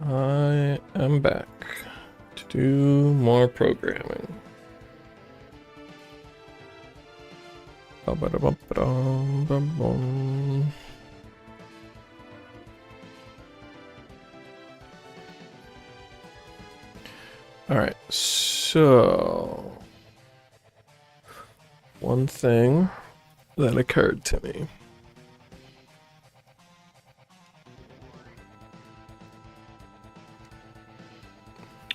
I am back to do more programming. Alright, so one thing that occurred to me.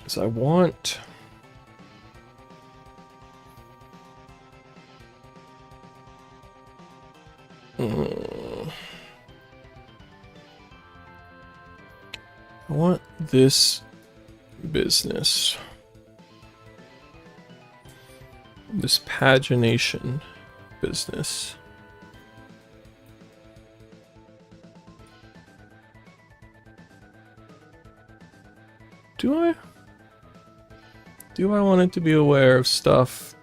Is I want this business, this pagination business. Do I want it to be aware of stuff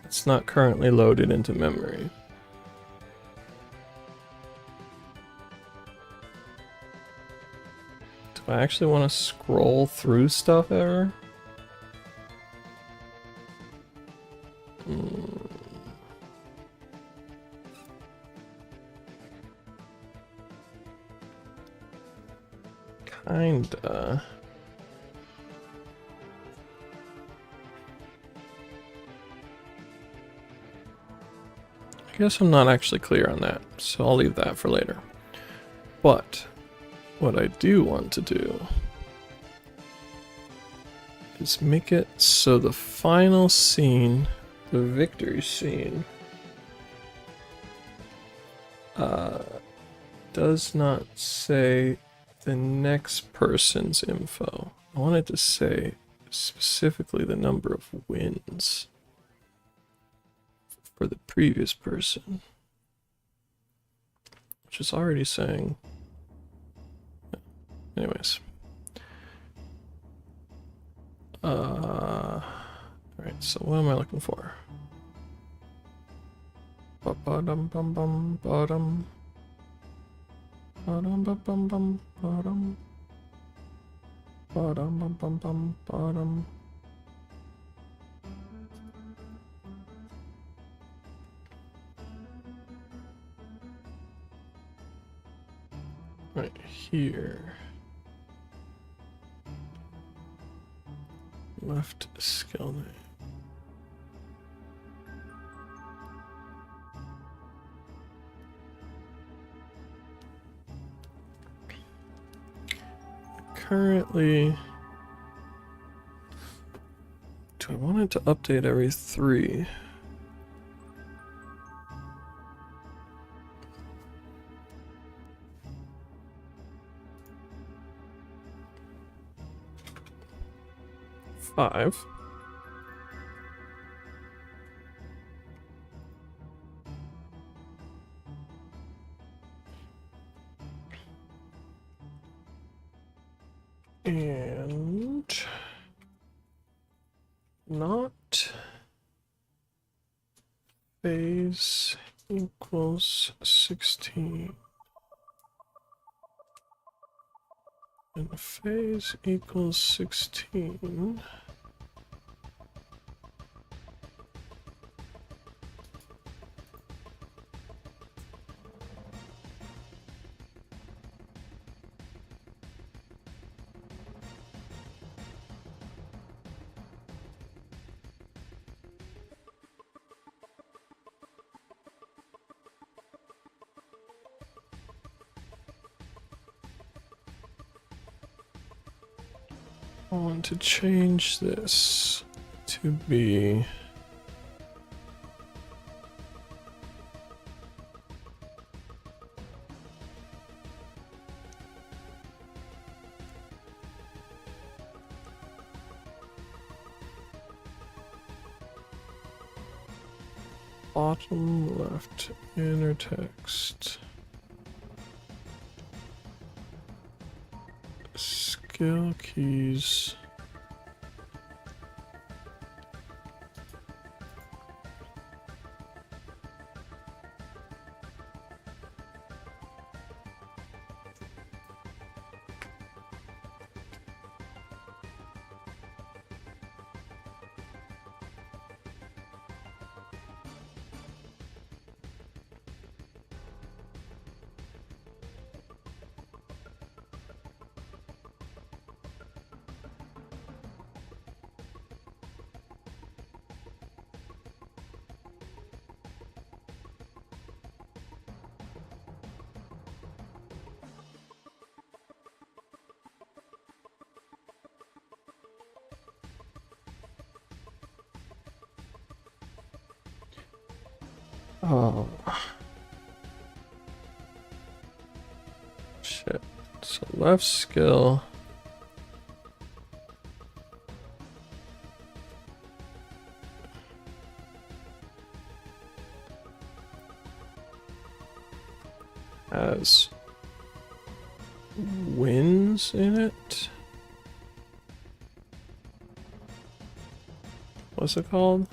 that's not currently loaded into memory? Do I actually want to scroll through stuff ever? Kinda. I guess I'm not actually clear on that, so I'll leave that for later. But what I do want to do is make it so the final scene, the victory scene, does not say the next person's info. I want it to say specifically the number of wins for the previous person, which is already saying. Anyways. Alright, so what am I looking for? Bottom. Bottom. Right here. Left skill name. Currently, do I want it to update every 3? Five. And not phase equals 16. And phase equals 16. I want to change this to be bottom left inner text. Skill keys. Oh. Shit. So left skill. Has wins in it. What's it called?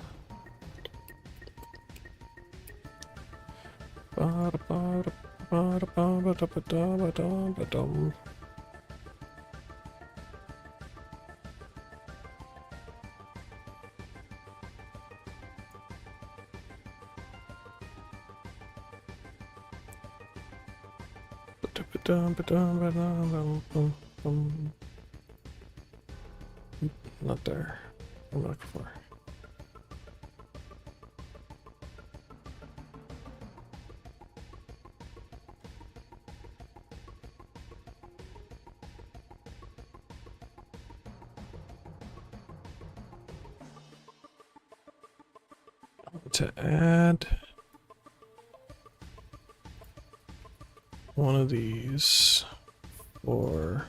Not there. I'm looking for. To add one of these for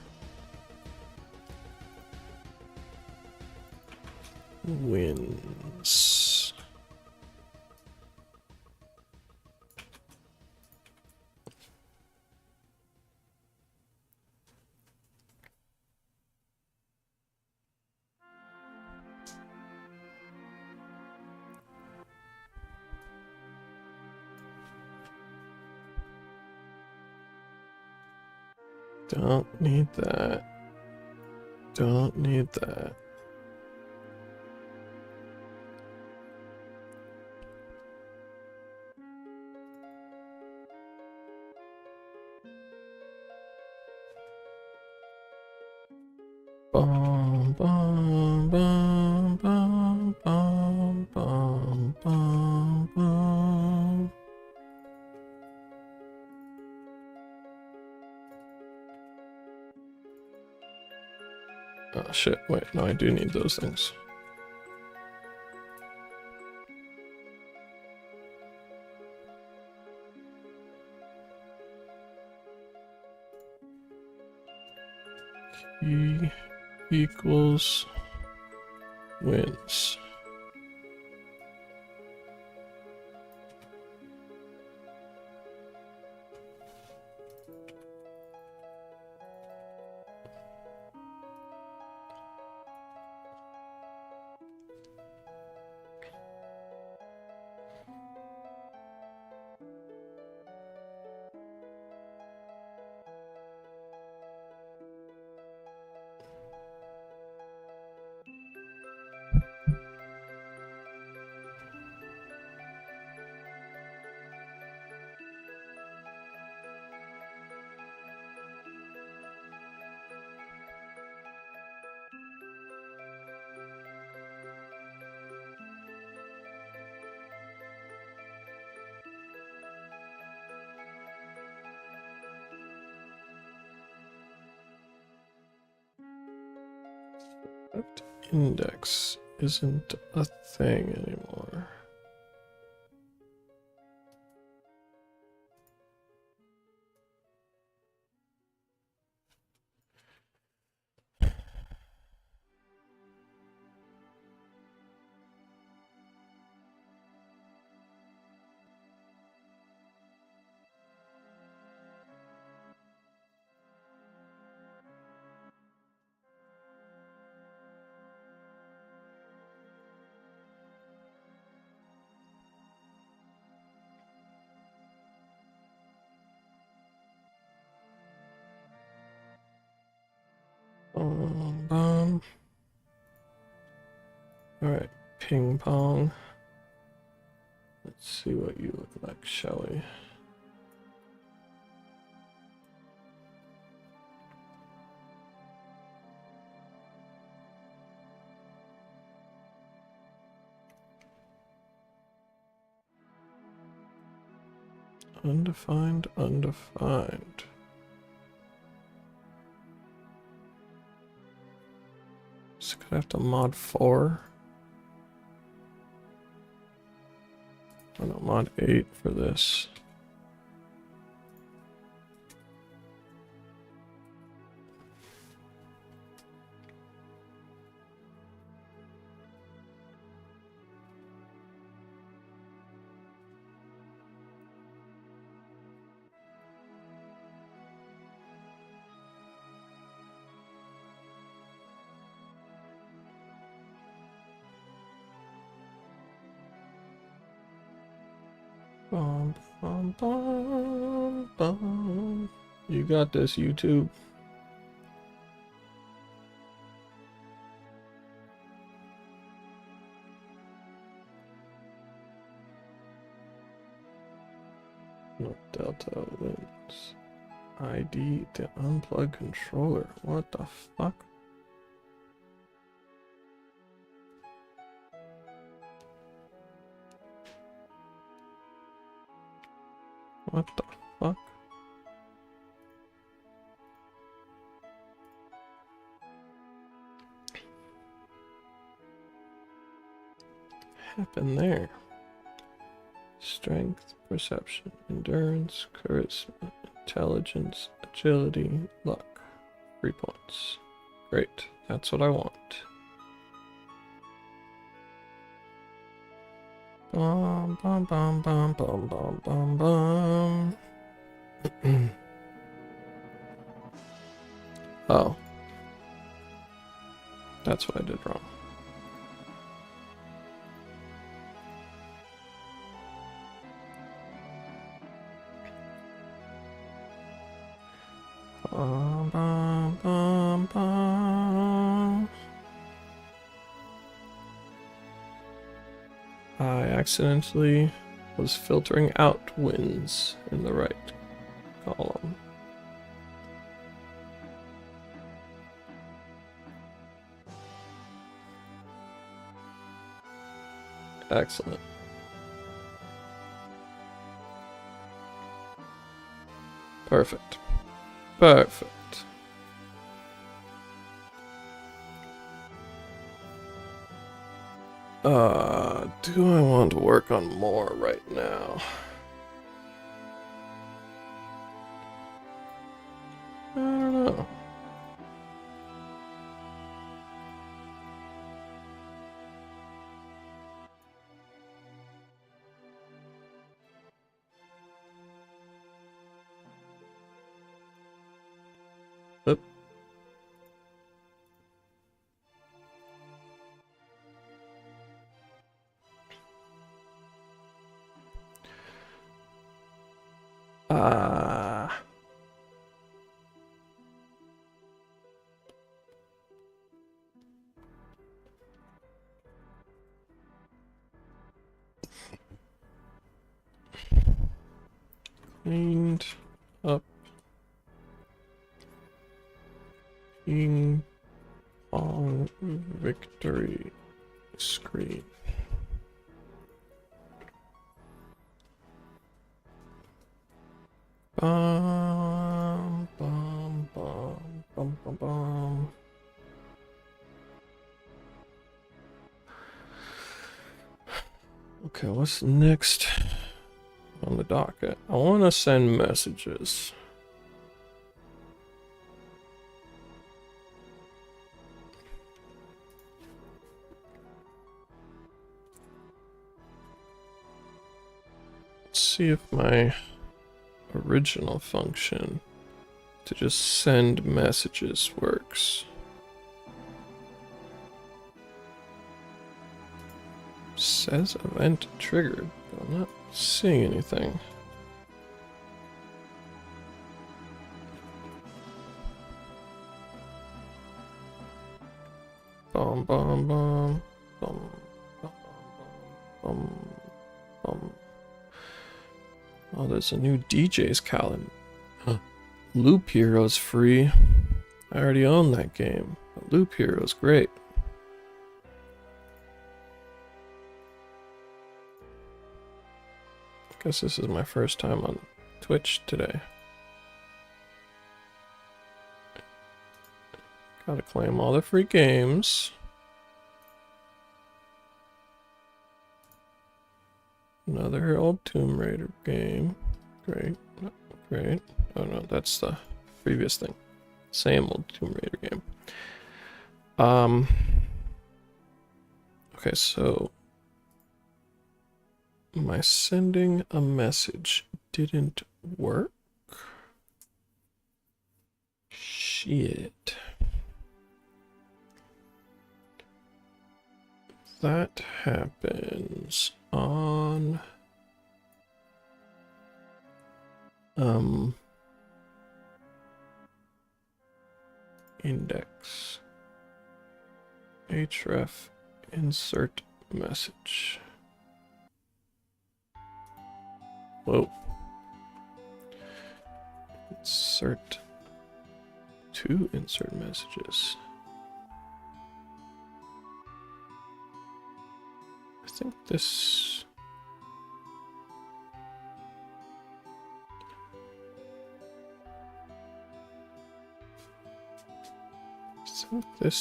wins. Don't need that. Don't need that. Bum, bum, bum, bum, bum, bum, bum, bum. Oh shit, wait, no, I do need those things. Key equals wins. Left index isn't a thing anymore. Bum. All right, ping pong. Let's see what you look like, shall we? Undefined, undefined. So could I have to mod 4? Oh no, mod 8 for this. Bum, bum, bum, bum. You got this, YouTube. No delta wins. ID to unplug controller. What the fuck? What the fuck? Happened there? Strength, perception, endurance, charisma, intelligence, agility, luck. 3 points. Great. That's what I want. Bum, bum, bum, bum, bum, bum, bum, bum. Oh. That's what I did wrong. Bum, bum, bum, bum. I accidentally was filtering out wins in the right column. Excellent. Perfect. Perfect. Do I want to work on more right now? I don't know. Oop. Cleaned up ping pong victory screen. Bum, bum, bum, bum, bum, bum. Okay, what's next on the docket? I want to send messages. Let's see if my original function to just send messages works. Says event triggered, but I'm not seeing anything. Bum bum bum bum bum bum bum. Oh, there's a new DJ's calendar. Huh. Loop Hero's free. I already own that game. But Loop Hero's great. Guess this is my first time on Twitch today. Gotta claim all the free games. And Another old Tomb Raider game. Great. Great. Oh no, that's the previous thing. Same old Tomb Raider game. Okay, so my sending a message didn't work. Shit. That happens on index href insert message. Whoa. Insert two insert messages. I think this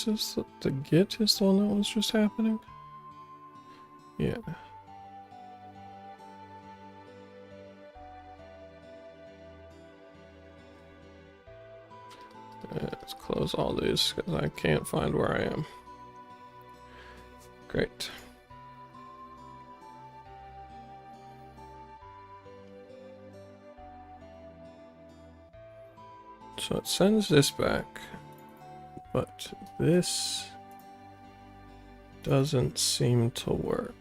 is the get is the one that was just happening? Yeah. Let's close all these because I can't find where I am. Great. So it sends this back, but this doesn't seem to work.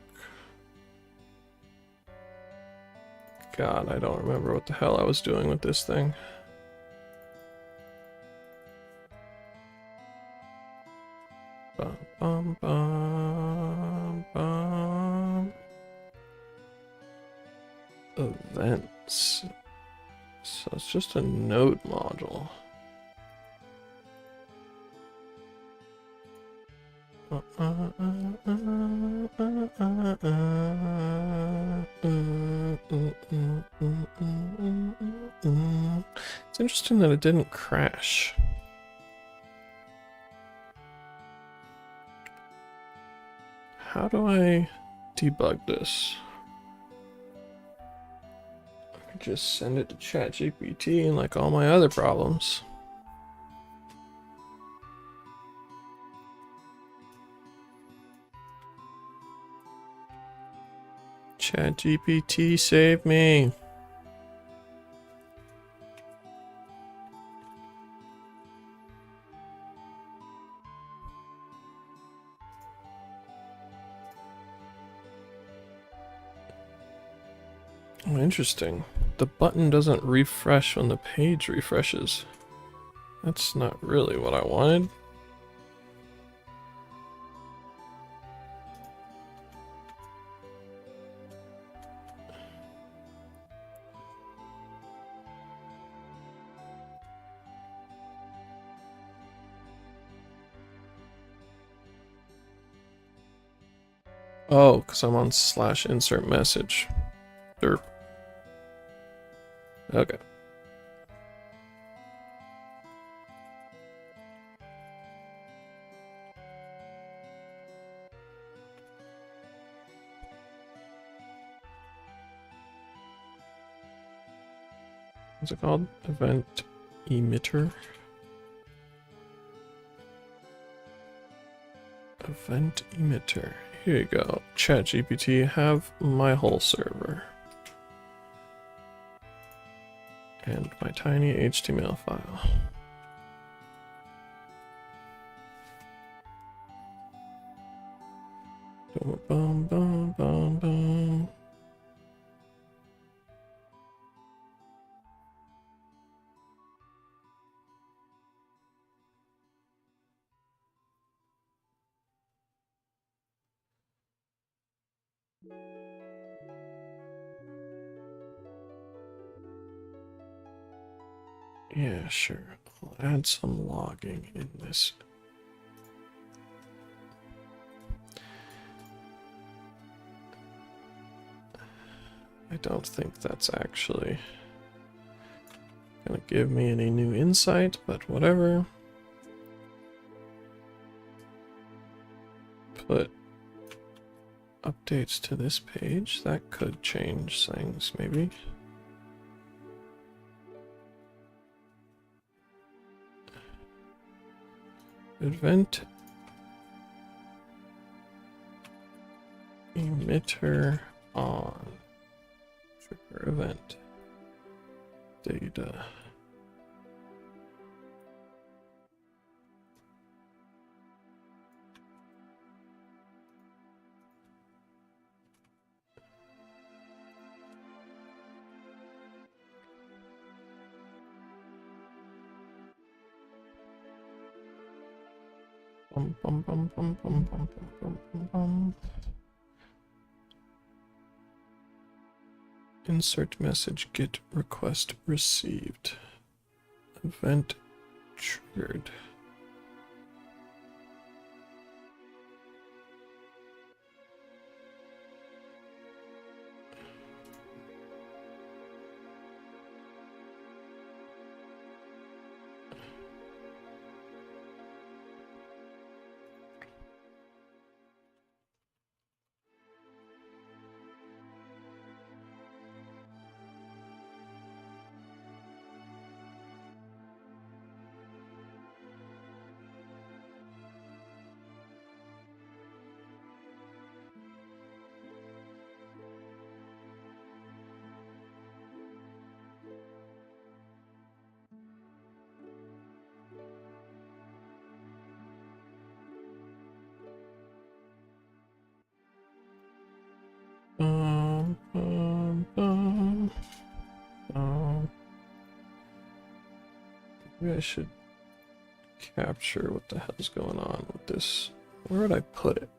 God, I don't remember what the hell I was doing with this thing. Bum, bum, bum, bum. Events. So it's just a node module. It's interesting that it didn't crash. How do I debug this? I could just send it to ChatGPT and like all my other problems. ChatGPT, save me. Oh, interesting. The button doesn't refresh when the page refreshes. That's not really what I wanted. Oh, because I'm on /insert message. Derp. Okay. What's it called? Event emitter. Event emitter. Here you go. ChatGPT, have my whole server. And my tiny HTML file. Bum, bum, bum, bum. Yeah, sure. I'll add some logging in this. I don't think that's actually gonna give me any new insight, but whatever. Put updates to this page. That could change things, maybe. Event emitter on. Trigger event data. Bum, bum, bum, bum, bum, bum, bum, bum, bum. Insert message get request received. Event triggered. Maybe I should capture what the hell's going on with this. Where would I put it?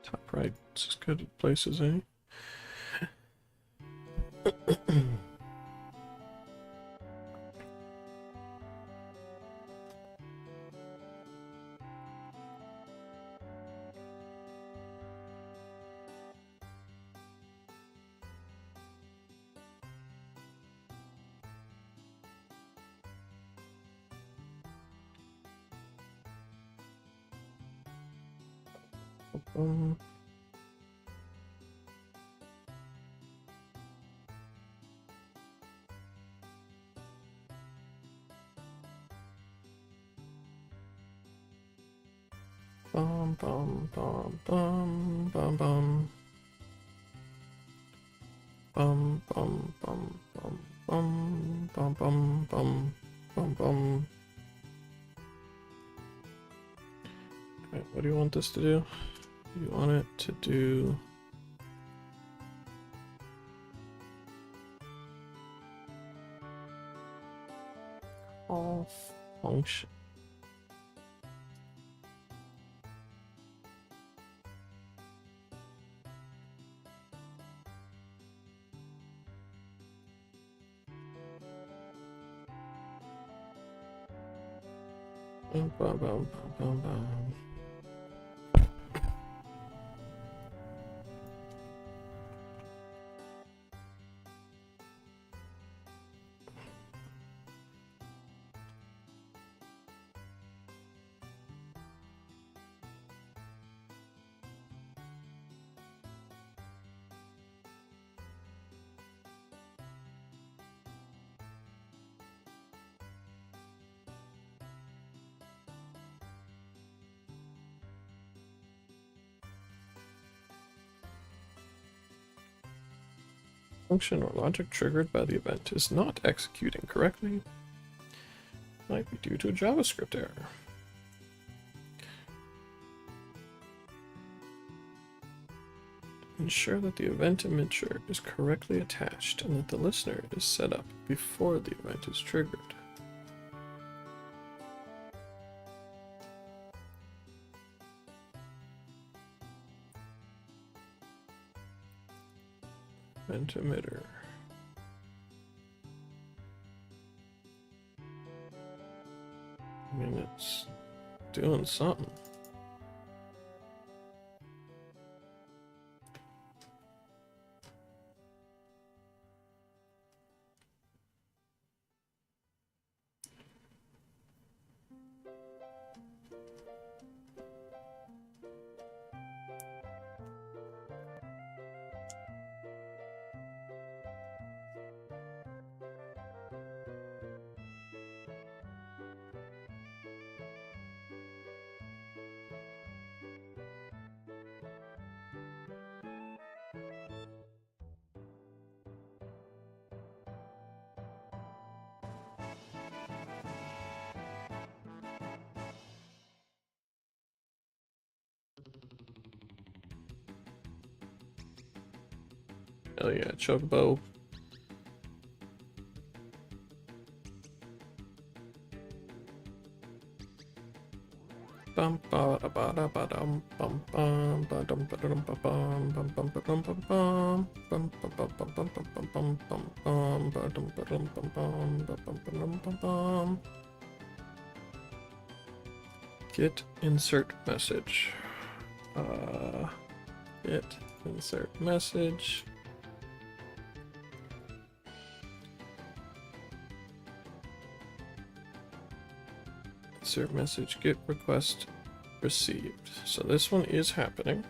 Top right, it's as good a place as any. Um, bum bum bum bum bum bum bum bum bum bum bum bum bum bum bum bum. Alright, what do you want this to do? You want it to do call function. Bum, bum, bum, bum, bum. Function or logic triggered by the event is not executing correctly. might be due to a JavaScript error. Ensure that the event emitter is correctly attached and that the listener is set up before the event is triggered. Event emitter. I mean, it's doing something. Oh yeah, Chocobo. Bum ba da ba da ba dum bum bum ba dum ba dum ba bum bum bum ba dum bum bum bum bum bum bum bum bum bum bum ba dum ba dum bum bum ba bum ba dum bum bum. Git insert message. Git insert message. Insert message, get request received. So this one is happening.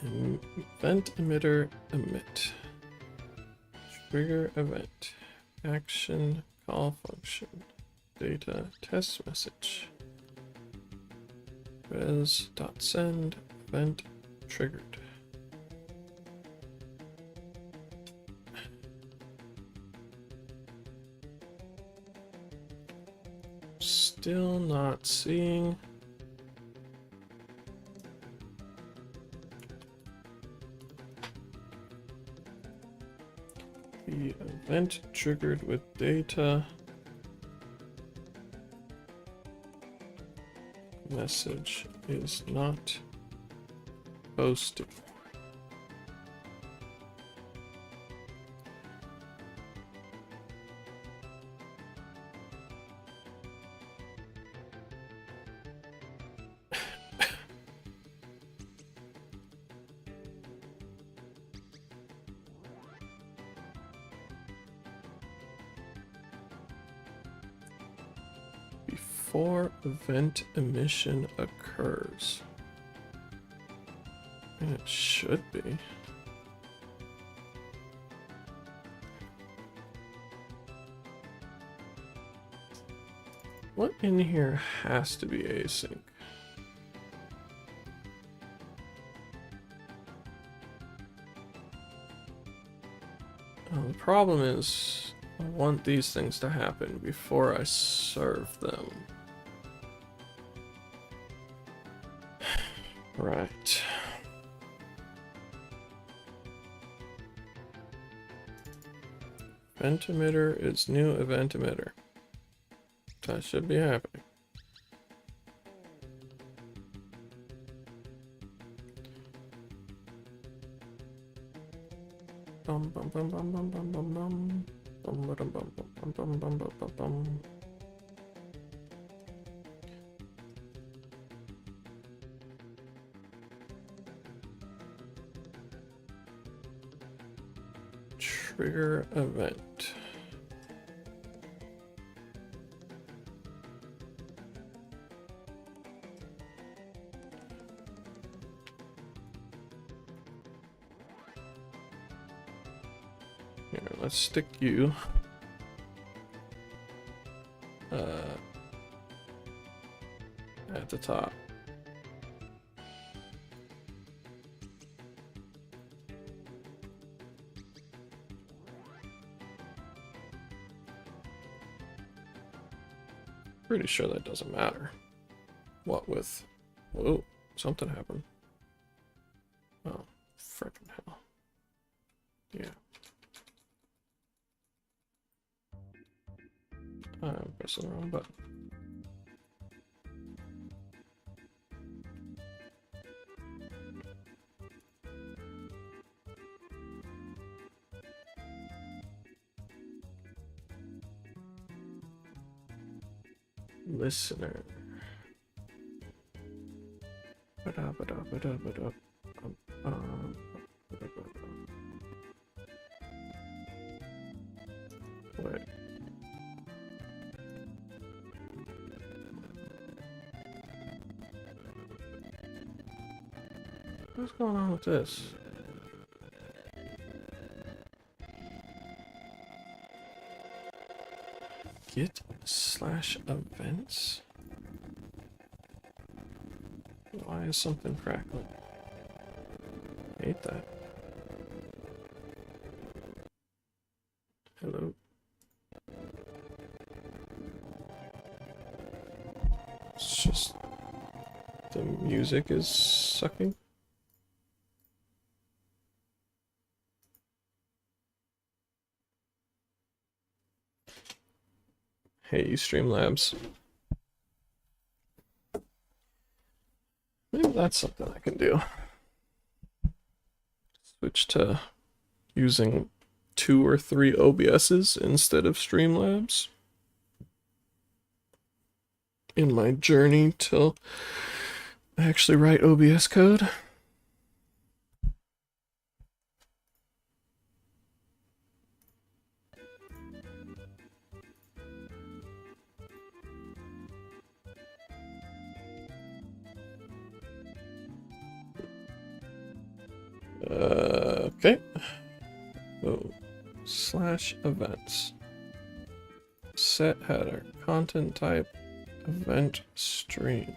Event emitter emit. Trigger event. Action call function. Data test message. Res.send event triggered. Still not seeing. The event triggered with data. Message is not posted. Before event emission occurs. And it should be. What in here has to be async? The problem is I want these things to happen before I serve them. Right. Event emitter is new event emitter. That should be happening. Bum bum bum bum bum bum bum bum. Bum bum bum bum bum bum bum bum bum. Trigger event. Here, let's stick you at the top. pretty sure that doesn't matter. What with... Whoa, something happened. Oh, frickin' hell. Yeah. I'm pressing the wrong button. Listener. Wait. What's going on with this? Git/events? Why is something crackling? Hate that. Hello? It's just... the music is sucking? Hey, Streamlabs. Maybe that's something I can do. Switch to using 2 or 3 OBSs instead of Streamlabs. In my journey till I actually write OBS code. Okay. Oh, /events. Set header. Content type. Event stream.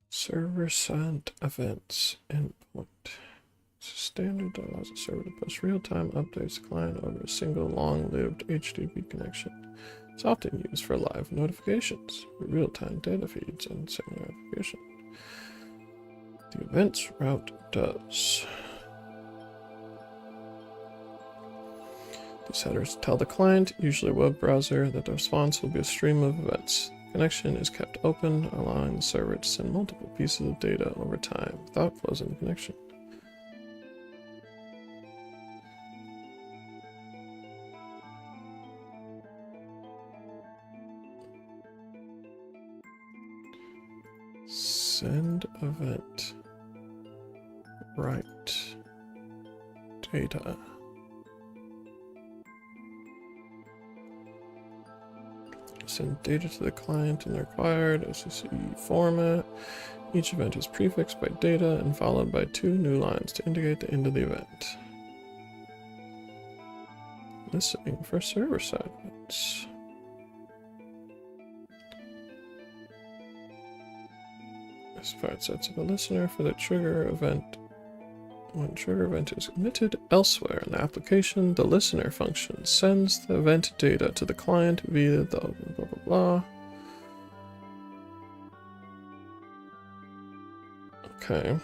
Server-side events endpoint. It's a standard that allows a server to post real-time updates to the client over a single long-lived HTTP connection. It's often used for live notifications, real-time data feeds, and signal notification. The events route does. These headers tell the client, usually a web browser, that the response will be a stream of events. Connection is kept open, allowing the server to send multiple pieces of data over time without closing the connection. Send event. Write data. Send data to the client in the required SCC format. Each event is prefixed by data and followed by 2 new lines to indicate the end of the event. Listening for server-side events. This part sets up a listener for the trigger event. When trigger event is emitted elsewhere in the application, the listener function sends the event data to the client via the blah blah blah. Okay.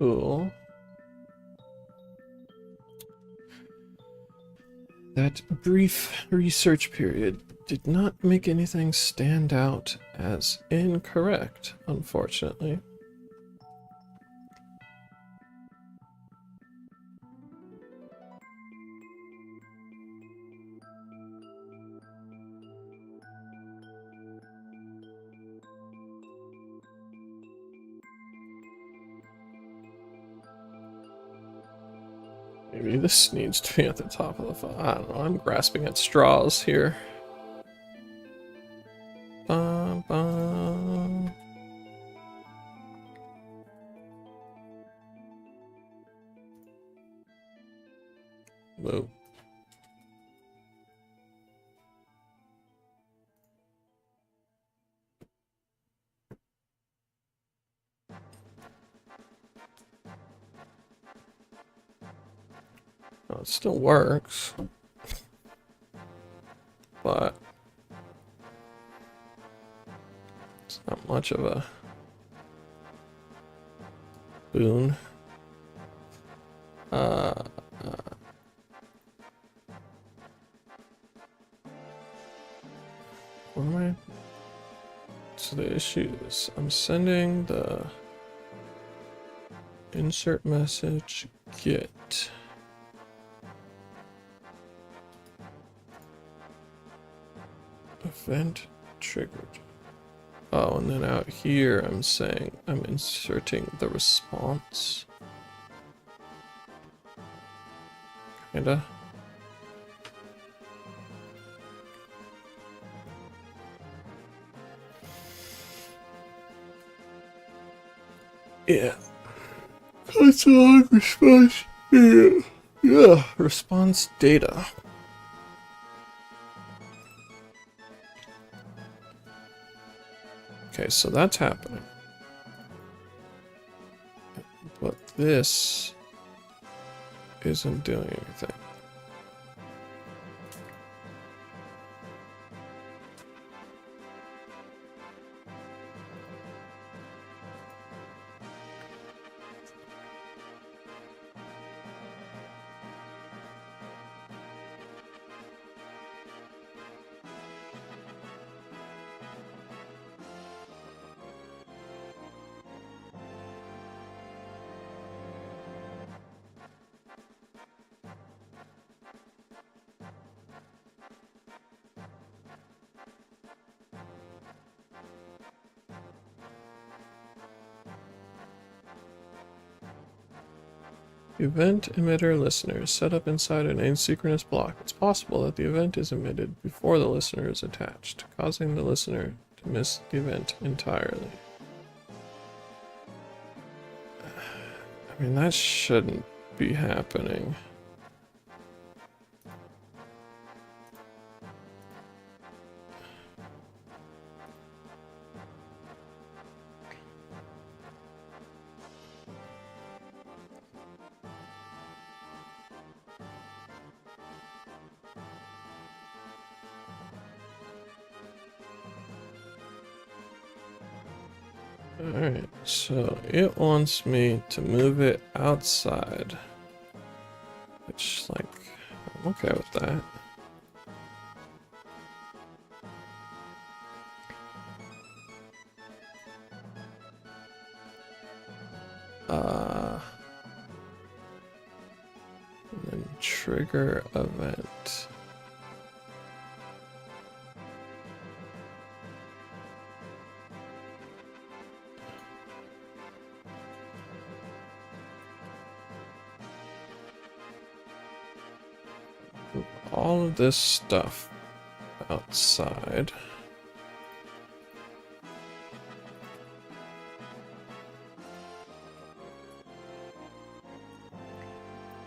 Cool. That brief research period did not make anything stand out as incorrect, unfortunately. Maybe this needs to be at the top of the file. I don't know, I'm grasping at straws here. Bum, bum. Whoa. Oh, it still works. But it's not much of a boon. What am I? So the issue is I'm sending the insert message get. Event triggered. Oh, and then out here I'm saying I'm inserting the response. Kinda. Yeah. Console response. Yeah. Response data. Okay, so that's happening. But this isn't doing anything. Event emitter listener set up inside an asynchronous block. It's possible that the event is emitted before the listener is attached, causing the listener to miss the event entirely. I mean, that shouldn't be happening. Alright, so it wants me to move it outside. Which, like, I'm okay with that. And then trigger event. All of this stuff outside.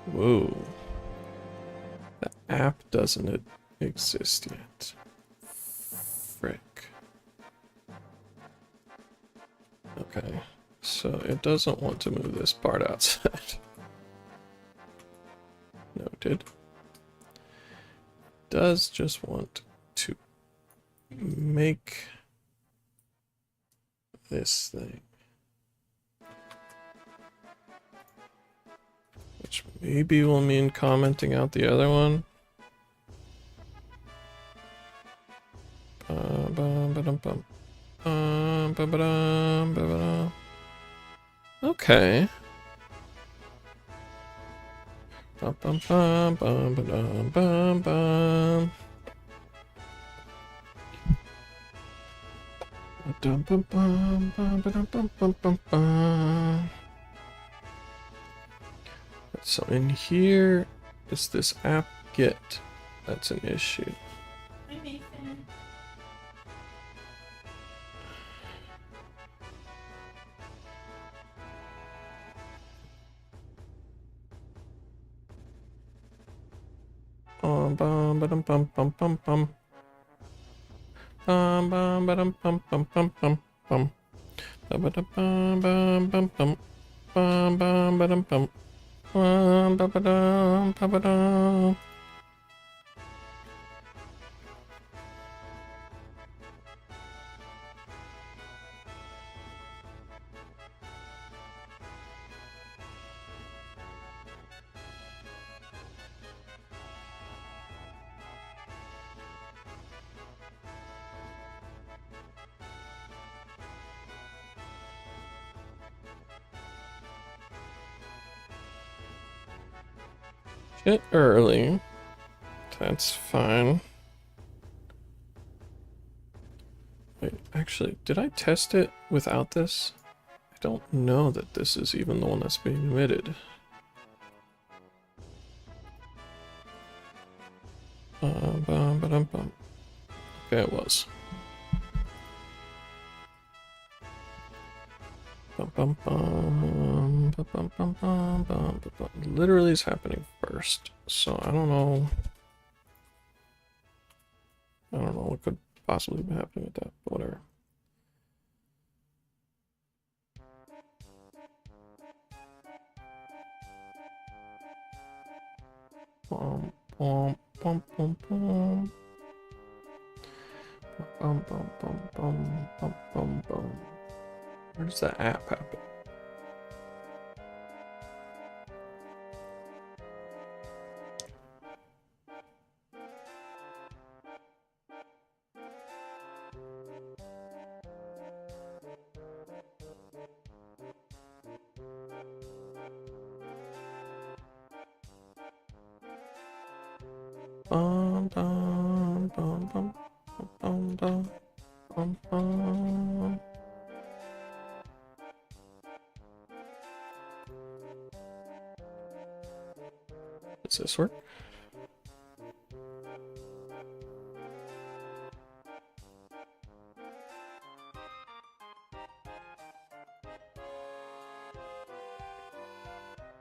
Whoa. The app doesn't exist yet. Frick. Okay, so it doesn't want to move this part outside. Noted. Does just want to make this thing. Which maybe will mean commenting out the other one. Okay. So in here is this app get. That's an issue. Hi, Nathan. Bum bum bum bum bum bum bum. Bum bum bum bum bum bum bum bum. Bum bum bum bum bum. Bum bum bum bum. Bum bum bum bum bum. Bit early. That's fine. Wait, actually, did I test it without this? I don't know that this is even the one that's being emitted. Bum, ba, dum, bum. Okay, it was. Bum, bum, bum, bum, bum, bum, bum, bum, bum. Literally is happening first, so I don't know. I don't know what could possibly be happening with that, but whatever. Bum, bum, bum, bum, bum. Bum, bum, bum, bum, bum, bum, bum. Where does that app happen? Bum, bum, bum, bum, bum, bum, bum, bum. Does this work?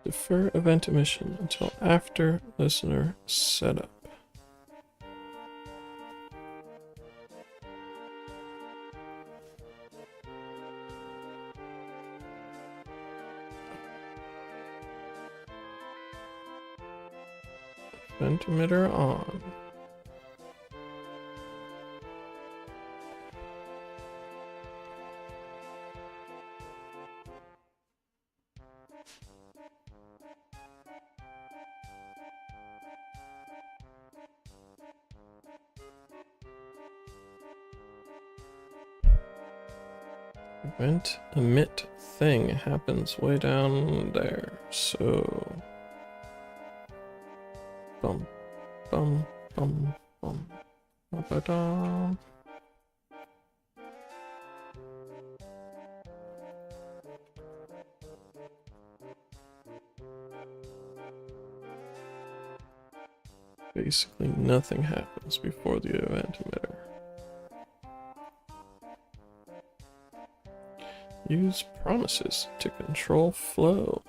Defer event emission until after listener setup. Event emitter on. Event emit thing happens way down there, so bum bum bum bum ba da. Basically nothing happens before the event emitter. Use promises to control flow.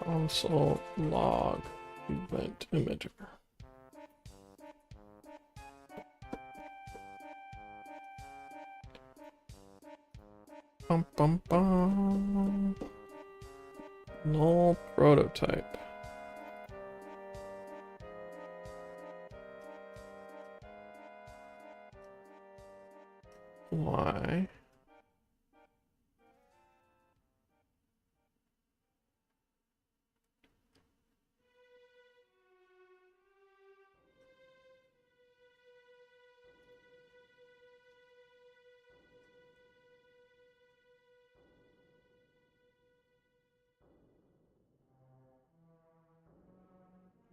Console log event emitter. Bum bum bum. Null prototype. Why?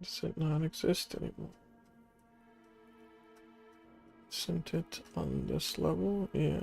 Does it not exist anymore? Isn't it on this level? Yeah.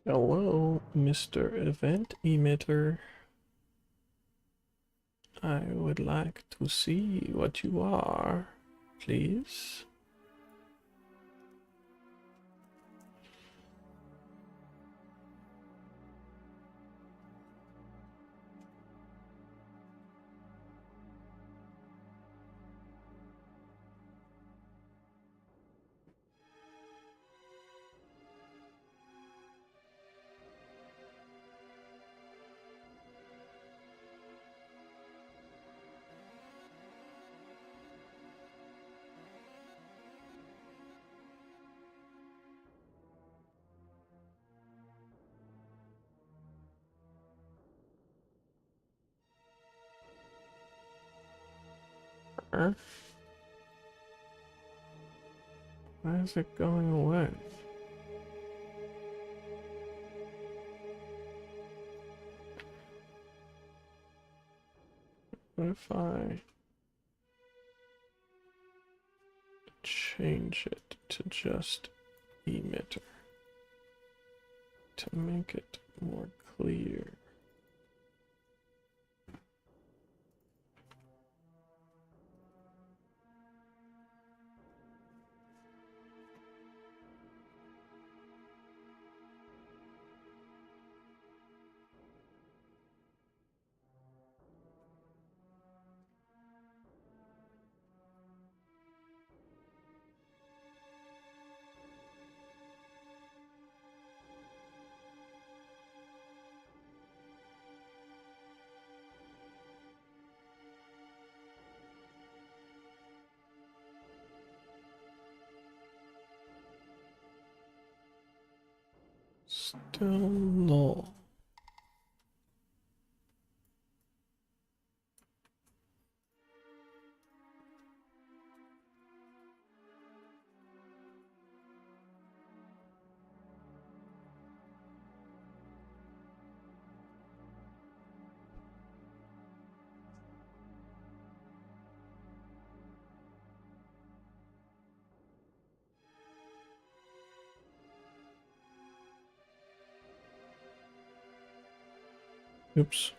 Hello, Mr. Event Emitter. I would like to see what you are, please. Why is it going away? What if I change it to just emitter to make it more clear? Still null. Oops.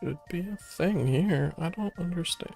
Should be a thing here. I don't understand.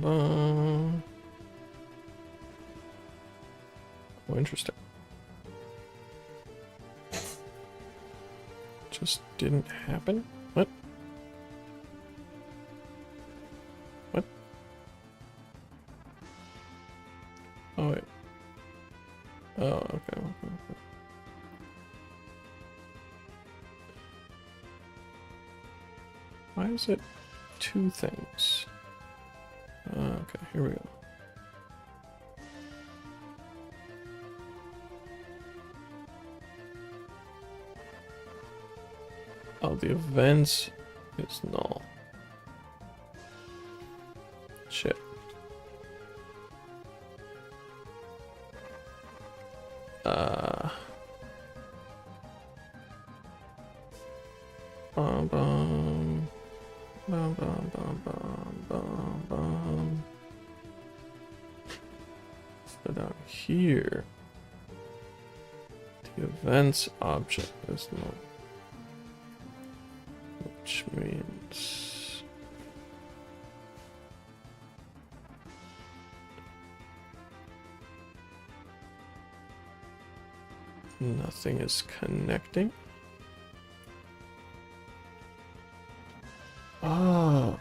bum. Oh, interesting. Just didn't happen? What? What? Oh, wait. Oh, okay. Why is it two things? Okay, here we go. Oh, the events is null. Shit. Bum bum. Bum bum bum bum bum bum. So down here, the events object is null. Which means nothing is connecting. Oh.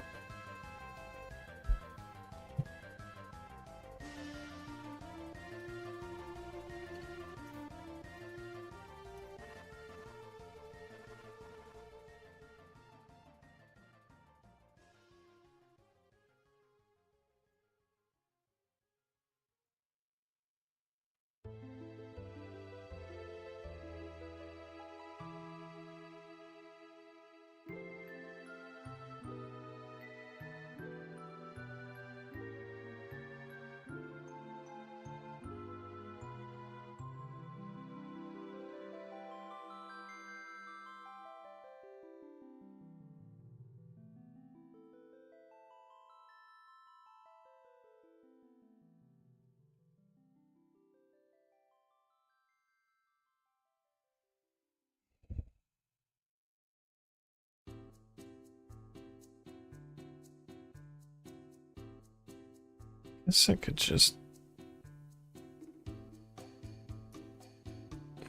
Guess I could just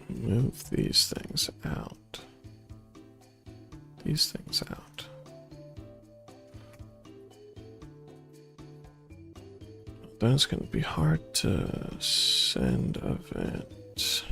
move these things out. These things out. Then it's going to be hard to send events.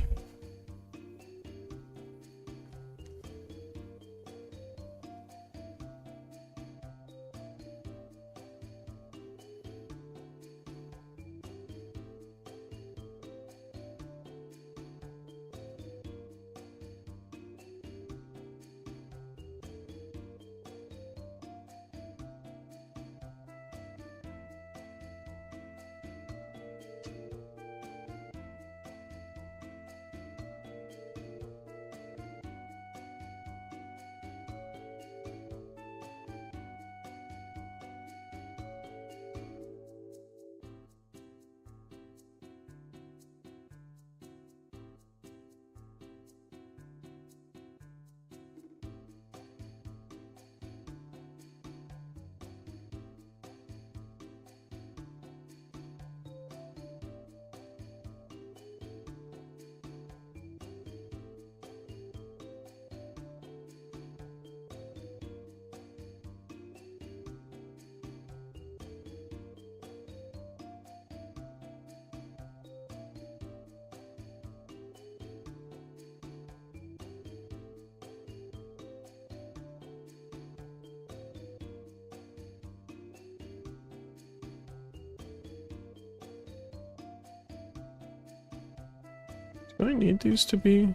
Do I need these to be?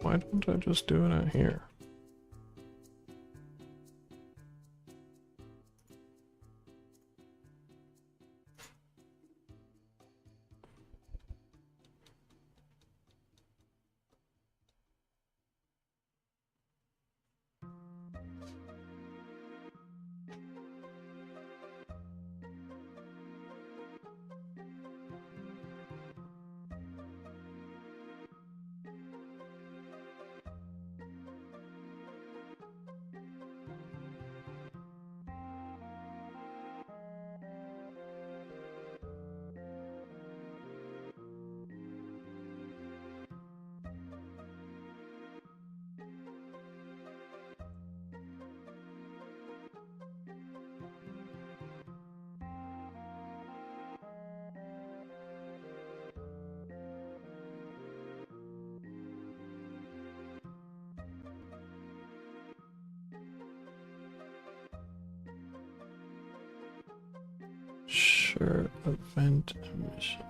Why don't I just do it out here? Enter event mission.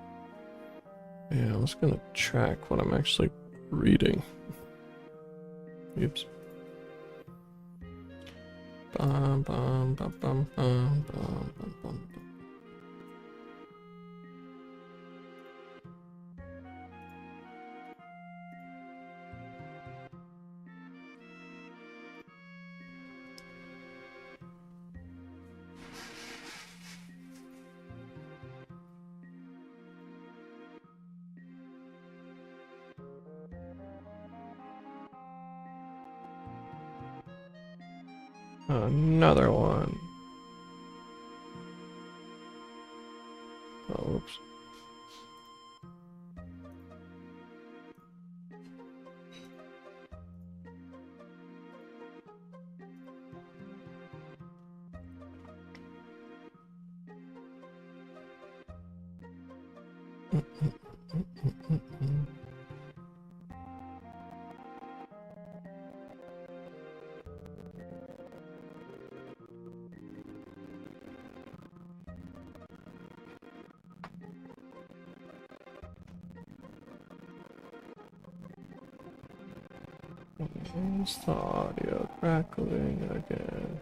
Yeah, I was gonna track what I'm actually reading. Oops. Bum, bum, bum, bum, bum, bum, bum, bum. Another one. Oh, oops. Where's the audio crackling again?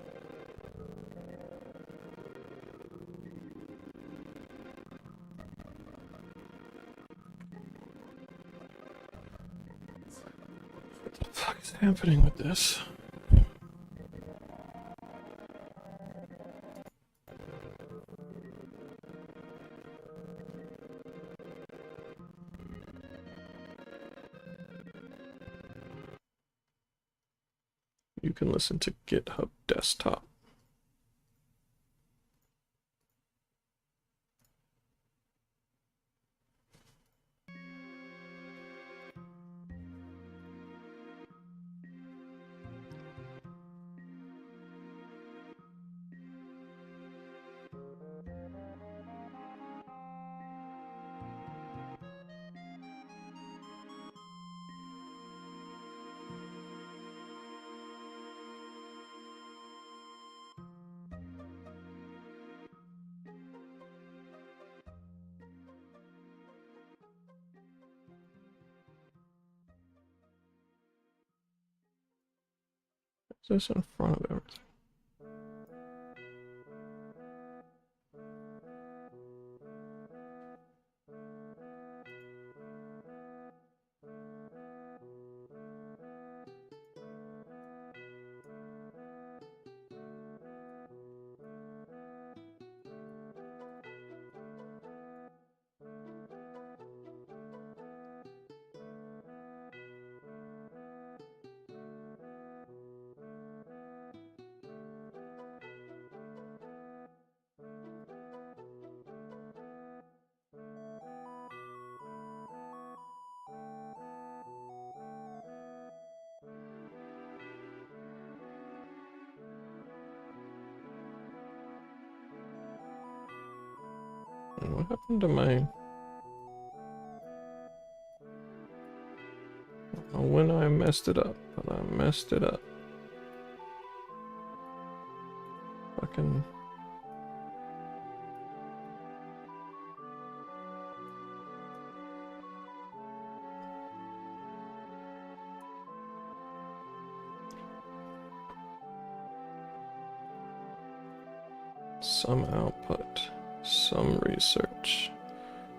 What the fuck is happening with this? You can listen to GitHub Desktop. Is this in front of everything? And what happened to my... I don't know when I messed it up, but I messed it up. Fucking... Some output, some research,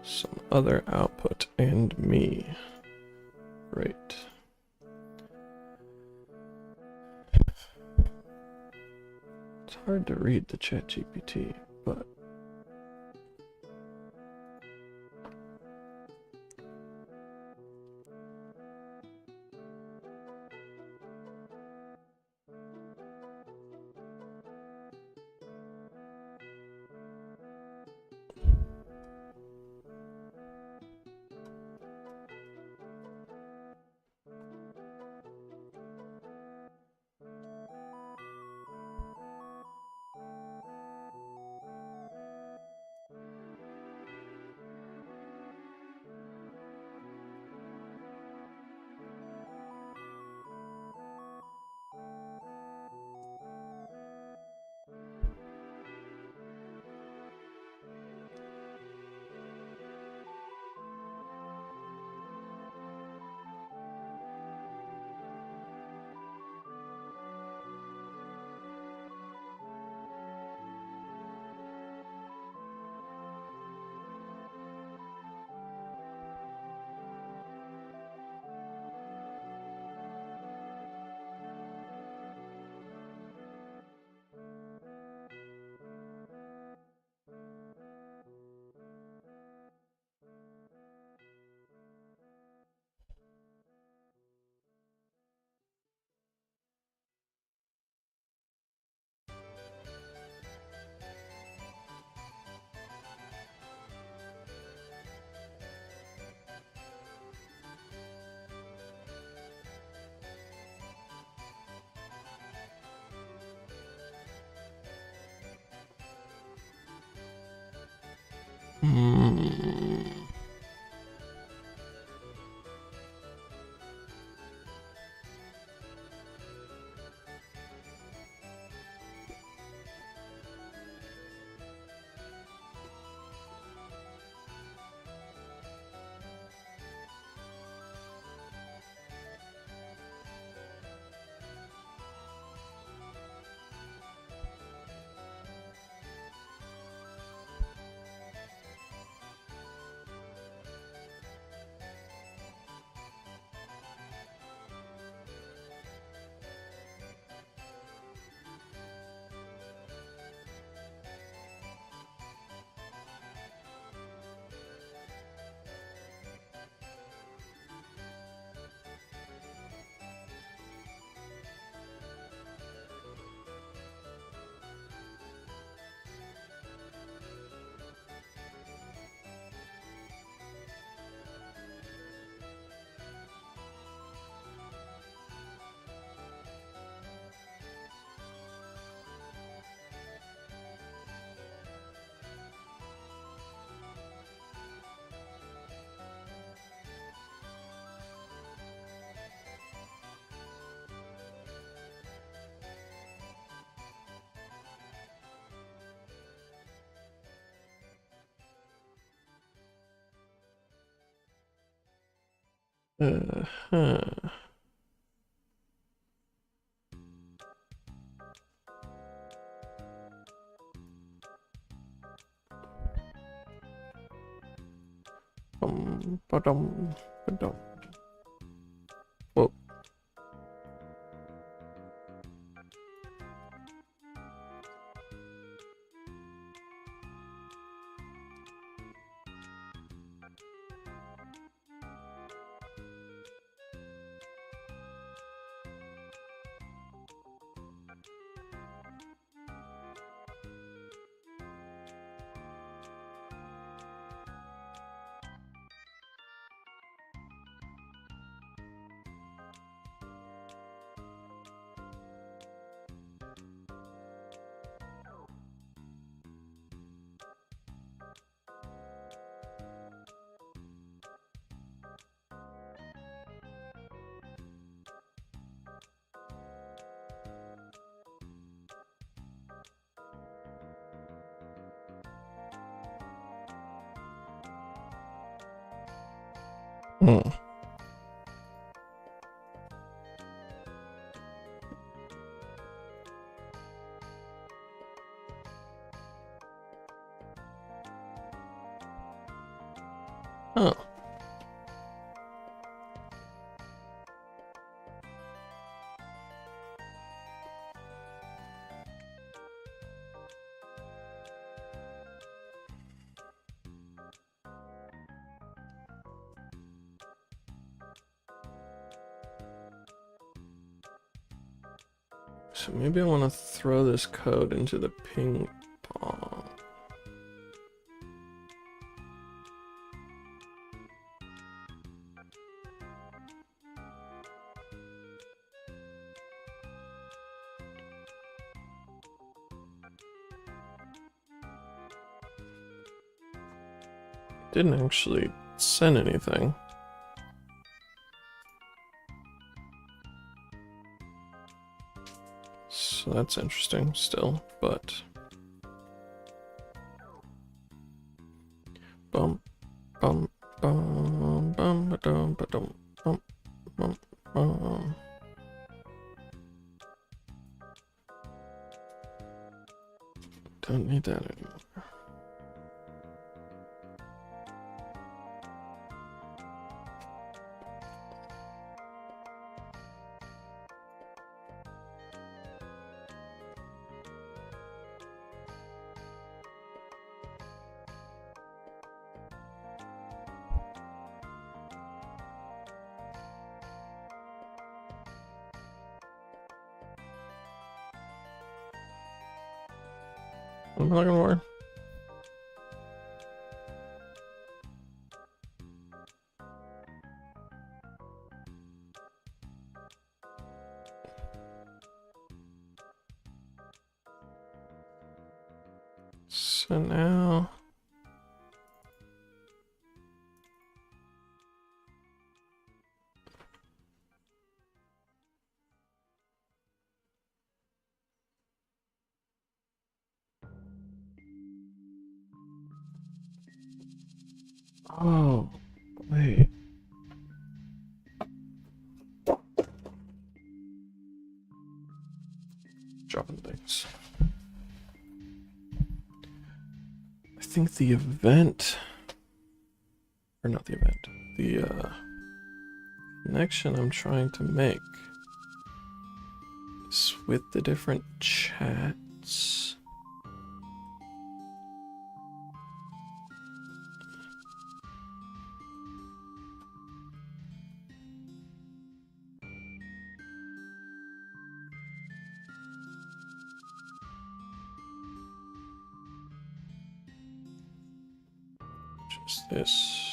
some other output, and me. Right. It's hard to read the ChatGPT, but Hmm. Huh. Ba-dum, ba-dum. Whoa. Hmm. Huh. So maybe I want to throw this code into the ping pong. Didn't actually send anything. So that's interesting still, but bum bum bum bum ba-dum ba-dum bum bum bum. Don't need that anymore. I'm not gonna worry. So now Oh, wait. Dropping things. I think the event, or not the event, the connection I'm trying to make is with the different chats. Just this.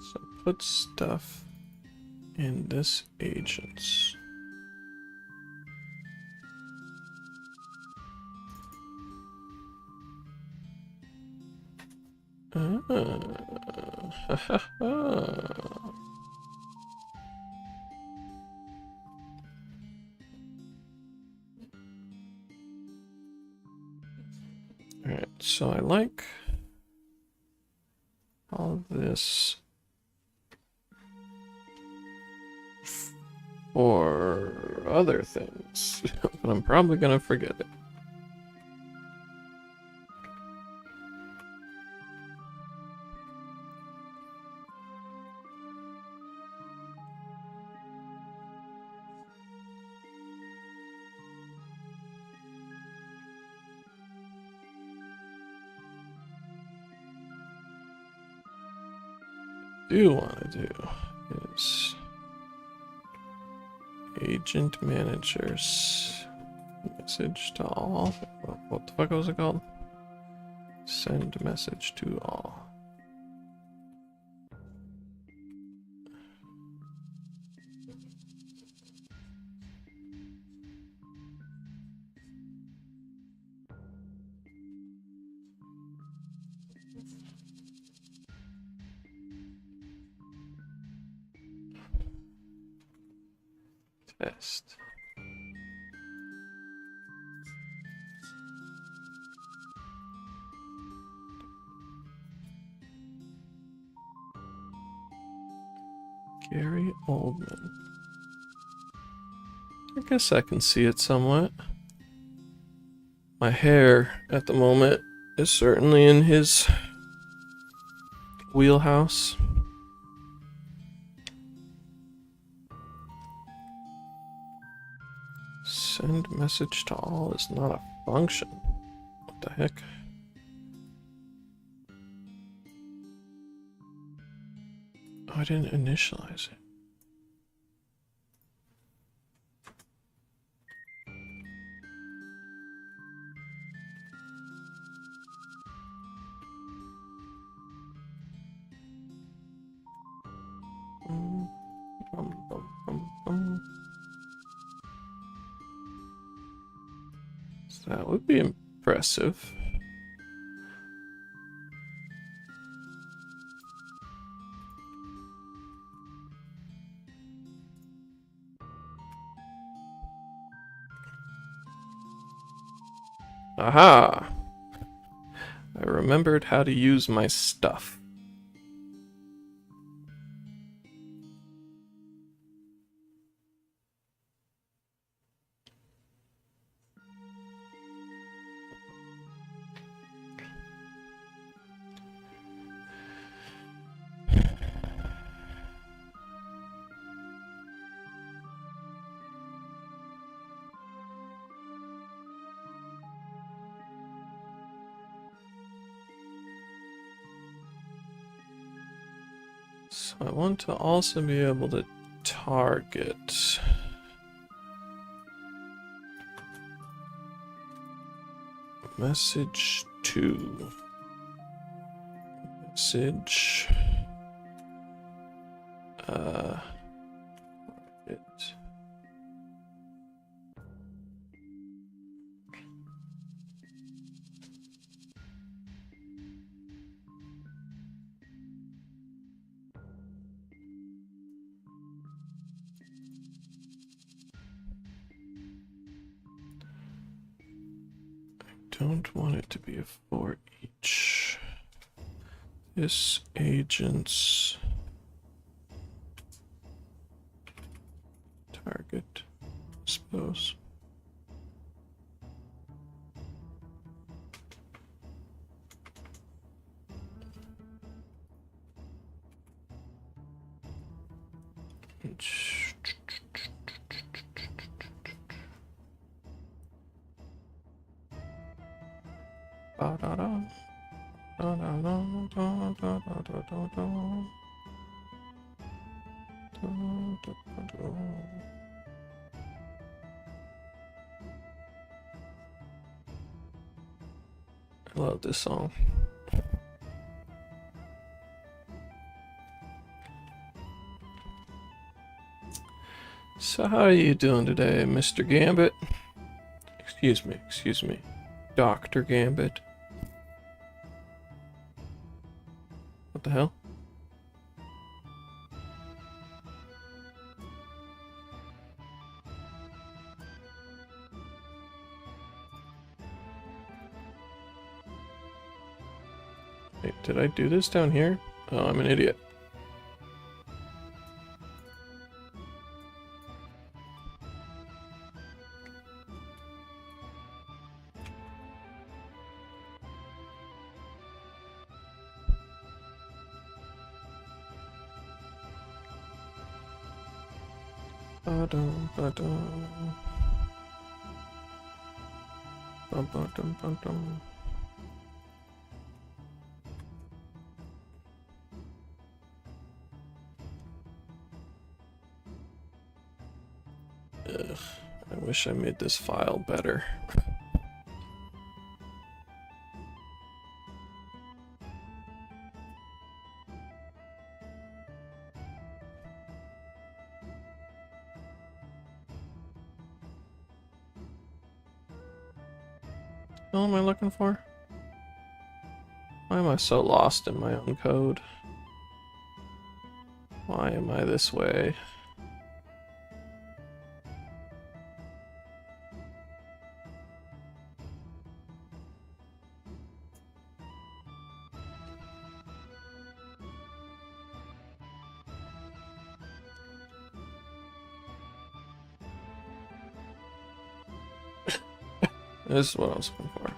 So put stuff in this agents. Alright, so I like all of this for other things, but I'm probably gonna forget it. Do want to do is agent managers message to all. What the fuck was it called? Send message to all. Test. Gary Oldman. I guess I can see it somewhat. My hair at the moment is certainly in his wheelhouse. Send message to all is not a function. What the heck? Oh, I didn't initialize it. So that would be impressive. Aha! I remembered how to use my stuff. So I want to also be able to target message to message. It. Don't want it to be a for each. This agent's target, I suppose. I love this song. So how are you doing today, Mr. Gambit? Excuse me. Dr. Gambit. What the hell? Wait, did I do this down here? Oh, I'm an idiot. Ba-dum, ba-dum. Ba-ba-dum, ba-dum. Ugh, I wish I made this file better. What am I looking for? Why am I so lost in my own code? Why am I this way? This is what I was looking for.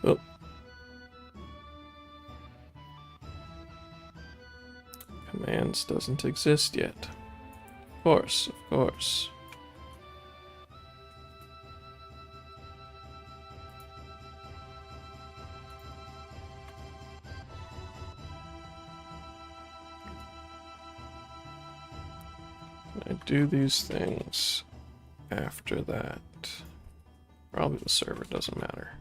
Oh. Commands doesn't exist yet. Of course, of course. Can I do these things after that? Probably the server, doesn't matter.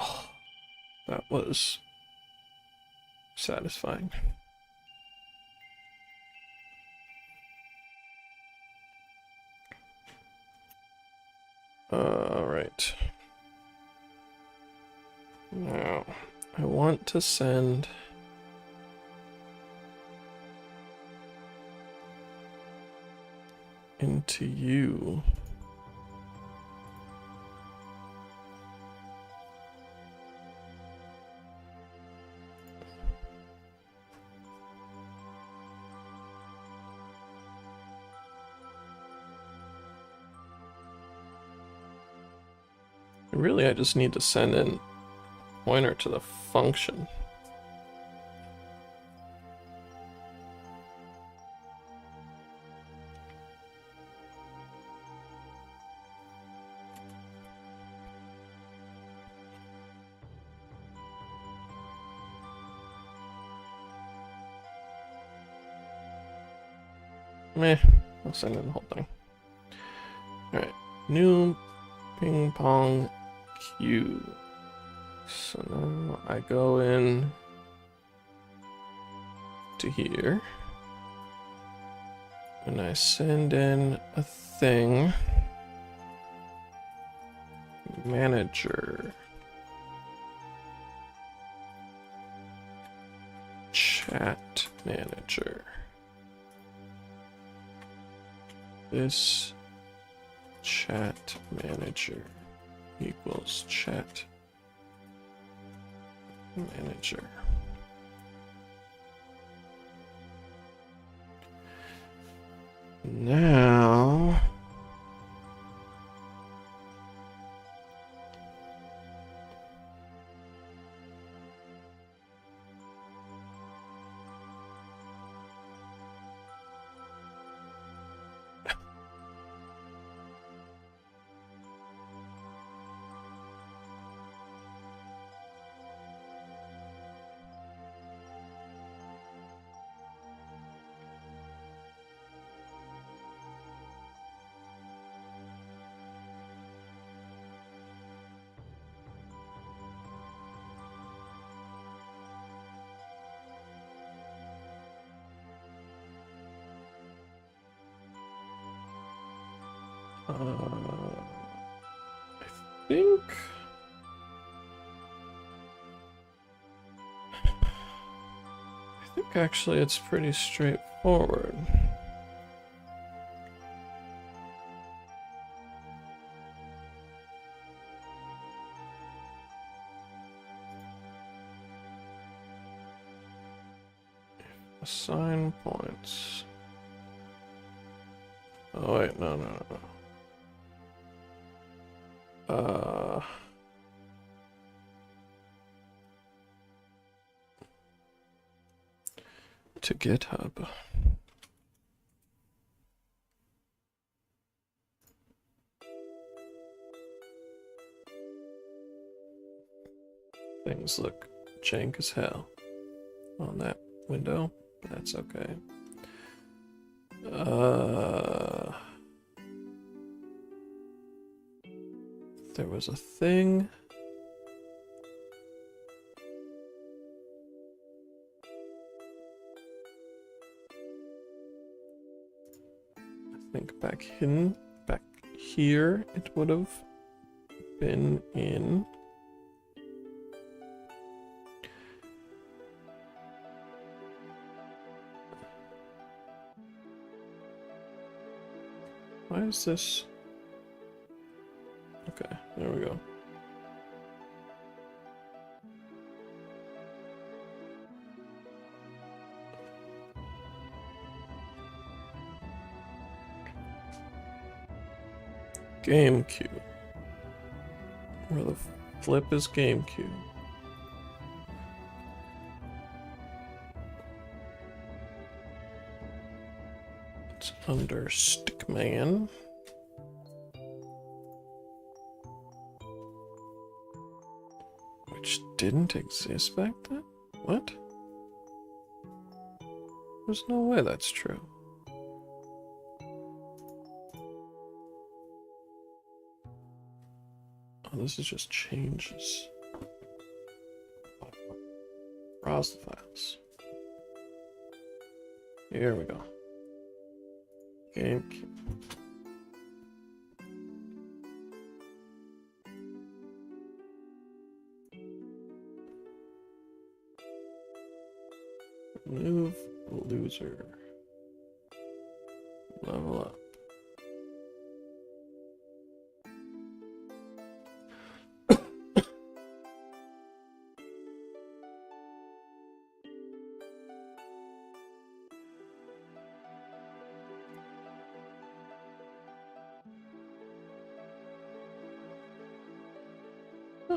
Oh, that was satisfying. Alright. Now, I want to send into you. Really, I just need to send in pointer to the function. Meh, I'll send in the whole thing. Alright, new ping pong cue. So now I go in to here. And I send in a thing. Manager. Chat manager. This chat manager equals chat manager. Now I think actually it's pretty straightforward. Assign points. Oh wait, no. To GitHub. Things look jank as hell on that window, but that's okay. There was a thing. I think back here it would have been in. Why is this? Okay, there we go. GameCube. Where the flip is GameCube? It's under Stickman. Which didn't exist back then? What? There's no way that's true. Oh, this is just changes. Browse the files. Here we go. GameCube. Move loser. Level up.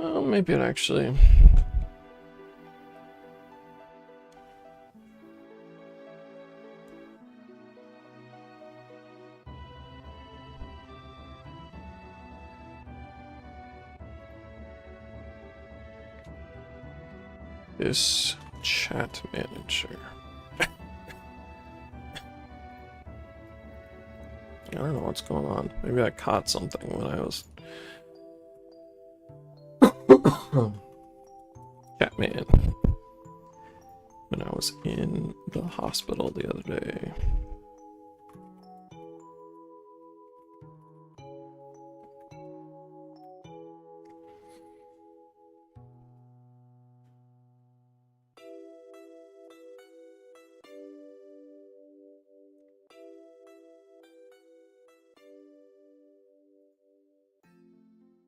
Maybe it actually. This chat manager. I don't know what's going on. Maybe I caught something when I was Catman. When I was in the hospital the other day.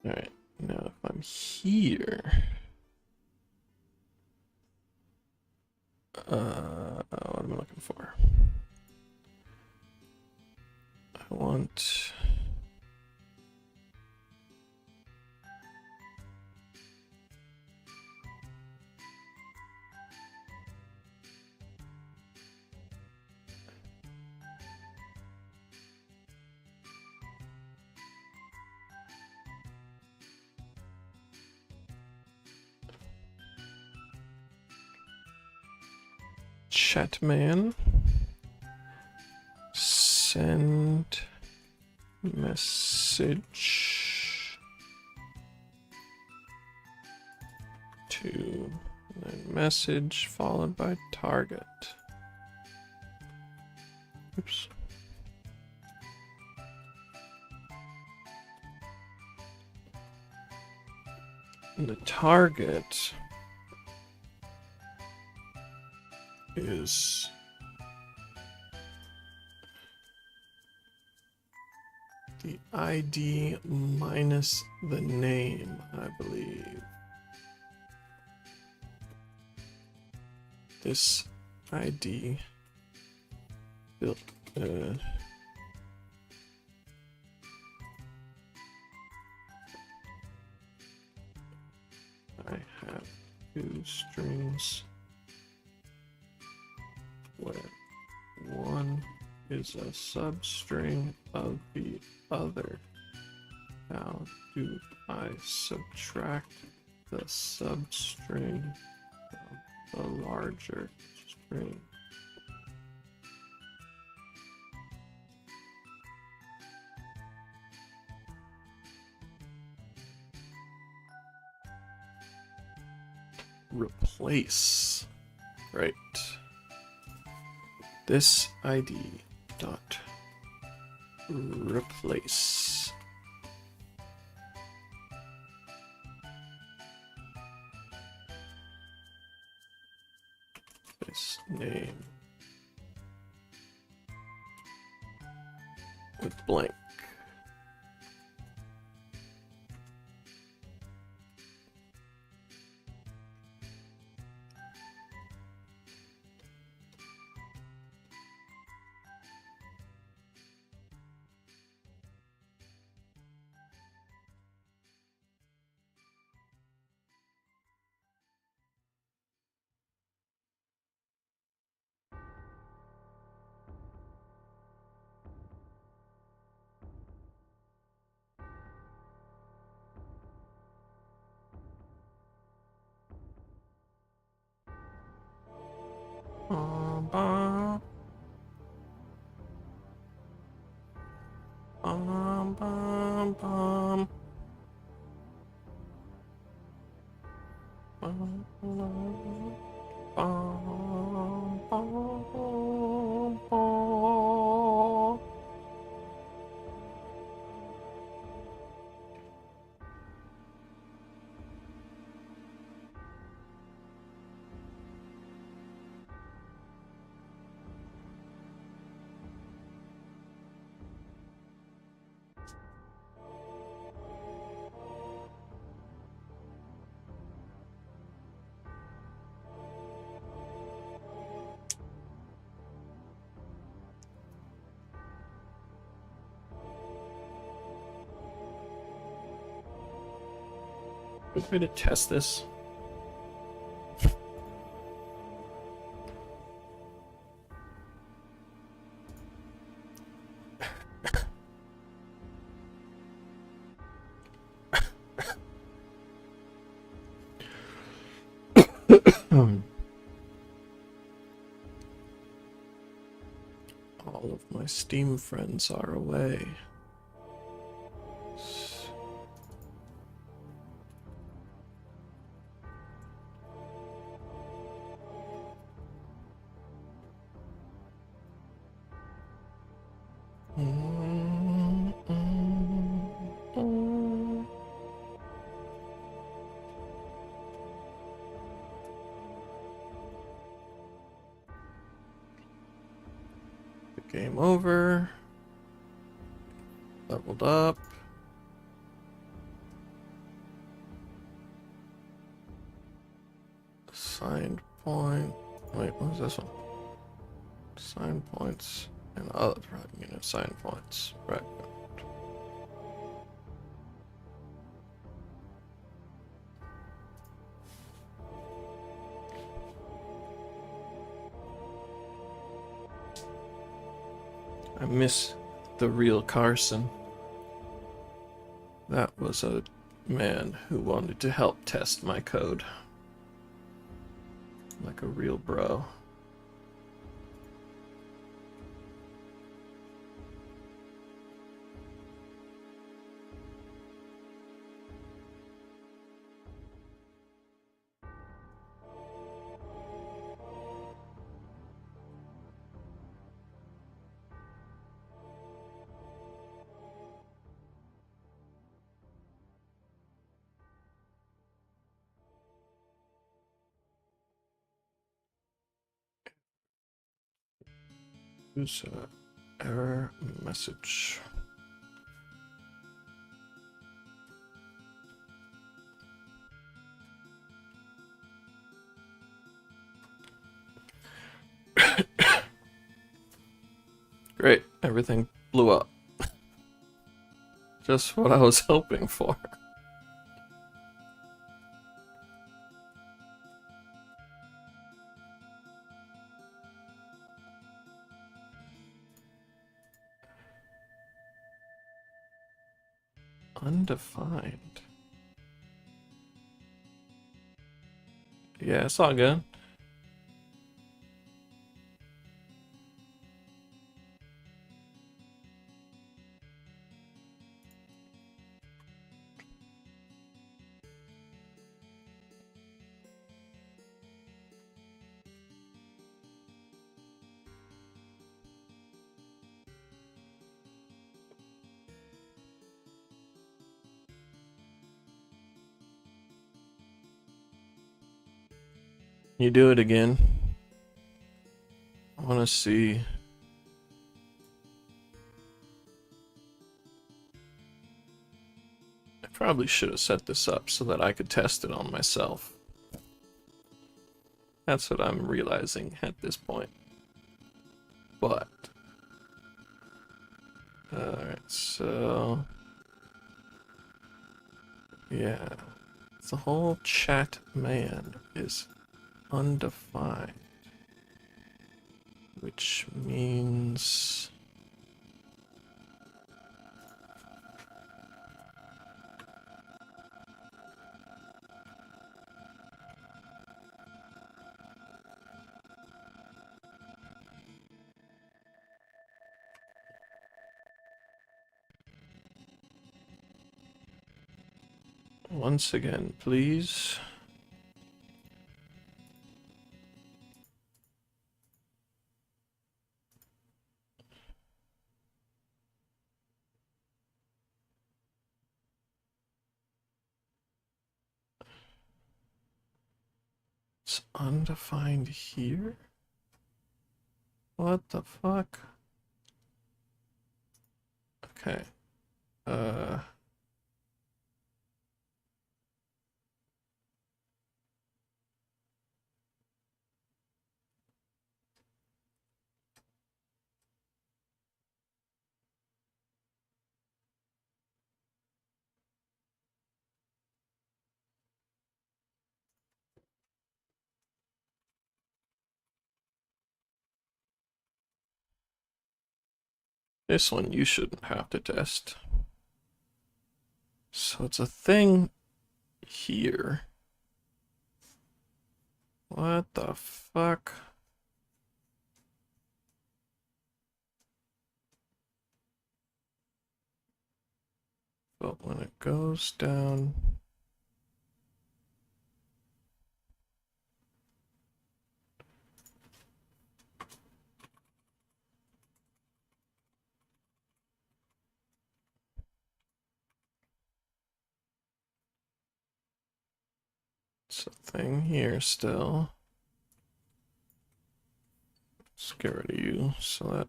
Alright, now if I'm here. What am I looking for? I want. Chatman. Send message to the message followed by target. Oops. And the target is the ID minus the name, I believe. This ID built I have two strings where one is a substring of the other. How do I subtract the substring from the larger string? Replace, right? This ID dot replace this name with blank. Bum, bum. Bum, bum, bum. Bum, bum, bum, bum, bum. Way to test this. All of my Steam friends are away. Game over. Leveled up. Assigned point. Wait, what was this one? Assigned points and other assigned points. Right. I miss the real Carson. That was a man who wanted to help test my code. Like a real bro. User error message. Great, everything blew up. Just what I was hoping for. Undefined. Yeah, it's all good. You do it again. I want to see. I probably should have set this up so that I could test it on myself. That's what I'm realizing at this point. But alright, so yeah, the whole chat man is undefined, which means once again, please. It's undefined here? What the fuck? Okay. This one you shouldn't have to test. So it's a thing here. What the fuck? But when it goes down... It's a thing here still. Let's get rid of you so that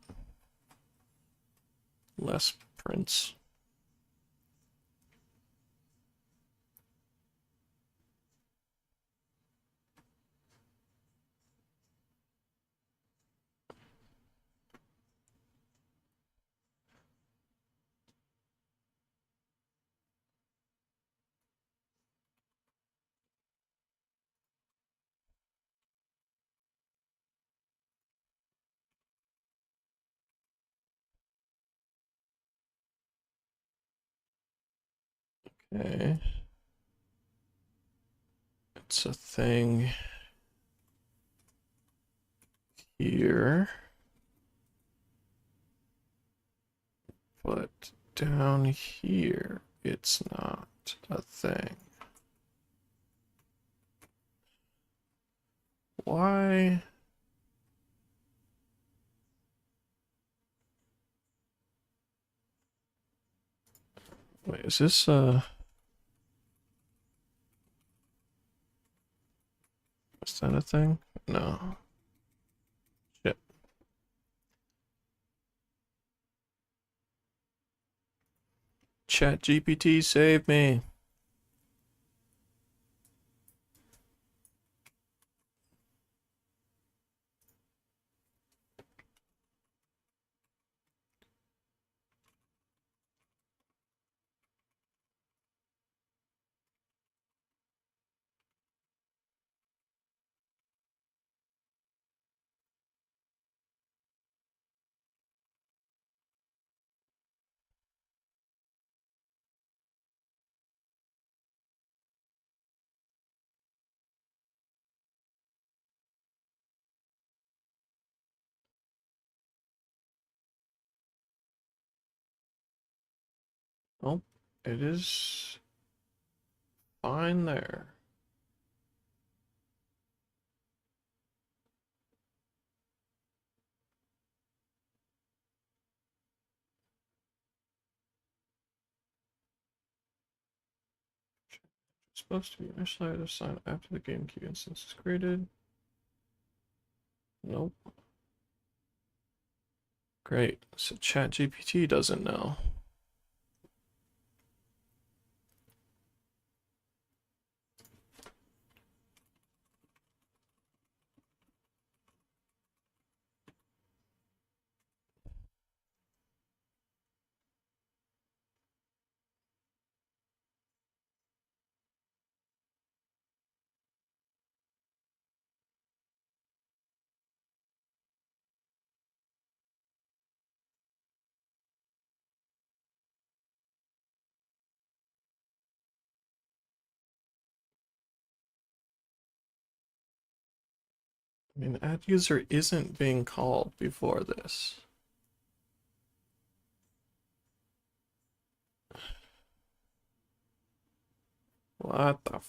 less prints. Okay. It's a thing here. But down here, it's not a thing. Why? Wait, is this is that a thing? No. Shit. Chat GPT, save me. Oh, it is fine there. It's supposed to be initialized assigned after the GameCube instance is created. Nope. Great. So ChatGPT doesn't know. I mean, add user isn't being called before this. What the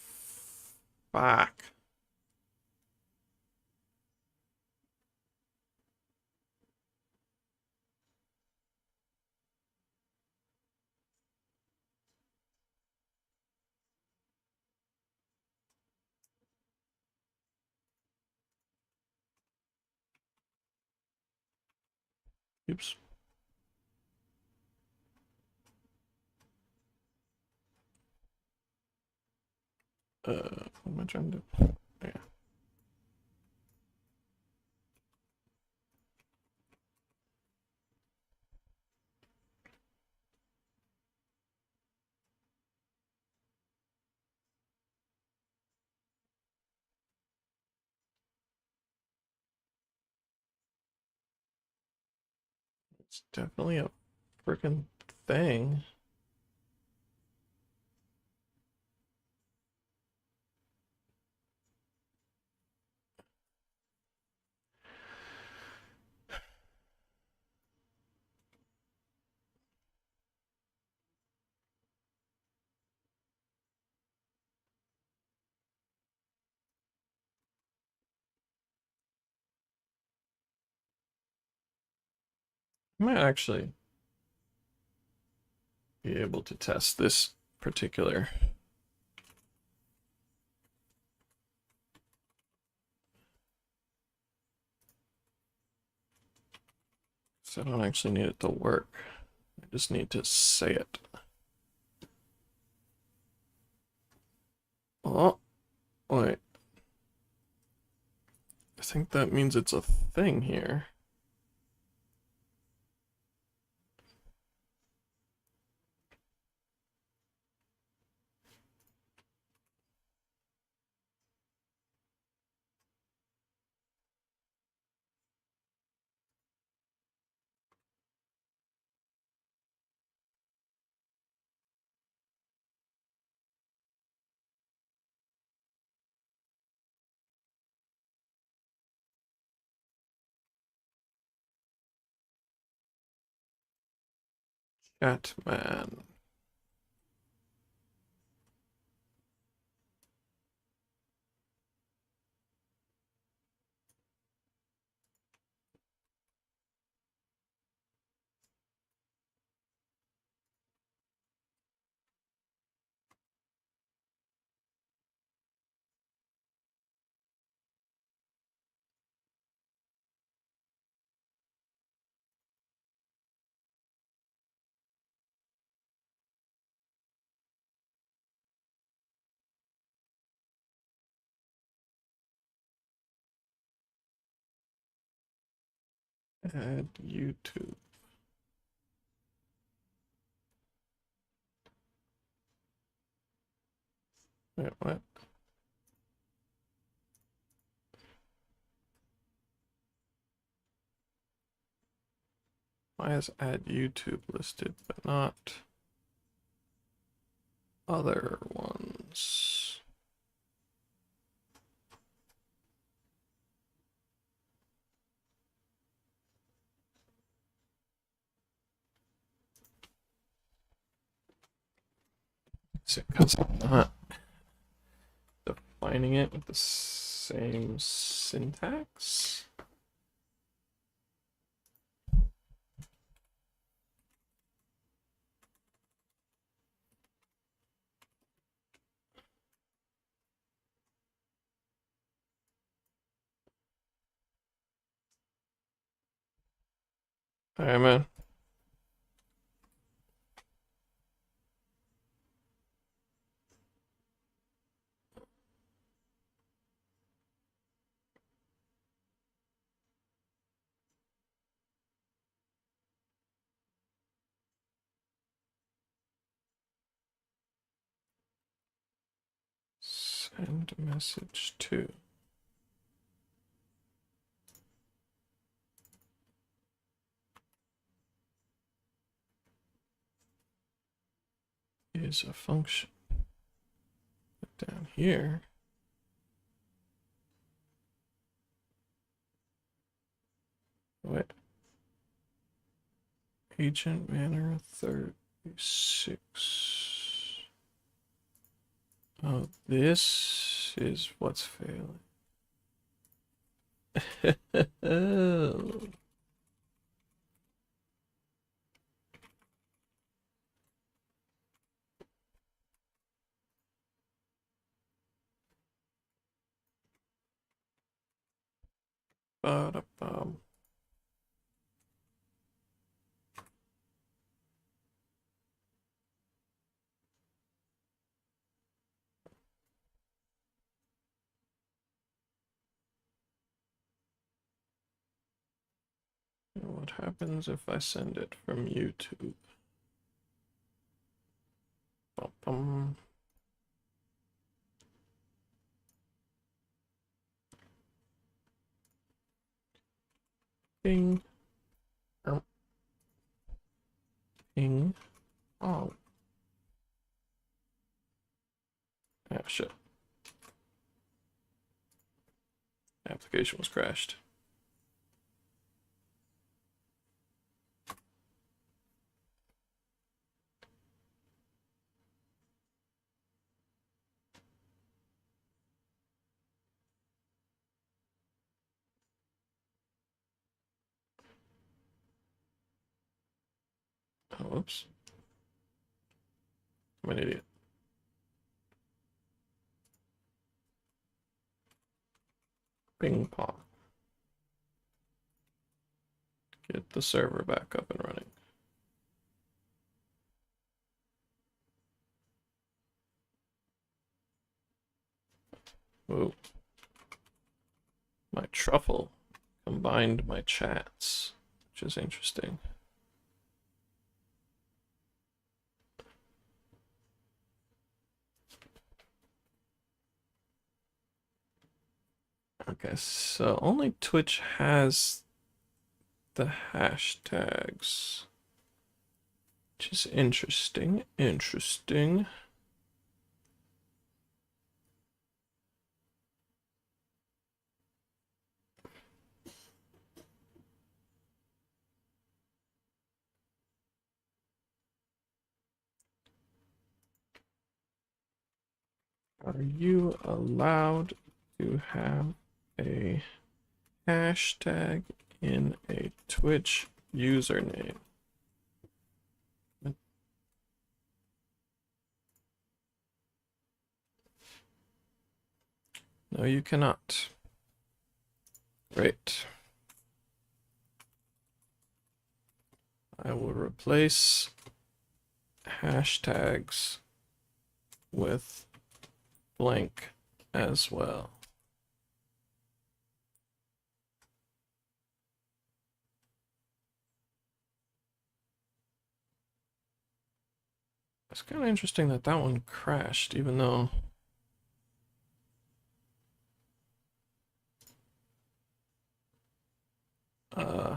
fuck? Oops. What am I trying to do? Yeah. It's definitely a freaking thing. I might actually be able to test this particular. So I don't actually need it to work. I just need to say it. Oh, wait. I think that means it's a thing here. Catman. Add YouTube. Wait, what? Why is add YouTube listed, but not other ones? Is it because I'm not defining it with the same syntax? Alright, man. Send message to. Is a function. But down here. Wait. Agent manner 36. Oh, this is what's failing. Oh. Ba-da-bum. What happens if I send it from YouTube? Bum. Ding. Ping. Oh. Ah, shit. Application was crashed. Oh, whoops. I'm an idiot. Ping pong. Get the server back up and running. Whoa. My truffle combined my chats, which is interesting. Okay, so only Twitch has the hashtags, which is interesting. Interesting. Are you allowed to have a hashtag in a Twitch username? No, you cannot. Great. I will replace hashtags with blank as well. It's kind of interesting that that one crashed, even though uh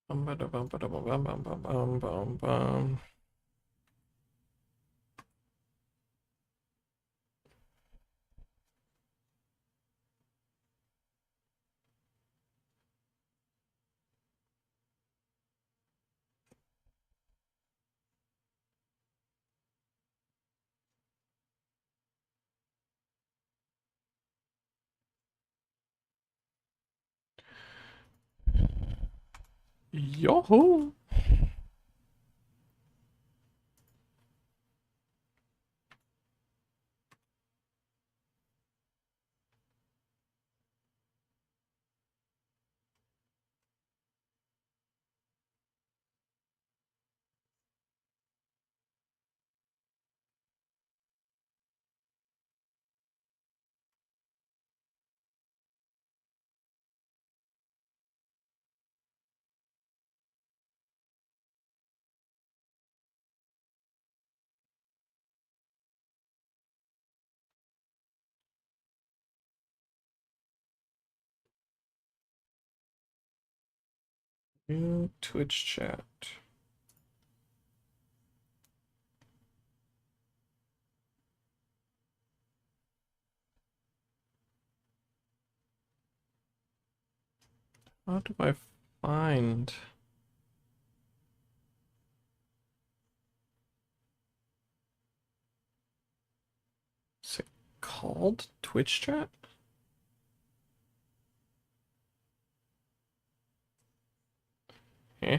bum ba da bum ba da bum bum bum bum bum bum bum. Yo-hoo! New Twitch chat. How do I find? Is it called Twitch chat? Eh.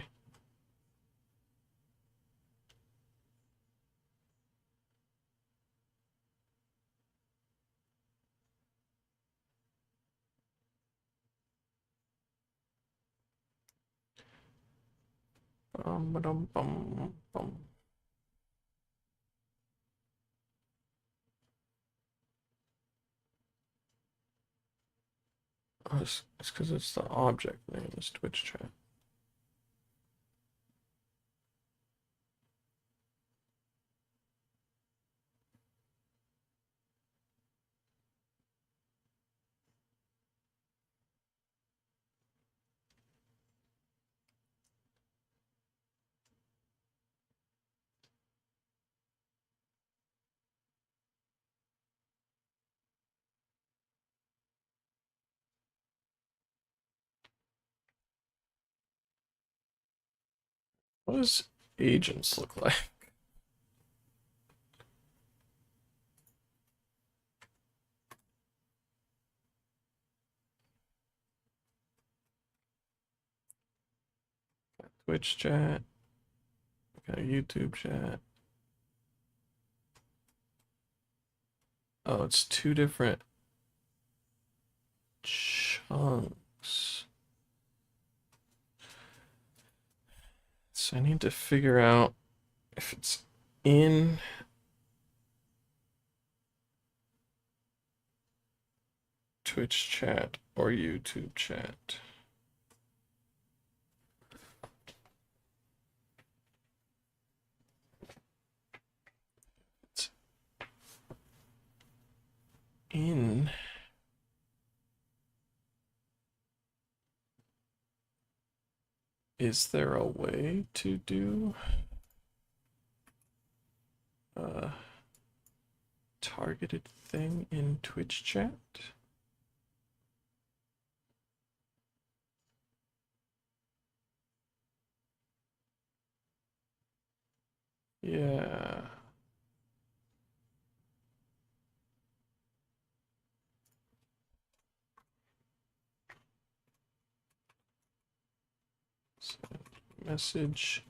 Bum ba dum bum bum. Oh, it's because it's the object name is Twitch chat. What does agents look like? Twitch chat. Got a YouTube chat. Oh, it's two different chunks. So I need to figure out if it's in Twitch chat or YouTube chat. It's in. Is there a way to do a targeted thing in Twitch chat? Yeah. Send message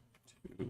to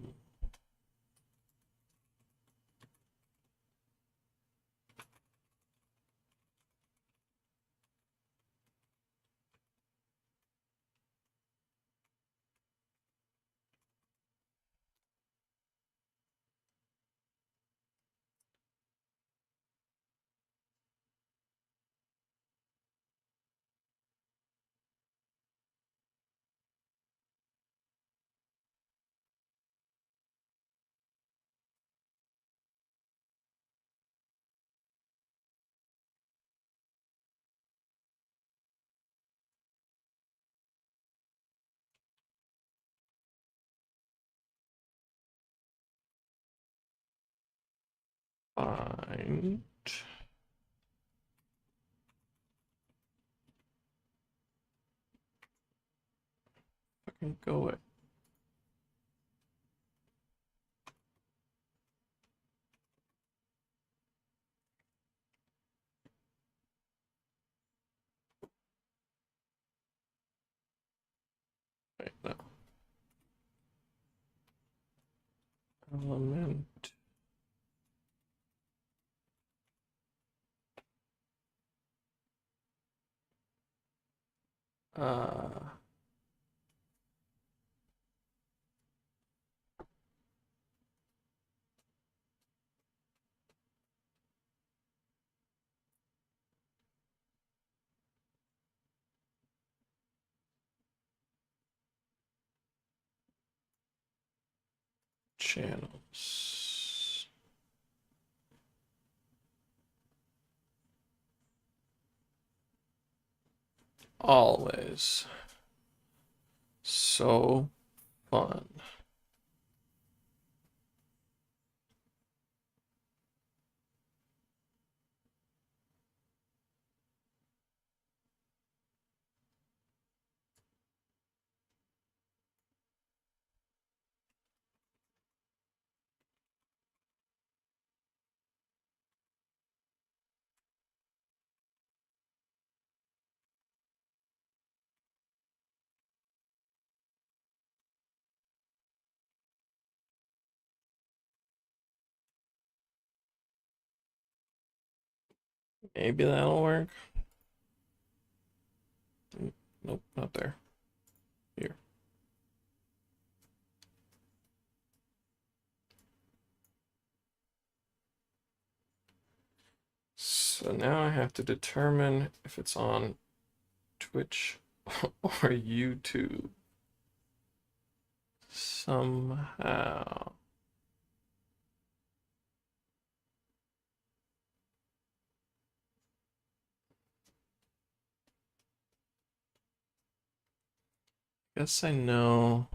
find. Fucking go it. Wait, no. Element. Uh, channels. Always so fun. Maybe that'll work. Nope, not there. Here. So now I have to determine if it's on Twitch or YouTube somehow. Guess I know.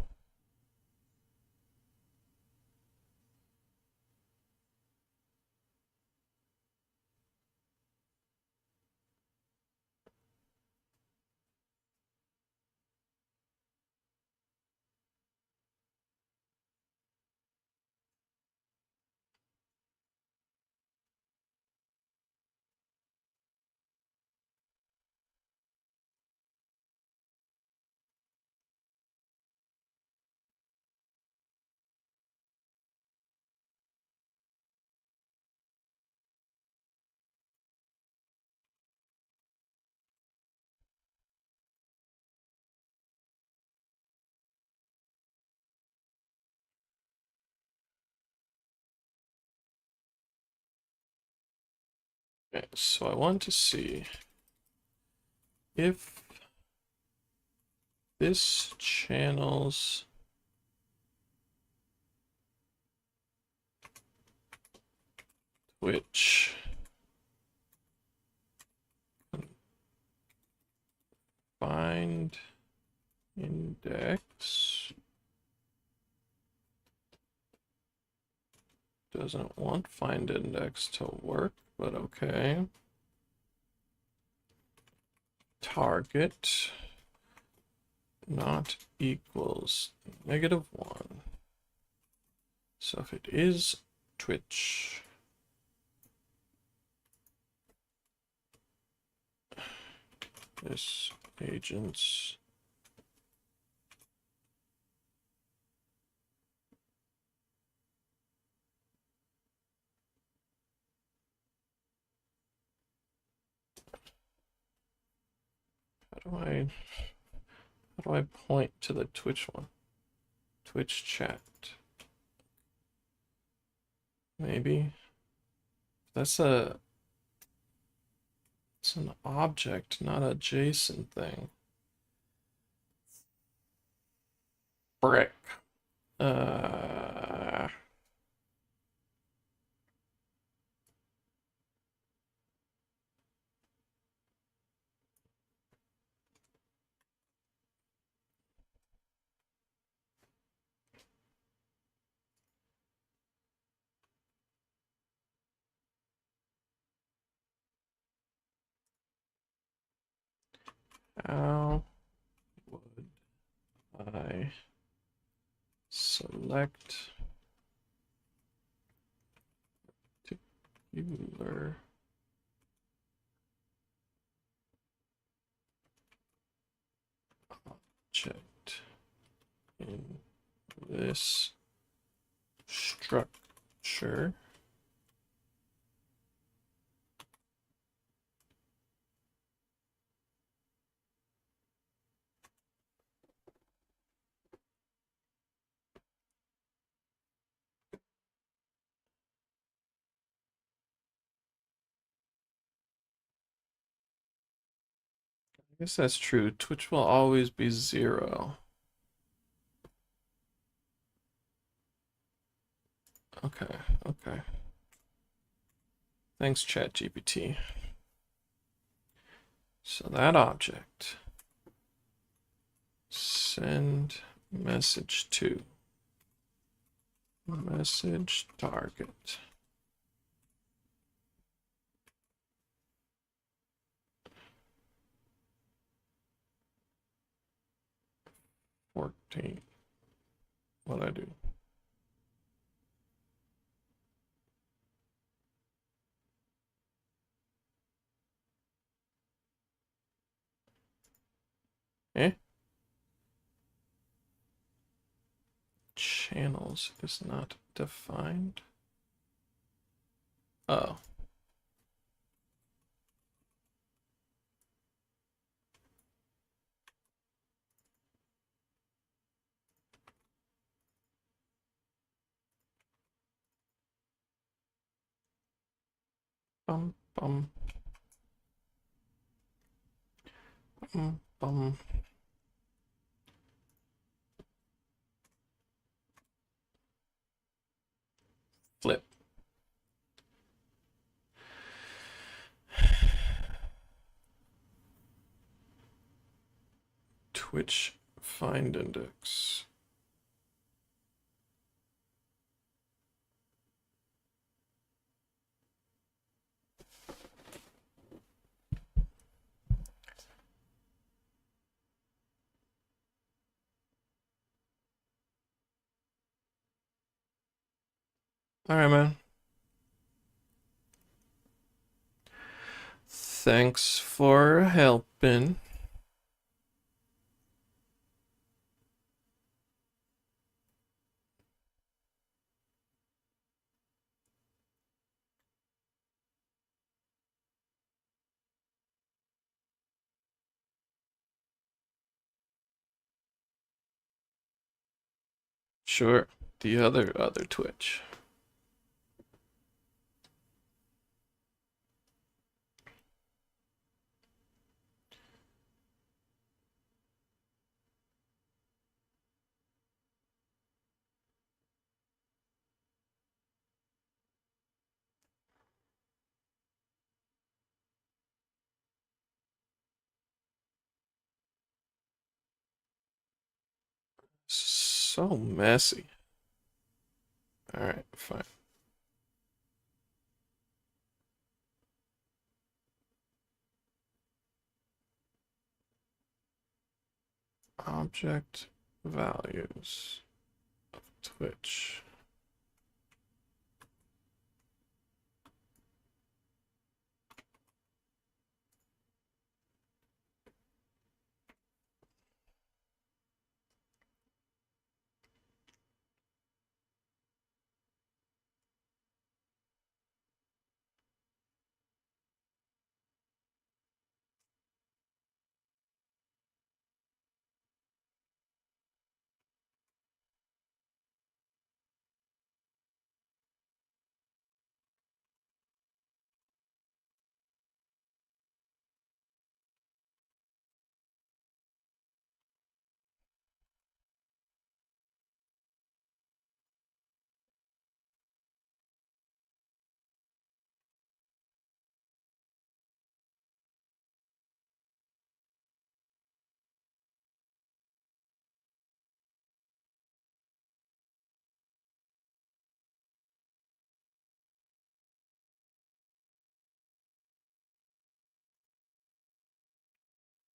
Okay, so I want to see if this channel's Twitch find index doesn't want find index to work, but okay. Target not equals -1. So if it is Twitch, this agent's how do I point to the Twitch one? Twitch chat. Maybe. It's an object, not a JSON thing. Brick. How would I select particular object in this structure? I guess that's true. Twitch will always be 0. Okay, okay. Thanks, ChatGPT. So that object, send message to message target. What I do? Eh? Channels is not defined. Oh. Bum bum bum bum. Flip. Twitch find index. All right, man. Thanks for helping. Sure. The other Twitch. so messy. Alright, fine. Object values of Twitch.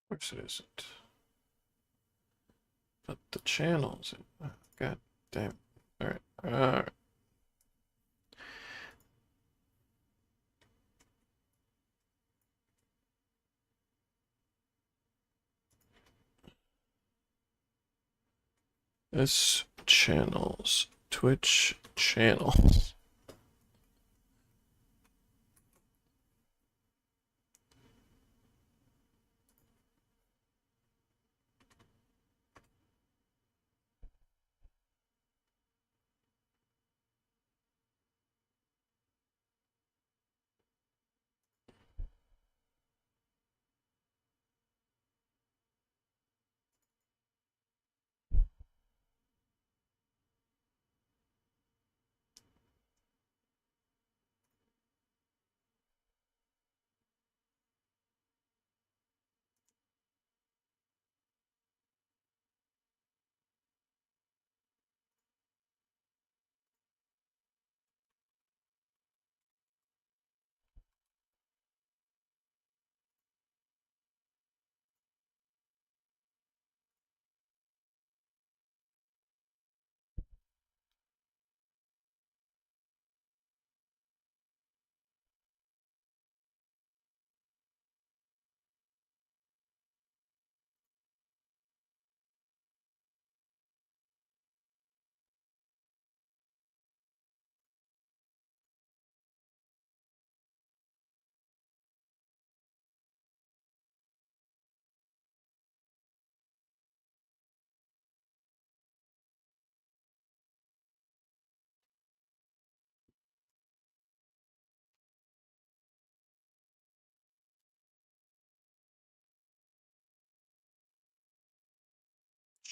Which is it? But the channels. God damn. Alright. Alright. This channels. Twitch channels.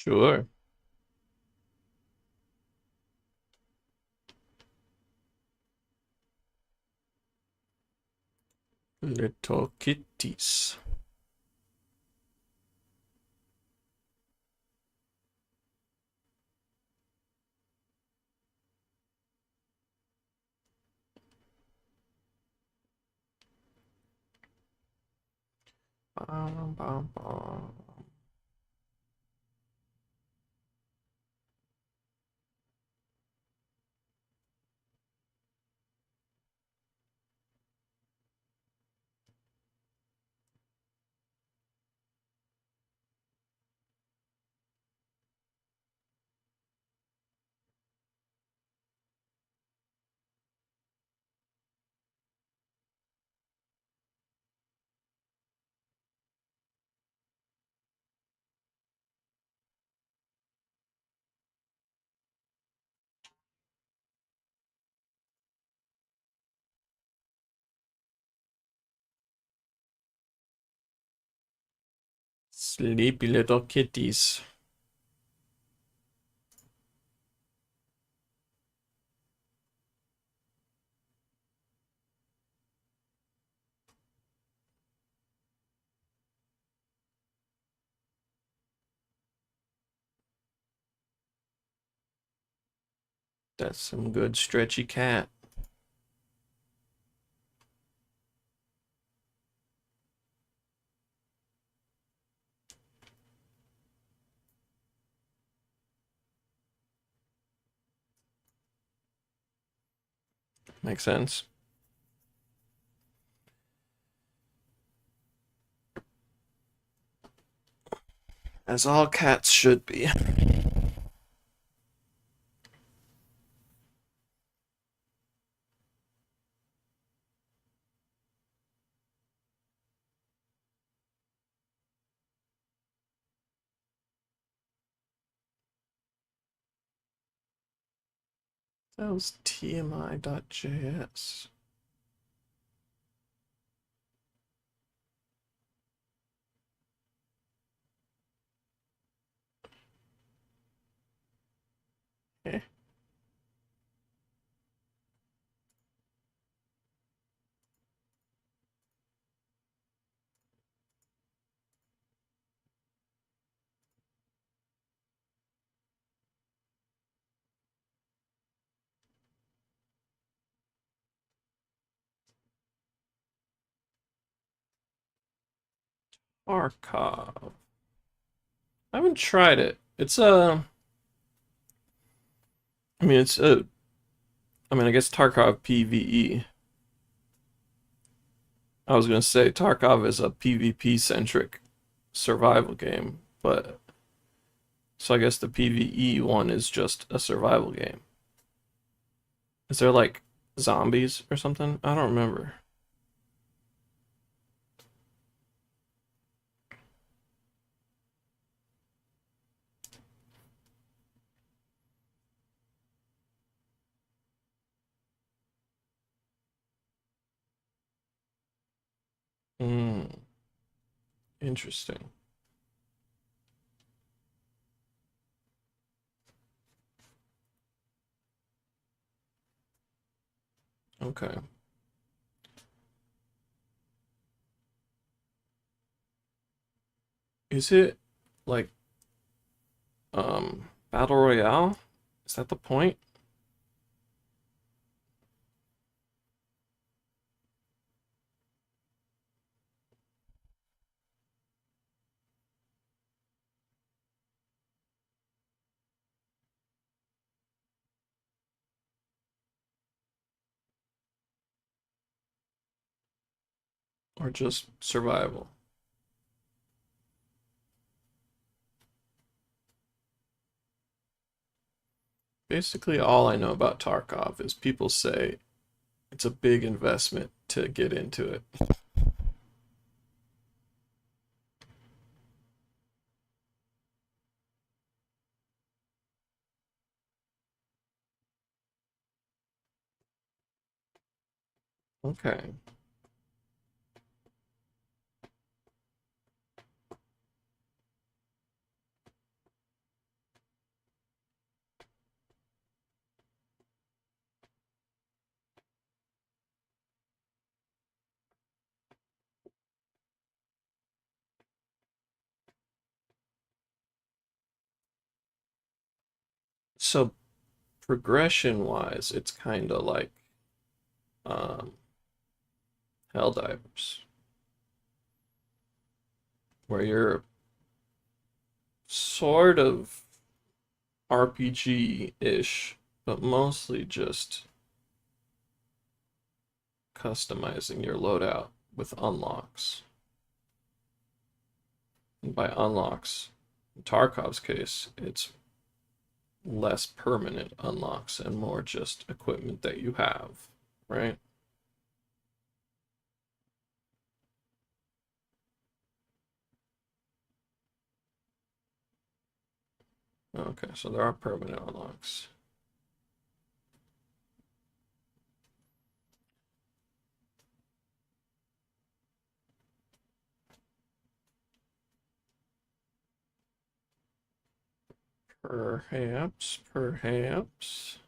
Sure. Little kitties. Bum, bum, bum. Sleepy little kitties. That's some good stretchy cat. Makes sense. As all cats should be. That was TMI.js. Eh. Archive. I haven't tried it. It's I mean it's I guess Tarkov PvE. I was gonna say Tarkov is a PvP centric survival game, but so I guess the PvE one is just a survival game. Is there like zombies or something? I don't remember. Hmm, interesting. Okay. Is it like Battle Royale? Is that the point? Or just survival? Basically, all I know about Tarkov is people say it's a big investment to get into it. Okay. So progression wise, it's kind of like um, Helldivers, where you're sort of RPG-ish, but mostly just customizing your loadout with unlocks. And by unlocks, in Tarkov's case, it's less permanent unlocks and more just equipment that you have, right? Okay, so there are permanent unlocks. Perhaps, perhaps.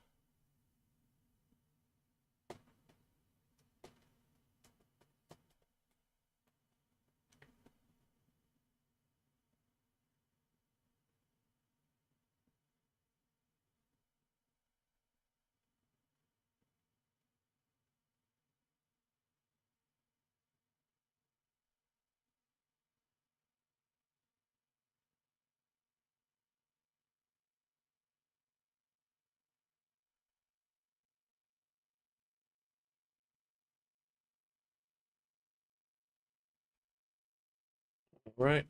Right.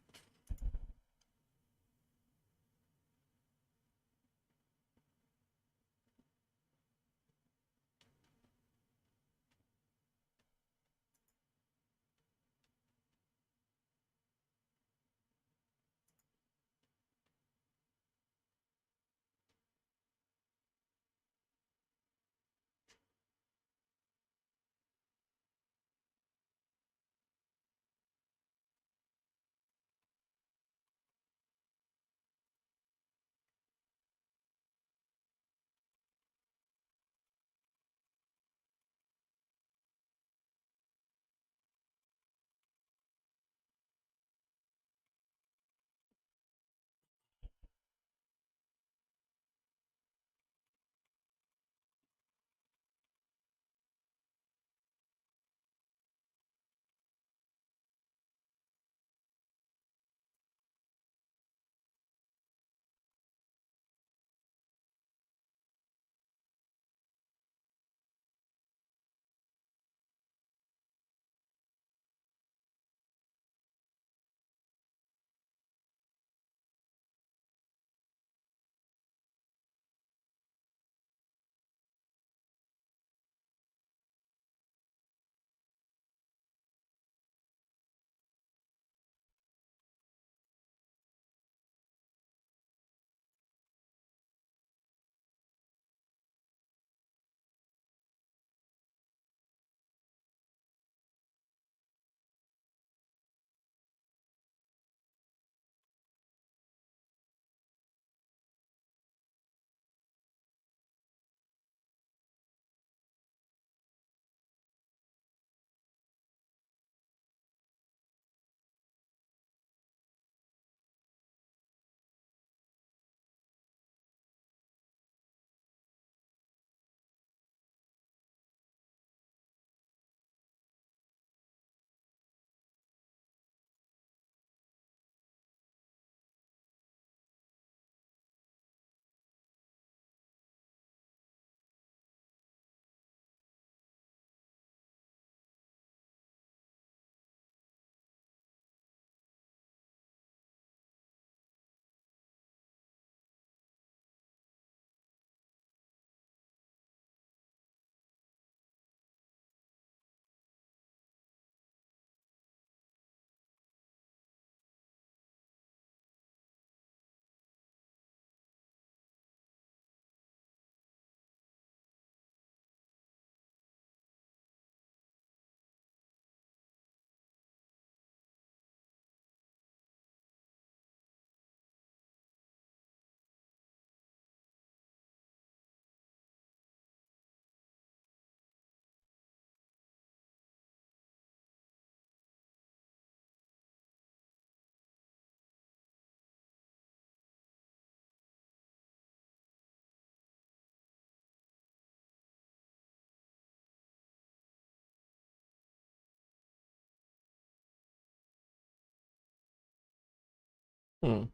Hmm.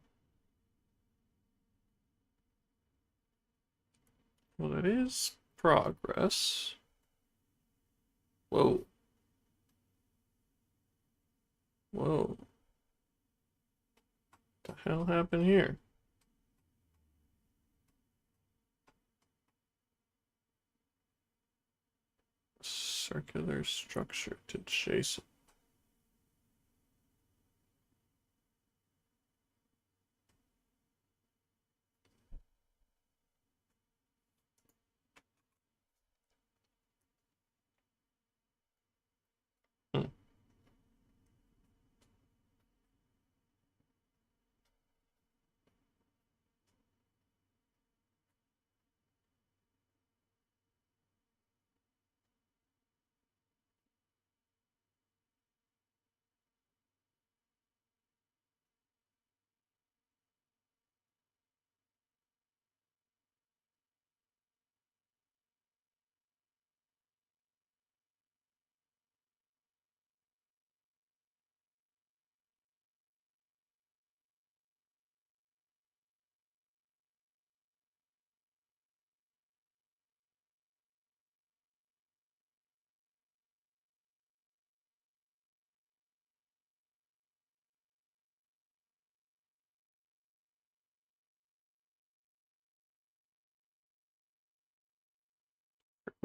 Well, it is progress. Whoa. Whoa. What the hell happened here? Circular structure to chase it. Hmm.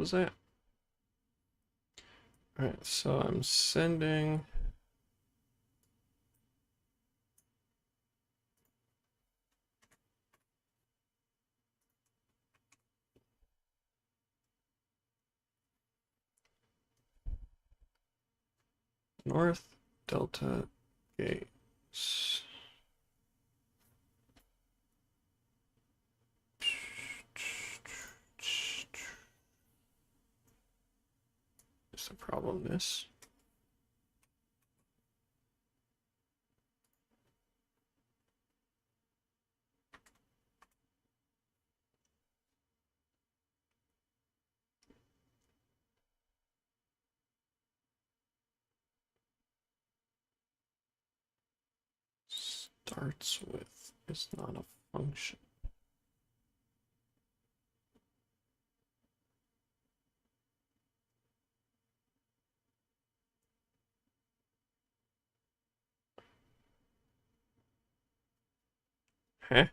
was that? Alright, so I'm sending. North Delta Gates. Is the problem this? Starts with is not a function. Huh?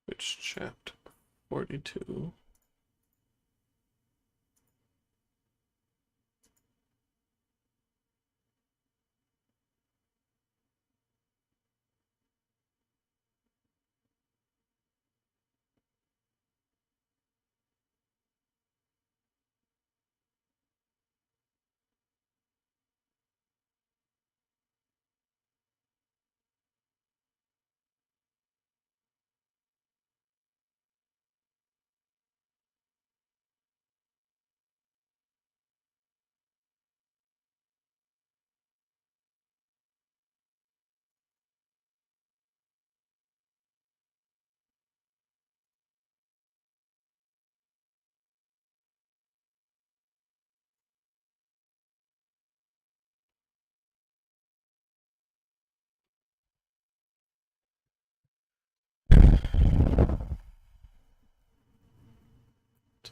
Which chapter? 42.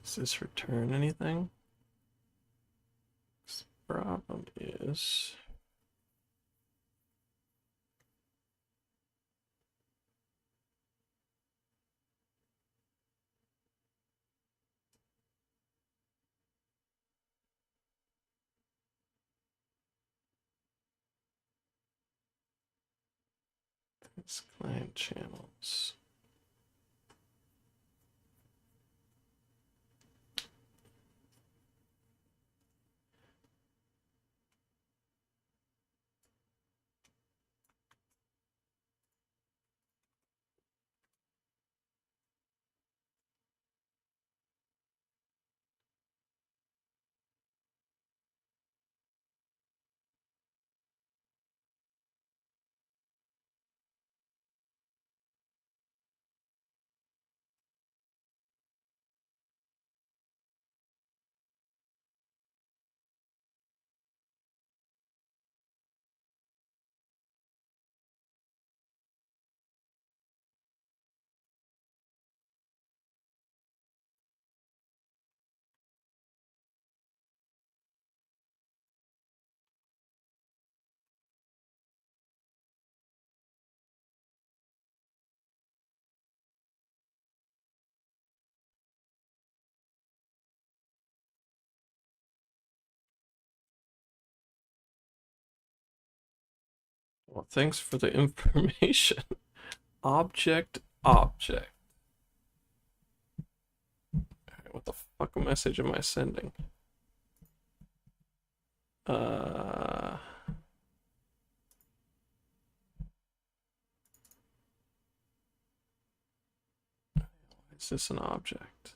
Does this return anything? The problem is it's client channels. Well, thanks for the information. Object. Alright, what the fuck message am I sending? Uh, is this an object?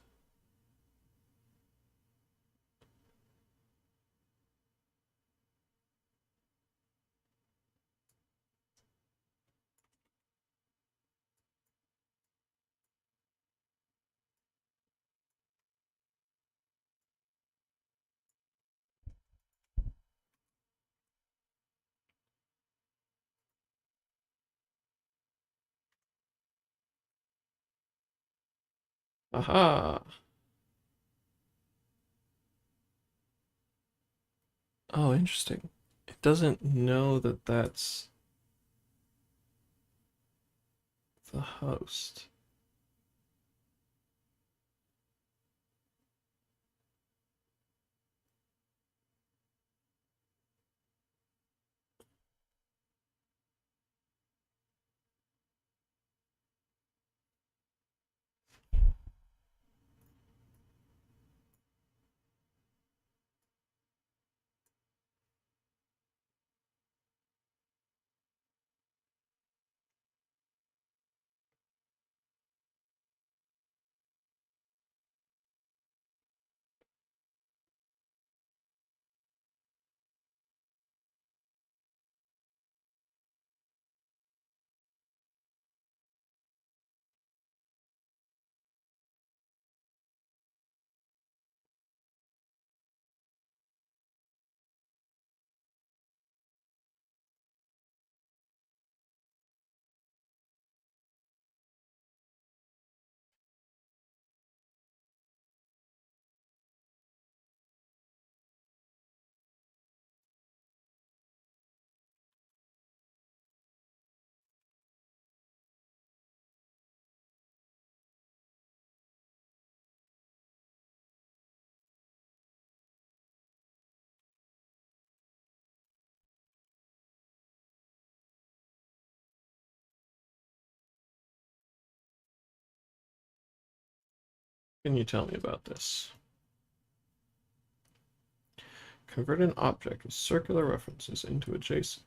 Aha! Oh, interesting. It doesn't know that that's the host. Can you tell me about this? Convert an object with circular references into a JSON.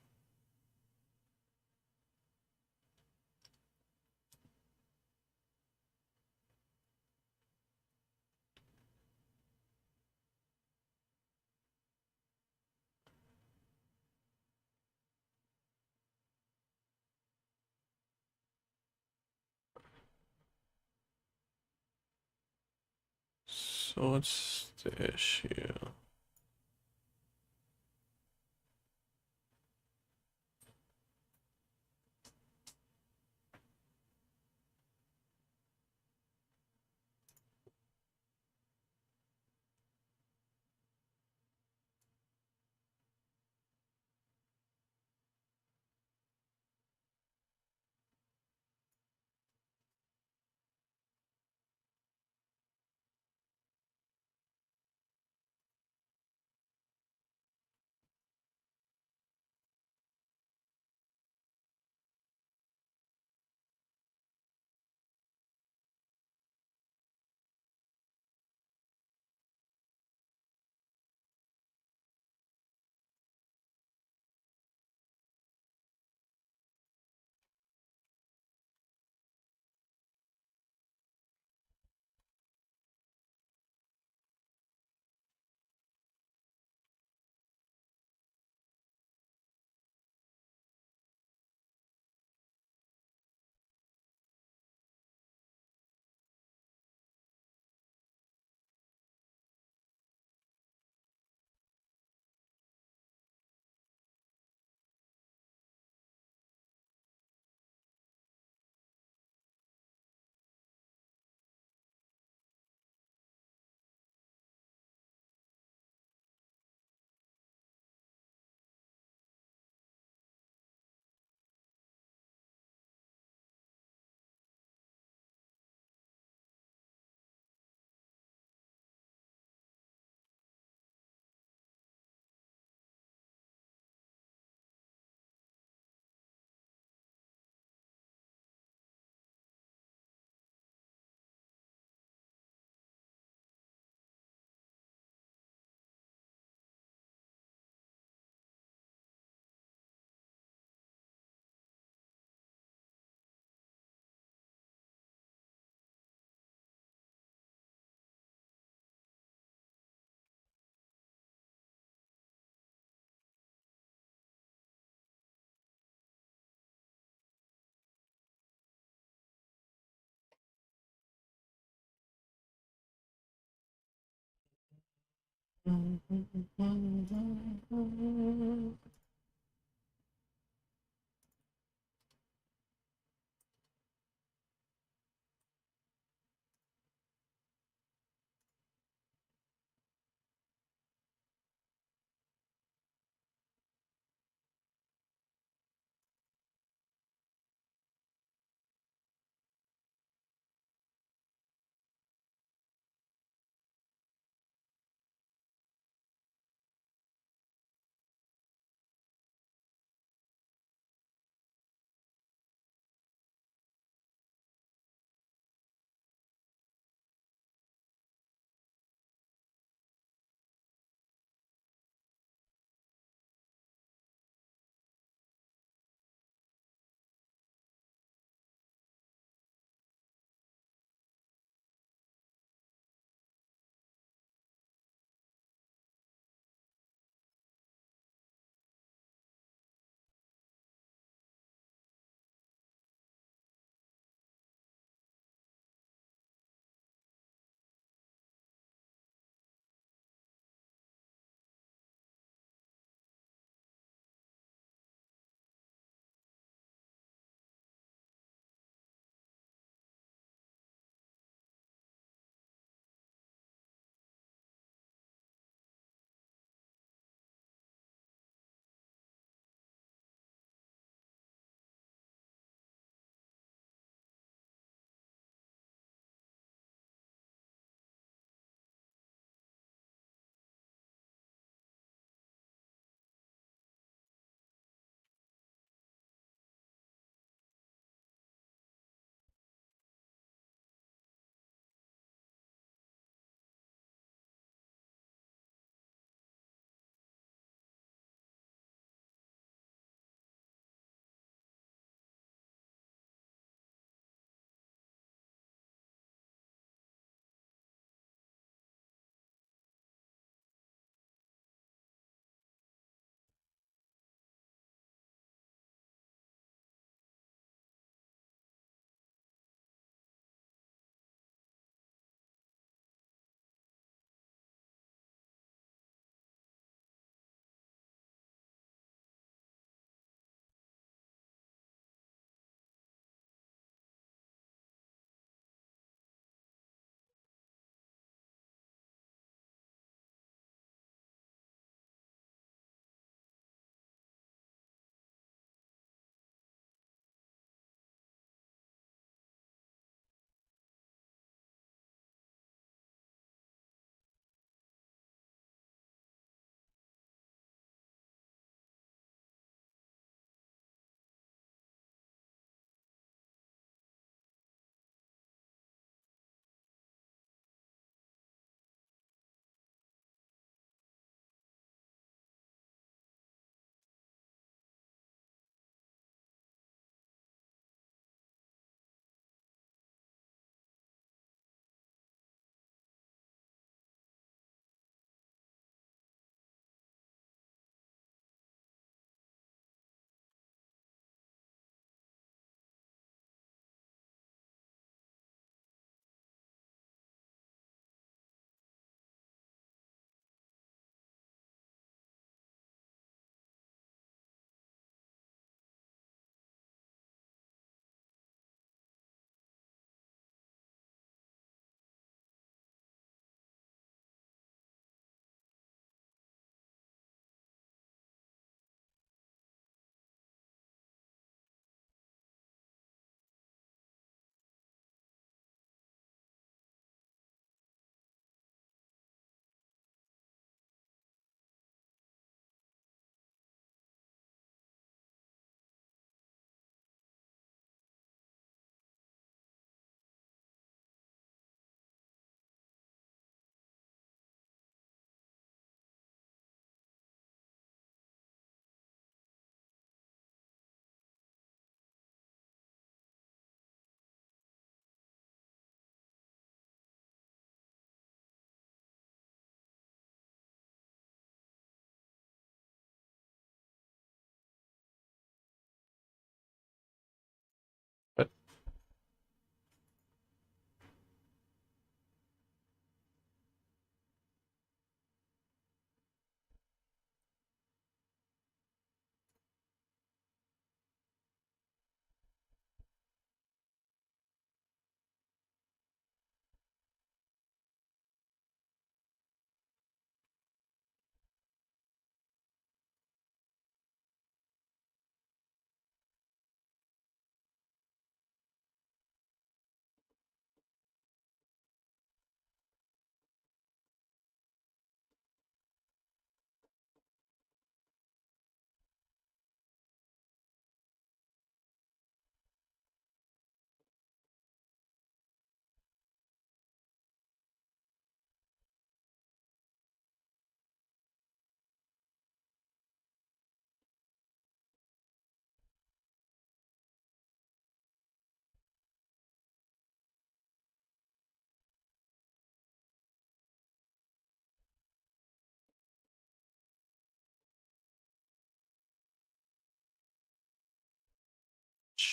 So what's the issue?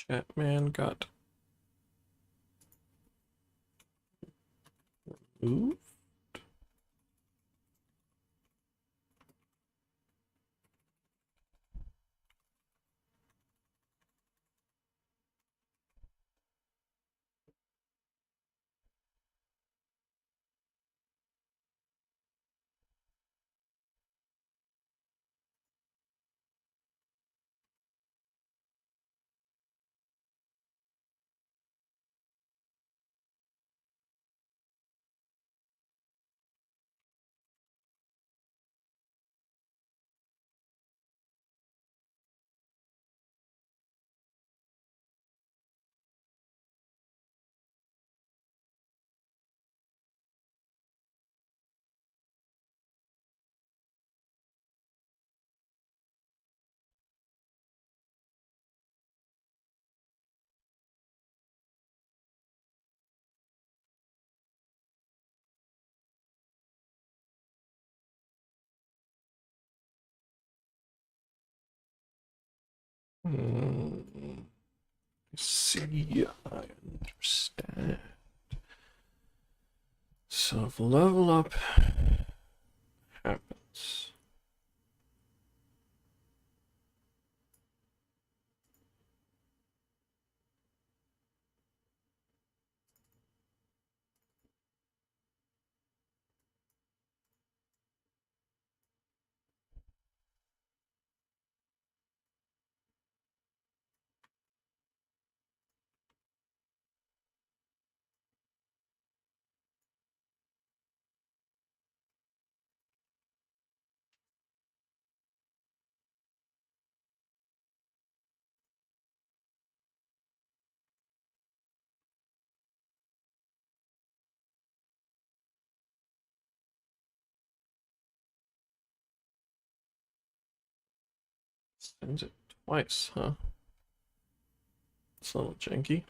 Chatman got removed. See, I understand. So if level up happens. Sends it twice, huh? It's a little janky.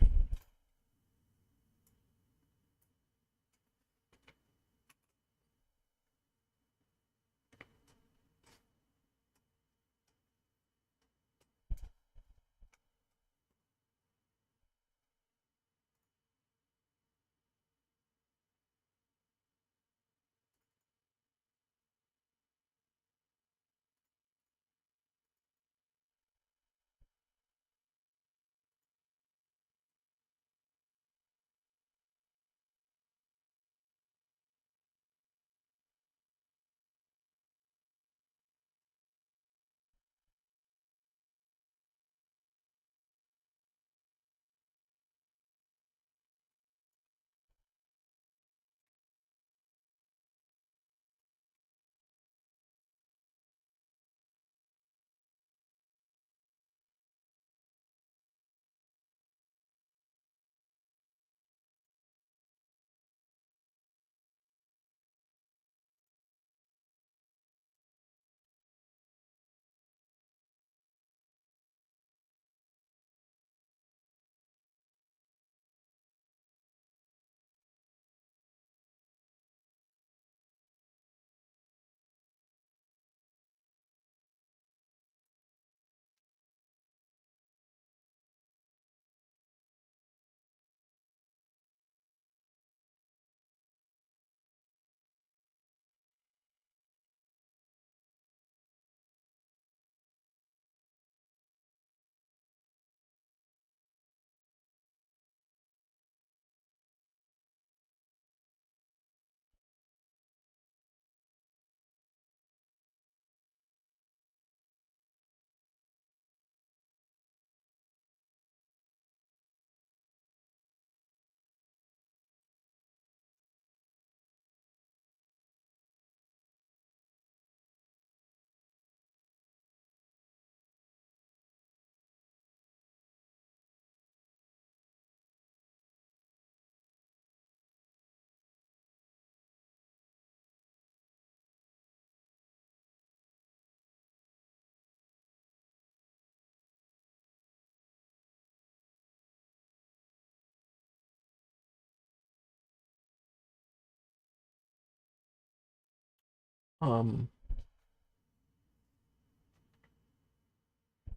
Um,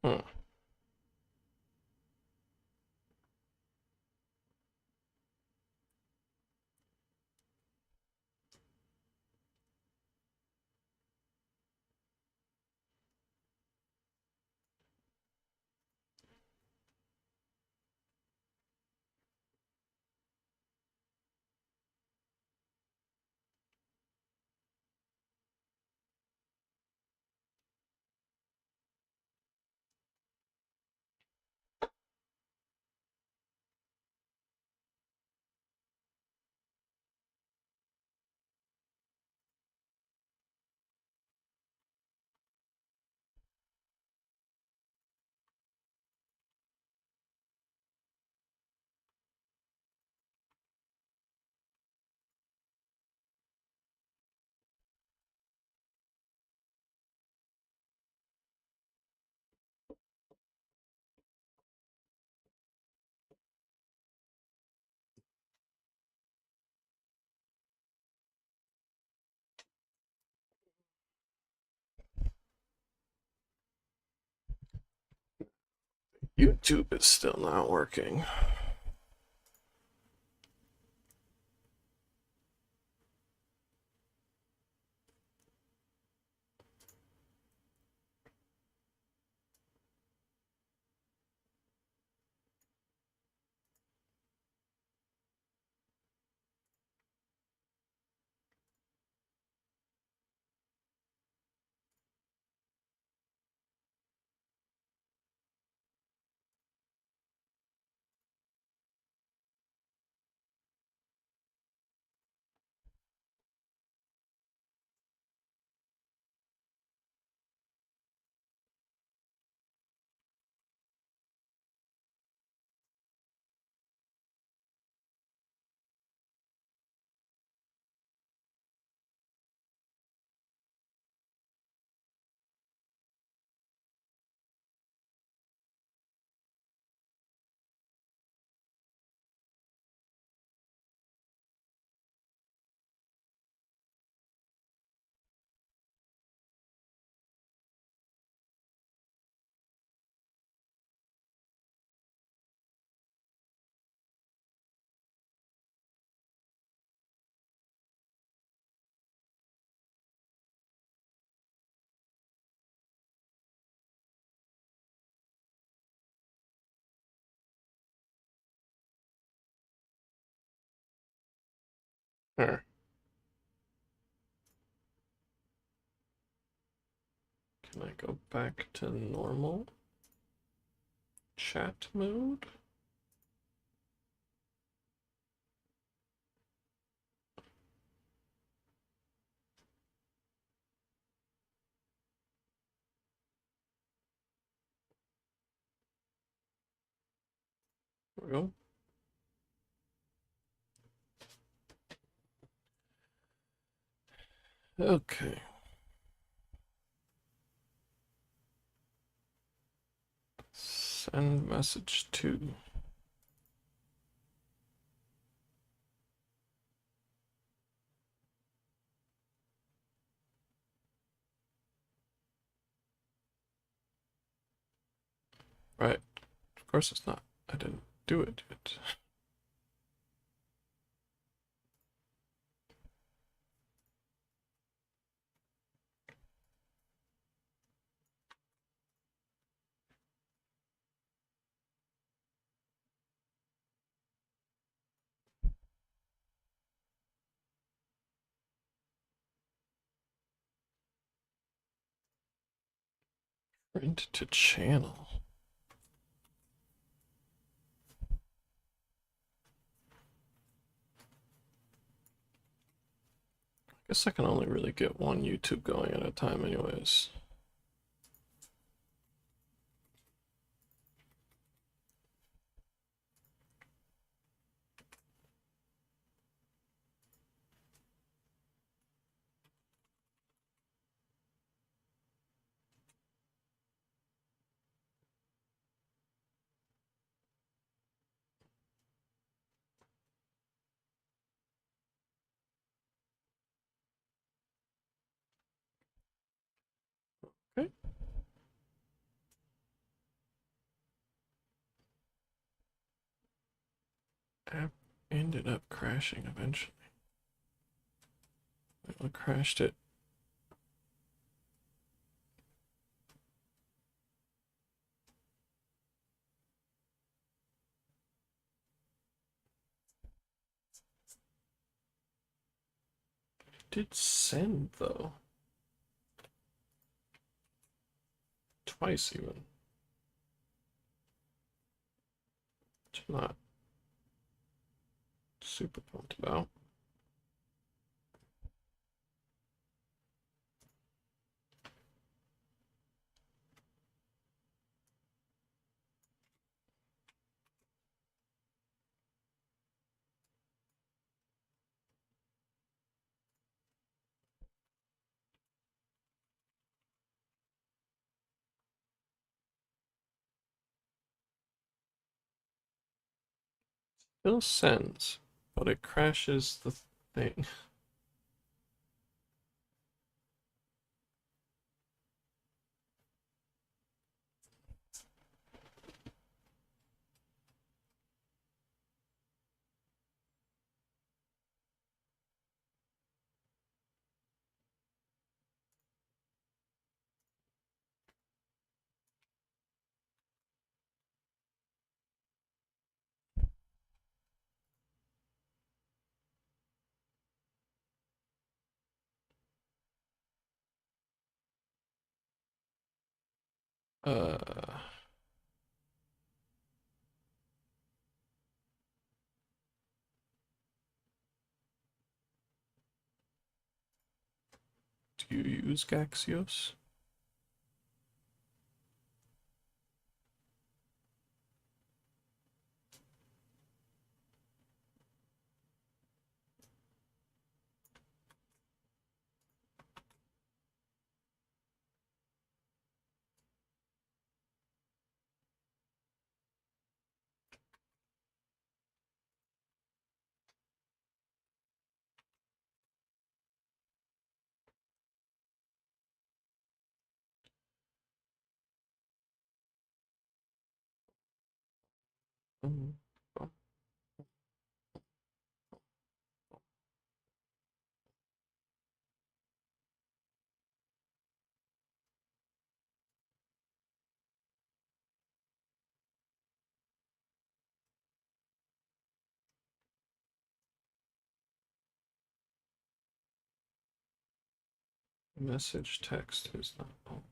huh. YouTube is still not working. Here. Can I go back to normal chat mode? There we go. Okay. Send message to. Right. Of course it's not. I didn't do it yet. Print to channel. I guess I can only really get one YouTube going at a time anyways. Okay. App ended up crashing eventually. What crashed it? It did send though. Twice even. Which I'm not super pumped about. Still sends, but it crashes the thing. Uh, do you use Gaxios? Mm. Message text is not. Oh.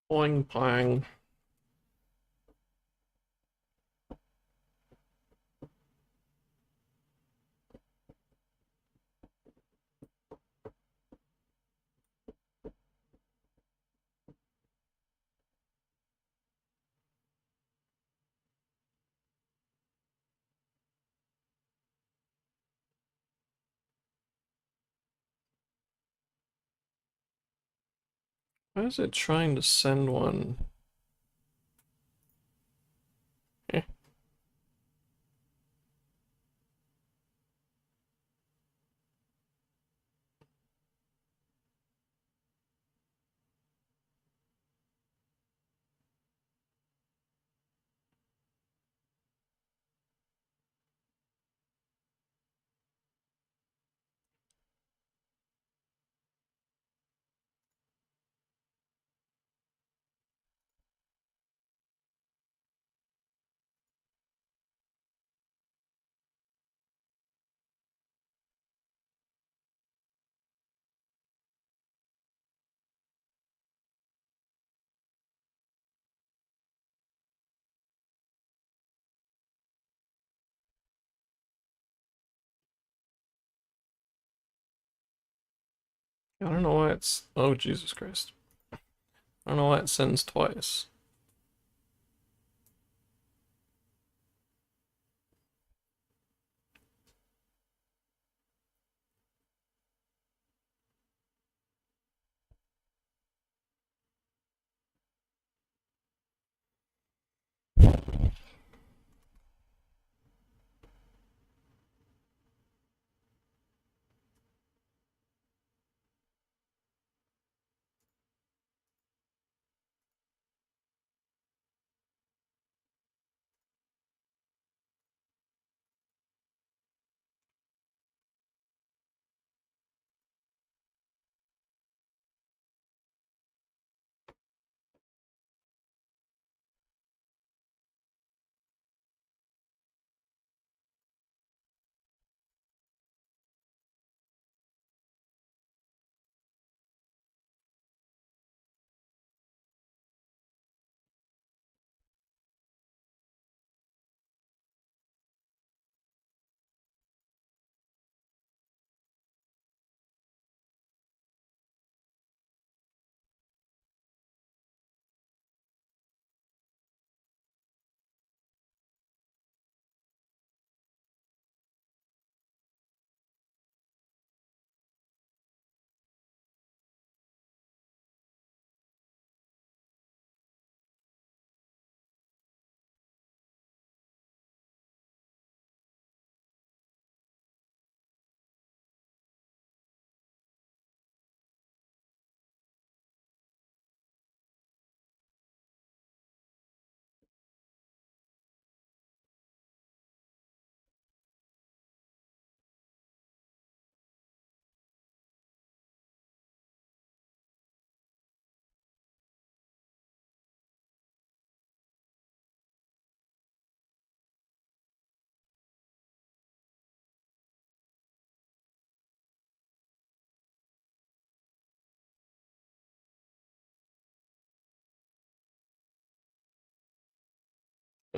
Boing pang. Why is it trying to send one? Eh. I don't know why it's. Oh, Jesus Christ. I don't know why it sends twice.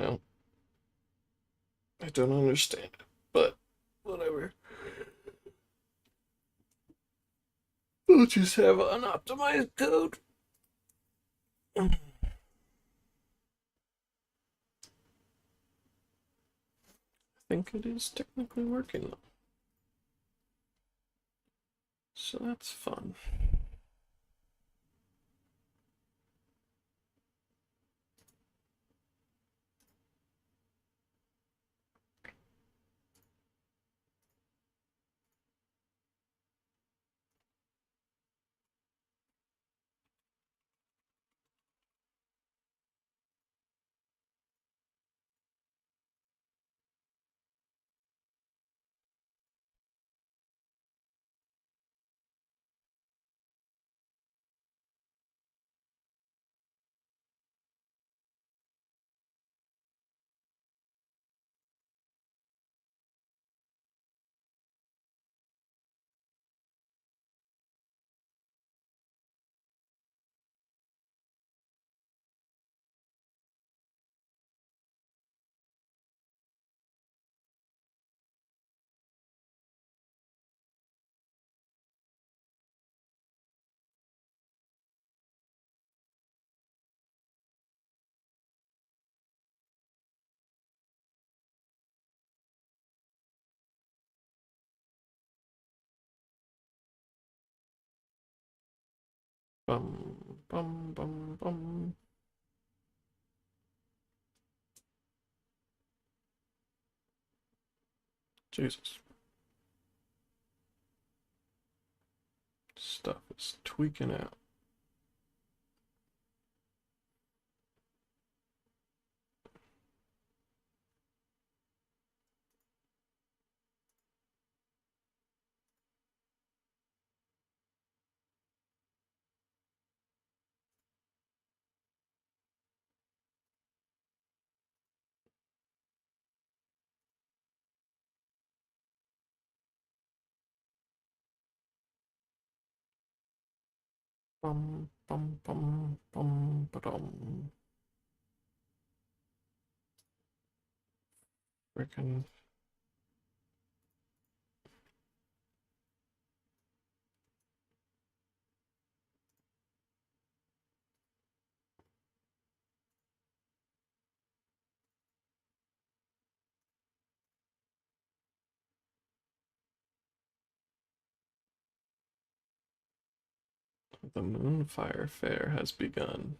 Well, I don't understand it, but whatever. We'll just have unoptimized code. I think it is technically working though. So that's fun. Bum, bum, bum, bum. Jesus. Stuff is tweaking out. Bum, bum, bum, bum, ba-dum. Freaking. The Moonfire Fair has begun.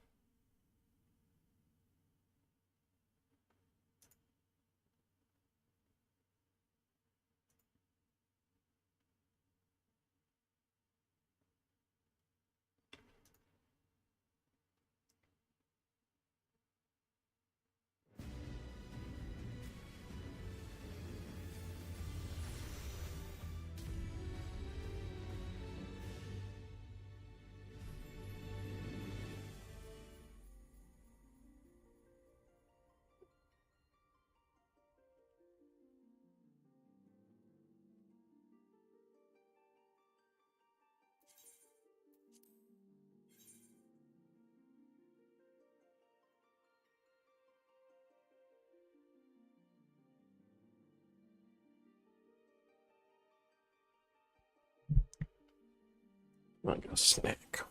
I got a snack.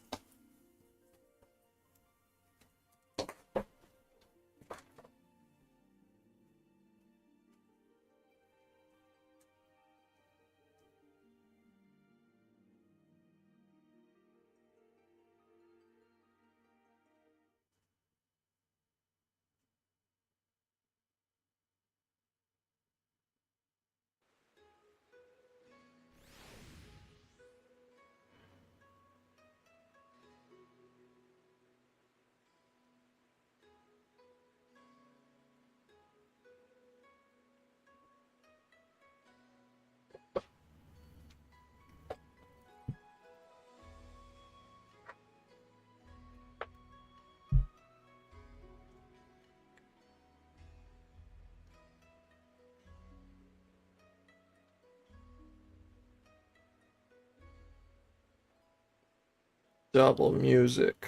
Double music.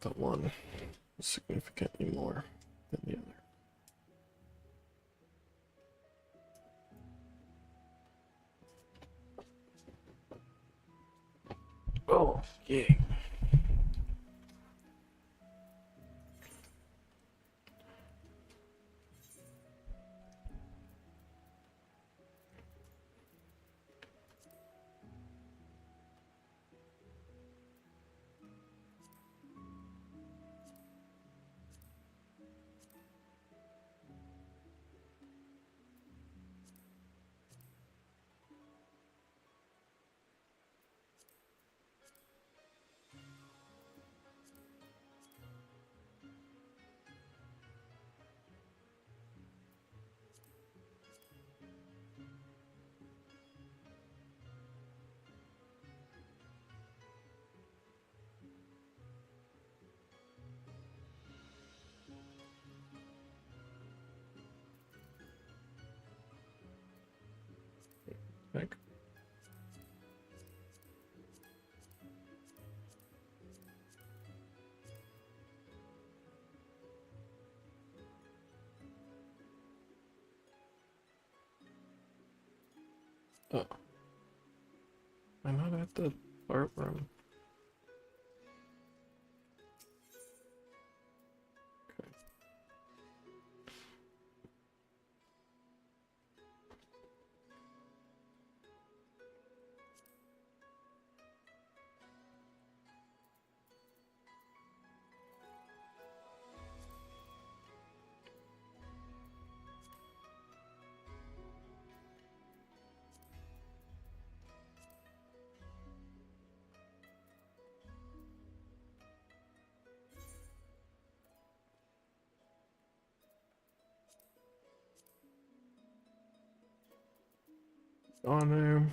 the one significantly more than the other. Oh, yeah. Like, oh, I'm not at the art room. Okay. Oh no.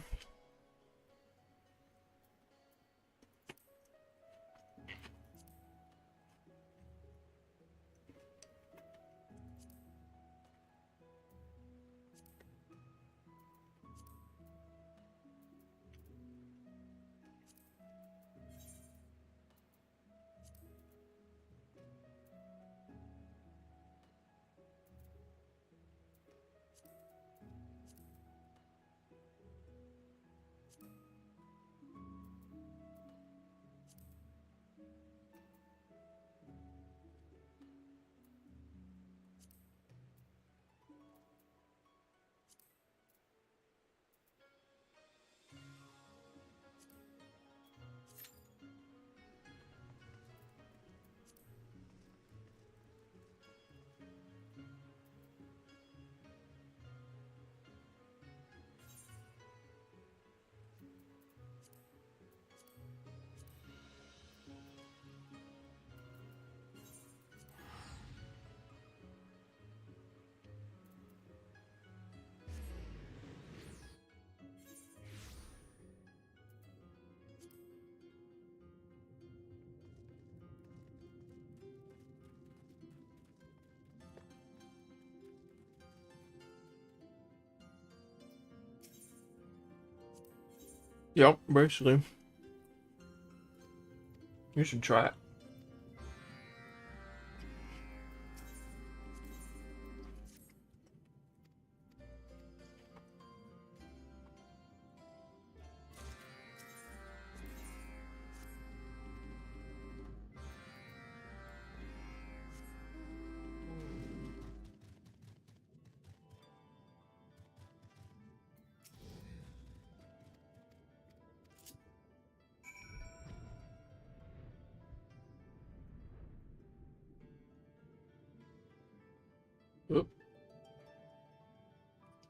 Yep, basically. You should try it. Oop.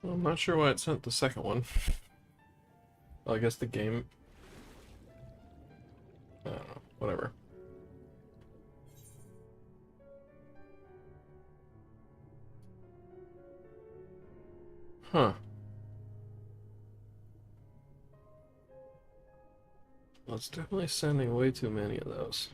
Well, I'm not sure why it sent the second one. Well, I guess the game... I don't know. Whatever. Huh. Well, it's definitely sending way too many of those.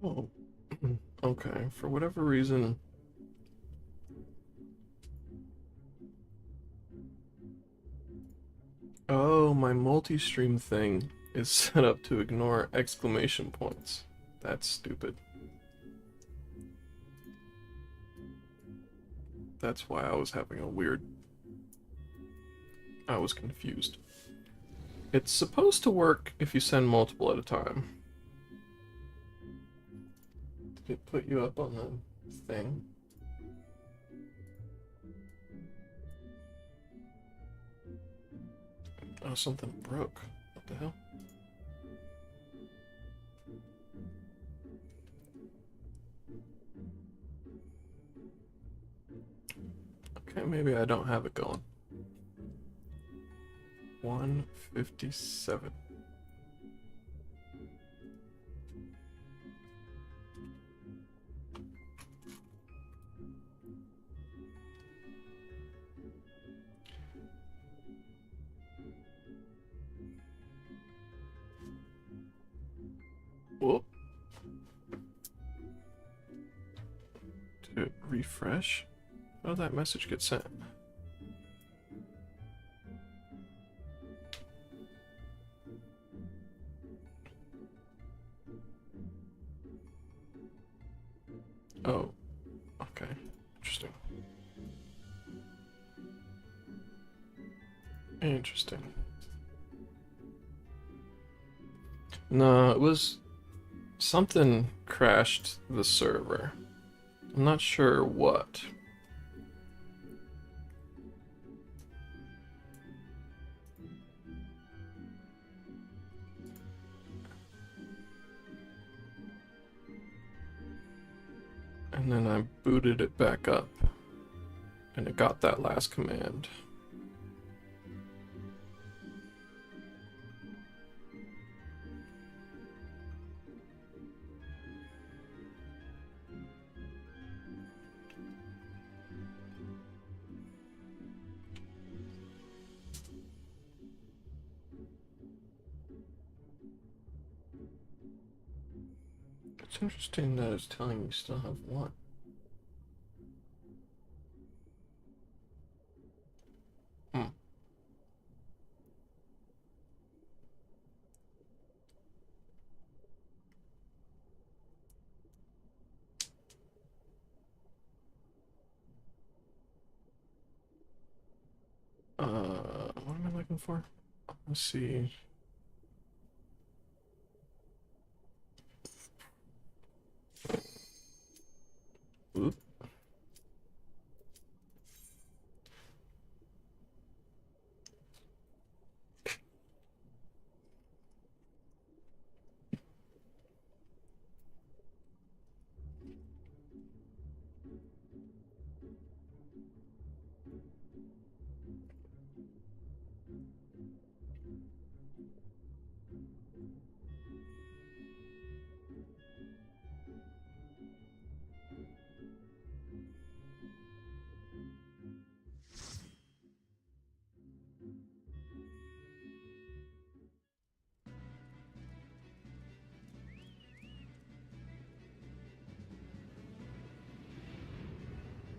Oh, okay. For whatever reason. Oh, my multi-stream thing is set up to ignore exclamation points. That's stupid. That's why I was having a weird... I was confused. It's supposed to work if you send multiple at a time. Did it put you up on the thing? Oh, something broke. What the hell? Okay, maybe I don't have it going. 157. Whoop. Did it refresh? How did that message get sent? Oh, okay. Interesting. Interesting. No, it was something crashed the server. I'm not sure what. And then I booted it back up, and it got that last command. It's interesting that it's telling me you still have one. Hmm. What am I looking for? Let's see. Oop.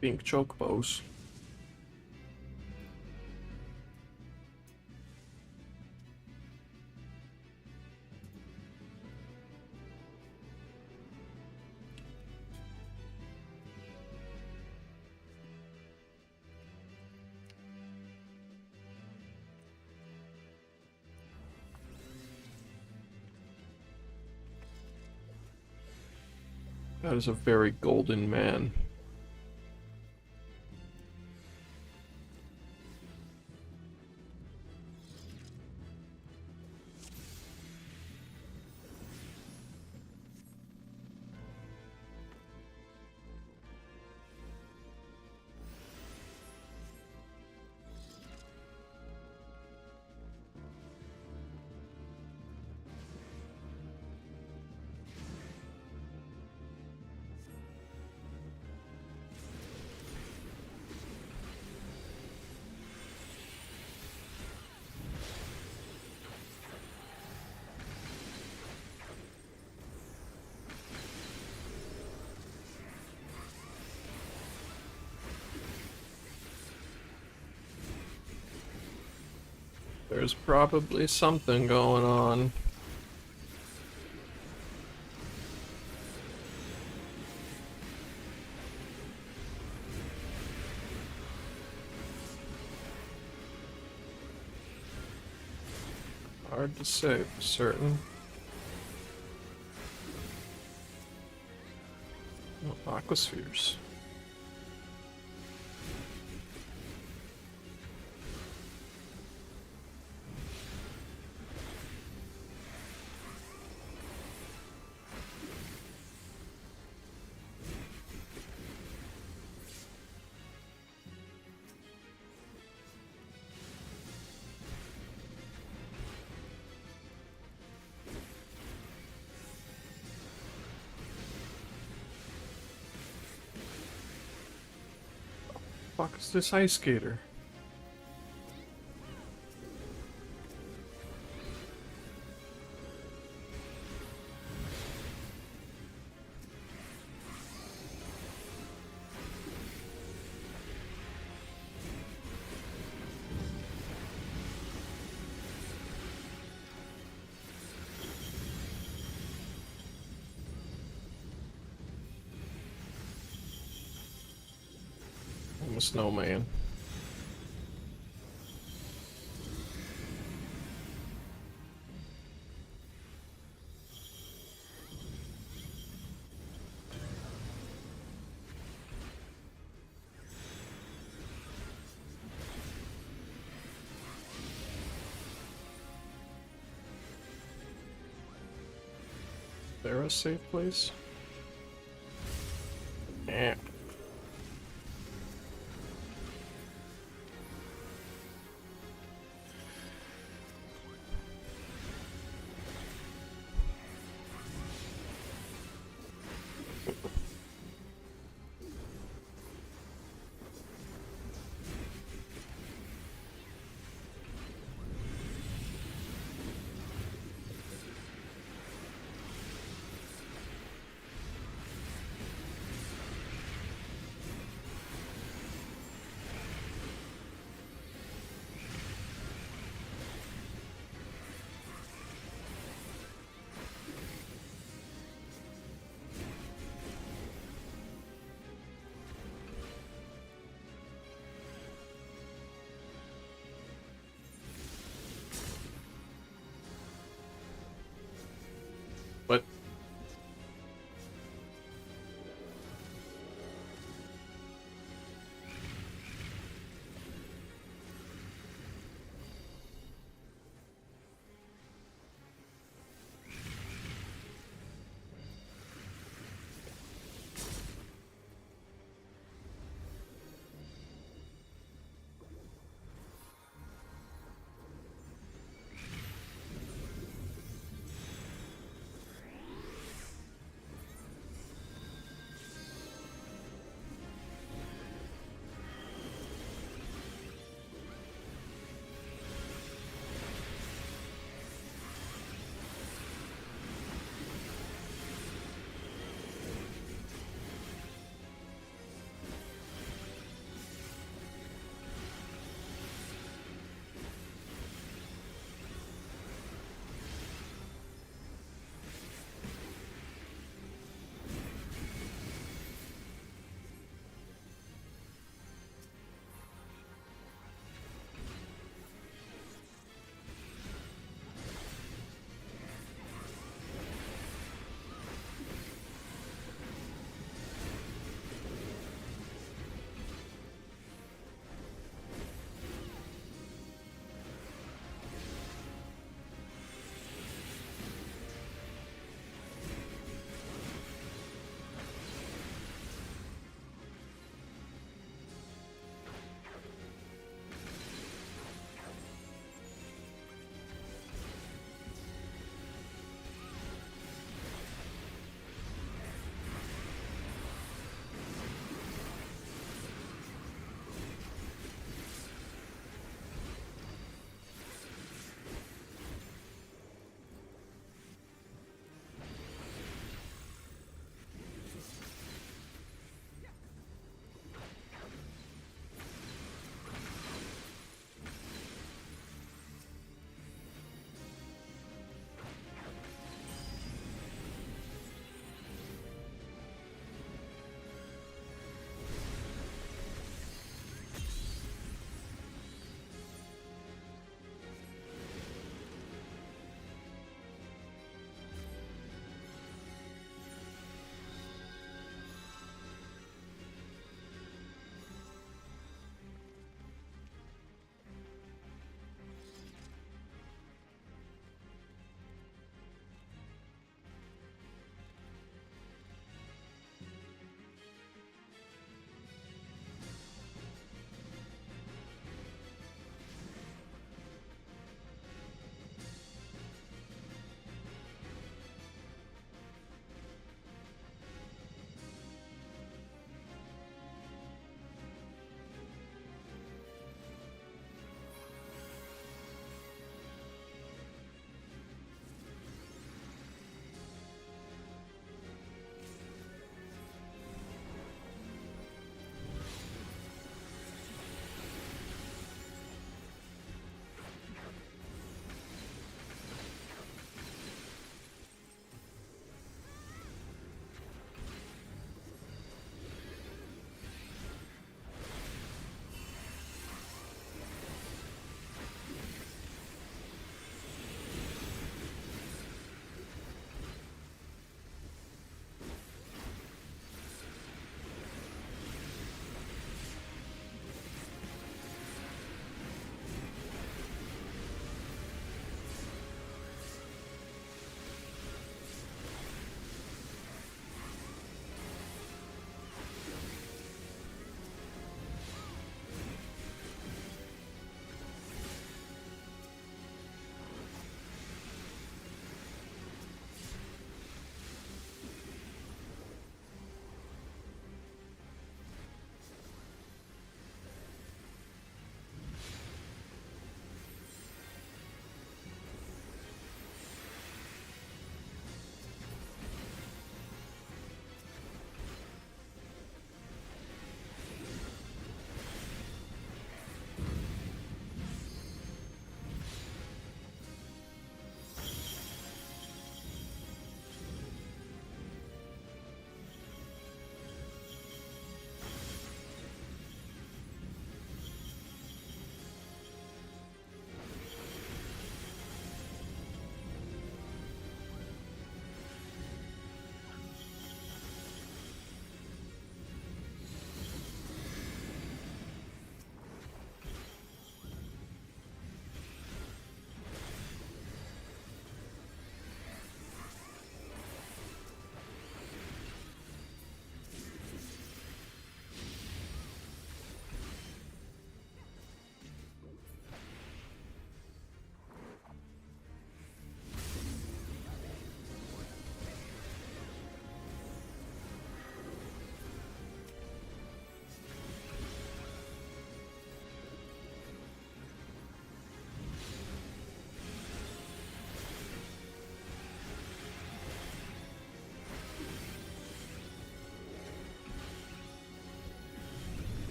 Pink chocobos. That is a very golden man. There's probably something going on. Hard to say for certain. Oh, aquaspheres. Fuck is this ice skater? I'm a snowman. There a safe place? Yeah.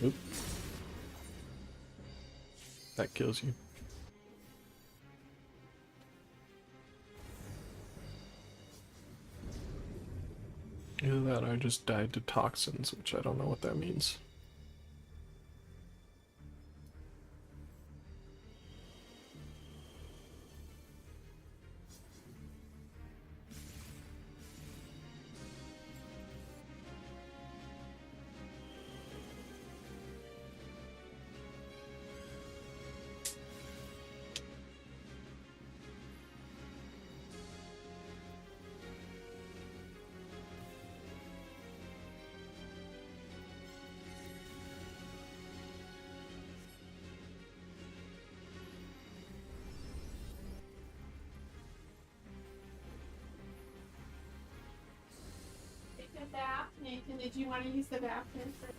Oop. That kills you. Either that or I just died to toxins, which I don't know what that means. Take the bath, Nathan. Did you want to use the bathroom for?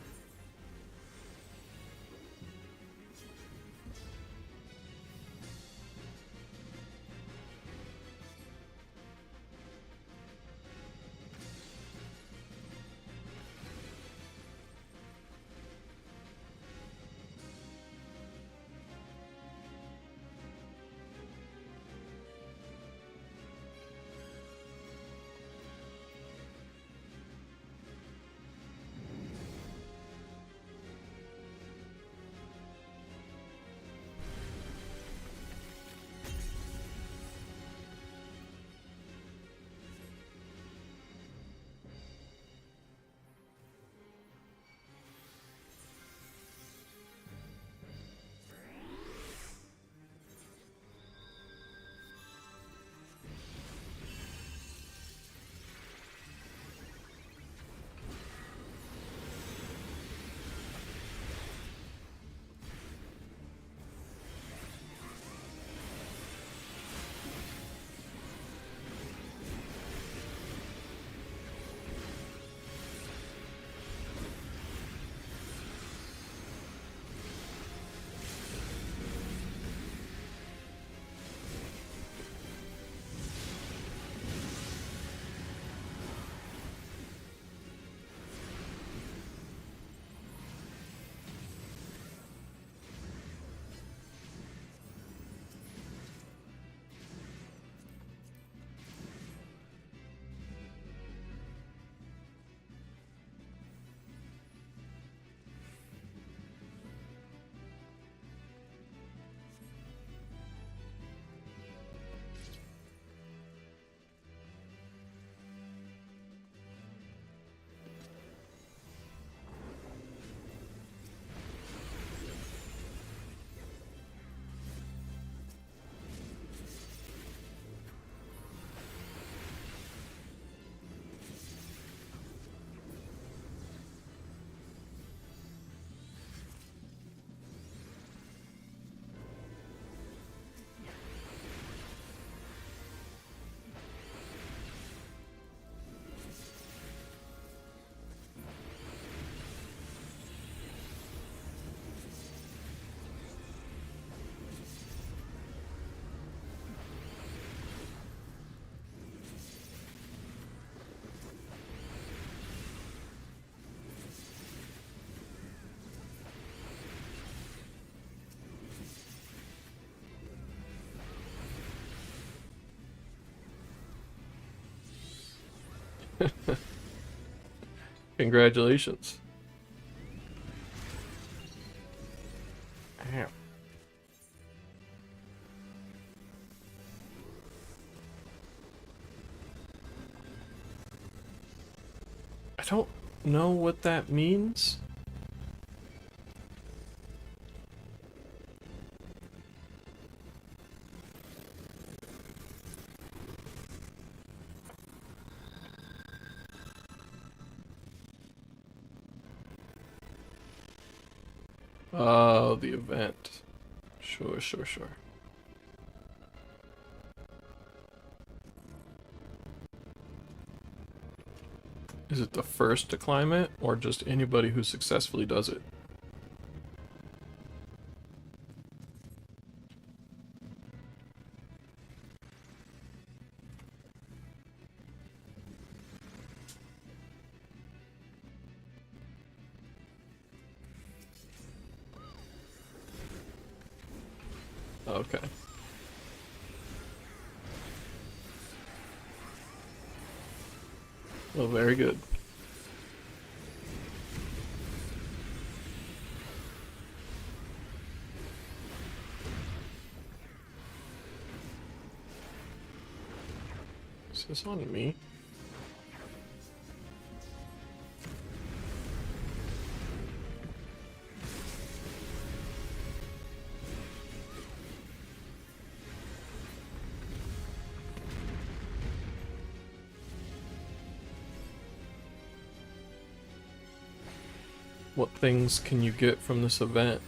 Congratulations. Ow. I don't know what that means. Oh, the event. Sure, sure, sure. Is it the first to climb it, or just anybody who successfully does it? Okay. Well, very good. Is this on me? What things can you get from this event?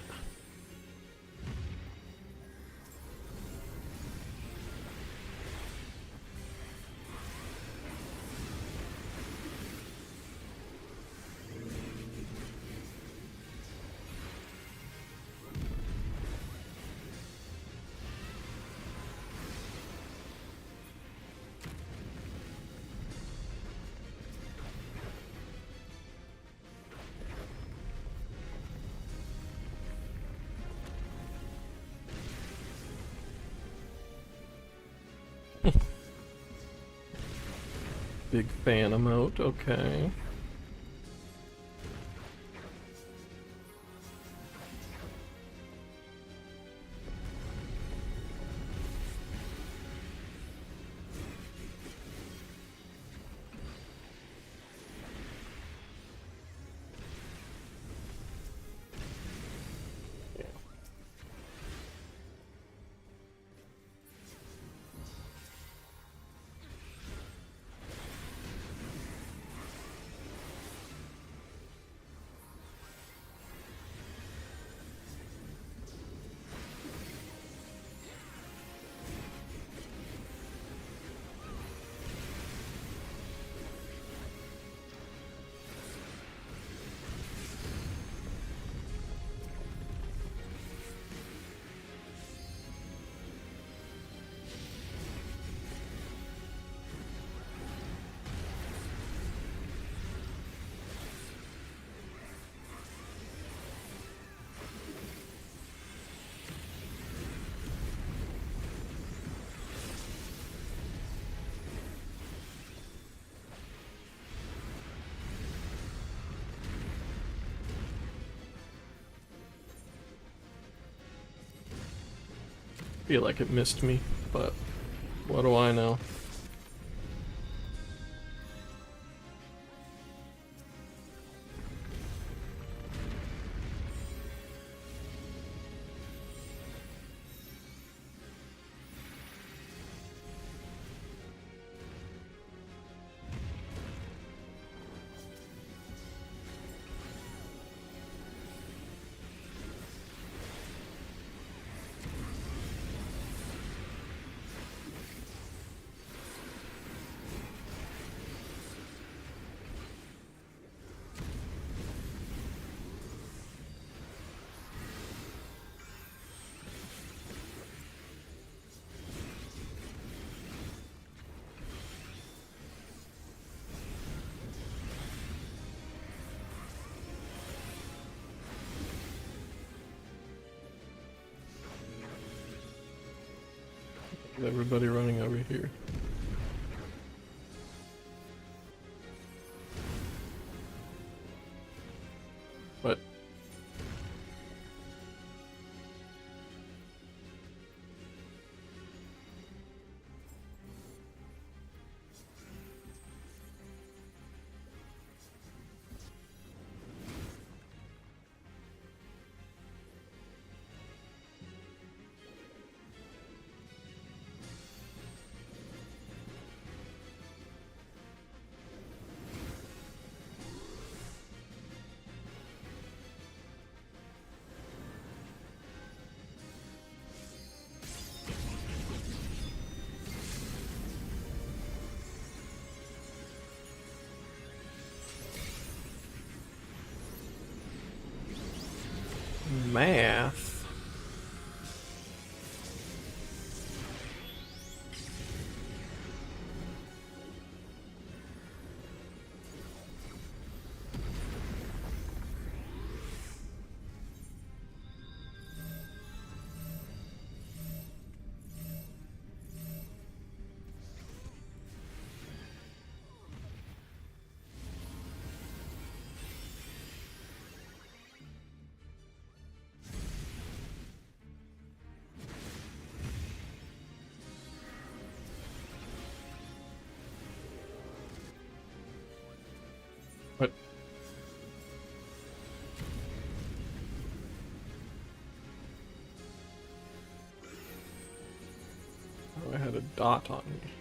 Big fan emote, okay. Feel like it missed me, but what do I know? Everybody running over here. But math. a dot on me.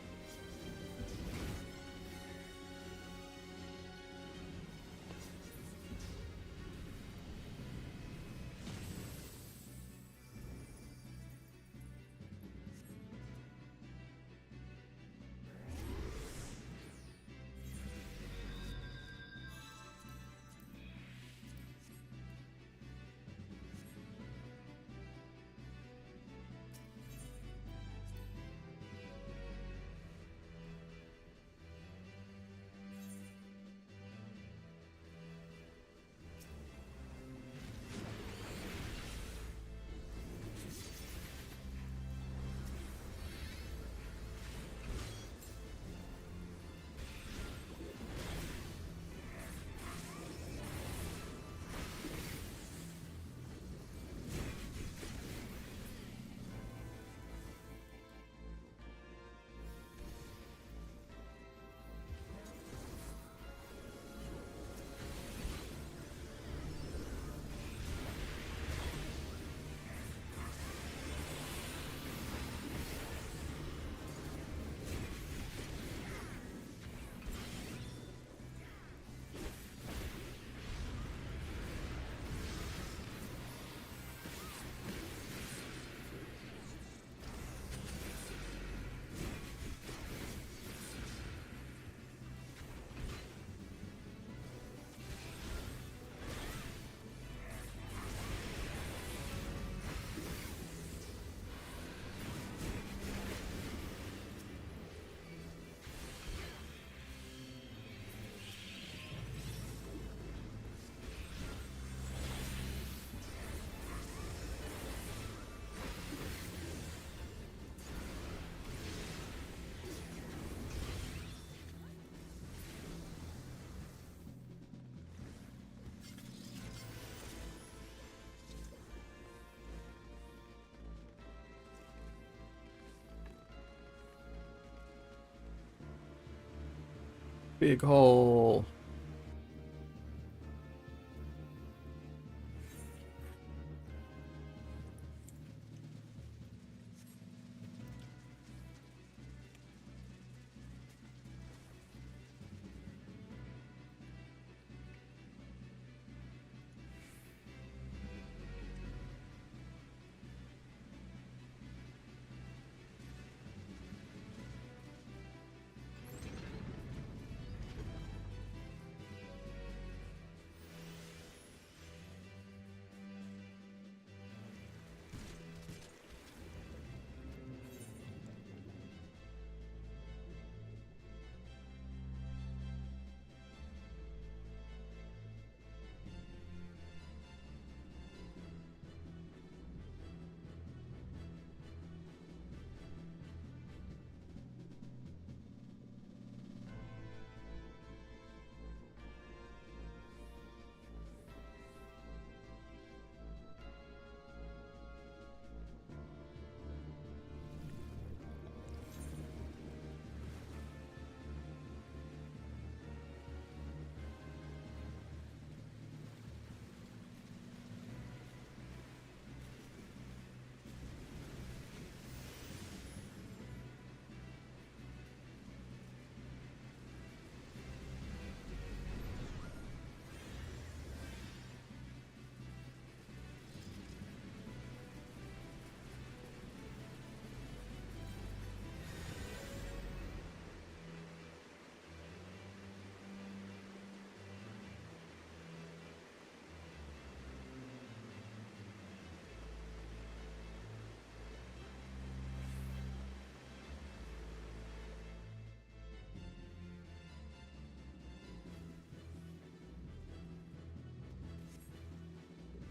Big hole.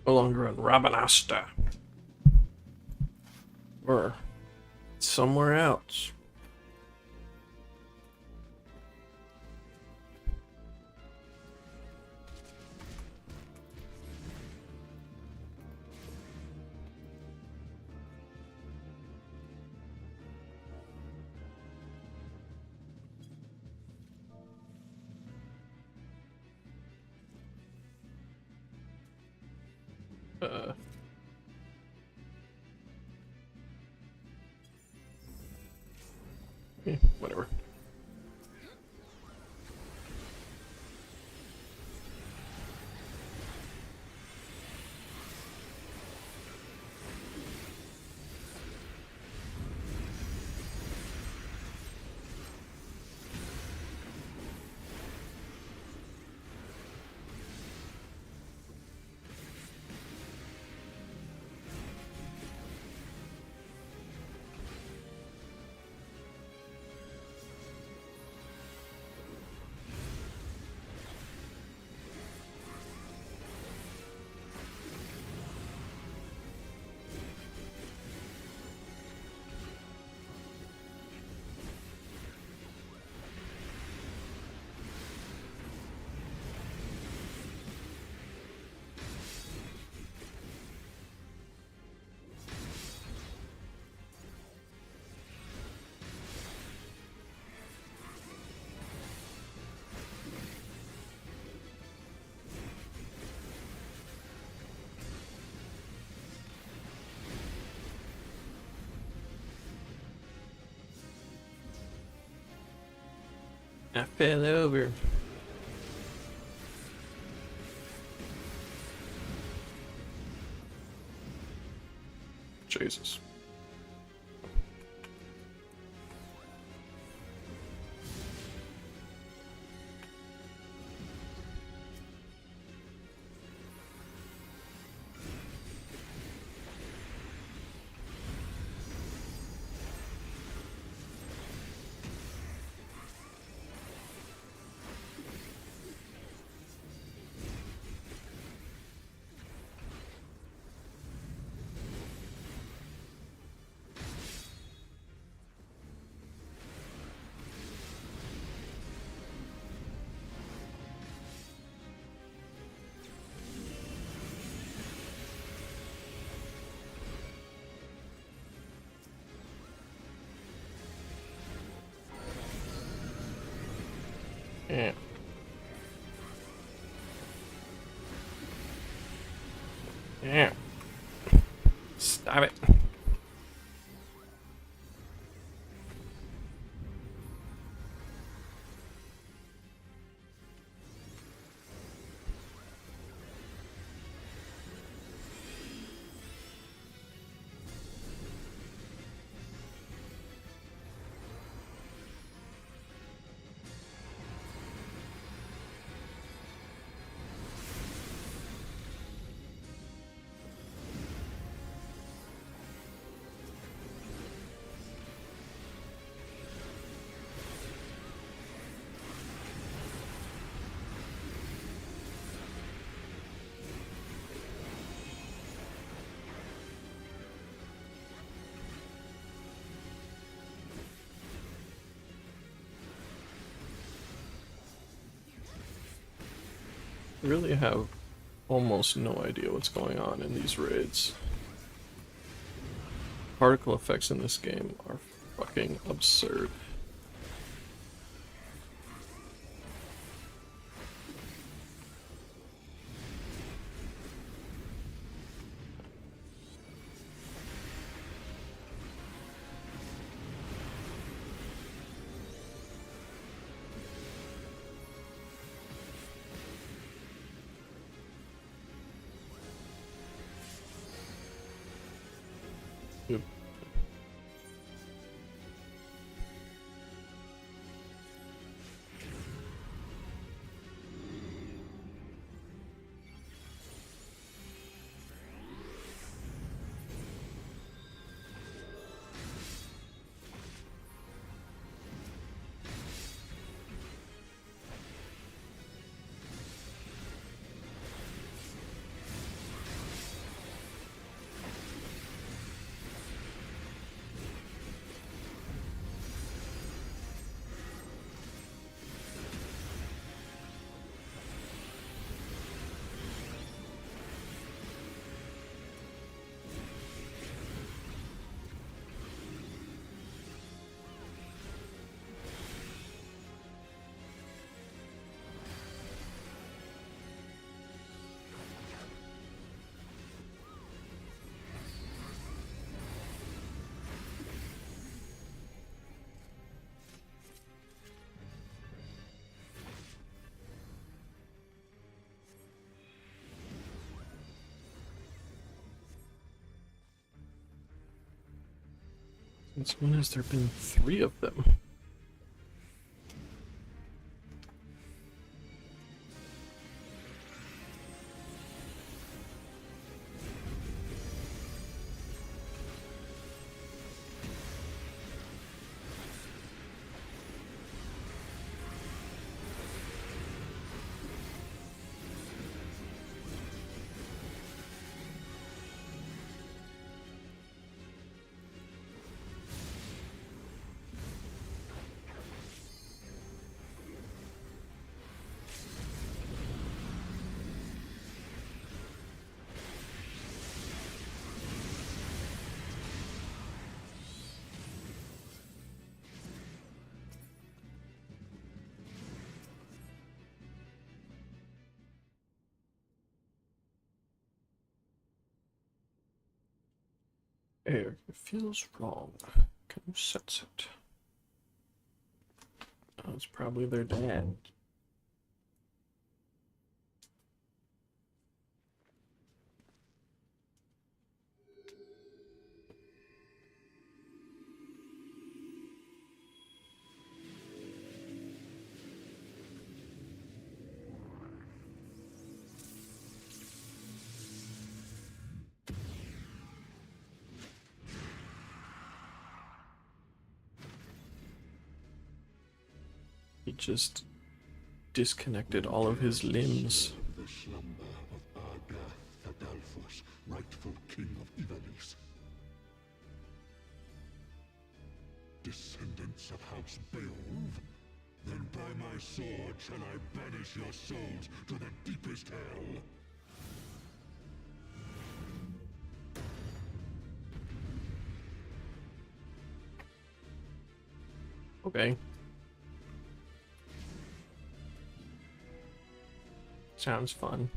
No longer in Rabanasta. Or somewhere else. Uh, Whatever. I fell over. Jesus. Yeah. Yeah. Stop it. I really have almost no idea what's going on in these raids. Particle effects in this game are fucking absurd. Yep. Since when has there been 3 of them? Air, it feels wrong. Can you sense it? Oh, it's probably their dad. He just disconnected all of his limbs. The slumber of Adalphus, rightful king of Ivalice. Descendants of House Beowulf? Then by my sword shall I banish your souls to the deepest hell. Okay. Sounds fun.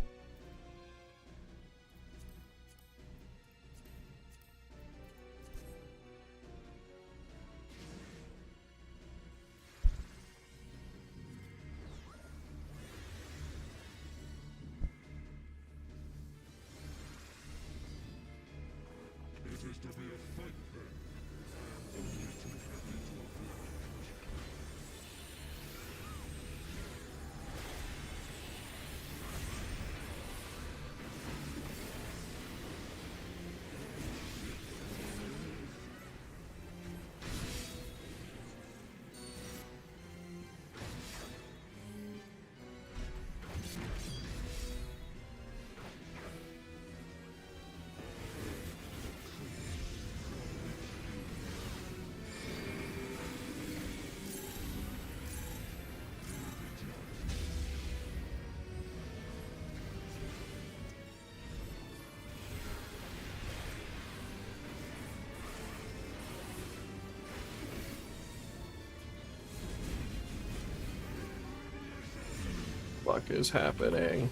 It is to be a fight then. Only too happy to oblige. What is happening?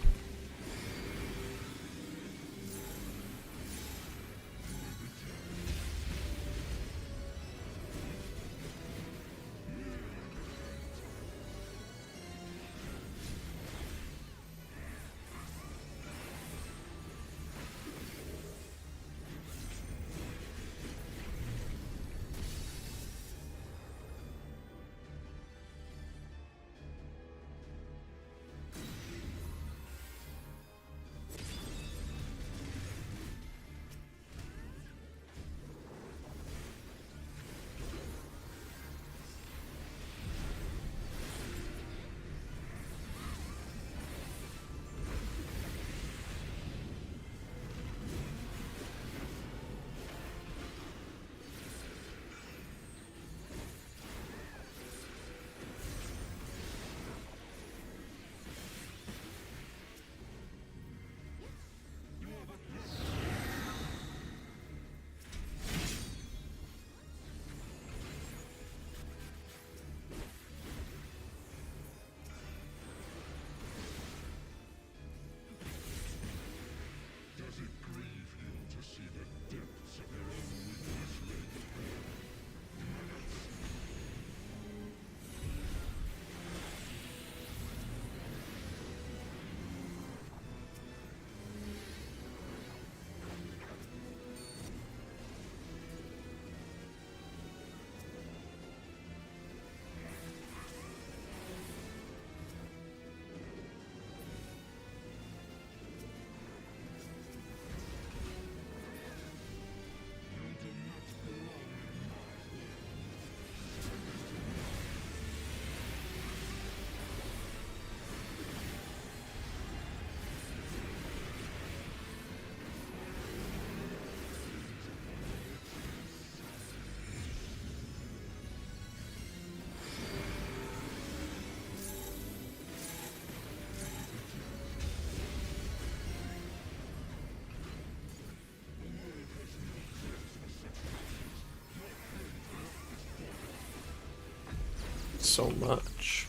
so much.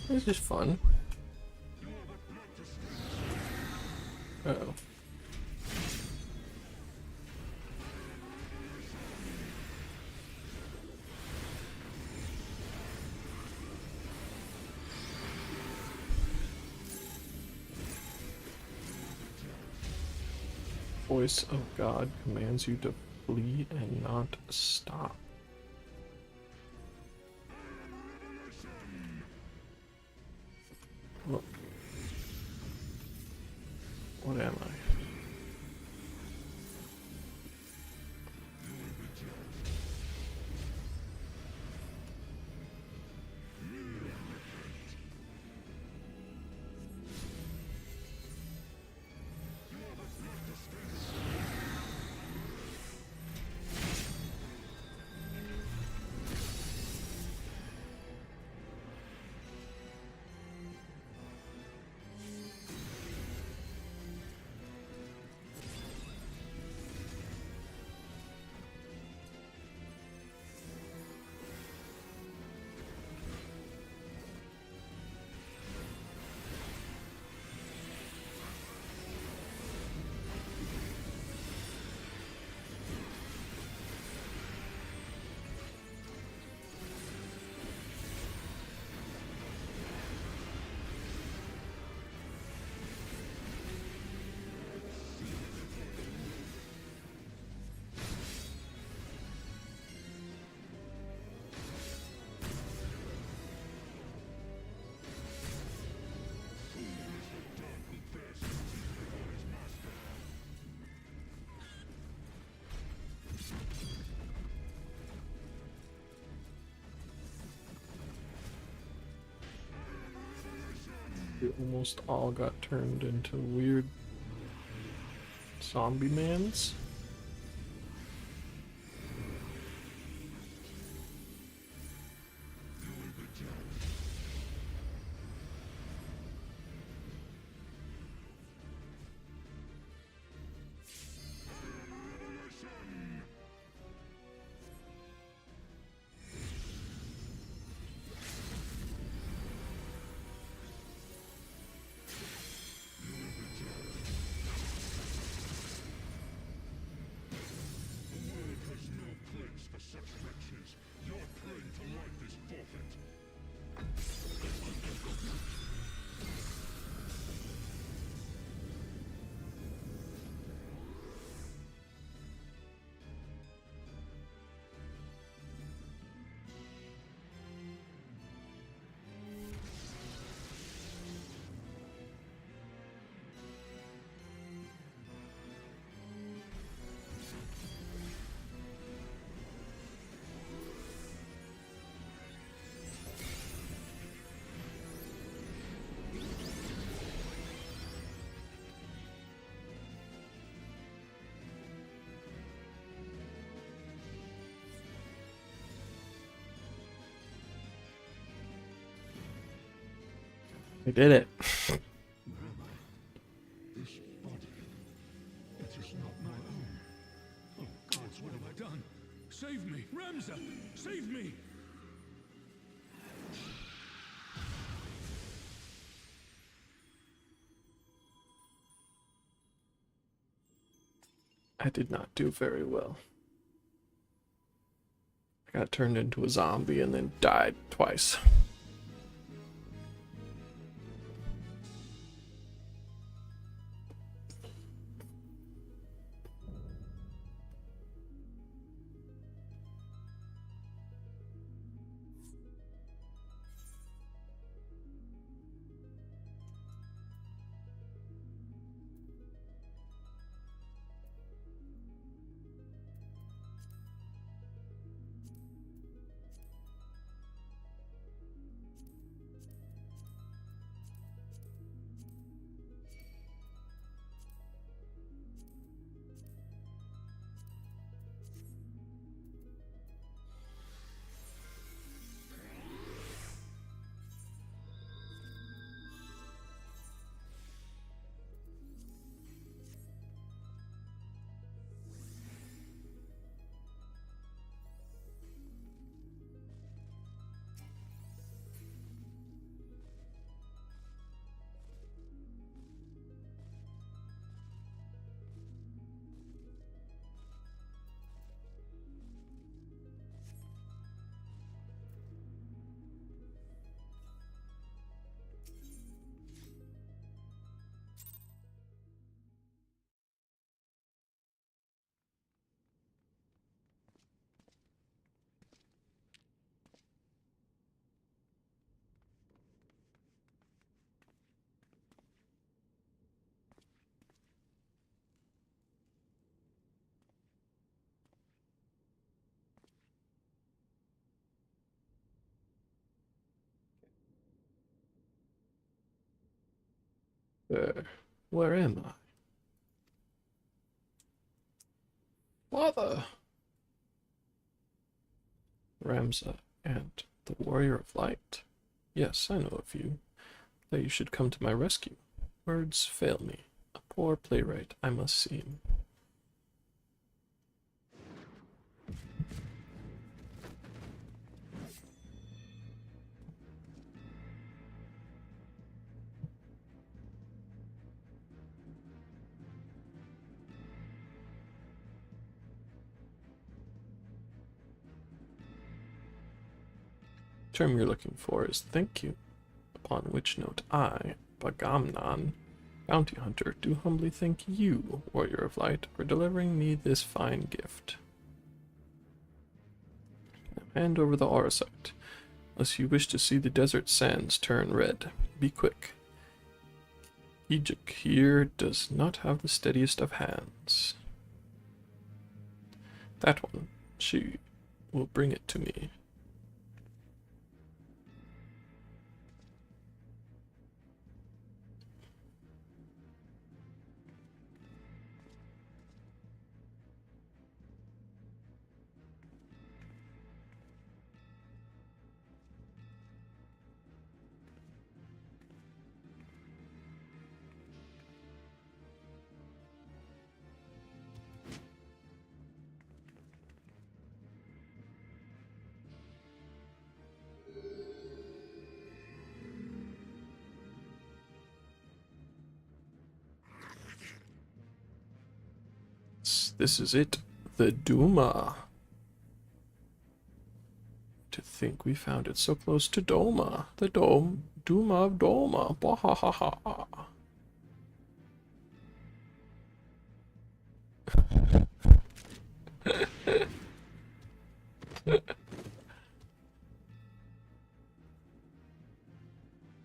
It's just fun. Uh-oh. Voice of God commands you to flee and not stop. Well, what am I? We almost all got turned into weird zombie mans. We did it. This body, it is not my own. Oh, gods, what have I done? Save me! Ramza! Save me! I did not do very well. I got turned into a zombie and then died twice. Where am I? Father! Ramza and the Warrior of Light. Yes, I know of you. That you should come to my rescue. Words fail me. A poor playwright I must seem. The term you're looking for is thank you, upon which note I, Bagamnan, bounty hunter, do humbly thank you, Warrior of Light, for delivering me this fine gift. Now hand over the auracite, unless you wish to see the desert sands turn red. Be quick. Ejik here does not have the steadiest of hands. That one, she will bring it to me. This is it, the Duma. To think we found it so close to Doma, the Duma of Doma. Bahahaha.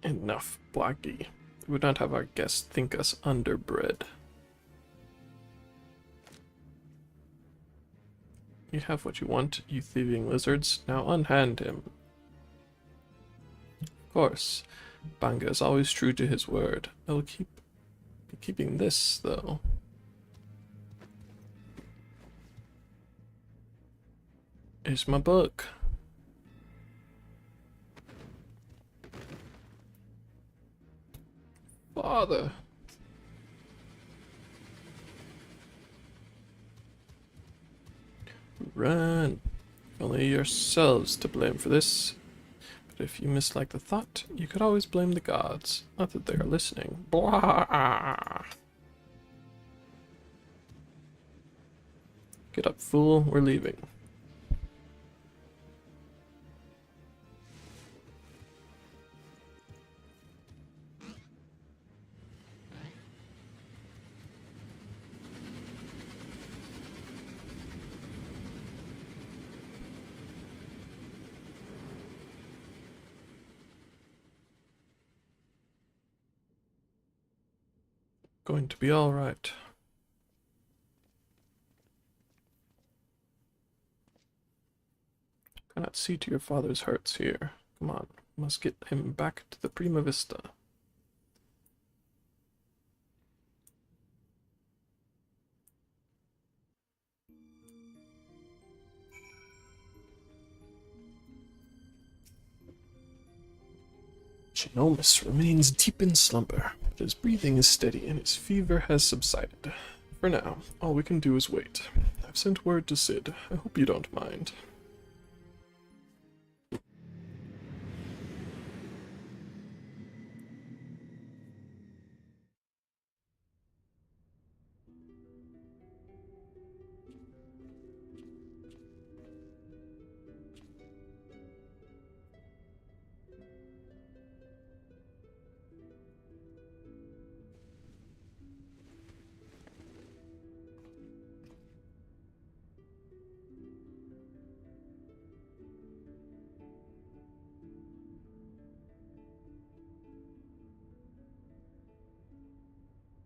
Enough, Blackie. We would not have our guests think us underbred. You have what you want, you thieving lizards. Now unhand him. Of course, Banga is always true to his word. I'll be keeping this, though. Here's my book. Father. Run. Only yourselves to blame for this. But if you mislike the thought, you could always blame the gods. Not that they are listening. Blah. Get up, fool. We're leaving. Going to be all right. Cannot see to your father's hurts here. Come on, must get him back to the Prima Vista. Genomus remains deep in slumber, but his breathing is steady and his fever has subsided. For now, all we can do is wait. I've sent word to Sid. I hope you don't mind.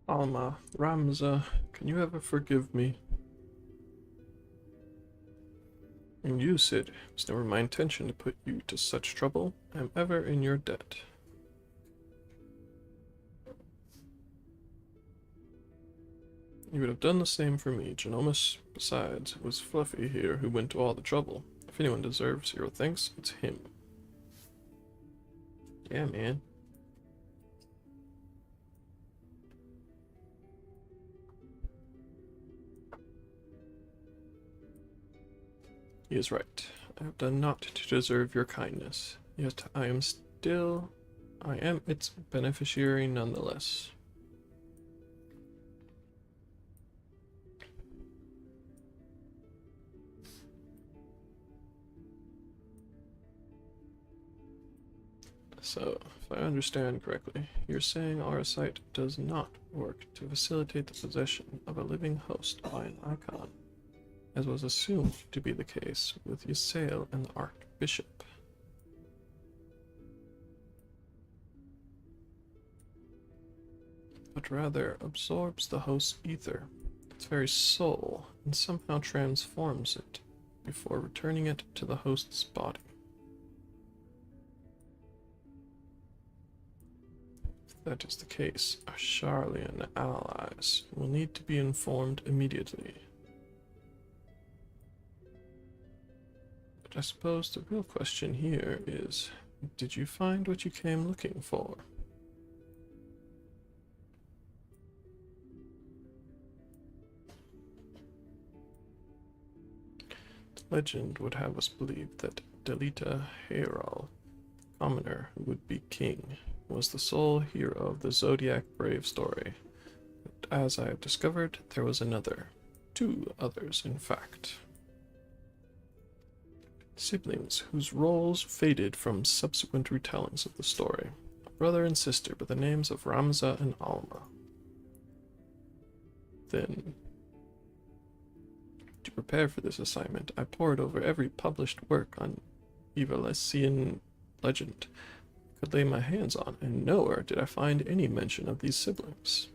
Alma, Ramza, can you ever forgive me? And you, Sid, it was never my intention to put you to such trouble. I am ever in your debt. You would have done the same for me, Genomus. Besides, it was Fluffy here who went to all the trouble. If anyone deserves your thanks, it's him. Yeah, man. He is right. I have done naught to deserve your kindness, yet I am its beneficiary nonetheless. So, if I understand correctly, you're saying our site does not work to facilitate the possession of a living host by an icon, as was assumed to be the case with Ysayle and the Archbishop. But rather absorbs the host's ether, its very soul, and somehow transforms it before returning it to the host's body. If that is the case, our Charlian allies will need to be informed immediately. But I suppose the real question here is, did you find what you came looking for? Legend would have us believe that Delita Heral, commoner who would be king, was the sole hero of the Zodiac Brave story. But as I have discovered, there was another. 2 others, in fact. Siblings whose roles faded from subsequent retellings of the story. A brother and sister by the names of Ramza and Alma. Then, to prepare for this assignment, I pored over every published work on Evalesian legend I could lay my hands on, and nowhere did I find any mention of these siblings.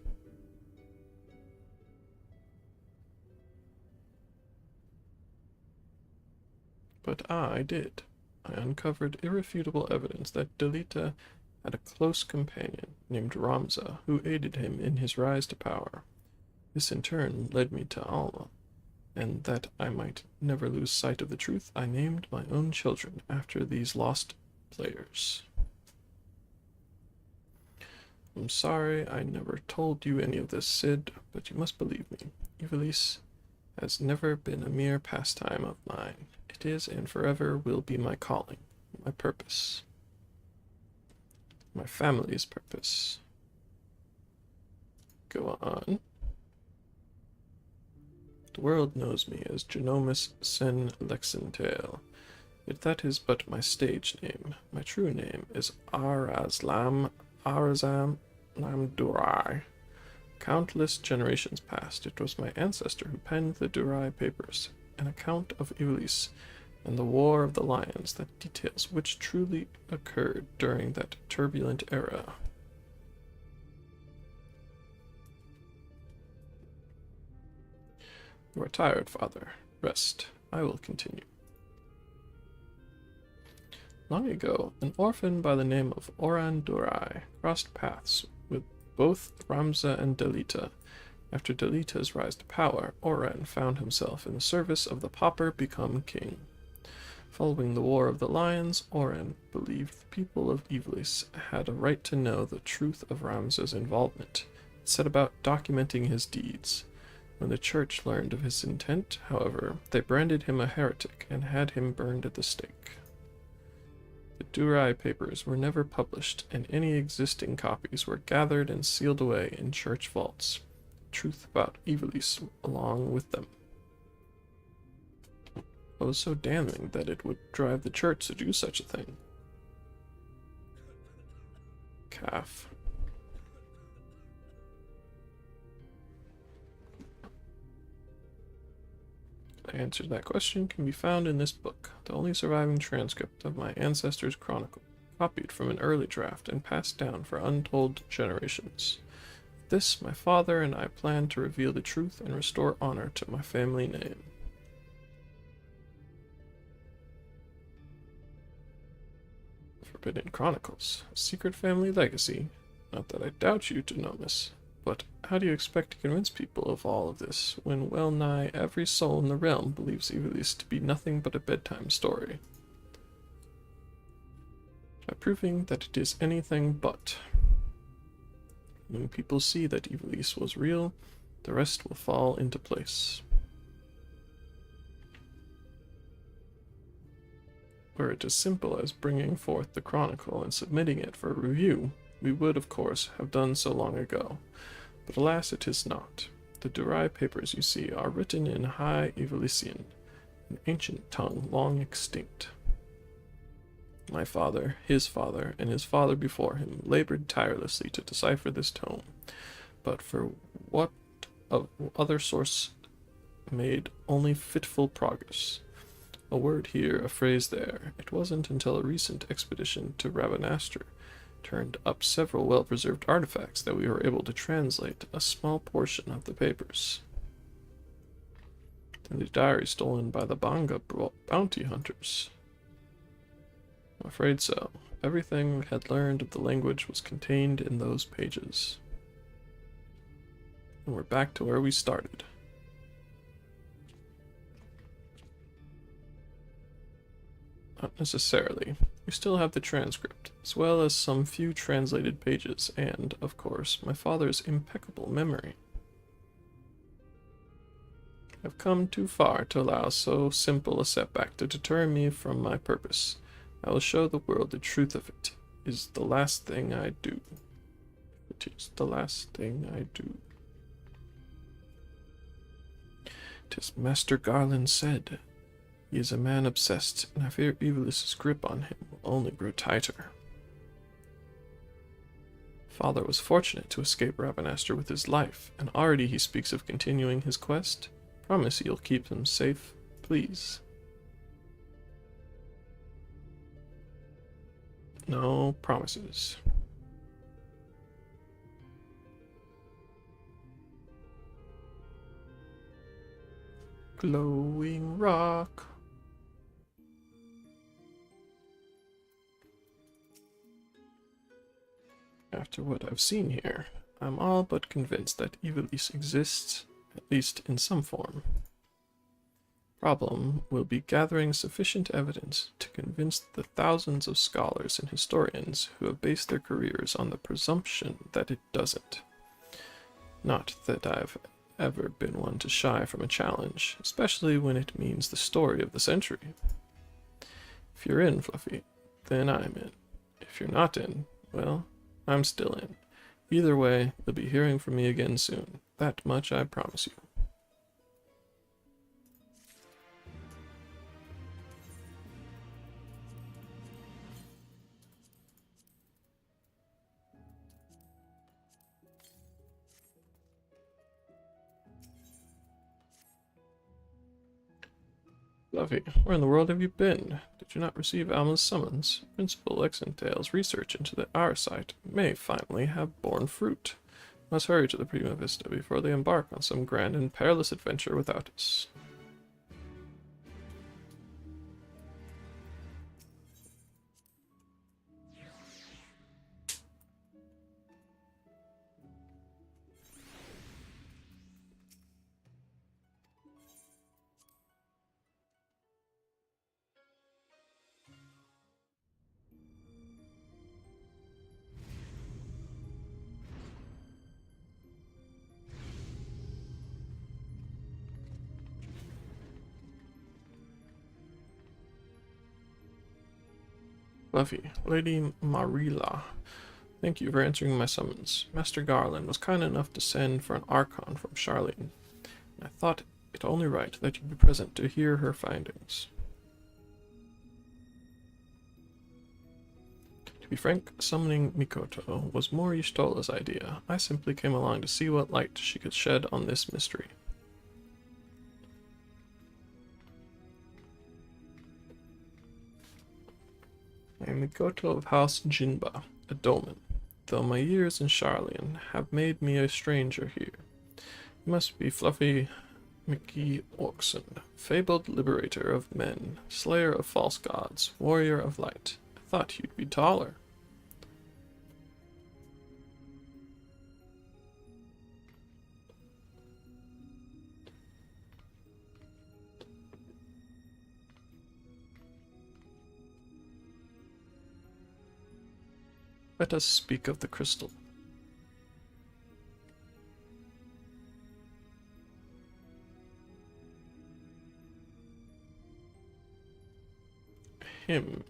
But I did. I uncovered irrefutable evidence that Delita had a close companion named Ramza who aided him in his rise to power. This in turn led me to Alma, and that I might never lose sight of the truth, I named my own children after these lost players. I'm sorry I never told you any of this, Cid, but you must believe me. Ivalice has never been a mere pastime of mine. It is and forever will be my calling, my purpose, my family's purpose. Go on. The world knows me as Genomus Sen Lexentail, yet that is but my stage name. My true name is Arazam Durai. Countless generations past, it was my ancestor who penned the Durai papers, an account of Ivalice and the War of the Lions that details which truly occurred during that turbulent era. You are tired, father. Rest. I will continue. Long ago, an orphan by the name of Oran Durai crossed paths with both Ramza and Delita. After Delita's rise to power, Oran found himself in the service of the pauper become king. Following the War of the Lions, Oran believed the people of Ivalice had a right to know the truth of Ramza's involvement, and set about documenting his deeds. When the church learned of his intent, however, they branded him a heretic and had him burned at the stake. The Durai papers were never published, and any existing copies were gathered and sealed away in church vaults. Truth about Ivalice along with them. What was so damning that it would drive the church to do such a thing? Calf. The answer to that question can be found in this book, the only surviving transcript of my ancestors' chronicle, copied from an early draft and passed down for untold generations. With this, my father and I plan to reveal the truth and restore honor to my family name. Forbidden Chronicles, a secret family legacy. Not that I doubt you, Genomus, but how do you expect to convince people of all of this when well nigh every soul in the realm believes Ivalice to be nothing but a bedtime story? By proving that it is anything but. When people see that Ivalice was real, the rest will fall into place. Were it as simple as bringing forth the chronicle and submitting it for review, we would, of course, have done so long ago. But alas, it is not. The derived papers you see are written in High Ivalician, an ancient tongue long extinct. My father, and his father before him labored tirelessly to decipher this tome, but for what of other source made only fitful progress. A word here, a phrase there. It wasn't until a recent expedition to Rabanastre turned up several well-preserved artifacts that we were able to translate a small portion of the papers. The diary stolen by the Banga bounty hunters. I'm afraid so. Everything we had learned of the language was contained in those pages. And we're back to where we started. Not necessarily. We still have the transcript, as well as some few translated pages, and, of course, my father's impeccable memory. I've come too far to allow so simple a setback to deter me from my purpose. I will show the world the truth of it. Is the last thing I do. It is the last thing I do. 'Tis Master Garland said. He is a man obsessed, and I fear Ivalice's grip on him will only grow tighter. Father was fortunate to escape Rabanastre with his life, and already he speaks of continuing his quest. Promise you'll keep him safe, please. No promises. Glowing rock. After what I've seen here, I'm all but convinced that Ivalice exists, at least in some form. Problem will be gathering sufficient evidence to convince the thousands of scholars and historians who have based their careers on the presumption that it doesn't. Not that I've ever been one to shy from a challenge, especially when it means the story of the century. If you're in, Fluffy, then I'm in. If you're not in, well, I'm still in. Either way, you'll be hearing from me again soon. That much I promise you. Fluffy, where in the world have you been? Did you not receive Alma's summons? Principal Lexingdale's research into our site may finally have borne fruit. Must hurry to the Prima Vista before they embark on some grand and perilous adventure without us. Fluffy, Lady Marilla, thank you for answering my summons. Master Garland was kind enough to send for an Archon from Charlene, and I thought it only right that you be present to hear her findings. To be frank, summoning Mikoto was more Y'shtola's idea. I simply came along to see what light she could shed on this mystery. I am Mikoto of House Jinba, a Doman, though my years in Charlene have made me a stranger here. You must be Fluffy Mickey Orkson, fabled liberator of men, slayer of false gods, warrior of light. I thought you'd be taller. Let us speak of the crystal. Him.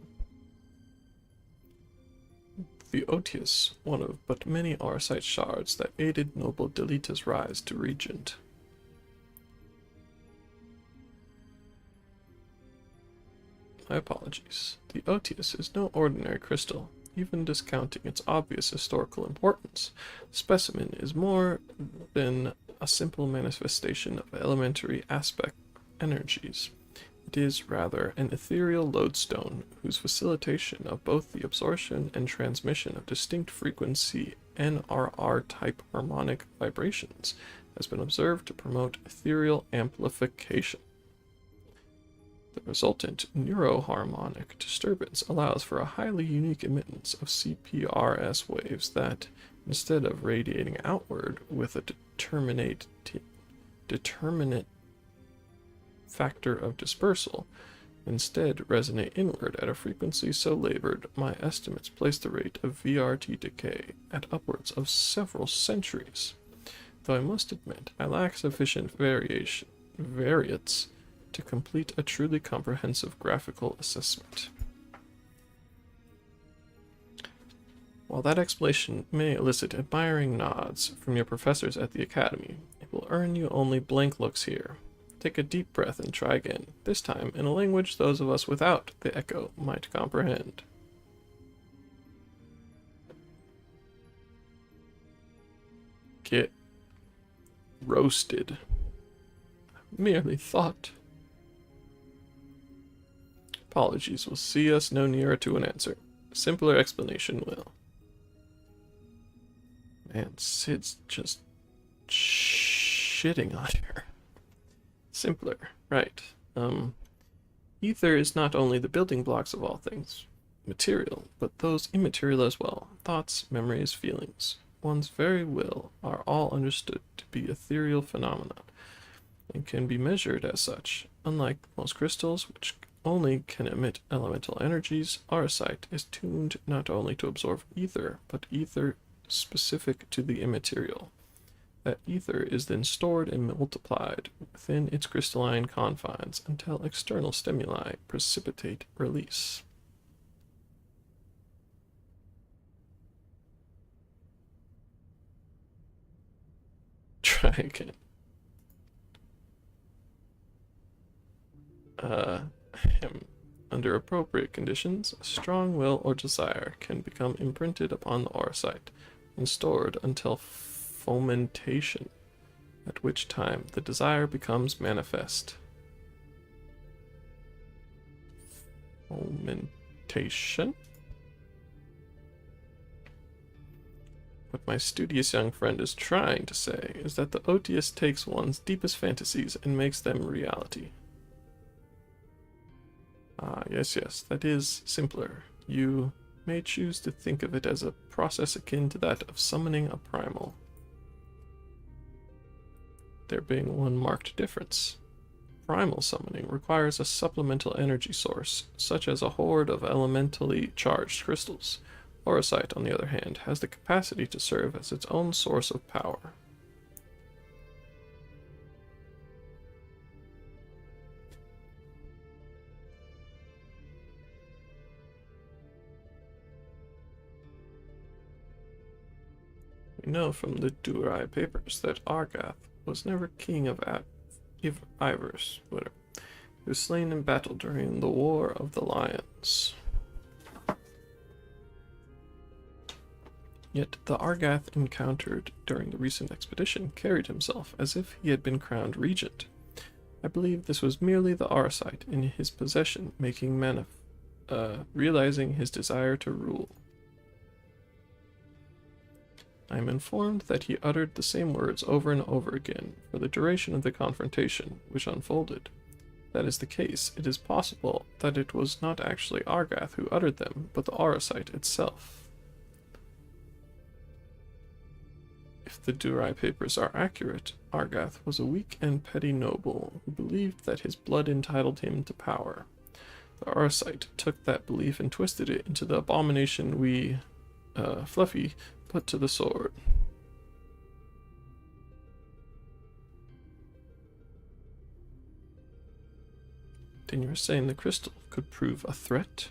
The Otius, one of but many Arsite shards that aided noble Delita's rise to regent. My apologies. The Otius is no ordinary crystal, even discounting its obvious historical importance. The specimen is more than a simple manifestation of elementary aspect energies. It is rather an ethereal lodestone whose facilitation of both the absorption and transmission of distinct frequency NRR-type harmonic vibrations has been observed to promote ethereal amplification. The resultant neuroharmonic disturbance allows for a highly unique emittance of CPRS waves that, instead of radiating outward with a determinate factor of dispersal, instead resonate inward at a frequency so labored my estimates place the rate of VRT decay at upwards of several centuries. Though I must admit I lack sufficient variates to complete a truly comprehensive graphical assessment. While that explanation may elicit admiring nods from your professors at the Academy, it will earn you only blank looks here. Take a deep breath and try again, this time in a language those of us without the echo might comprehend. Get roasted. Merely thought. Apologies will see us no nearer to an answer. A simpler explanation will. Man, Sid's just shitting on her. Simpler, right. Ether is not only the building blocks of all things material, but those immaterial as well. Thoughts, memories, feelings. One's very will are all understood to be ethereal phenomena, and can be measured as such. Unlike most crystals, which only can emit elemental energies, Arsite is tuned not only to absorb ether, but ether specific to the immaterial. That ether is then stored and multiplied within its crystalline confines until external stimuli precipitate release. Try again. Under appropriate conditions, a strong will or desire can become imprinted upon the Arsite and stored until fomentation, at which time the desire becomes manifest. Fomentation? What my studious young friend is trying to say is that the Otius takes one's deepest fantasies and makes them reality. Ah, yes, that is simpler. You may choose to think of it as a process akin to that of summoning a primal. There being one marked difference. Primal summoning requires a supplemental energy source, such as a horde of elementally charged crystals. Aurosite, on the other hand, has the capacity to serve as its own source of power. We know from the Durai papers that Argath was never king of Ivers, whatever. He was slain in battle during the War of the Lions. Yet the Argath encountered during the recent expedition carried himself as if he had been crowned regent. I believe this was merely the Arsite in his possession realizing his desire to rule. I am informed that he uttered the same words over and over again for the duration of the confrontation which unfolded. If that is the case, it is possible that it was not actually Argath who uttered them, but the Aurosite itself. If the Durai papers are accurate, Argath was a weak and petty noble who believed that his blood entitled him to power. The Aurosite took that belief and twisted it into the abomination we Fluffy put to the sword. Then you're saying the crystal could prove a threat?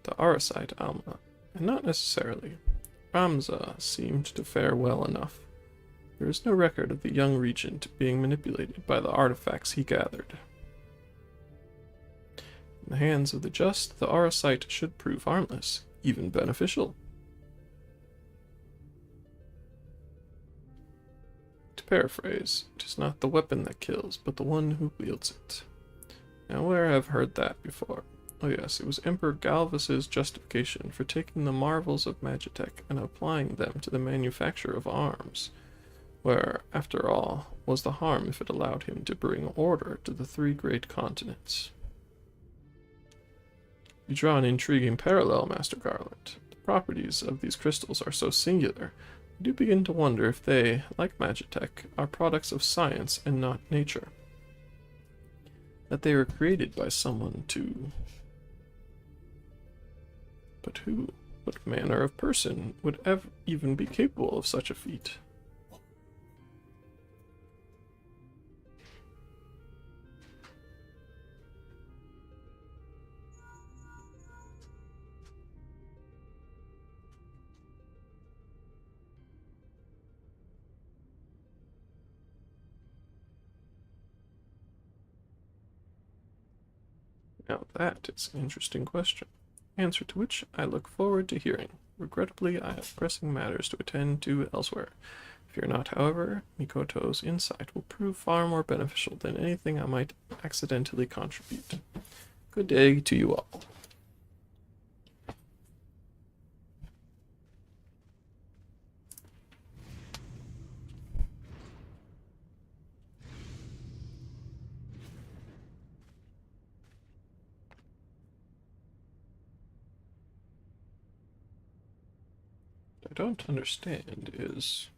The Arasite Alma, and not necessarily. Ramza seemed to fare well enough. There is no record of the young regent being manipulated by the artifacts he gathered. In the hands of the just, the Arasite should prove harmless, even beneficial. To paraphrase, it is not the weapon that kills, but the one who wields it. Now where have I heard that before? Oh yes, it was Emperor Galvus's justification for taking the marvels of Magitech and applying them to the manufacture of arms. Where, after all, was the harm if it allowed him to bring order to the 3 great continents? You draw an intriguing parallel, Master Garland. The properties of these crystals are so singular, I do begin to wonder if they, like Magitech, are products of science and not nature. That they were created by someone to... But who? What manner of person would even be capable of such a feat? Now that is an interesting question, answer to which I look forward to hearing. Regrettably, I have pressing matters to attend to elsewhere. Fear not, however, Mikoto's insight will prove far more beneficial than anything I might accidentally contribute. Good day to you all. I don't understand is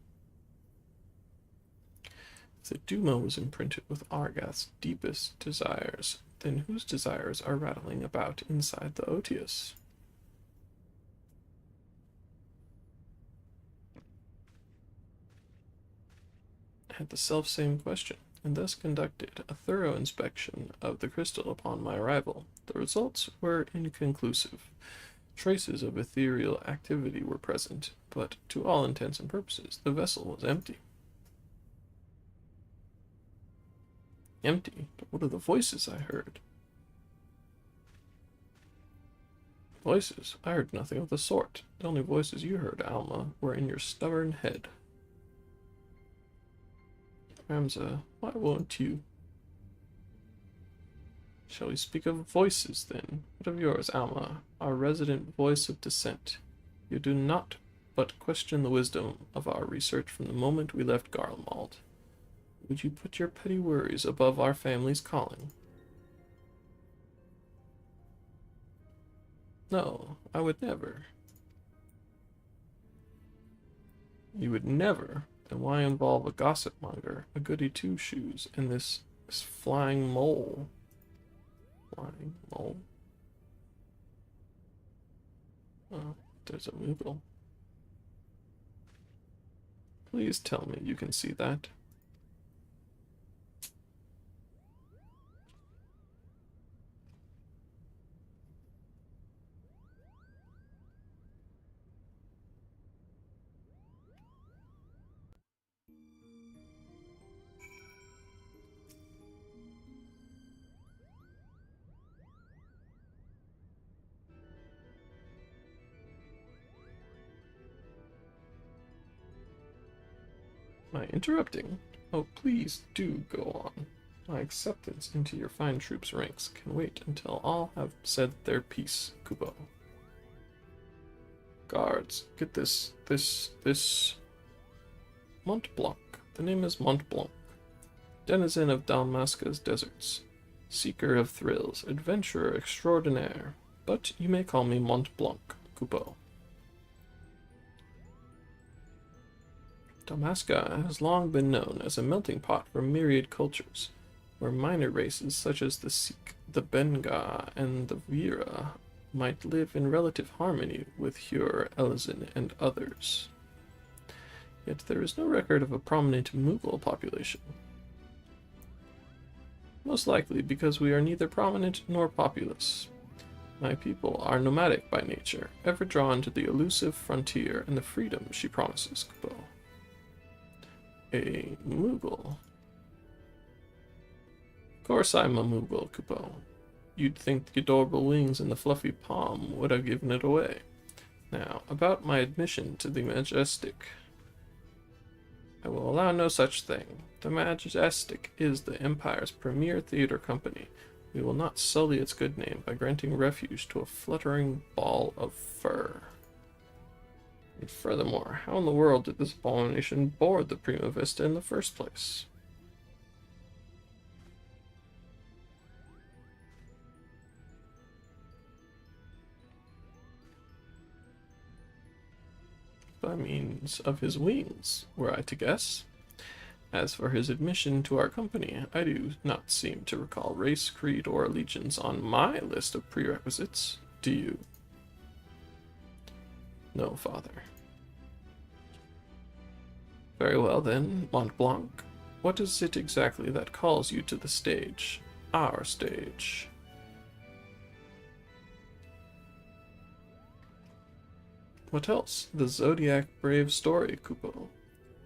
if the Duma was imprinted with Argath's deepest desires, then whose desires are rattling about inside the Otius? I had the self-same question, and thus conducted a thorough inspection of the crystal upon my arrival. The results were inconclusive. Traces of ethereal activity were present, but to all intents and purposes, the vessel was empty. Empty? But what of the voices I heard? Voices? I heard nothing of the sort. The only voices you heard, Alma, were in your stubborn head. Ramza, why won't you? Shall we speak of voices, then? What of yours, Alma, our resident voice of dissent? You do not but question the wisdom of our research from the moment we left Garlemald. Would you put your petty worries above our family's calling? No, I would never. You would never? Then why involve a gossip monger, a goody two-shoes, and this flying mole? Flying mole? Oh, there's a Moogle. Please tell me you can see that. Am I interrupting? Oh, please do go on. My acceptance into your fine troops' ranks can wait until all have said their piece, Kubo. Guards, get this. Mont Blanc. The name is Mont Blanc. Denizen of Dalmasca's deserts. Seeker of thrills. Adventurer extraordinaire. But you may call me Mont Blanc, Kubo. Dalmasca has long been known as a melting pot for myriad cultures, where minor races such as the Sikh, the Benga, and the Vira might live in relative harmony with Hur, Elazin, and others. Yet there is no record of a prominent Mughal population. Most likely because we are neither prominent nor populous. My people are nomadic by nature, ever drawn to the elusive frontier and the freedom she promises, Kupo. A Mughal. Of course I'm a Mughal, Kupo. You'd think the adorable wings and the fluffy palm would have given it away. Now, about my admission to the Majestic. I will allow no such thing. The Majestic is the Empire's premier theater company. We will not sully its good name by granting refuge to a fluttering ball of fur. And furthermore, how in the world did this abomination board the Prima Vista in the first place? By means of his wings, were I to guess. As for his admission to our company, I do not seem to recall race, creed, or allegiance on my list of prerequisites. Do you? No, father. Very well then, Mont Blanc. What is it exactly that calls you to the stage? Our stage. What else? The Zodiac Brave story, Kupo.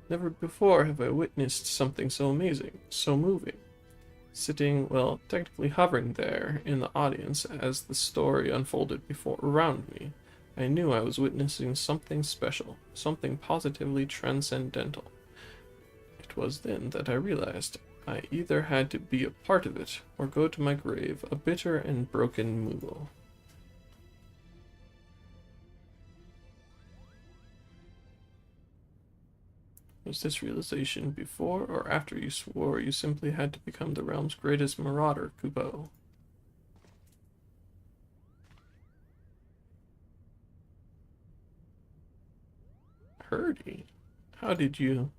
Never before have I witnessed something so amazing, so moving. Sitting, well, technically hovering there in the audience as the story unfolded around me, I knew I was witnessing something special, something positively transcendental. It was then that I realized I either had to be a part of it or go to my grave a bitter and broken Mughal. Was this realization before or after you swore you simply had to become the realm's greatest marauder, Kupo? Herdy? How did you...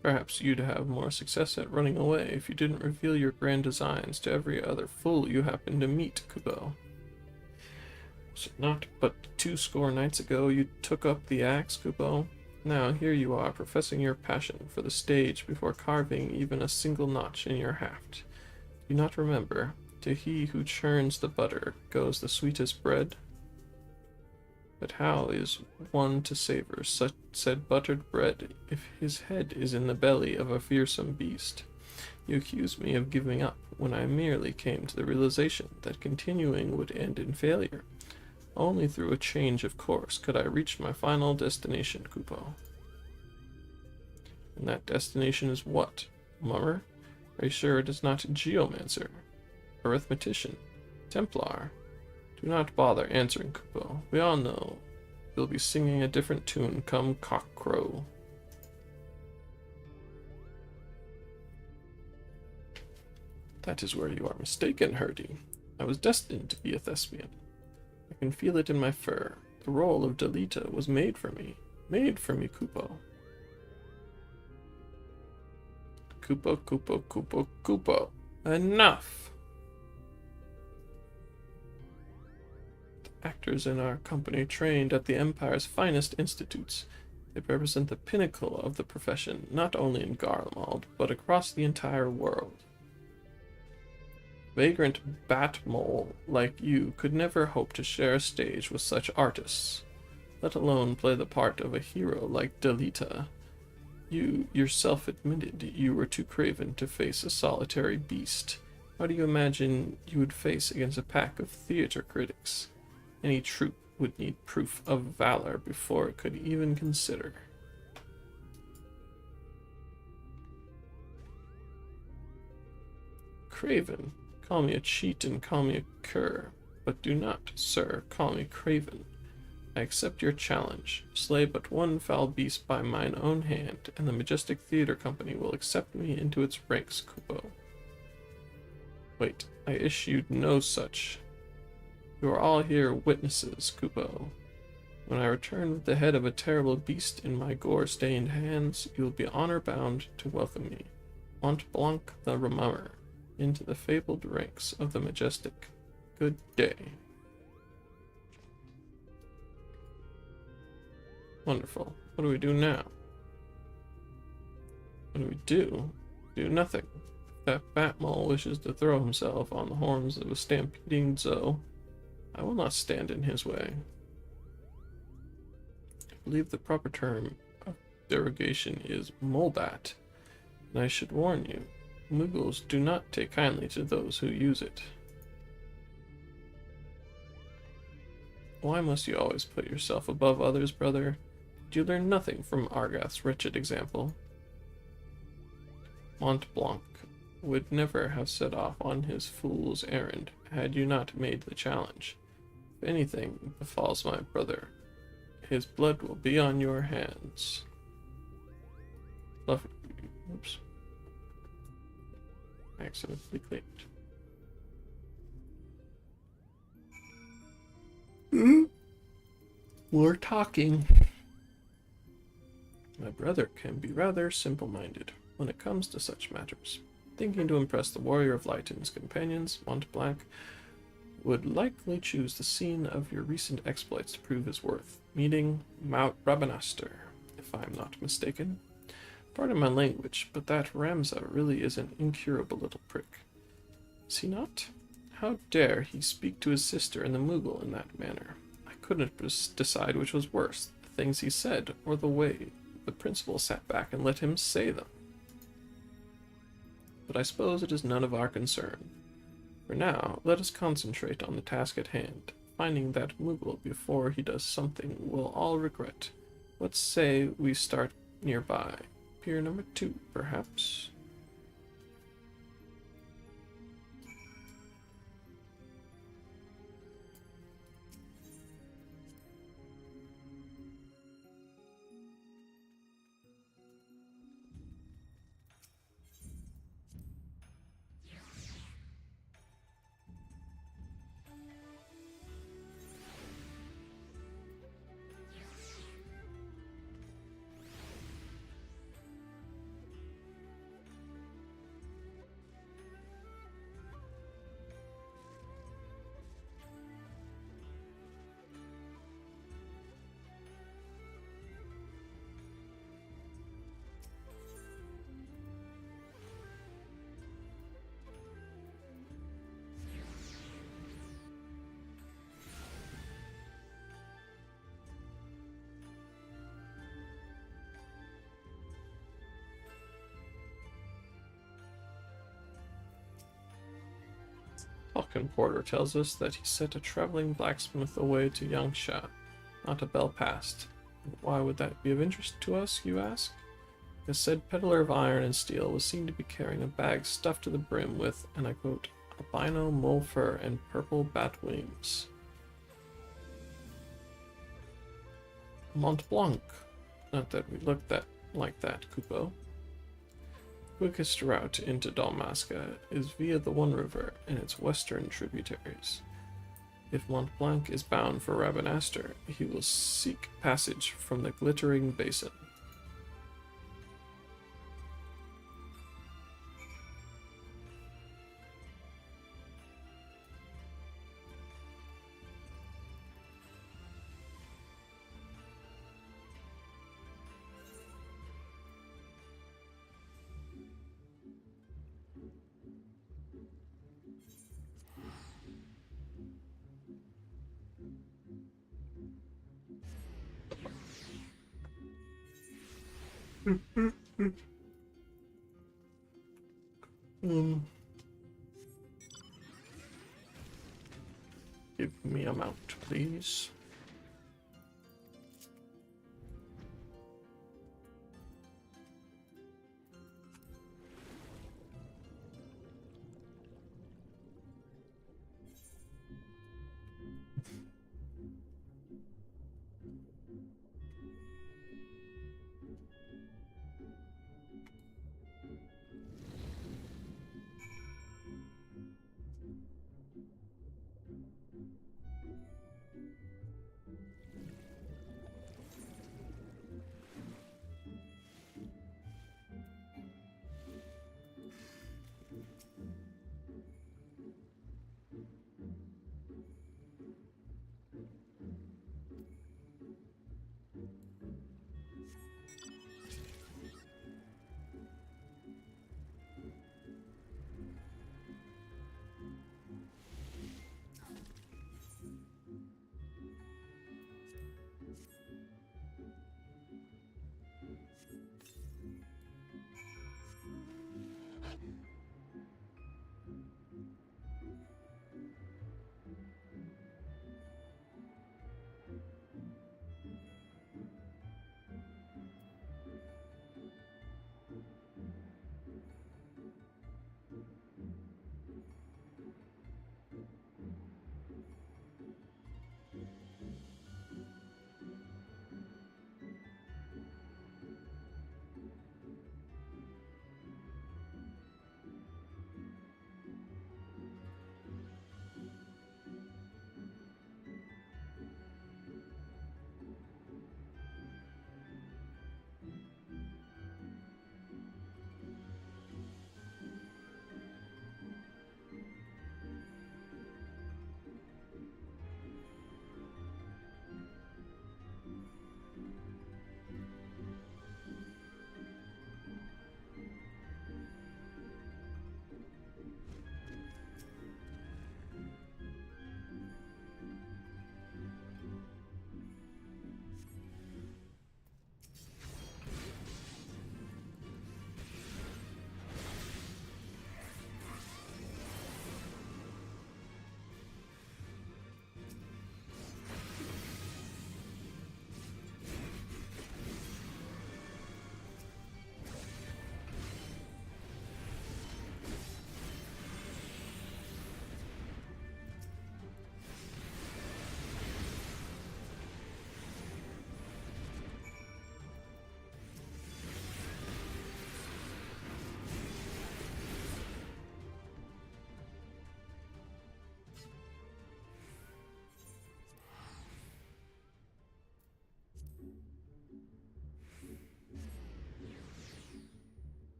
Perhaps you'd have more success at running away if you didn't reveal your grand designs to every other fool you happen to meet, Kupo. Was it not but 20 nights ago you took up the axe, Kupo? Now here you are professing your passion for the stage before carving even a single notch in your haft. Do you not remember, to he who churns the butter goes the sweetest bread? But how is one to savor such said buttered bread if his head is in the belly of a fearsome beast? You accuse me of giving up when I merely came to the realization that continuing would end in failure. Only through a change of course could I reach my final destination, Kupo. And that destination is what? Mummer? Are you sure it is not Geomancer? Arithmetician? Templar? Do not bother answering, Kupo. We all know you'll be singing a different tune come cock-crow. That is where you are mistaken, Herdy. I was destined to be a thespian. I can feel it in my fur. The role of Delita was made for me. Made for me, Kupo. Kupo, Kupo, Kupo, Kupo. Enough! The actors in our company trained at the Empire's finest institutes. They represent the pinnacle of the profession, not only in Garlemald, but across the entire world. Vagrant bat mole like you could never hope to share a stage with such artists, let alone play the part of a hero like Delita. You yourself admitted you were too craven to face a solitary beast. How do you imagine you would face against a pack of theater critics? Any troupe would need proof of valor before it could even consider. Craven? Call me a cheat and call me a cur, but do not, sir, call me craven. I accept your challenge. Slay but one foul beast by mine own hand, and the Majestic Theater Company will accept me into its ranks, Kupo. Wait, I issued no such. You are all here witnesses, Kupo. When I return with the head of a terrible beast in my gore-stained hands, you will be honor-bound to welcome me. Mont Blanc the Remember into the fabled ranks of the majestic. Good day. Wonderful. What do we do now? What do we do? Do nothing. If that Batmole wishes to throw himself on the horns of a stampeding Zoe, I will not stand in his way. I believe the proper term of derogation is Molbat, and I should warn you, Muggles do not take kindly to those who use it. Why must you always put yourself above others, brother? Did you learn nothing from Argath's wretched example? Mont Blanc would never have set off on his fool's errand had you not made the challenge. If anything befalls my brother, his blood will be on your hands. Oops. Accidentally clicked. More talking. My brother can be rather simple-minded when it comes to such matters. Thinking to impress the Warrior of Light and his companions, Mont Blanc would likely choose the scene of your recent exploits to prove his worth, meeting Mount Rabanastre, if I am not mistaken. Pardon my language, but that Ramza really is an incurable little prick. Is he not? How dare he speak to his sister and the Moogle in that manner? I couldn't decide which was worse, the things he said, or the way the principal sat back and let him say them. But I suppose it is none of our concern. For now, let us concentrate on the task at hand, finding that Moogle before he does something we'll all regret. Let's say we start nearby. Pier number 2, perhaps? Falcon Porter tells us that he sent a traveling blacksmith away to Yangsha, not a bell passed. Why would that be of interest to us, you ask? The said peddler of iron and steel was seen to be carrying a bag stuffed to the brim with, and I quote, albino mole fur and purple bat wings. Mont Blanc. Not that we looked like that, Kupo. Quickest route into Dalmasca is via the One River and its western tributaries. If Mont Blanc is bound for Rabanastre, he will seek passage from the Glittering Basin. Give me a mount, please.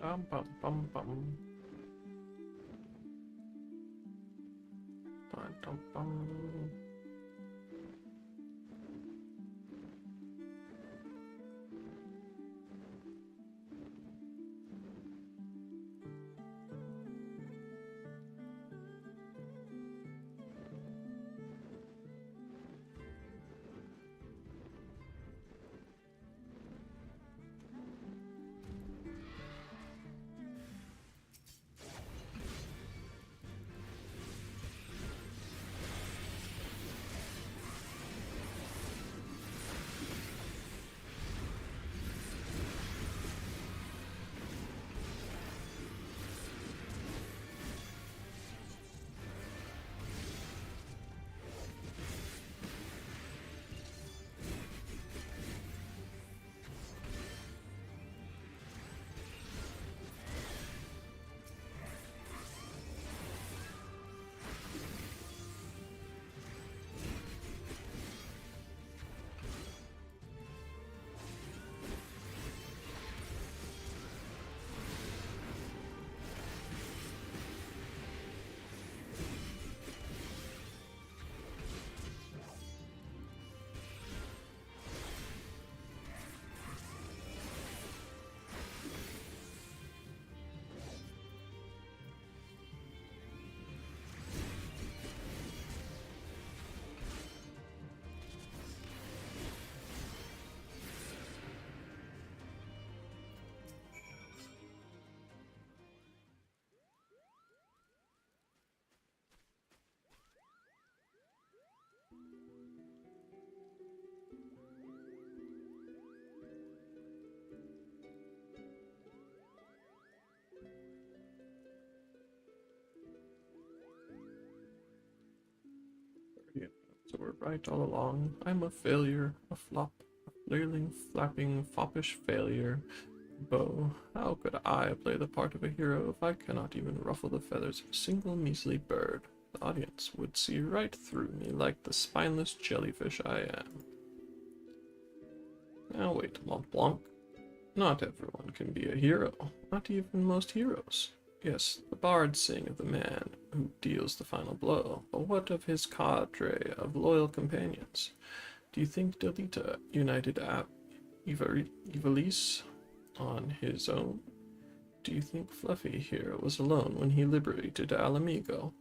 Bum bum bum bum. Bum bum bum. Yeah, so we're right all along. I'm a failure, a flop, a flailing, flapping, foppish failure. Bo, how could I play the part of a hero if I cannot even ruffle the feathers of a single measly bird? The audience would see right through me like the spineless jellyfish I am. Now wait, Mont Blanc. Not everyone can be a hero, not even most heroes. Yes, the bards sing of the man who deals the final blow, but what of his cadre of loyal companions? Do you think Delita united Ivalice on his own? Do you think Fluffy here was alone when he liberated Alamigo?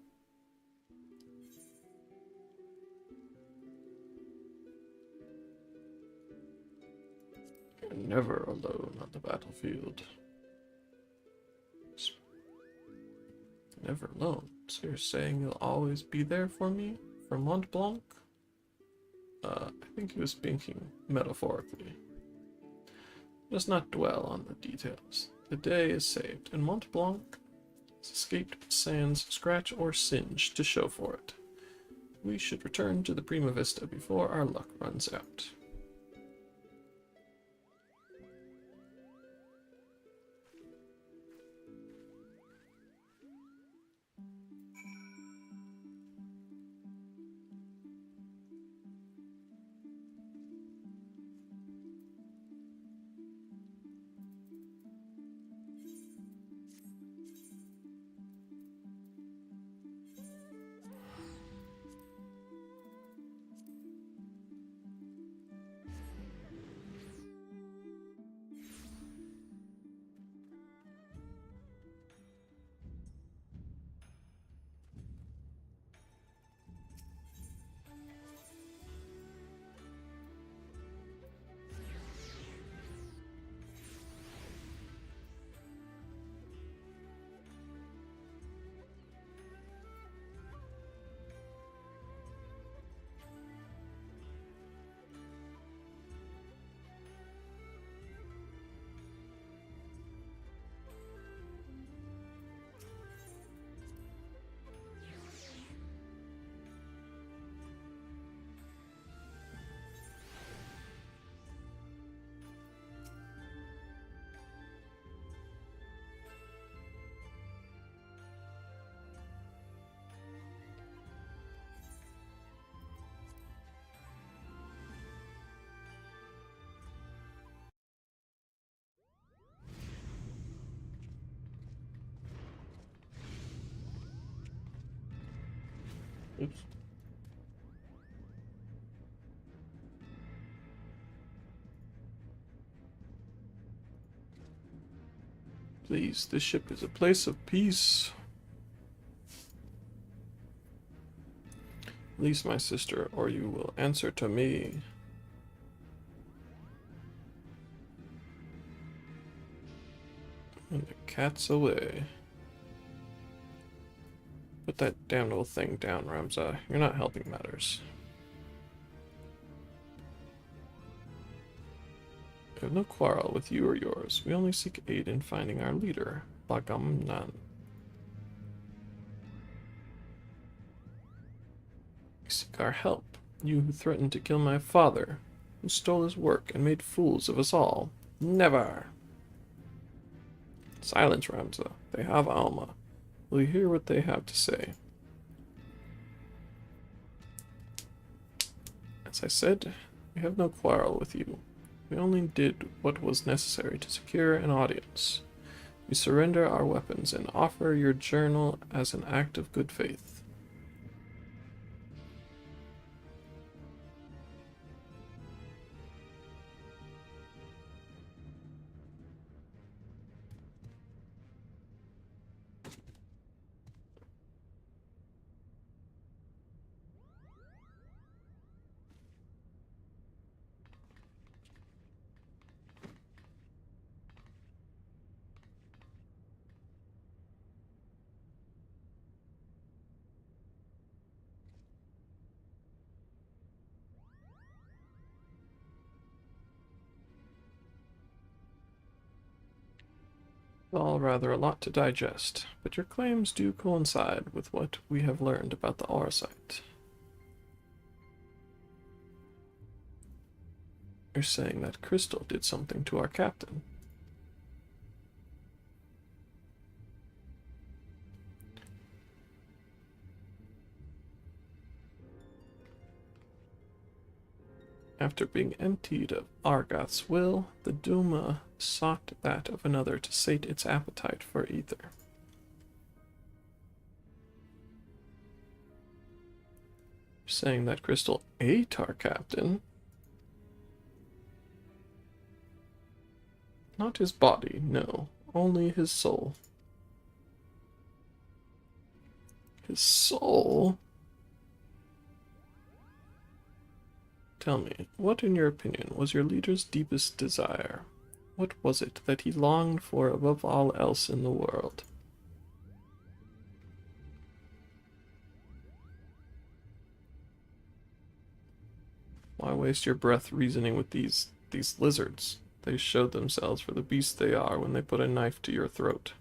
You're never alone on the battlefield. Never alone. So you're saying you'll always be there for me? For Mont Blanc? I think he was speaking metaphorically. Let us not dwell on the details. The day is saved, and Mont Blanc has escaped sans scratch or singe to show for it. We should return to the Prima Vista before our luck runs out. Oops. Please, this ship is a place of peace. Release my sister, or you will answer to me. And the cat's away. Put that damn little thing down, Ramza. You're not helping matters. We have no quarrel with you or yours. We only seek aid in finding our leader, Bagamnan. We seek our help. You who threatened to kill my father, who stole his work and made fools of us all. Never! Silence, Ramza. They have Alma. Will you hear what they have to say? As I said, we have no quarrel with you. We only did what was necessary to secure an audience. We surrender our weapons and offer your journal as an act of good faith. All rather a lot to digest, but your claims do coincide with what we have learned about the Auracite. You're saying that Crystal did something to our captain. After being emptied of Argoth's will, the Duma sought that of another to sate its appetite for ether. Saying that Crystal ate our captain. Not his body, no, only his soul. His soul? Tell me, what in your opinion was your leader's deepest desire? What was it that he longed for above all else in the world? Why waste your breath reasoning with these lizards? They showed themselves for the beasts they are when they put a knife to your throat.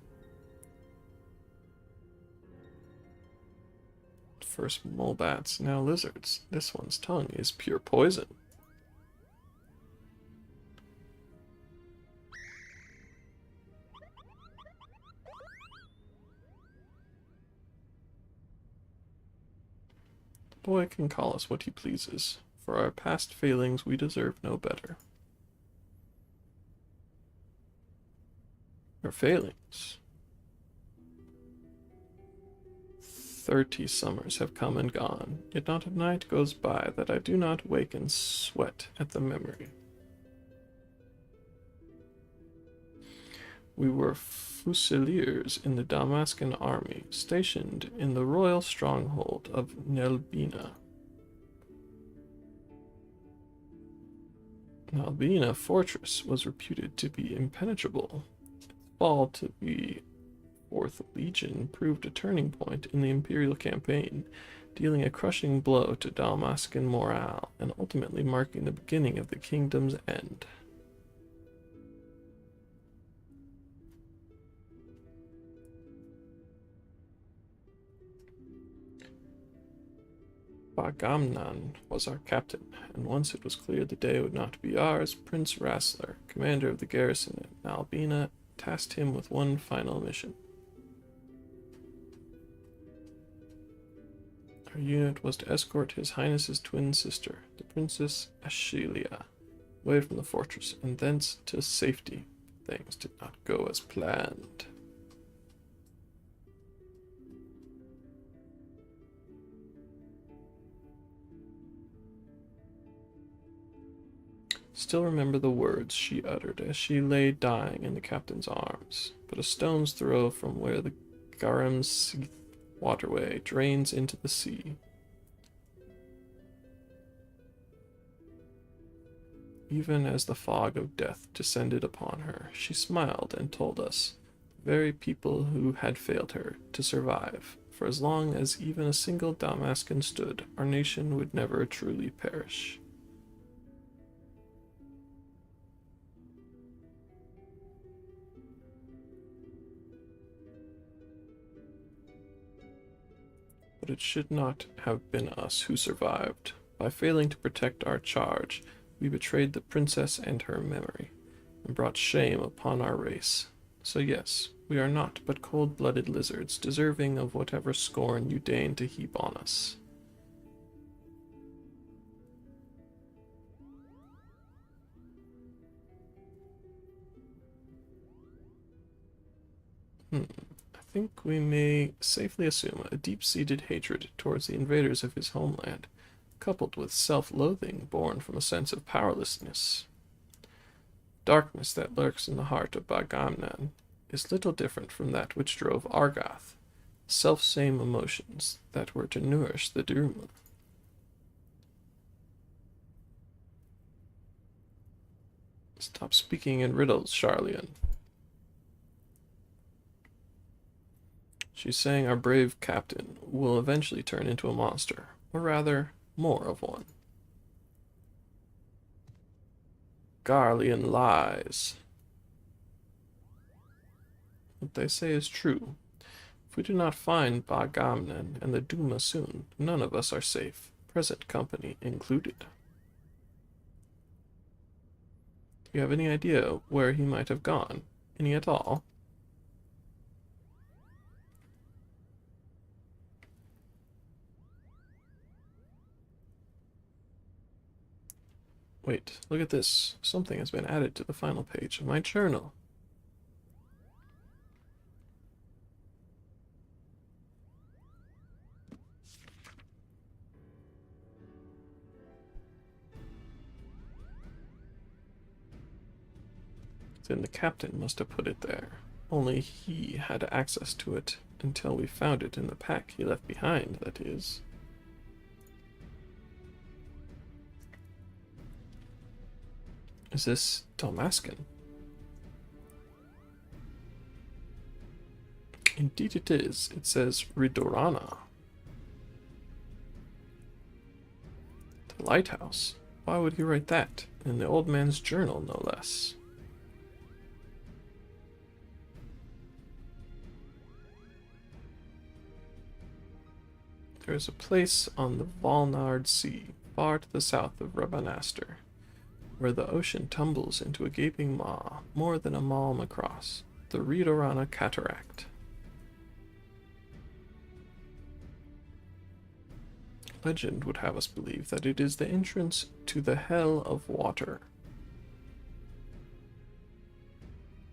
First mole bats, now lizards. This one's tongue is pure poison. The boy can call us what he pleases. For our past failings, we deserve no better. Our failings? 30 summers have come and gone, yet not a night goes by that I do not wake and sweat at the memory. We were fusiliers in the Damascan army, stationed in the royal stronghold of Nelbina. Nelbina fortress was reputed to be impenetrable. Its fall to the 4th Legion proved a turning point in the Imperial campaign, dealing a crushing blow to Dalmascan morale and ultimately marking the beginning of the kingdom's end. Bagamnan was our captain, and once it was clear the day would not be ours, Prince Rassler, commander of the garrison at Albina, tasked him with one final mission. Our unit was to escort His Highness's twin sister, the Princess Ashelia, away from the fortress and thence to safety. Things did not go as planned. Still remember the words she uttered as she lay dying in the captain's arms, but a stone's throw from where the Garamseath waterway drains into the sea. Even as the fog of death descended upon her, she smiled and told us, the very people who had failed her, to survive. For as long as even a single Damascan stood, our nation would never truly perish. But it should not have been us who survived. By failing to protect our charge, we betrayed the princess and her memory, and brought shame upon our race. So yes, we are not but cold-blooded lizards, deserving of whatever scorn you deign to heap on us. I think we may safely assume a deep-seated hatred towards the invaders of his homeland, coupled with self-loathing born from a sense of powerlessness. Darkness that lurks in the heart of Bagamnan is little different from that which drove Argath, self-same emotions that were to nourish the Durma. Stop speaking in riddles, Charlian. She's saying our brave captain will eventually turn into a monster, or rather, more of one. Garlean lies. What they say is true. If we do not find Bagamnan and the Duma soon, none of us are safe, present company included. Do you have any idea where he might have gone? Any at all? Wait, look at this. Something has been added to the final page of my journal. Then the captain must have put it there. Only he had access to it until we found it in the pack he left behind, that is. Is this Damascan? Indeed it is. It says Ridorana. The lighthouse. Why would he write that? In the old man's journal, no less. There is a place on the Valnard Sea, far to the south of Rabanastre, where the ocean tumbles into a gaping maw, more than a malm across, the Ridorana Cataract. Legend would have us believe that it is the entrance to the Hell of Water.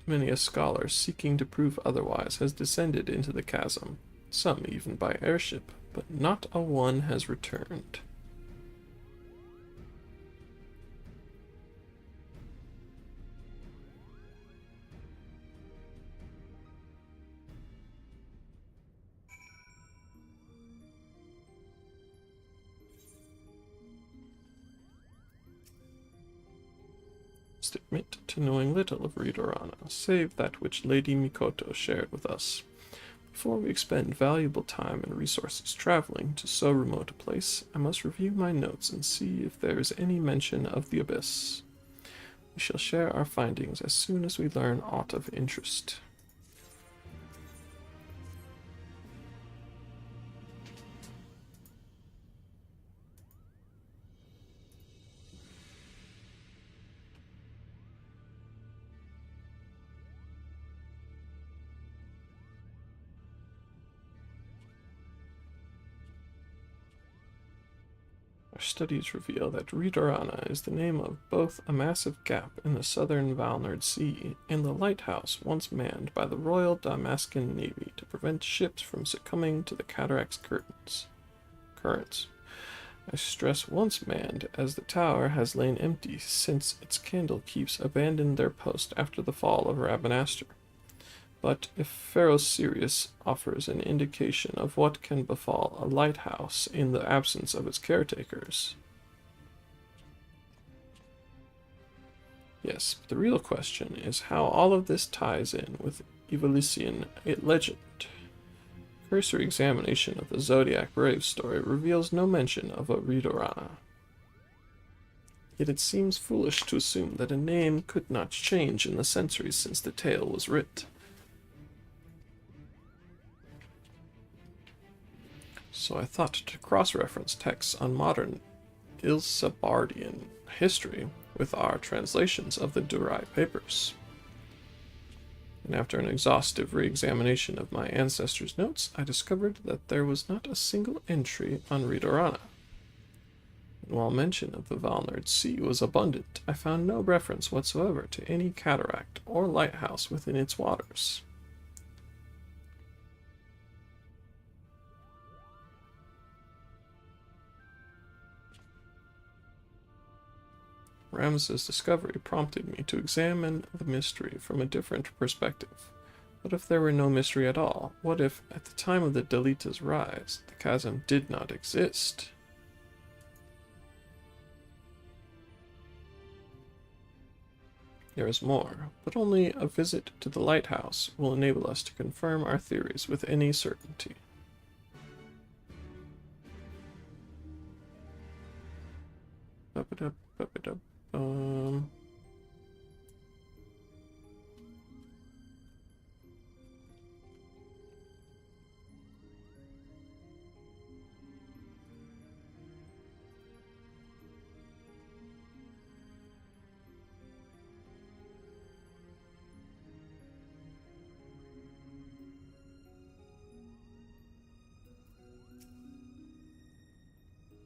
Many a scholar seeking to prove otherwise has descended into the chasm, some even by airship, but not a one has returned. Admit to knowing little of Ridorana, save that which Lady Mikoto shared with us. Before we expend valuable time and resources traveling to so remote a place, I must review my notes and see if there is any mention of the Abyss. We shall share our findings as soon as we learn aught of interest. Our studies reveal that Ridorana is the name of both a massive gap in the southern Valnard Sea and the lighthouse once manned by the Royal Damascan Navy to prevent ships from succumbing to the cataract's currents. I stress once manned, as the tower has lain empty since its candle keeps abandoned their post after the fall of Rabanastre. But if Pharaoh Sirius offers an indication of what can befall a lighthouse in the absence of its caretakers... Yes, but the real question is how all of this ties in with Evolician legend. Cursory examination of the Zodiac Brave story reveals no mention of a Ridorana. Yet it seems foolish to assume that a name could not change in the centuries since the tale was writ. So I thought to cross-reference texts on modern Ilsabardian history with our translations of the Durai papers. And after an exhaustive re-examination of my ancestors' notes, I discovered that there was not a single entry on Ridorana. And while mention of the Valnard Sea was abundant, I found no reference whatsoever to any cataract or lighthouse within its waters. Ramses' discovery prompted me to examine the mystery from a different perspective. What if there were no mystery at all? What if, at the time of the Delita's rise, the chasm did not exist? There is more, but only a visit to the lighthouse will enable us to confirm our theories with any certainty.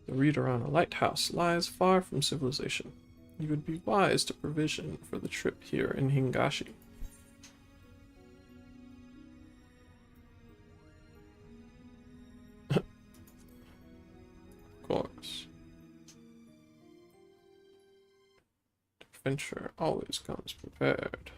The Ridorana lighthouse lies far from civilization. You would be wise to provision for the trip here in Hingashi. Of course. Adventure always comes prepared.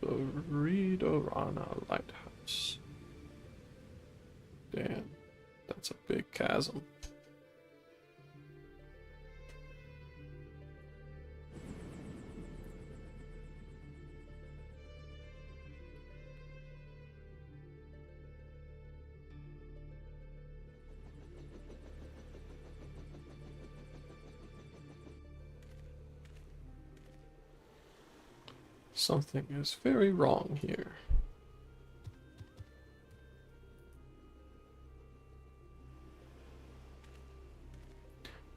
The Ridorana Lighthouse. Damn, that's a big chasm. Something is very wrong here.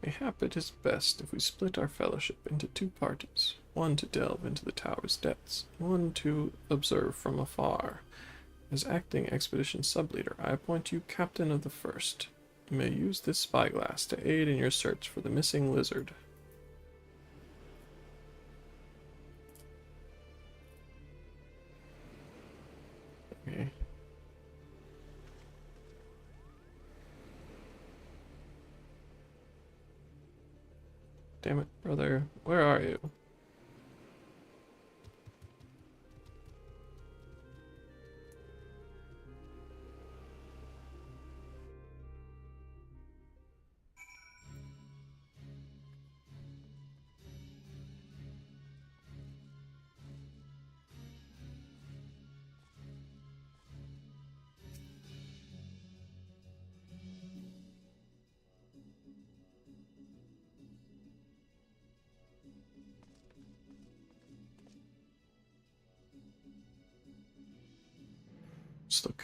Mayhap it is best if we split our fellowship into two parties, one to delve into the tower's depths, and one to observe from afar. As acting expedition subleader, I appoint you captain of the first. You may use this spyglass to aid in your search for the missing lizard. Okay. Damn it, brother. Where are you?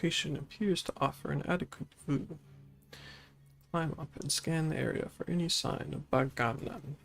location appears to offer an adequate view. Climb up and scan the area for any sign of Bagamnan.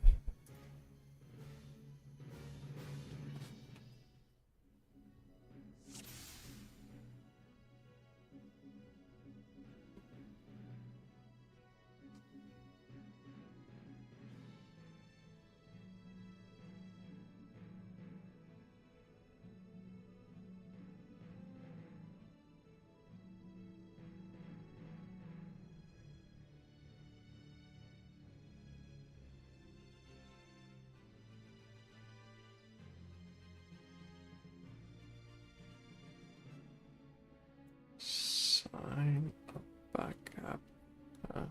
Sign of Bagamnan.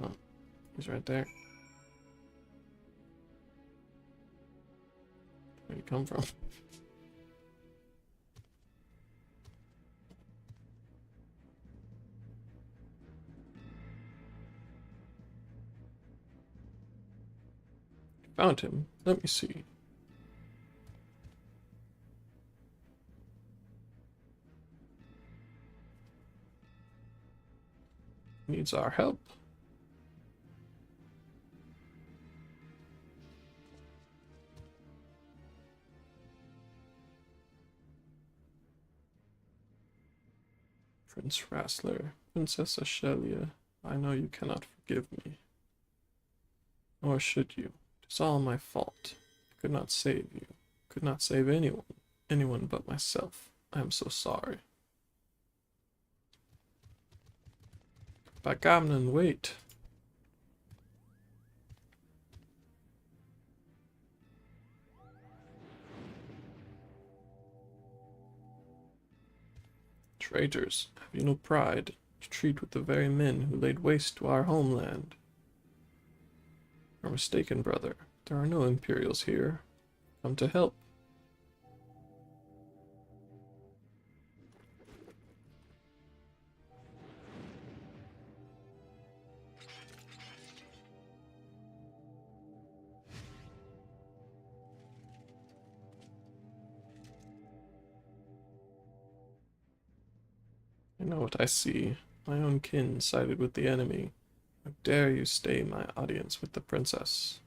Oh, he's right there. Where'd he come from? Found him. Let me see. Needs our help. Prince Rassler, Princess Ashelia, I know you cannot forgive me. Nor should you. It is all my fault. I could not save you. Could not save anyone but myself. I am so sorry. Bagamnan, wait. Traitors, have you no pride to treat with the very men who laid waste to our homeland? You're mistaken, brother. There are no Imperials here. Come to help. I know what I see. My own kin sided with the enemy. How dare you stay my audience with the princess?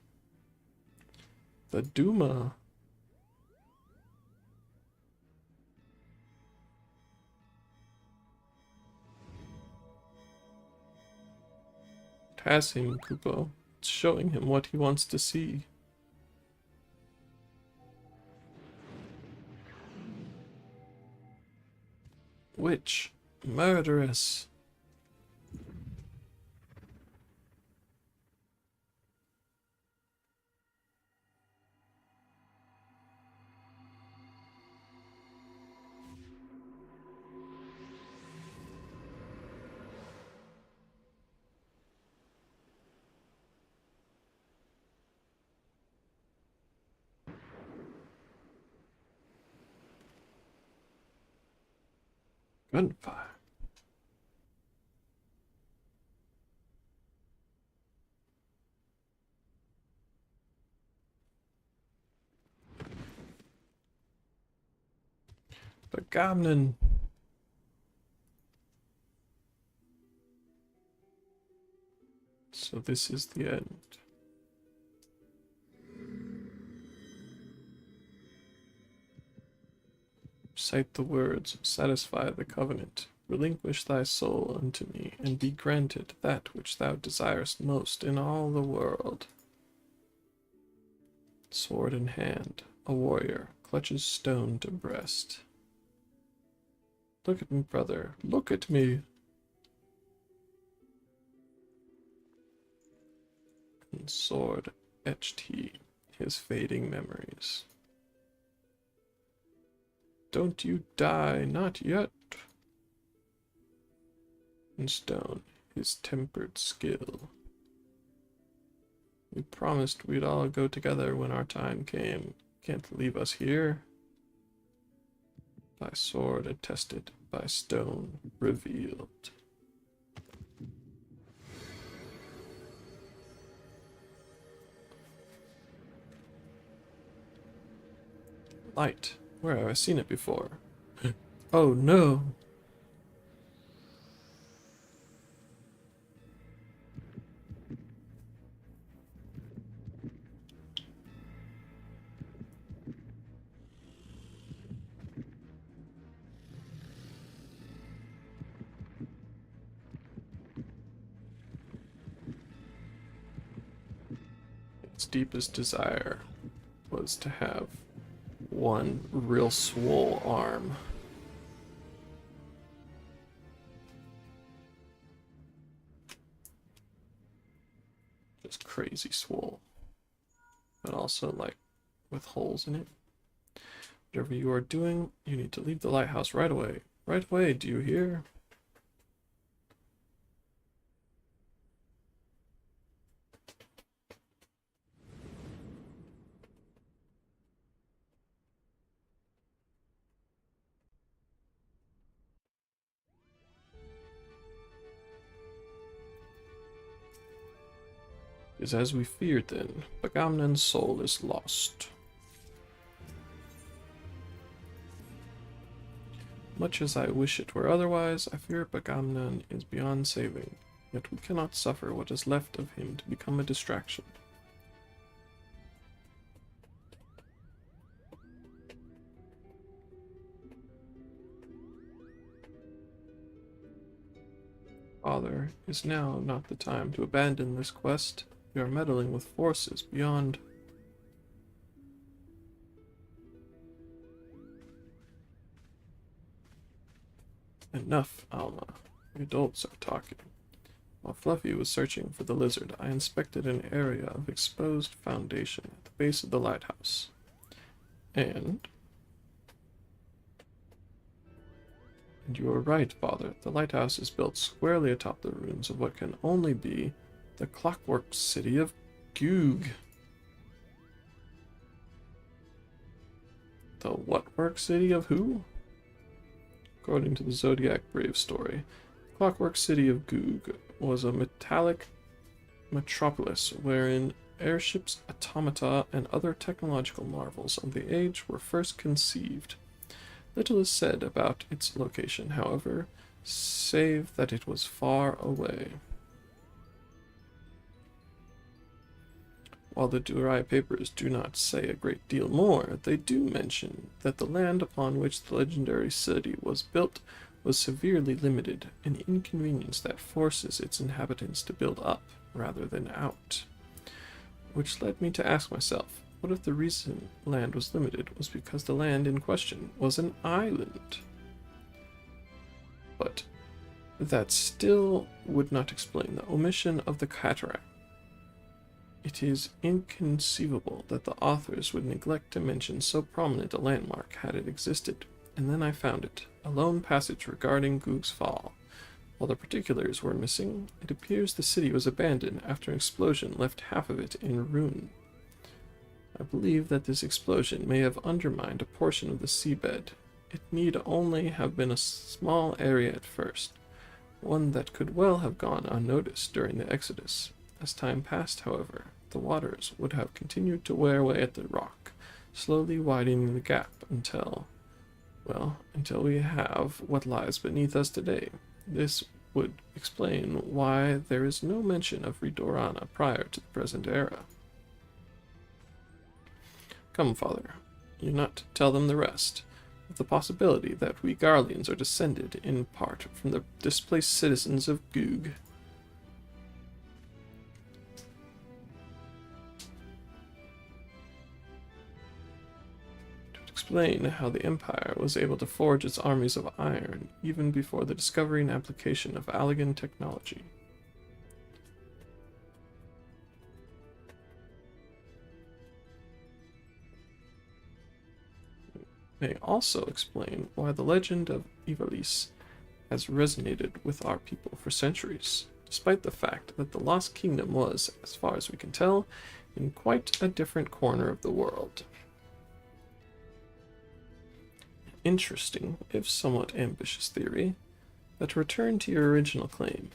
The Duma. It has him, Kupo. It's showing him what he wants to see. Witch. Murderess. Gunfire. Bagamnan. So this is the end. Recite the words, satisfy the covenant. Relinquish thy soul unto me, and be granted that which thou desirest most in all the world. Sword in hand, a warrior clutches stone to breast. Look at me, brother, look at me. And sword etched he his fading memories. Don't you die, not yet. In stone, his tempered skill. We promised we'd all go together when our time came. Can't leave us here. By sword attested, by stone revealed. Light, Where have I seen it before? Oh no! Its deepest desire was to have one real swole arm. Just crazy swole. But also, like, with holes in it. Whatever you are doing, you need to leave the lighthouse right away. Right away, do you hear? Is as we feared then, Bagamnan's soul is lost. Much as I wish it were otherwise, I fear Bagamnan is beyond saving, yet we cannot suffer what is left of him to become a distraction. Father, is now not the time to abandon this quest. We are meddling with forces beyond. Enough, Alma. The adults are talking. While Fluffy was searching for the lizard, I inspected an area of exposed foundation at the base of the lighthouse. And you were right, Father. The lighthouse is built squarely atop the ruins of what can only be the clockwork city of Goog. The what-work city of who? According to the Zodiac Brave story, the clockwork city of Goog was a metallic metropolis wherein airships, automata, and other technological marvels of the age were first conceived. Little is said about its location, however, save that it was far away. While the Durai papers do not say a great deal more, they do mention that the land upon which the legendary city was built was severely limited, an inconvenience that forces its inhabitants to build up rather than out. Which led me to ask myself, what if the reason land was limited was because the land in question was an island? But that still would not explain the omission of the cataract. It is inconceivable that the authors would neglect to mention so prominent a landmark had it existed, and then I found it, a lone passage regarding Goog's fall. While the particulars were missing, it appears the city was abandoned after an explosion left half of it in ruin. I believe that this explosion may have undermined a portion of the seabed. It need only have been a small area at first, one that could well have gone unnoticed during the Exodus. As time passed, however, the waters would have continued to wear away at the rock, slowly widening the gap until we have what lies beneath us today. This would explain why there is no mention of Ridorana prior to the present era. Come, Father, you not tell them the rest, of the possibility that we Garleans are descended in part from the displaced citizens of Goog. Explain how the Empire was able to forge its armies of iron even before the discovery and application of Allagan technology. May also explain why the legend of Ivalice has resonated with our people for centuries, despite the fact that the Lost Kingdom was, as far as we can tell, in quite a different corner of the world. Interesting, if somewhat ambitious theory, but to return to your original claim,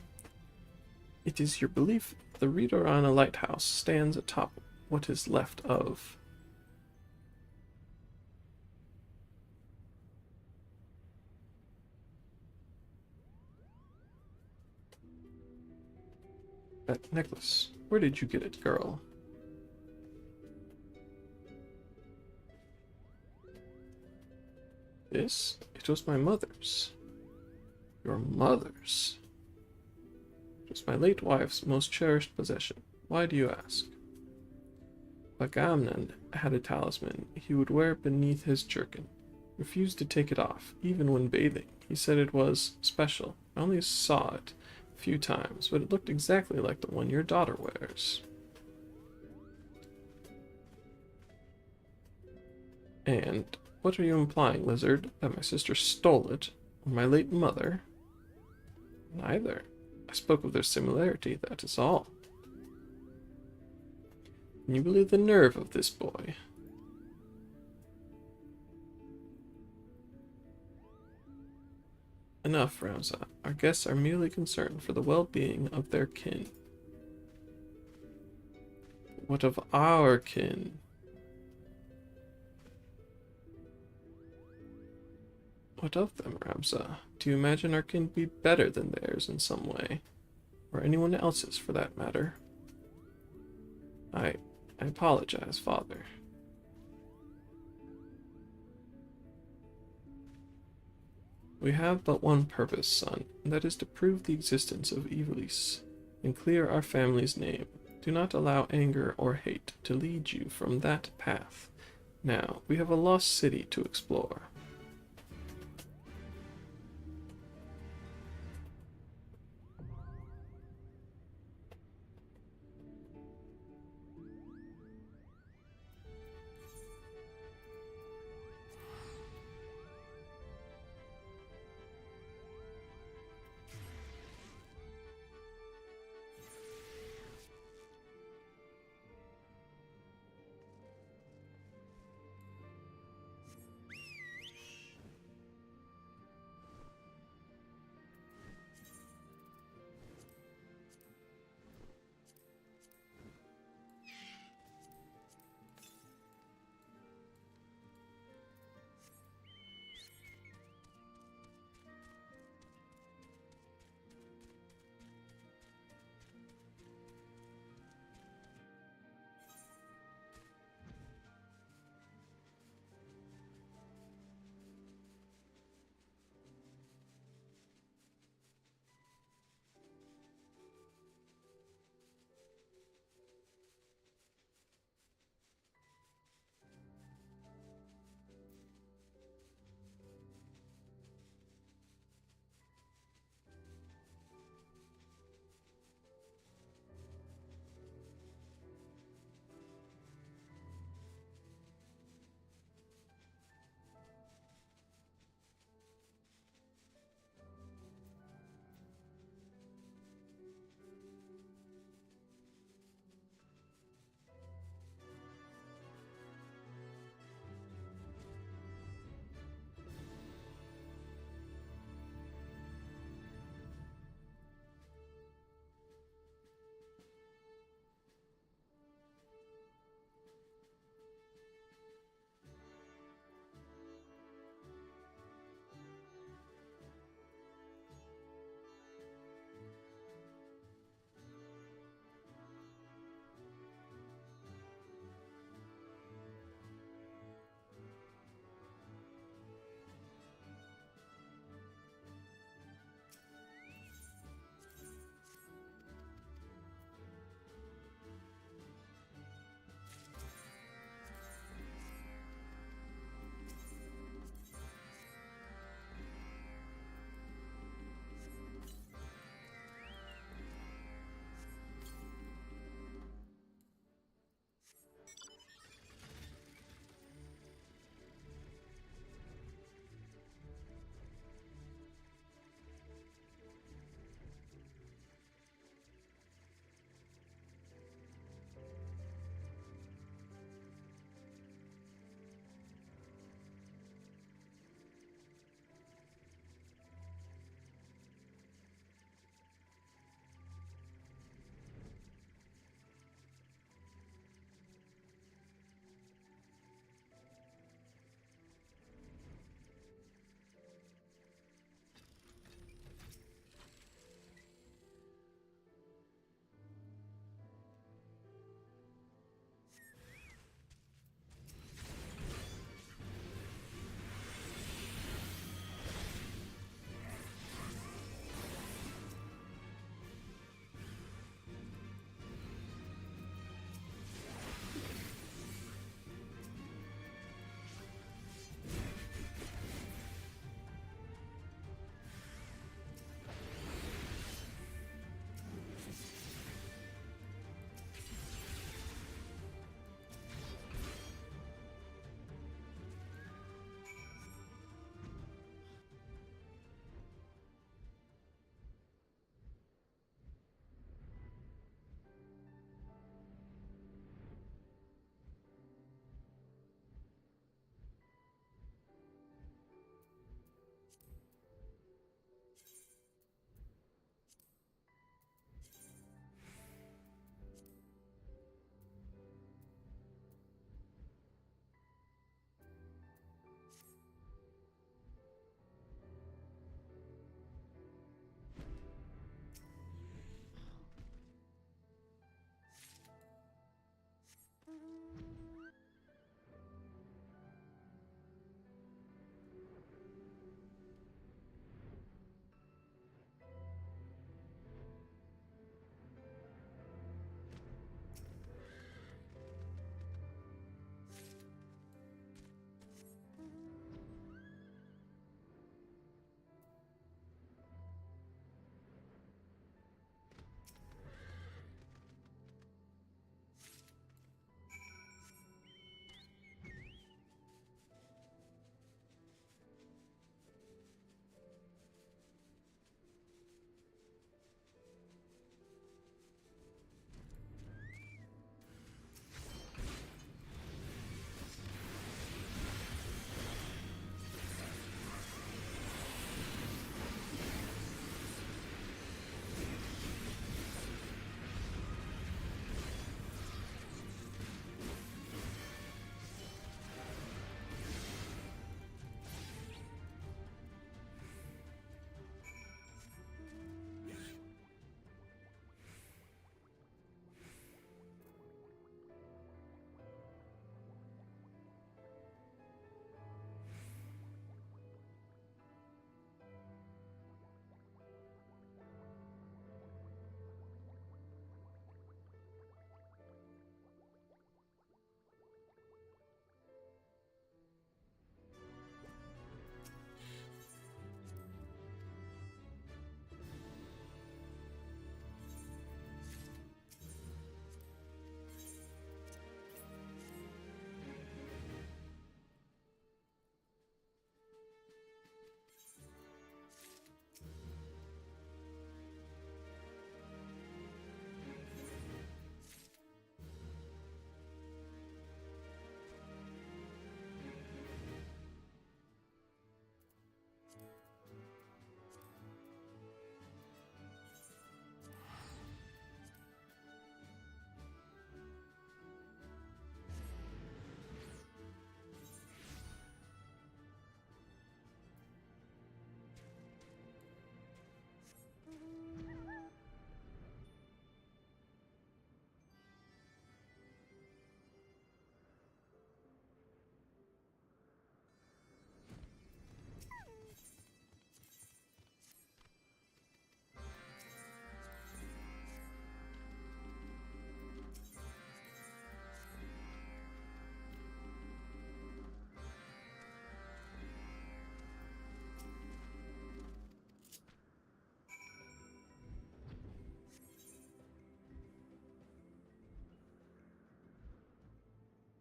it is your belief that the Ridorana lighthouse stands atop what is left of That necklace. Where did you get it, girl? This? It was my mother's. Your mother's? It was my late wife's most cherished possession. Why do you ask? Agamemnon had a talisman he would wear beneath his jerkin. Refused to take it off, even when bathing. He said it was special. I only saw it a few times, but it looked exactly like the one your daughter wears. And what are you implying, Lizard? That my sister stole it? Or my late mother? Neither. I spoke of their similarity, that is all. Can you believe the nerve of this boy? Enough, Ramza. Our guests are merely concerned for the well-being of their kin. What of our kin? What of them, Ramza? Do you imagine our kin to be better than theirs in some way? Or anyone else's, for that matter? I apologize, Father. We have but one purpose, son, and that is to prove the existence of Ivalice and clear our family's name. Do not allow anger or hate to lead you from that path. Now, we have a lost city to explore.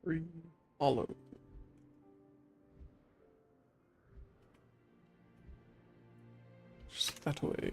Free hollow. Just that way.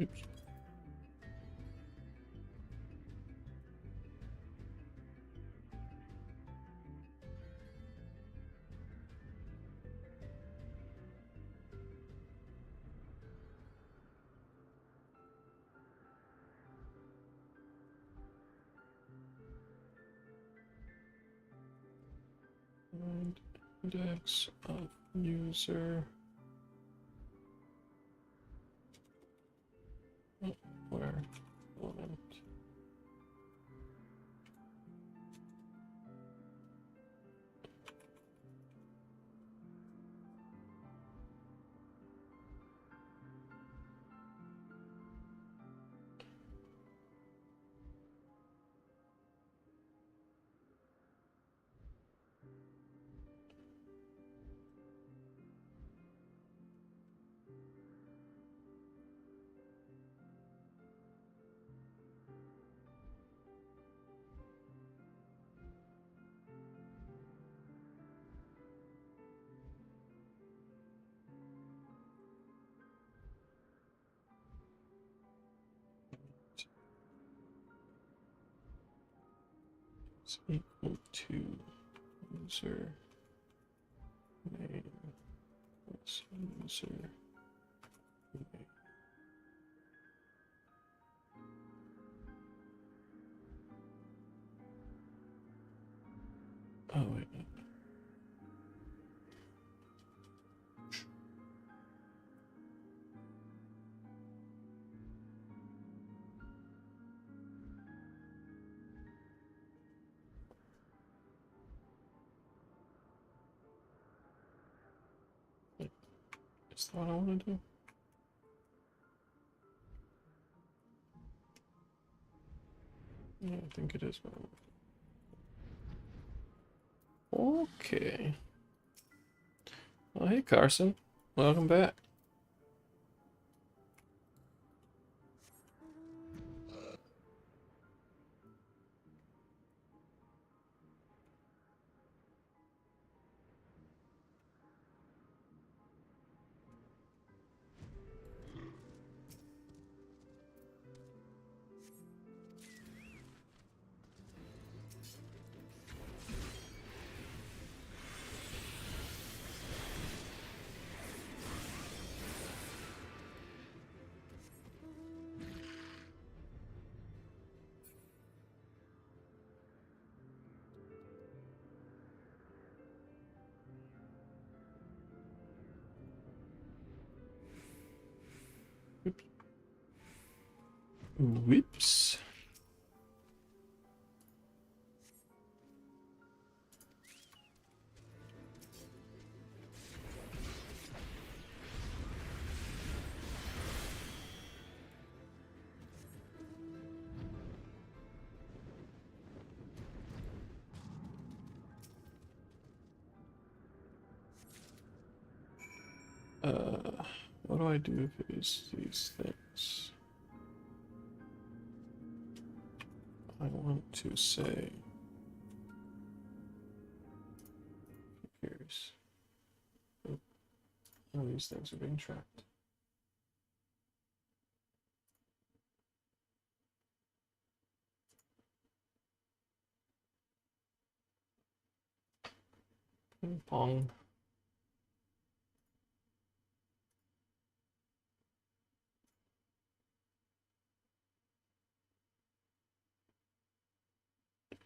Oops. And index of user. Oh, where? Element. Is equal to user name plus user name. Oh wait. Is that what I want to do? Yeah, I think it is what I want. Okay. Oh, hey Carson. Welcome back. Whoops. What do I do if it is these things? I want to say here's all these things are being tracked. Ping pong.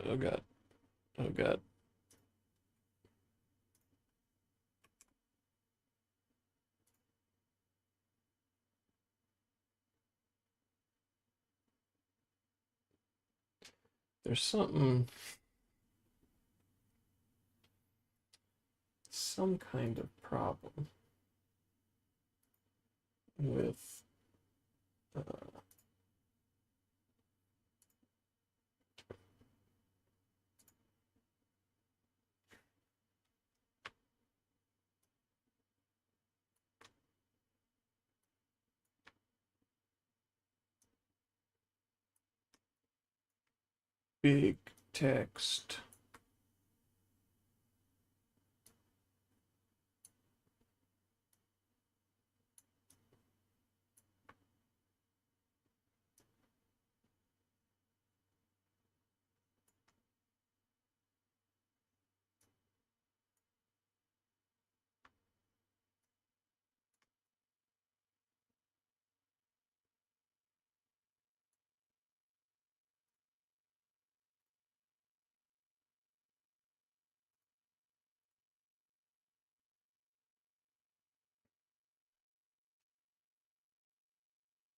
Oh god. Oh god. There's some kind of problem with big text.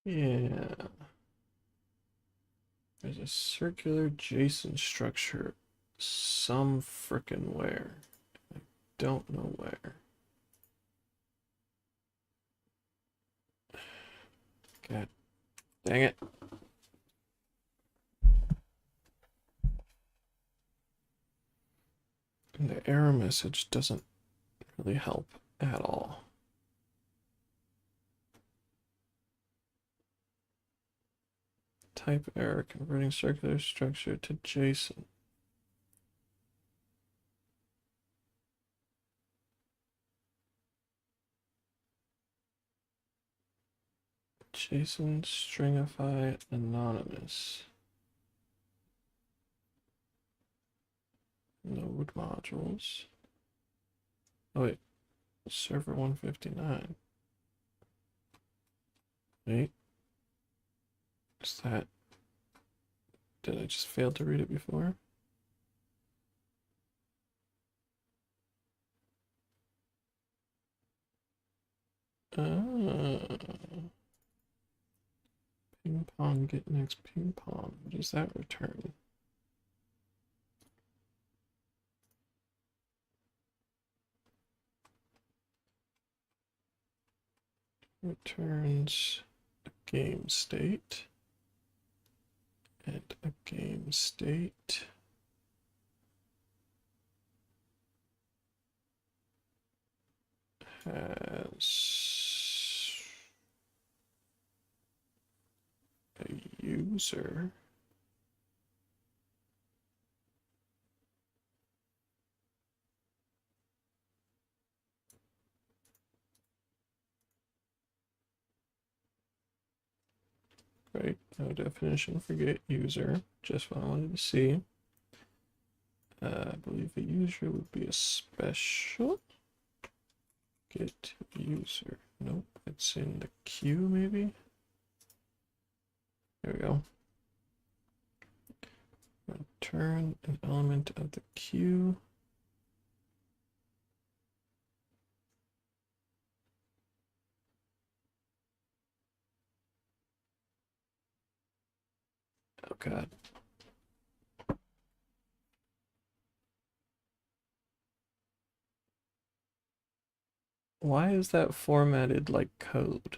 Yeah. There's a circular JSON structure some frickin' where. I don't know where. God dang it. And the error message doesn't really help at all. Type error converting circular structure to JSON. JSON stringify anonymous. Node modules. Oh wait, server 159. Wait. Is that... Did I just fail to read it before? Ping pong, get next ping pong. What does that return? Returns a game state. And a game state has a user. Right, no definition for get user, just what I wanted to see. I believe a user would be a special get user. Nope, it's in the queue maybe. There we go. Return an element of the queue. Oh god. Why is that formatted like code?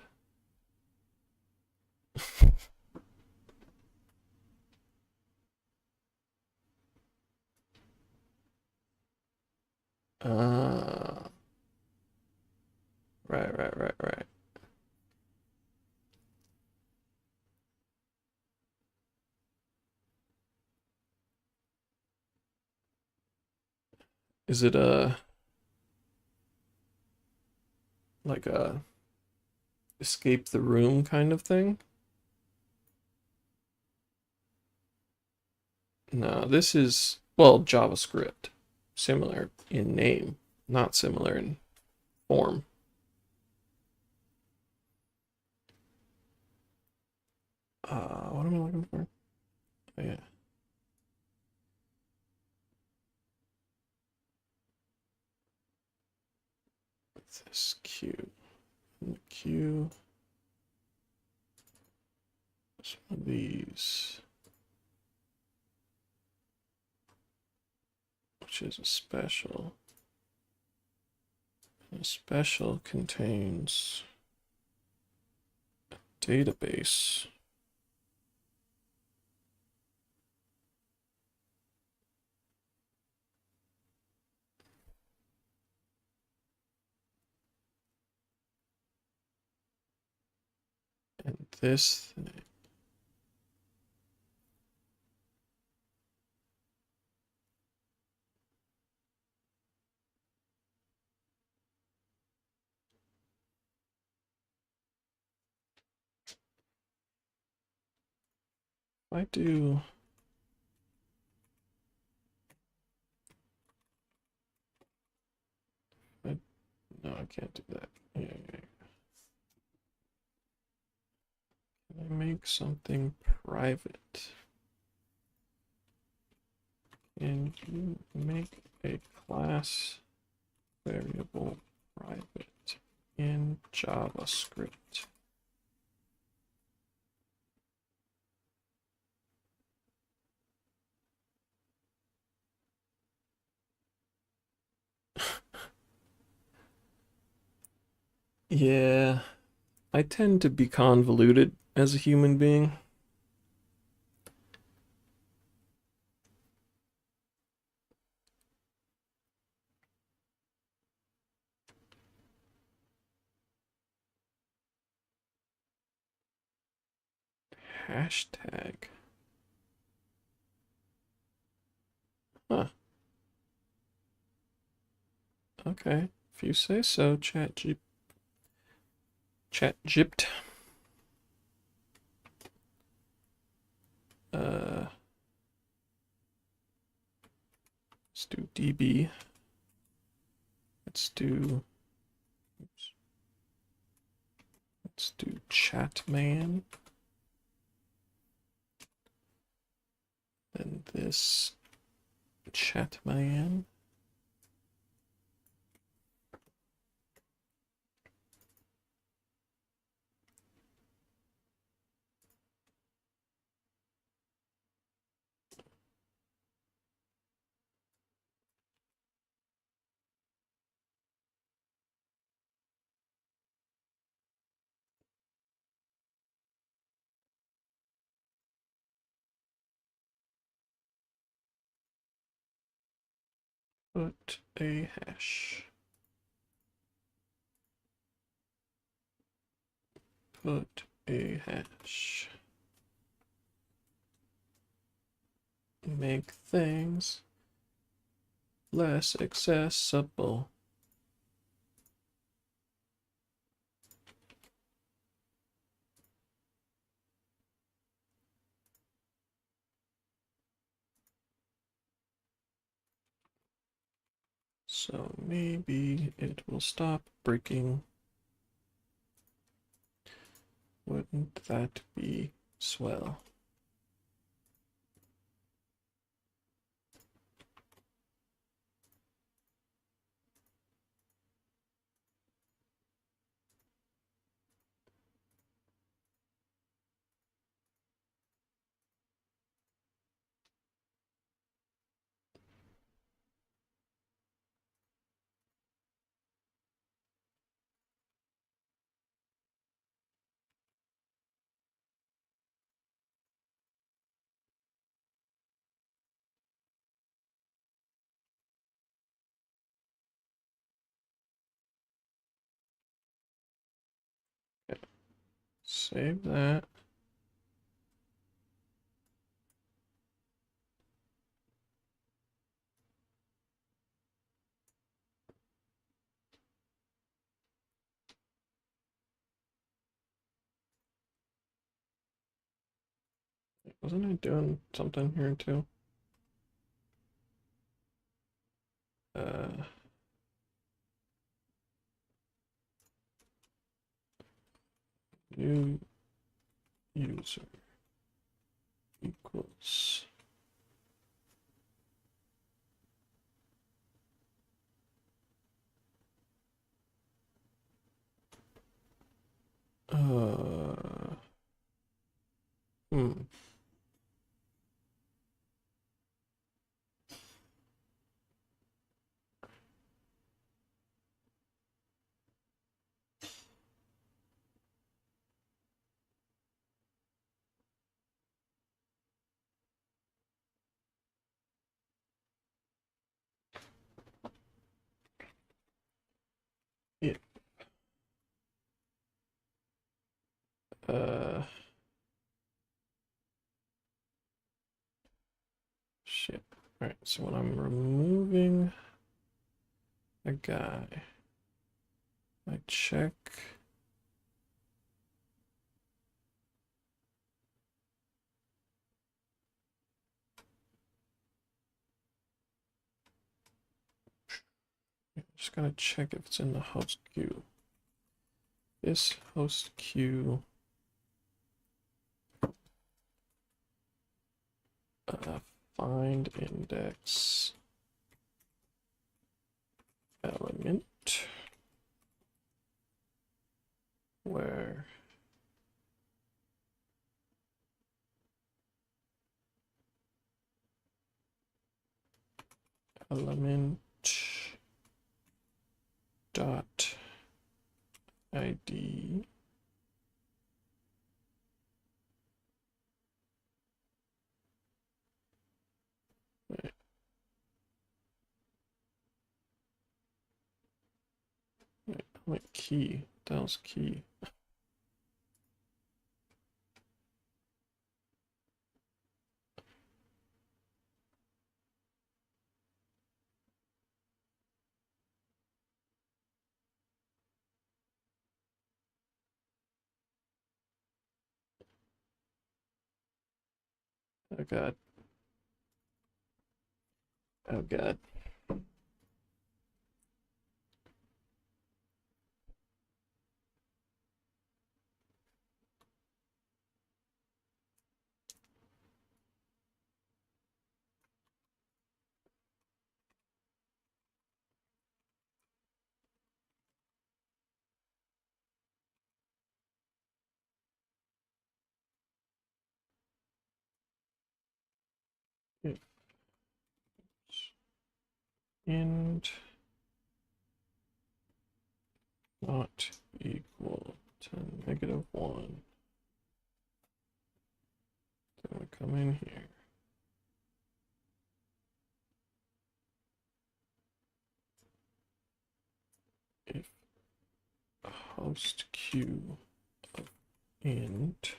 Right. Is it like a escape the room kind of thing? No, this is, well, JavaScript. Similar in name, not similar in form. What am I looking for? Oh, yeah. This Q. Q. Some of these. Which is a special. A special contains a database. And this thing. I do. No, I can't do that. Yeah. Can I make something private? Can you make a class variable private in JavaScript? Yeah, I tend to be convoluted as a human being. Hashtag. Huh. Okay. If you say so, chat gypt. Let's do DB. Let's do. Oops. Let's do Chatman. Then this Chatman. Put a hash. Put a hash. Make things less accessible. So maybe it will stop breaking. Wouldn't that be swell? Save that. Wasn't I doing something here too? New user equals hmm. Yeah. Shit. Alright, so when I'm removing a guy, I check just gotta check if it's in the host queue. This host queue find index element where element dot ID wait, wait, key. That was key. Oh god. Oh god. If int not equal to -1, then we come in here. If host queue of int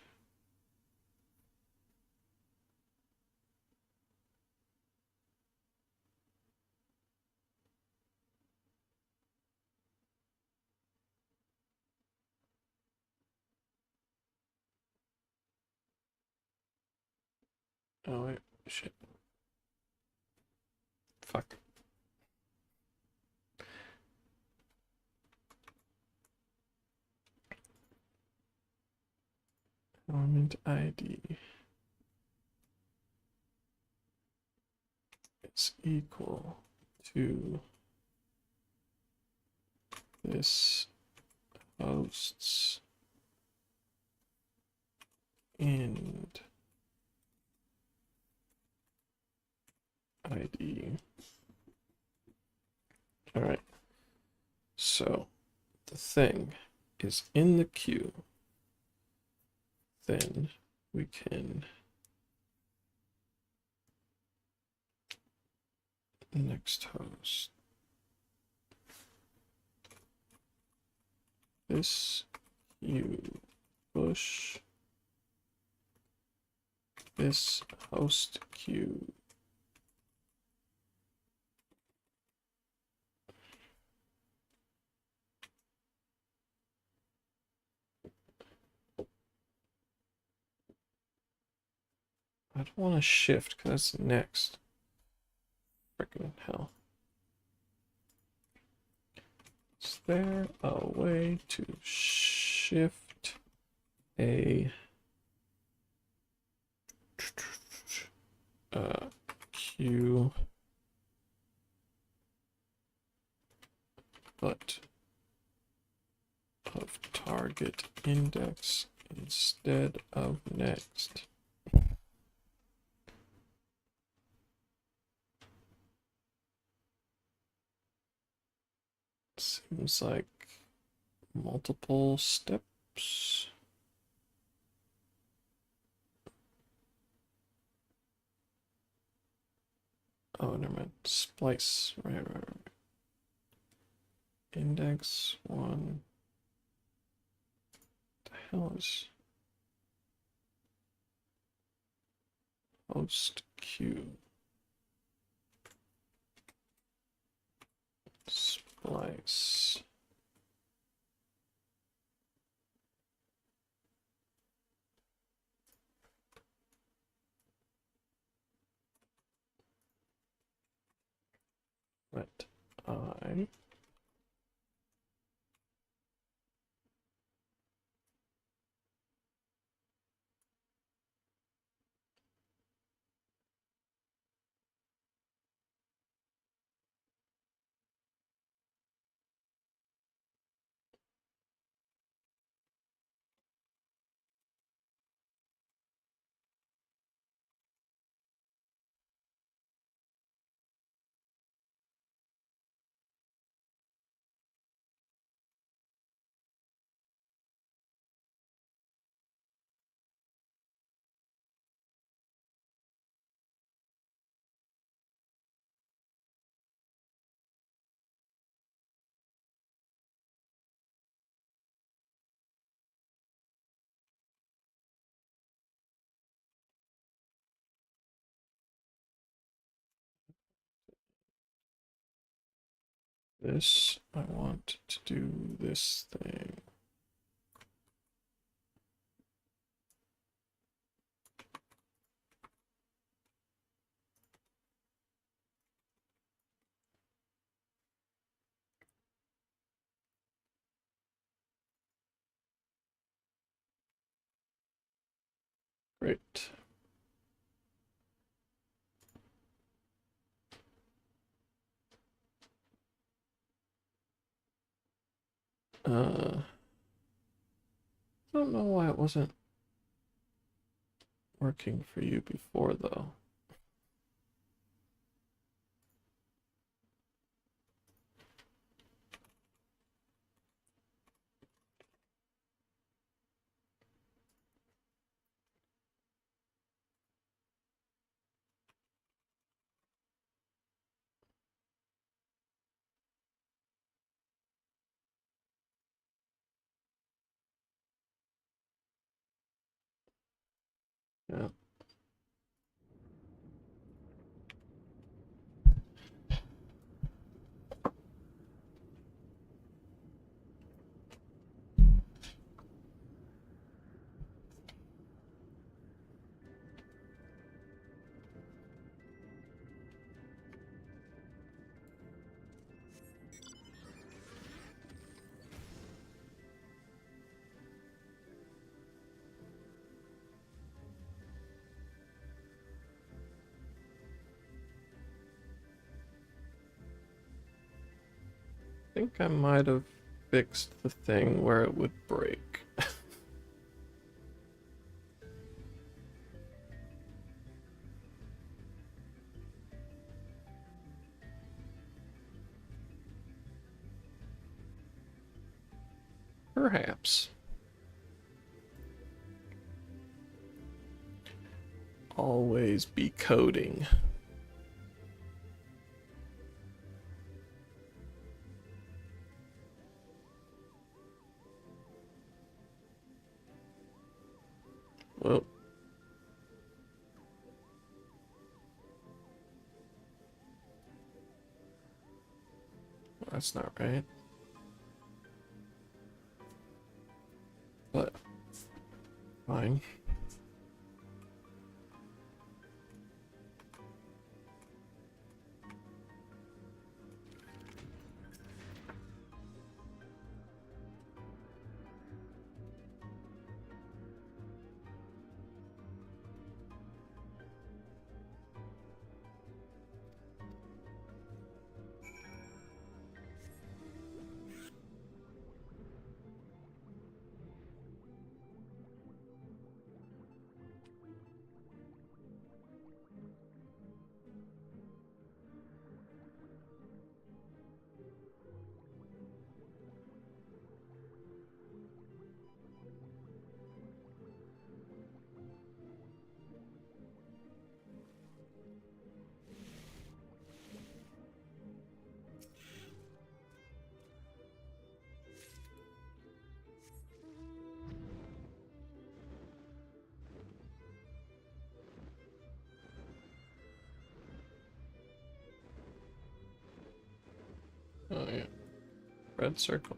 oh wait, shit. Fuck. Element ID is equal to this host's end ID. All right. So the thing is in the queue. Then we can next host. This queue push this host queue. I don't want to shift because that's next. Freaking hell. Is there a way to shift a queue but of target index instead of next? Seems like multiple steps. Oh, never mind. Splice. Right. Index 1. What the hell is host queue? Splice. Let I this, I want to do this thing. Great. I don't know why it wasn't working for you before, though. Yeah. I think I might have fixed the thing where it would break. Perhaps. Always be coding. Well. That's not right. But fine. Oh yeah. Red circle.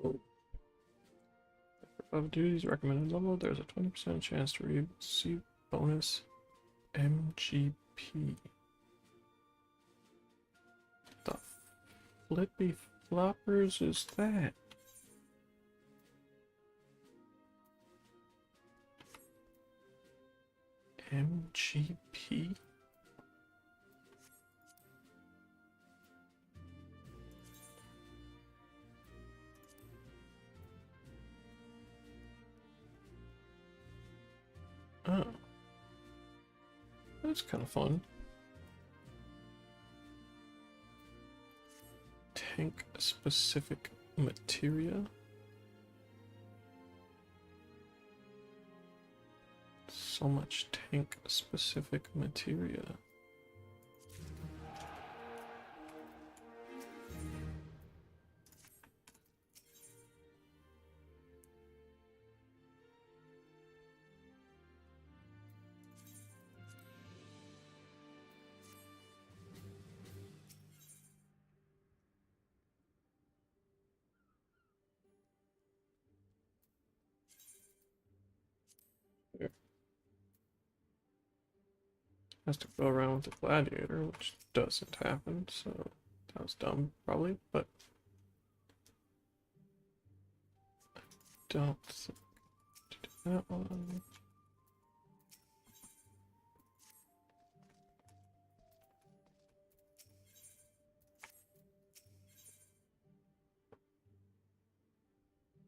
Oh. Above duties recommended level, there's a 20% chance to receive bonus MGP. The flippy floppers is that? MGP? Oh. That's kind of fun. Tank specific materia. So much tank specific materia. Has to go around with the gladiator, which doesn't happen, so that was dumb, probably, but don't think to do that one.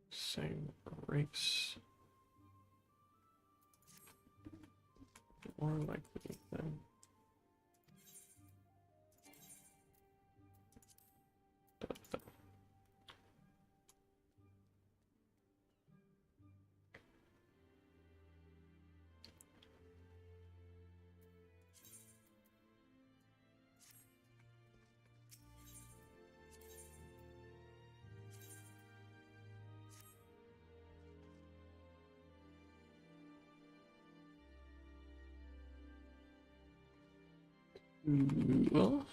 Same race. More likely than that. Well,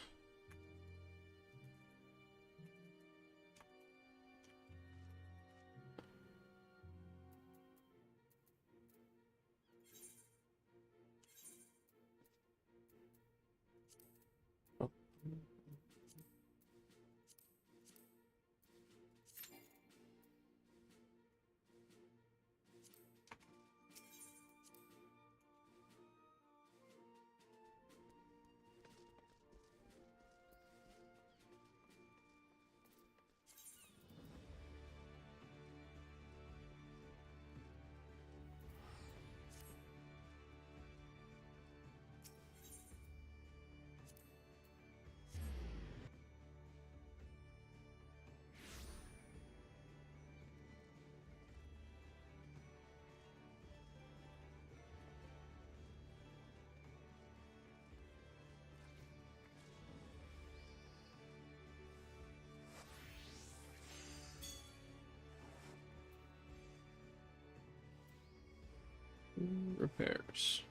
repairs.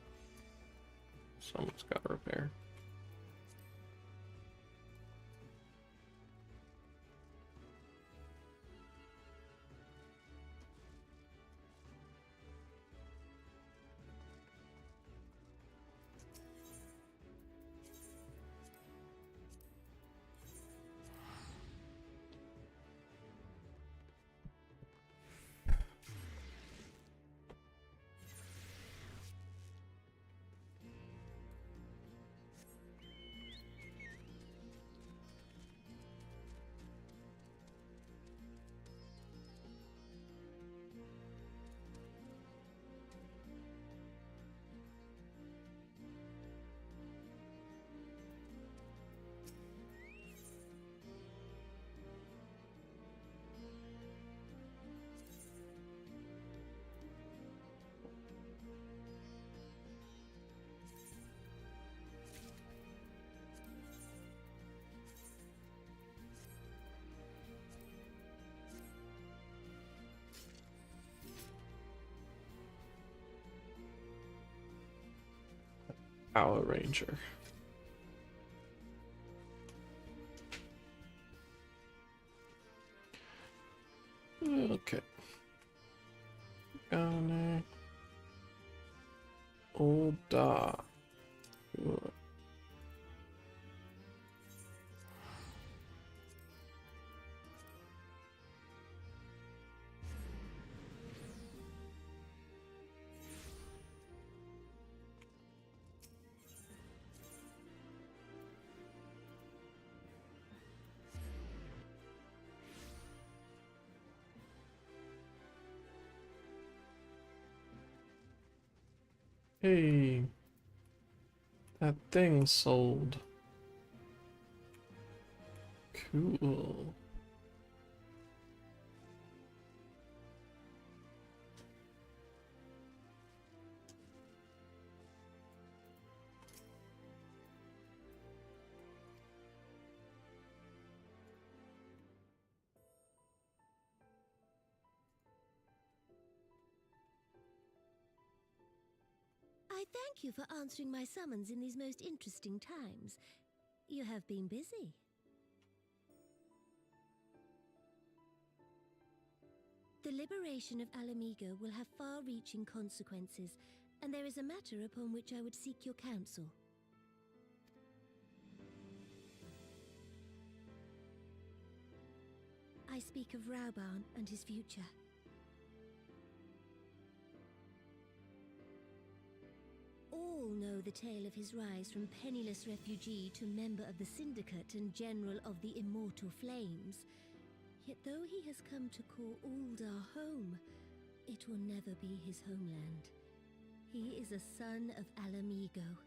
Someone's got to repair. Power Ranger. Okay. Gane. Oder. Hey, that thing sold. Cool. I thank you for answering my summons in these most interesting times. You have been busy. The liberation of Alamigo will have far-reaching consequences, and there is a matter upon which I would seek your counsel. I speak of Rauban and his future. All know the tale of his rise from penniless refugee to member of the Syndicate and General of the Immortal Flames. Yet though he has come to call Uldar home, it will never be his homeland. He is a son of Alamigo.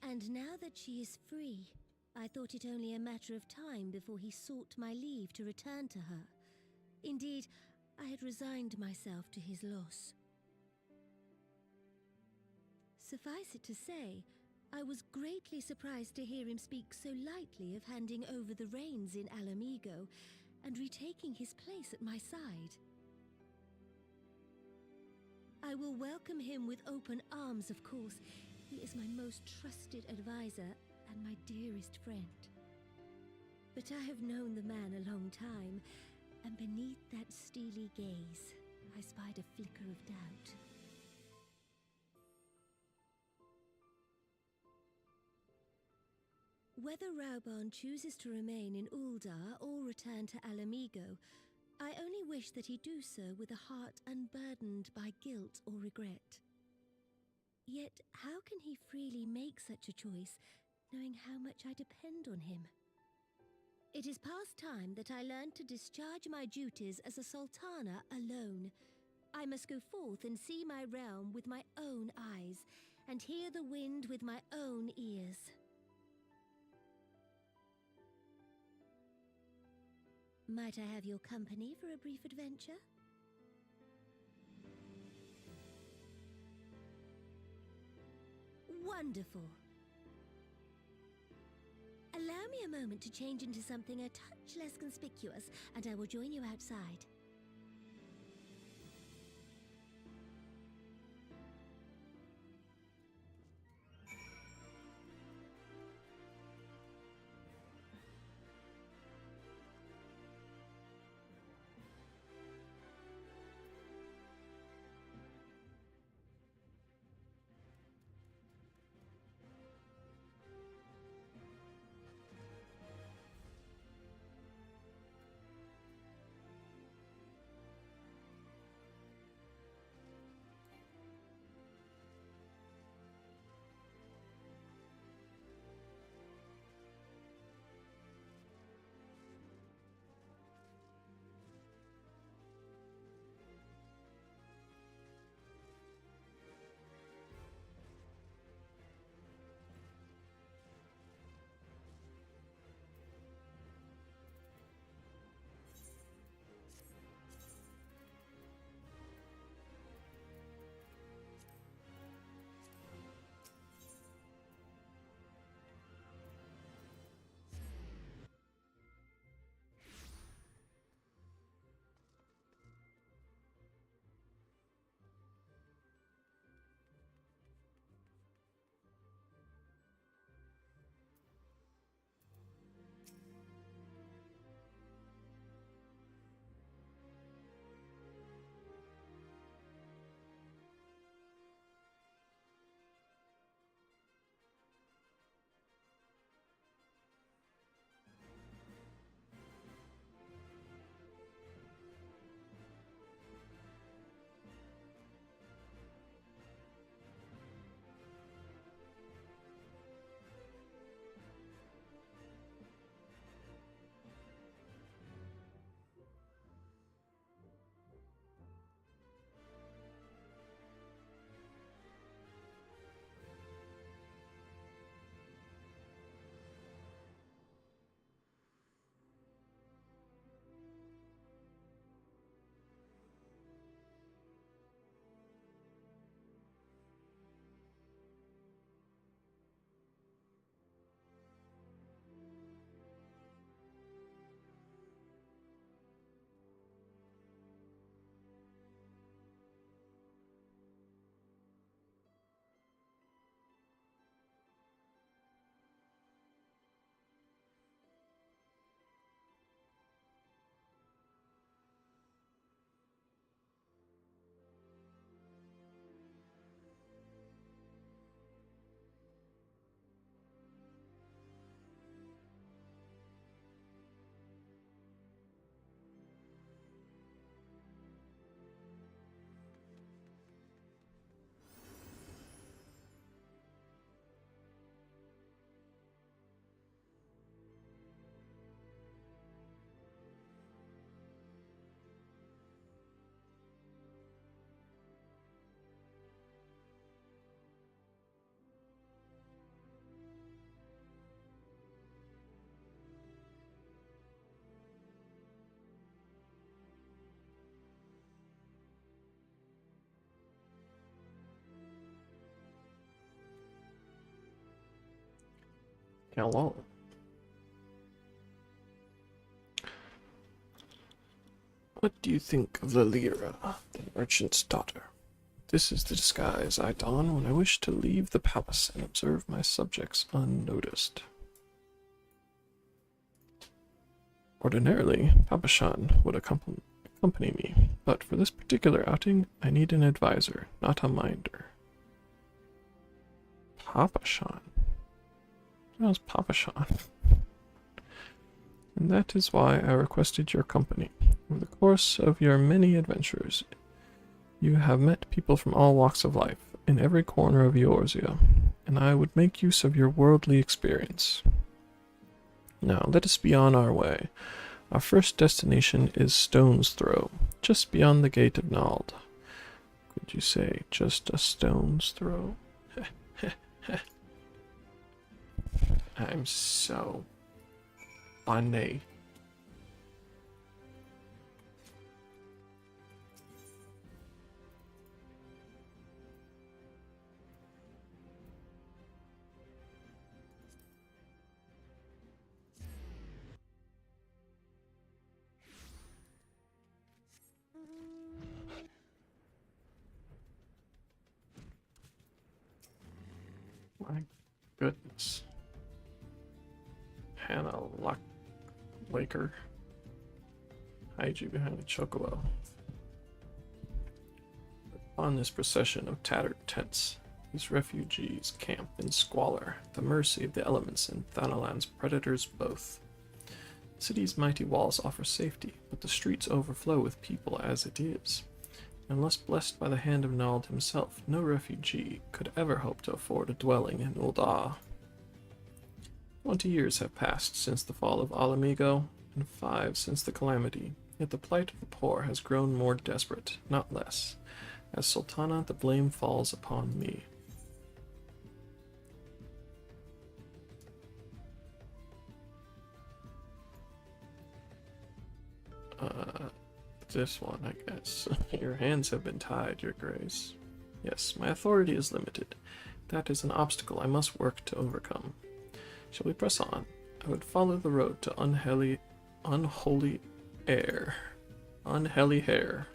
And now that she is free, I thought it only a matter of time before he sought my leave to return to her. Indeed, I had resigned myself to his loss. Suffice it to say, I was greatly surprised to hear him speak so lightly of handing over the reins in Alamigo and retaking his place at my side. I will welcome him with open arms, of course. He is my most trusted advisor and my dearest friend. But I have known the man a long time, and beneath that steely gaze, I spied a flicker of doubt. Whether Rauban chooses to remain in Uldar or return to Alamigo, I only wish that he do so with a heart unburdened by guilt or regret. Yet, how can he freely make such a choice, knowing how much I depend on him? It is past time that I learned to discharge my duties as a sultana alone. I must go forth and see my realm with my own eyes, and hear the wind with my own ears. Might I have your company for a brief adventure? Wonderful! Allow me a moment to change into something a touch less conspicuous, and I will join you outside. Hello. What do you think of the Lyra, the merchant's daughter? This is the disguise I don when I wish to leave the palace and observe my subjects unnoticed. Ordinarily, Papashan would accompany me, but for this particular outing, I need an advisor, not a minder. Papashan? How's Papashan? And that is why I requested your company. Over the course of your many adventures, you have met people from all walks of life, in every corner of Eorzea, and I would make use of your worldly experience. Now, let us be on our way. Our first destination is Stone's Throw, just beyond the gate of Nald. Could you say just a stone's throw? I'm so funny. My goodness. Hannah Laker. Hide you behind a chocobo. On this procession of tattered tents, these refugees camp in squalor, at the mercy of the elements and Thanalan's predators both. The city's mighty walls offer safety, but the streets overflow with people as it is. Unless blessed by the hand of Nald himself, no refugee could ever hope to afford a dwelling in Ul'dah. 20 years have passed since the fall of Alamigo, and 5 since the calamity, yet the plight of the poor has grown more desperate, not less. As Sultana, the blame falls upon me. This one, I guess. Your hands have been tied, Your Grace. Yes, my authority is limited. That is an obstacle I must work to overcome. Shall we press on? I would follow the road to unholy air. Unholy hair.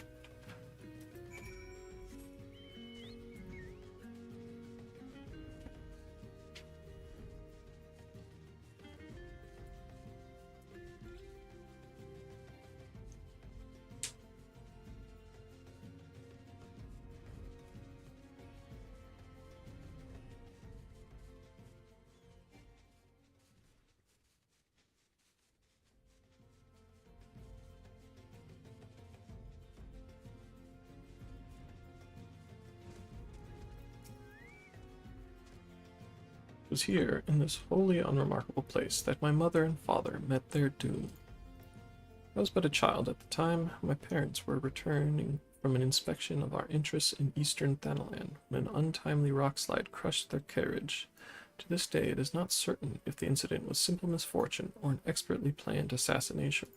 It was here, in this wholly unremarkable place, that my mother and father met their doom. I was but a child at the time. My parents were returning from an inspection of our interests in eastern Thanalan when an untimely rockslide crushed their carriage. To this day, it is not certain if the incident was simple misfortune or an expertly planned assassination.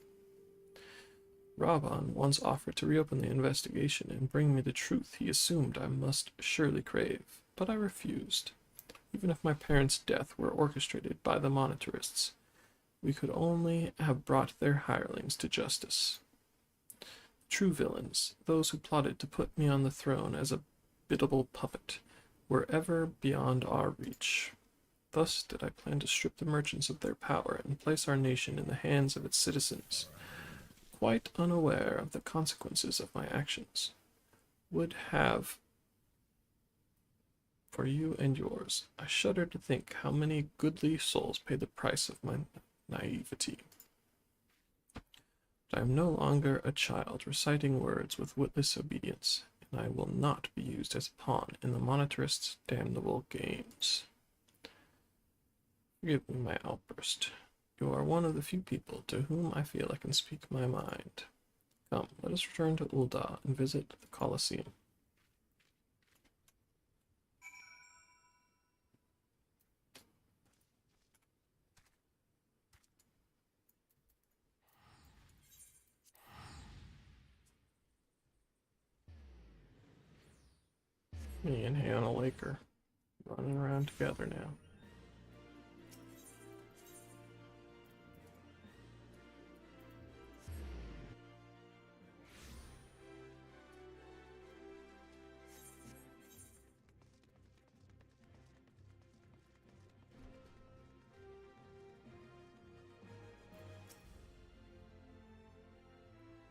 Raban once offered to reopen the investigation and bring me the truth he assumed I must surely crave, but I refused. Even if my parents' death were orchestrated by the monetarists, we could only have brought their hirelings to justice. True villains, those who plotted to put me on the throne as a biddable puppet, were ever beyond our reach. Thus did I plan to strip the merchants of their power and place our nation in the hands of its citizens, quite unaware of the consequences of my actions. Would have for you and yours. I shudder to think how many goodly souls paid the price of my naivety. But I am no longer a child reciting words with witless obedience, and I will not be used as a pawn in the monetarists' damnable games. Forgive me my outburst. You are one of the few people to whom I feel I can speak my mind. Come, let us return to Ul'dah and visit the Colosseum. Me and Hannah Laker running around together now.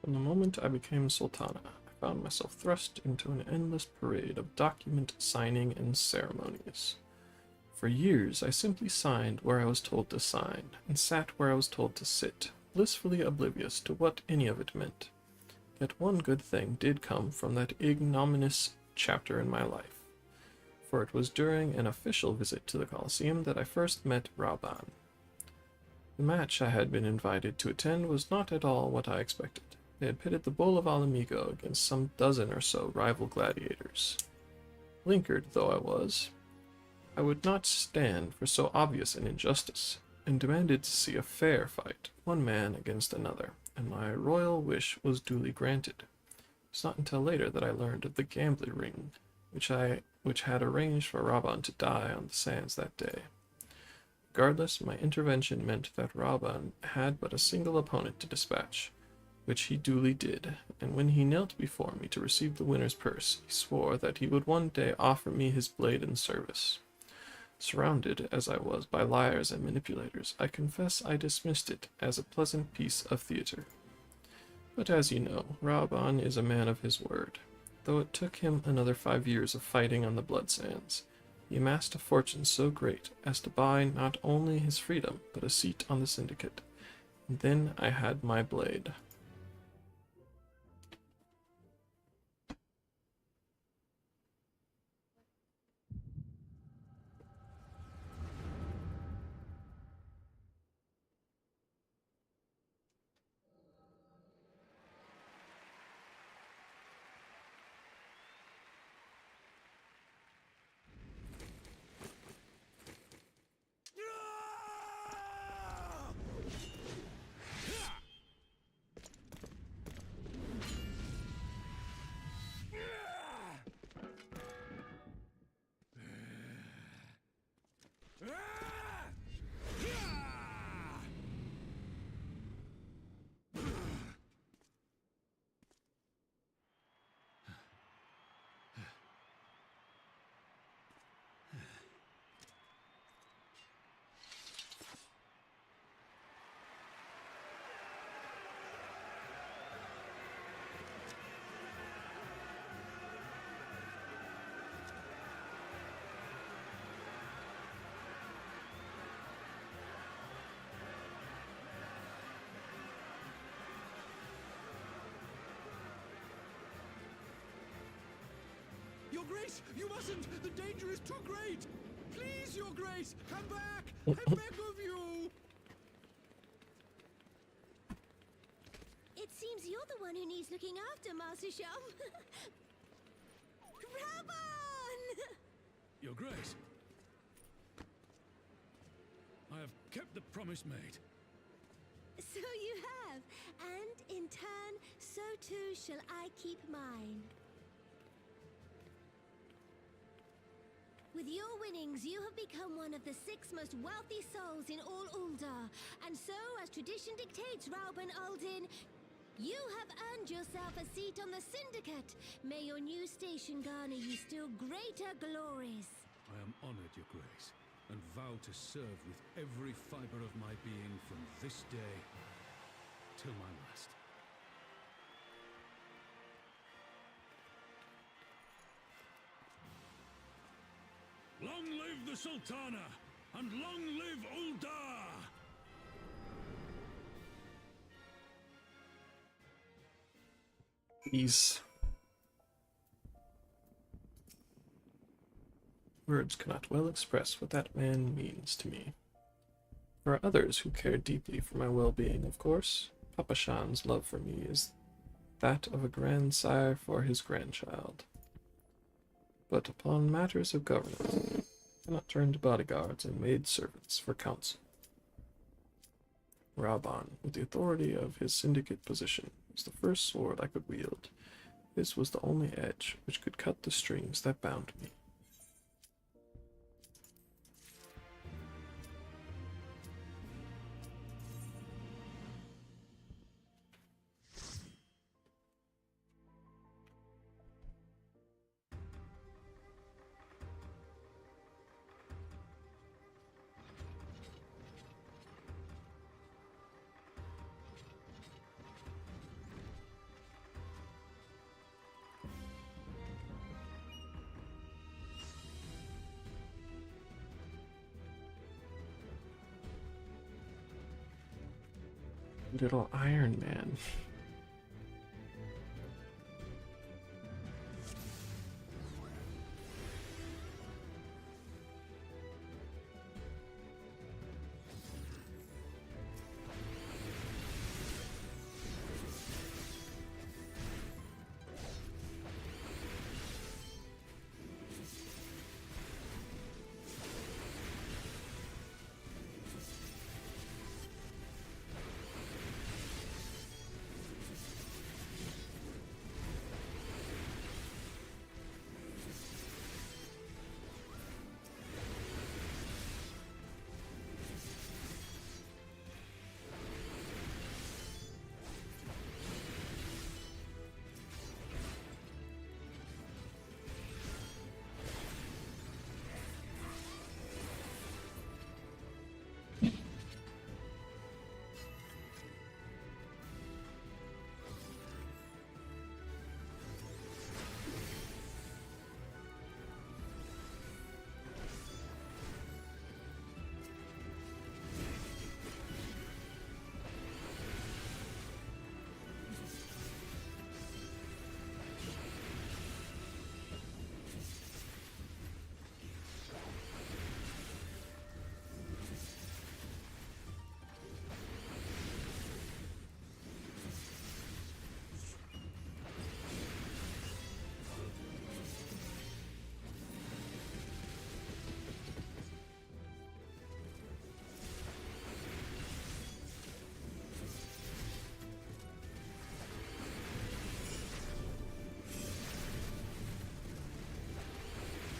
From the moment I became Sultana, I found myself thrust into an endless parade of document signing and ceremonies. For years, I simply signed where I was told to sign, and sat where I was told to sit, blissfully oblivious to what any of it meant. Yet one good thing did come from that ignominious chapter in my life, for it was during an official visit to the Colosseum that I first met Rauban. The match I had been invited to attend was not at all what I expected. They had pitted the Bull of Alamigo against some dozen or so rival gladiators. Blinkered though I was, I would not stand for so obvious an injustice, and demanded to see a fair fight, one man against another, and my royal wish was duly granted. It was not until later that I learned of the gambling ring, which had arranged for Raban to die on the sands that day. Regardless, my intervention meant that Raban had but a single opponent to dispatch, which he duly did, and when he knelt before me to receive the winner's purse, he swore that he would one day offer me his blade in service. Surrounded as I was by liars and manipulators, I confess I dismissed it as a pleasant piece of theater. But as you know, Raban is a man of his word. Though it took him another 5 years of fighting on the blood sands, he amassed a fortune so great as to buy not only his freedom, but a seat on the syndicate. And then I had my blade. Your Grace, you mustn't! The danger is too great! Please, Your Grace, come back! I beg of you! It seems you're the one who needs looking after, Master Shum. Raban! Your Grace, I have kept the promise made. So you have, and in turn, so too shall I keep mine. With your winnings, you have become one of the 6 most wealthy souls in all Uldar, and so, as tradition dictates, Rauban Aldin, you have earned yourself a seat on the Syndicate. May your new station garner you still greater glories. I am honored, Your Grace, and vow to serve with every fiber of my being from this day till my last. Long live the Sultana, and long live Uldar! These words cannot well express what that man means to me. There are others who care deeply for my well-being, of course. Papa Shan's love for me is that of a grandsire for his grandchild. But upon matters of governance, I cannot turn to bodyguards and maidservants for counsel. Raban, with the authority of his syndicate position, was the first sword I could wield. This was the only edge which could cut the strings that bound me. Little Iron Man.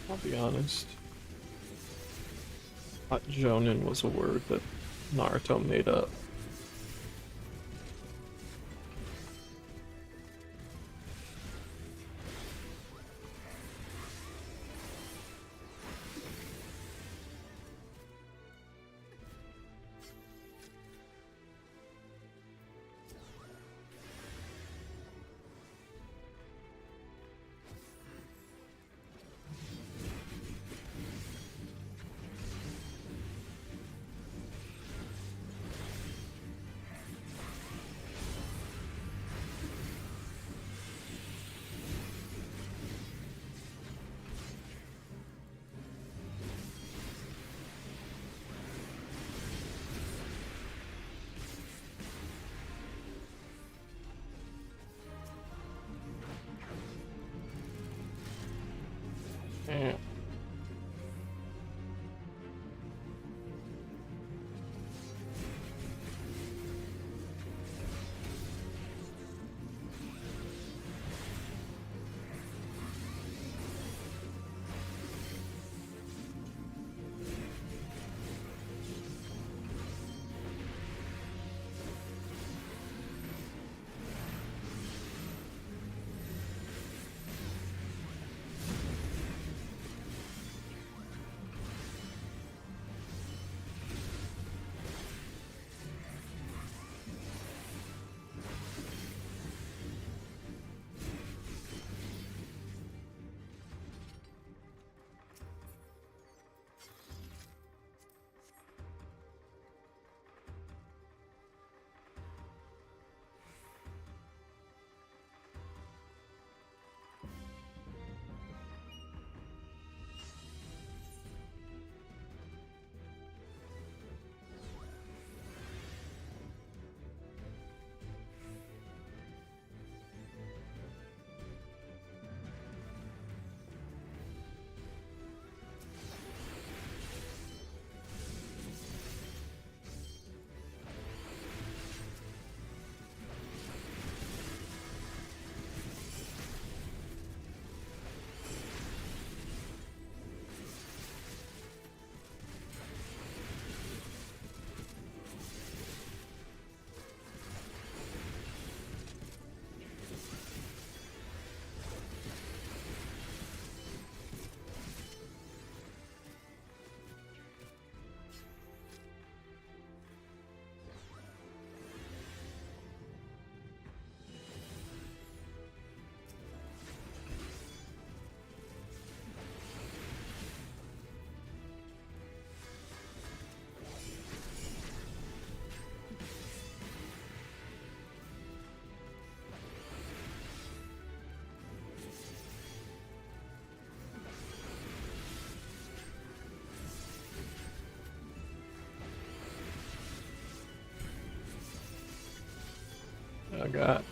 I'll be honest. I thought Jonin was a word that Naruto made up. Eh. forgot.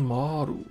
Maru.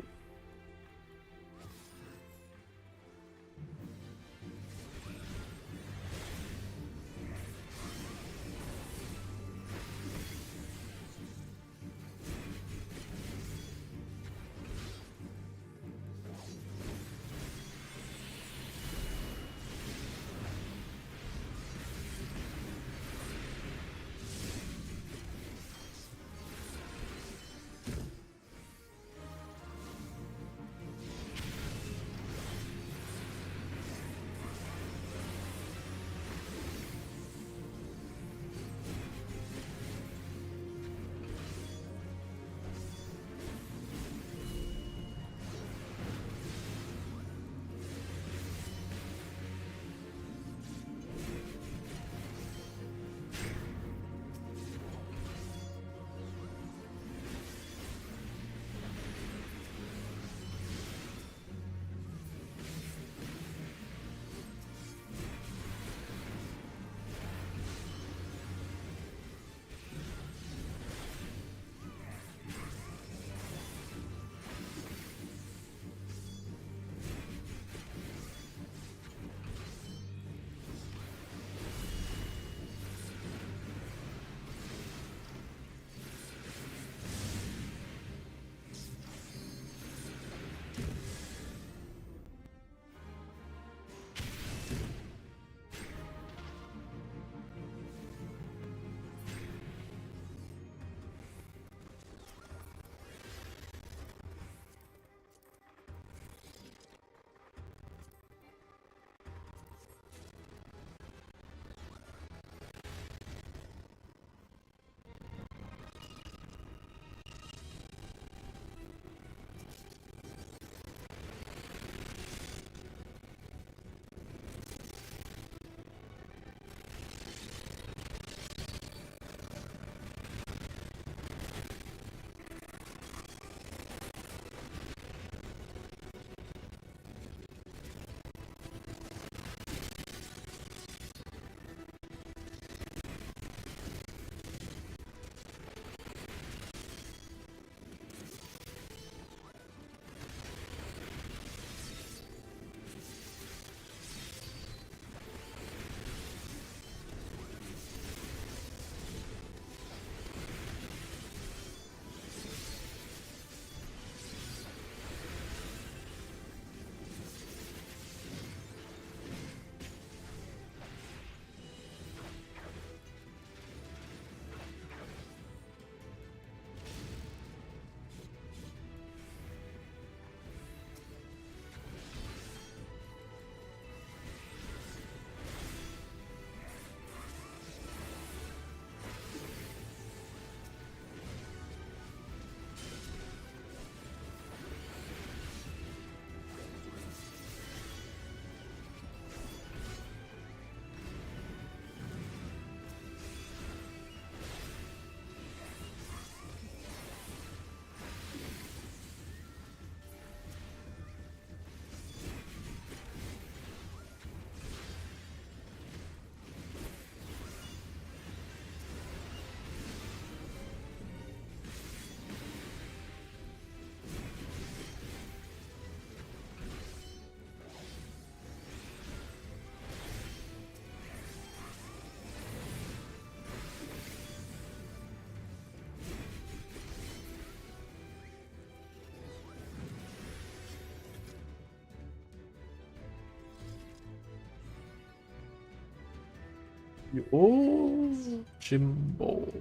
Yo, Jimbo.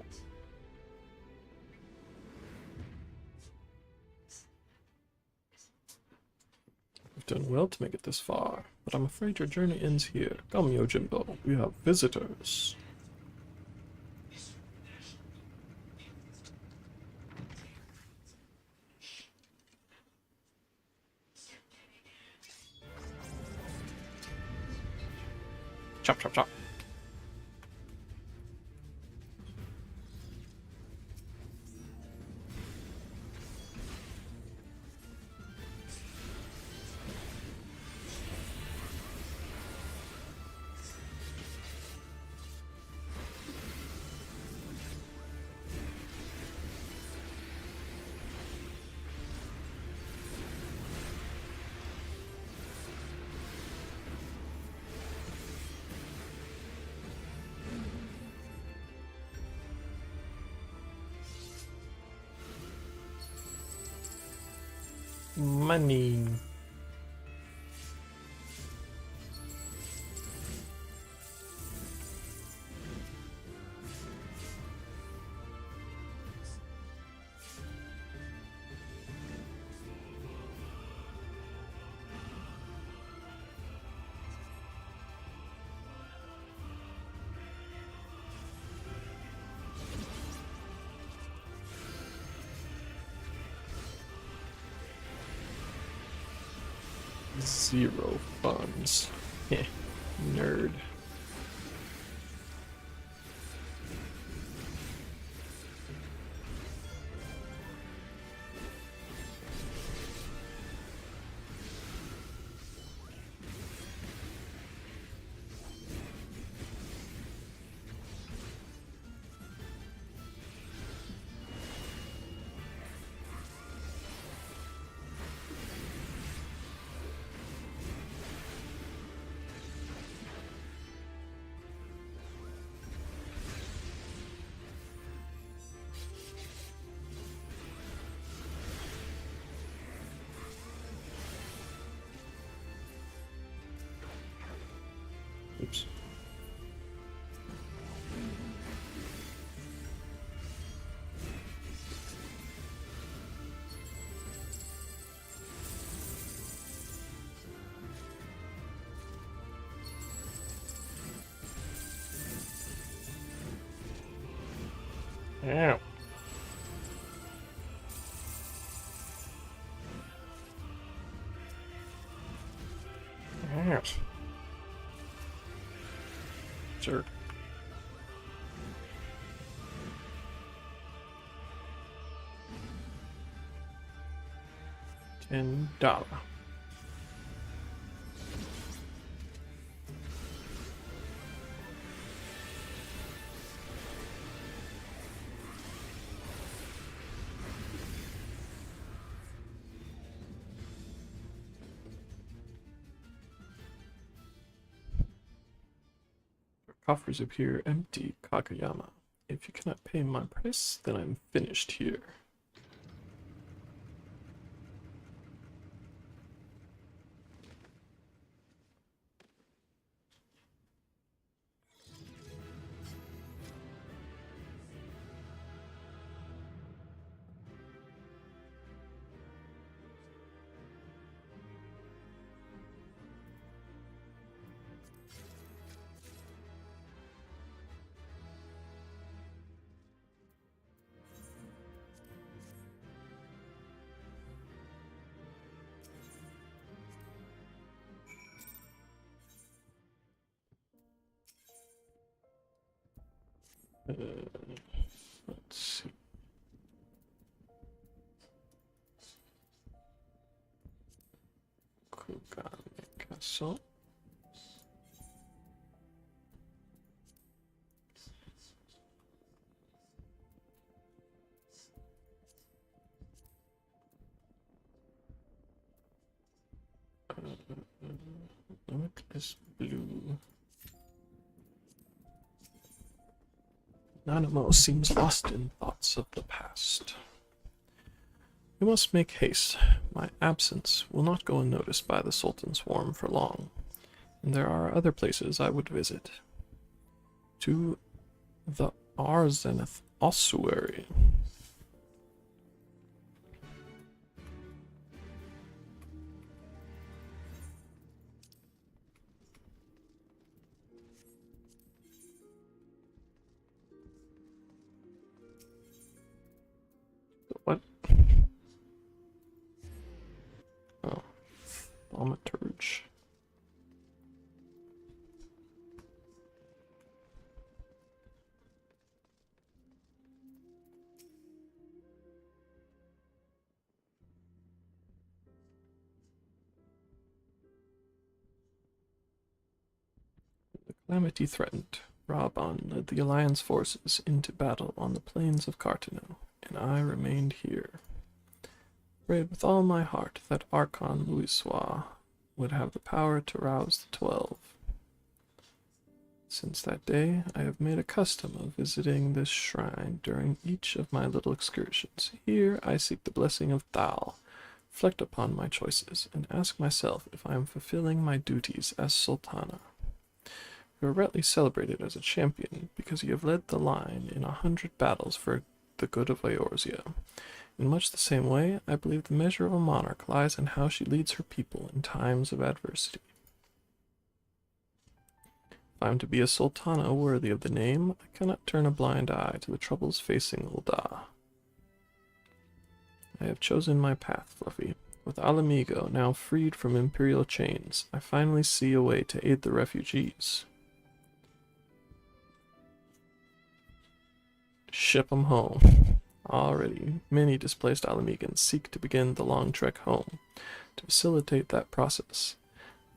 You've done well to make it this far, but I'm afraid your journey ends here. Come, Yojimbo, we have visitors. Chop, chop, chop. Money. Zero funds. Heh, nerd. Oops. Ow. Ouch. Sure. $10. Coffers appear empty, Kageyama. If you cannot pay my price, then I'm finished here. Let's see. Kugane Castle. Limitless blue. Nanamo seems lost in thoughts of the past. We must make haste. My absence will not go unnoticed by the Sultan swarm for long, and there are other places I would visit. To the Arzenith ossuary. What? Oh, thaumaturge. The calamity threatened. Raban led the Alliance forces into battle on the plains of Cartano, and I remained here. Prayed with all my heart that Archon Louisoix would have the power to rouse the 12. Since that day, I have made a custom of visiting this shrine during each of my little excursions. Here I seek the blessing of Thal, reflect upon my choices, and ask myself if I am fulfilling my duties as Sultana. You are rightly celebrated as a champion because you have led the line in 100 battles for the good of Eorzea. In much the same way, I believe the measure of a monarch lies in how she leads her people in times of adversity. If I am to be a sultana worthy of the name, I cannot turn a blind eye to the troubles facing Ul'dah. I have chosen my path, Fluffy. With Alamigo now freed from imperial chains, I finally see a way to aid the refugees. Ship 'em home. Already, many displaced Alamegans seek to begin the long trek home. To facilitate that process,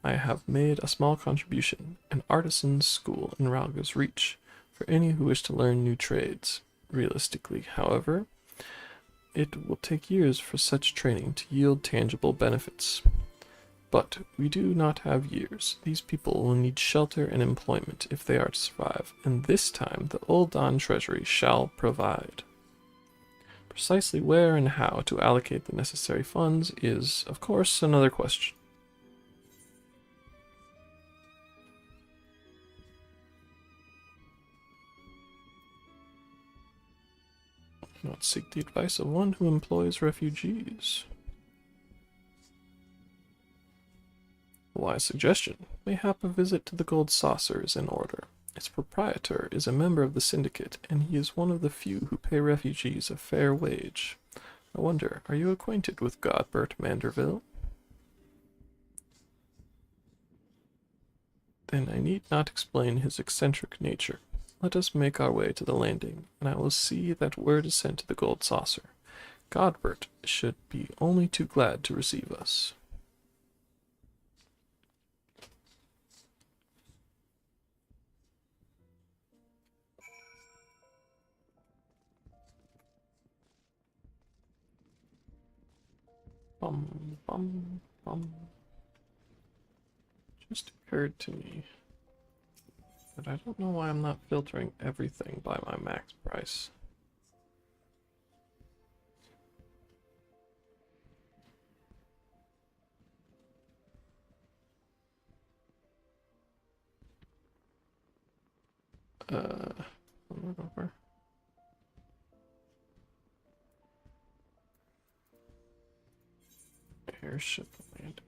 I have made a small contribution, an artisan's school in Ralga's Reach, for any who wish to learn new trades. Realistically, however, it will take years for such training to yield tangible benefits. But we do not have years. These people will need shelter and employment if they are to survive, and this time the Ul'dah Treasury shall provide. Precisely where and how to allocate the necessary funds is, of course, another question. Do not seek the advice of one who employs refugees. Wise suggestion. Mayhap a visit to the Gold Saucer is in order. Its proprietor is a member of the syndicate, and he is one of the few who pay refugees a fair wage. I wonder, are you acquainted with Godbert Manderville? Then I need not explain his eccentric nature. Let us make our way to the landing, and I will see that word is sent to the Gold Saucer. Godbert should be only too glad to receive us. Bum, bum, bum. Just occurred to me that I don't know why I'm not filtering everything by my max price. Over. Airship land.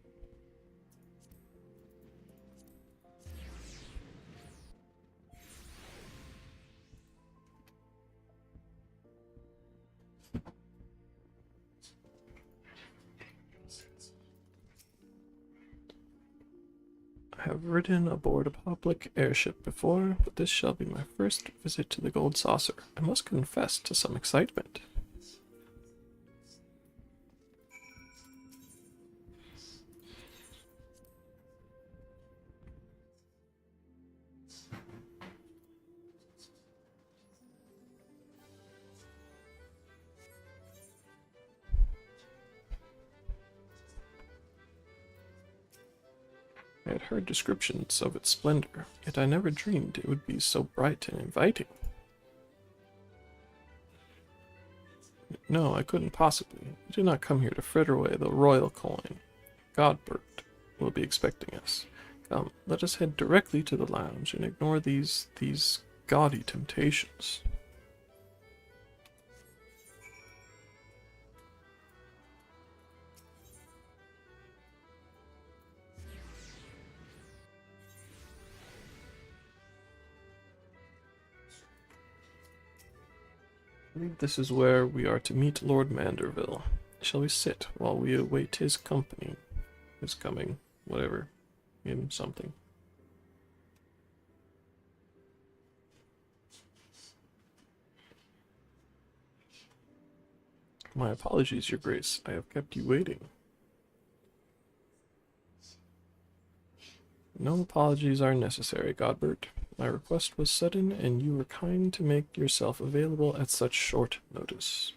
I have ridden aboard a public airship before, but this shall be my first visit to the Gold Saucer. I must confess to some excitement. I had heard descriptions of its splendor, yet I never dreamed it would be so bright and inviting. No, I couldn't possibly. We did not come here to fritter away the royal coin. Godbert will be expecting us. Come, let us head directly to the lounge and ignore these gaudy temptations. I think this is where we are to meet Lord Manderville. Shall we sit while we await his company? His coming, whatever. Him something. My apologies, Your Grace. I have kept you waiting. No apologies are necessary, Godbert. My request was sudden, and you were kind to make yourself available at such short notice.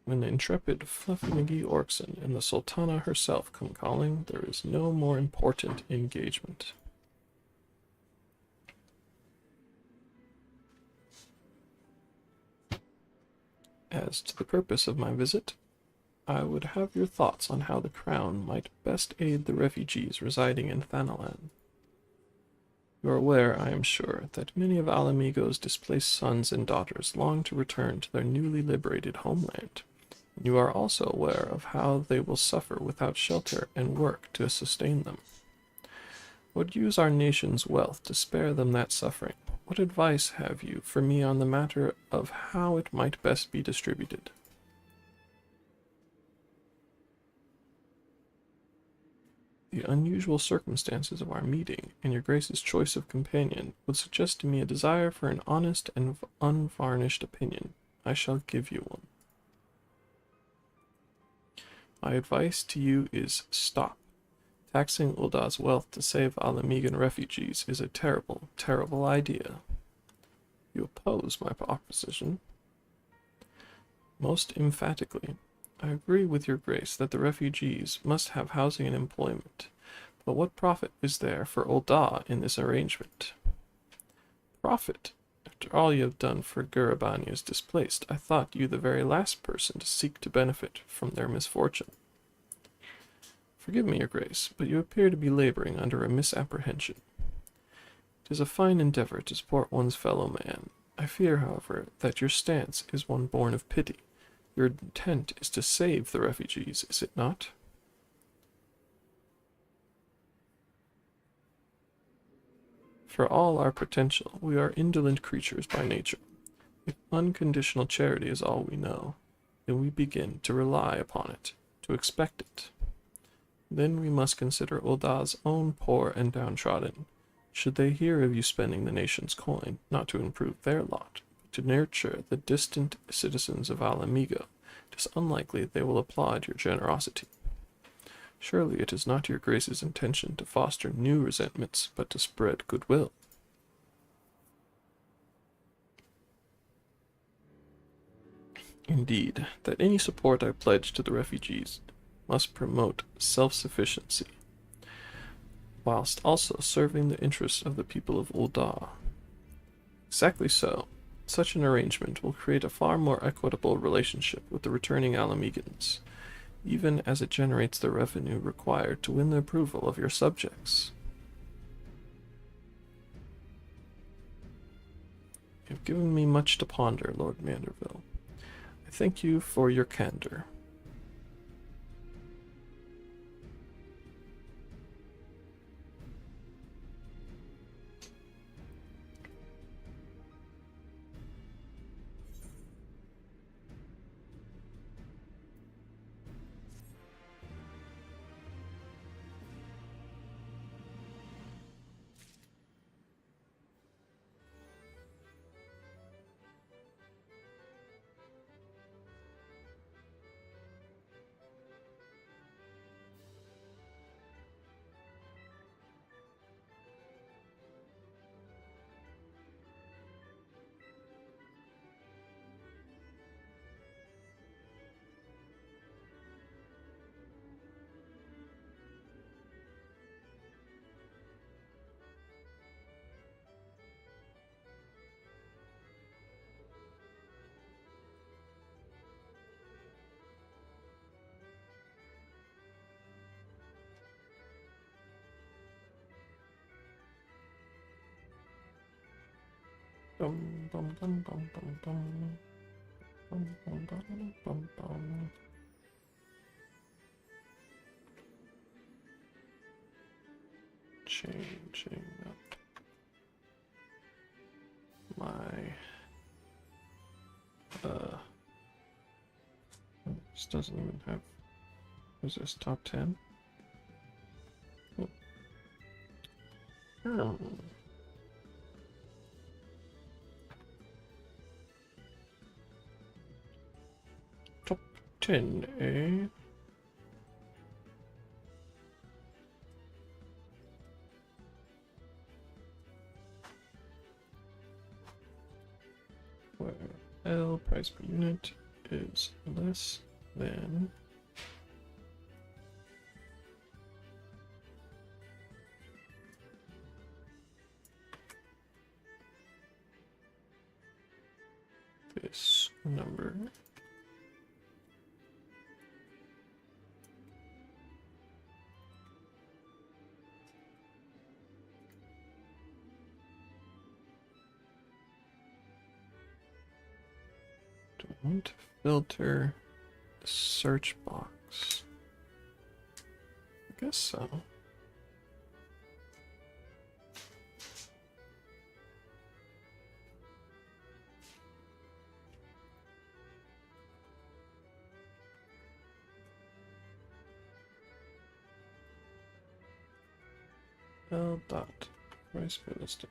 When the intrepid Fluffy McGee Orkson and the Sultana herself come calling, there is no more important engagement. As to the purpose of my visit, I would have your thoughts on how the Crown might best aid the refugees residing in Thanalan. You are aware, I am sure, that many of Alamigo's displaced sons and daughters long to return to their newly liberated homeland. You are also aware of how they will suffer without shelter and work to sustain them. Would use our nation's wealth to spare them that suffering. What advice have you for me on the matter of how it might best be distributed? The unusual circumstances of our meeting and your Grace's choice of companion would suggest to me a desire for an honest and unvarnished opinion. I shall give you one. My advice to you is stop. Taxing Ulda's wealth to save Alamigan refugees is a terrible, terrible idea. You oppose my proposition? Most emphatically. I agree with your Grace that the refugees must have housing and employment, but what profit is there for Ulda in this arrangement? Profit? After all you have done for Gurabania's displaced, I thought you the very last person to seek to benefit from their misfortune. Forgive me, your Grace, but you appear to be laboring under a misapprehension. It is a fine endeavor to support one's fellow man. I fear, however, that your stance is one born of pity. Your intent is to save the refugees, is it not? For all our potential, we are indolent creatures by nature. If unconditional charity is all we know, then we begin to rely upon it, to expect it. Then we must consider Ulda's own poor and downtrodden. Should they hear of you spending the nation's coin, not to improve their lot, but to nurture the distant citizens of Alamigo, it is unlikely they will applaud your generosity. Surely it is not your Grace's intention to foster new resentments, but to spread goodwill. Indeed, that any support I pledge to the refugees must promote self-sufficiency, whilst also serving the interests of the people of Ulda. Exactly so. Such an arrangement will create a far more equitable relationship with the returning Alamigans, even as it generates the revenue required to win the approval of your subjects. You have given me much to ponder, Lord Manderville. I thank you for your candor. Bum, bum, bum, bum, bum, bum. Bum, bum, bum, bum, bum. Changing up my this doesn't even have, is this top 10? Hmm. Top 10, eh? Where L price per unit is less than this number. Do I want to filter the search box? I guess so. L dot price per listing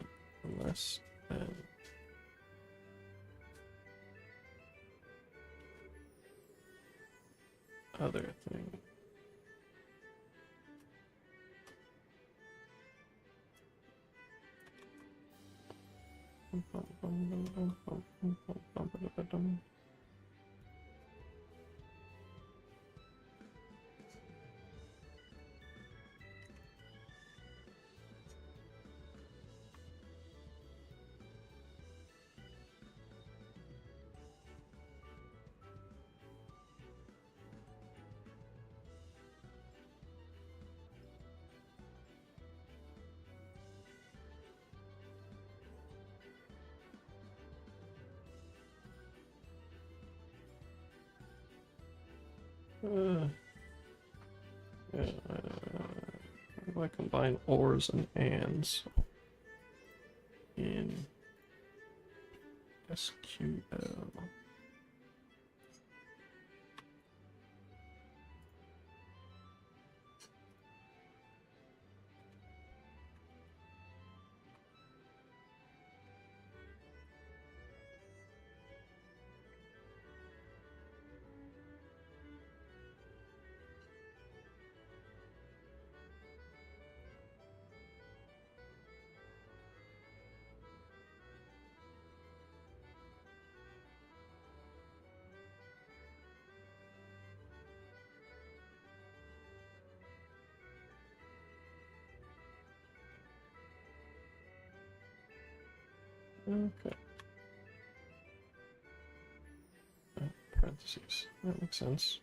less than other thing. Yeah, how do I combine ors and ands in SQL? Okay. Parentheses. That makes sense.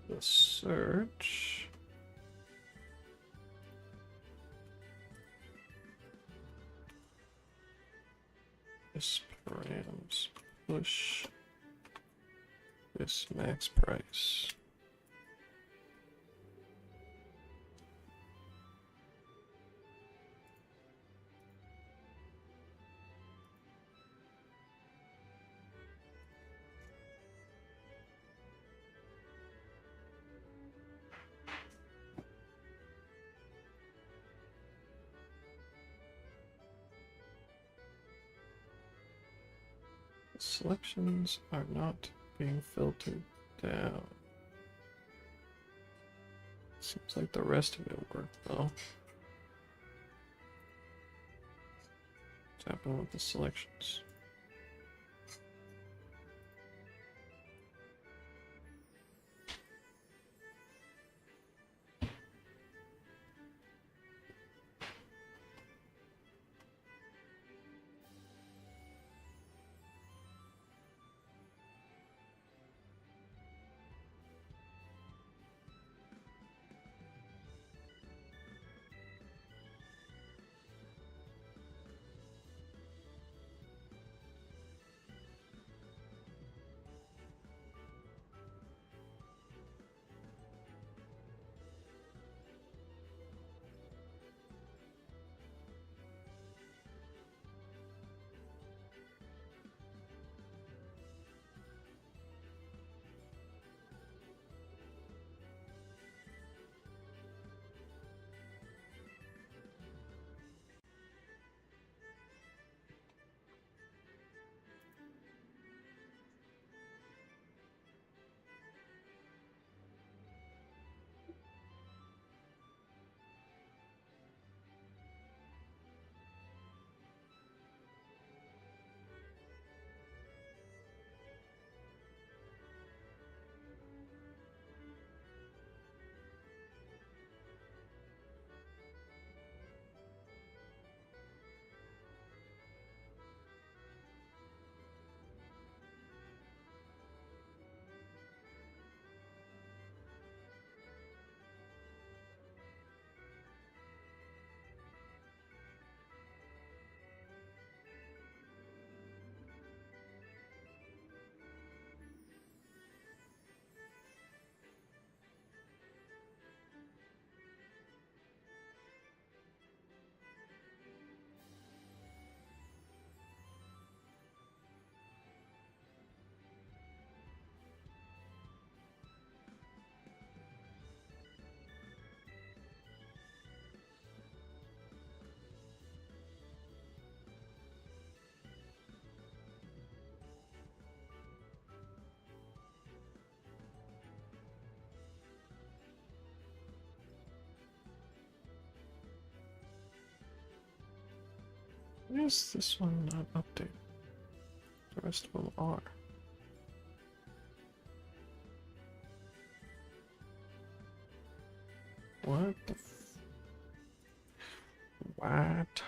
The search. This params push this max price. Selections are not being filtered down. Seems like the rest of it worked though. What's happening with the selections? Why is this one not updated? The rest of them are. What the what?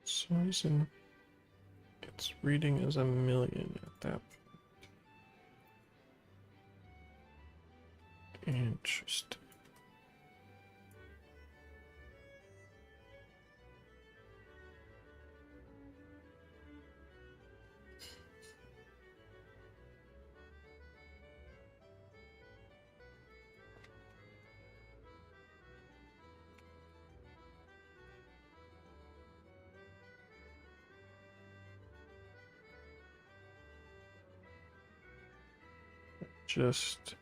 For some reason, it's reading as 1,000,000 at that point. Interesting. just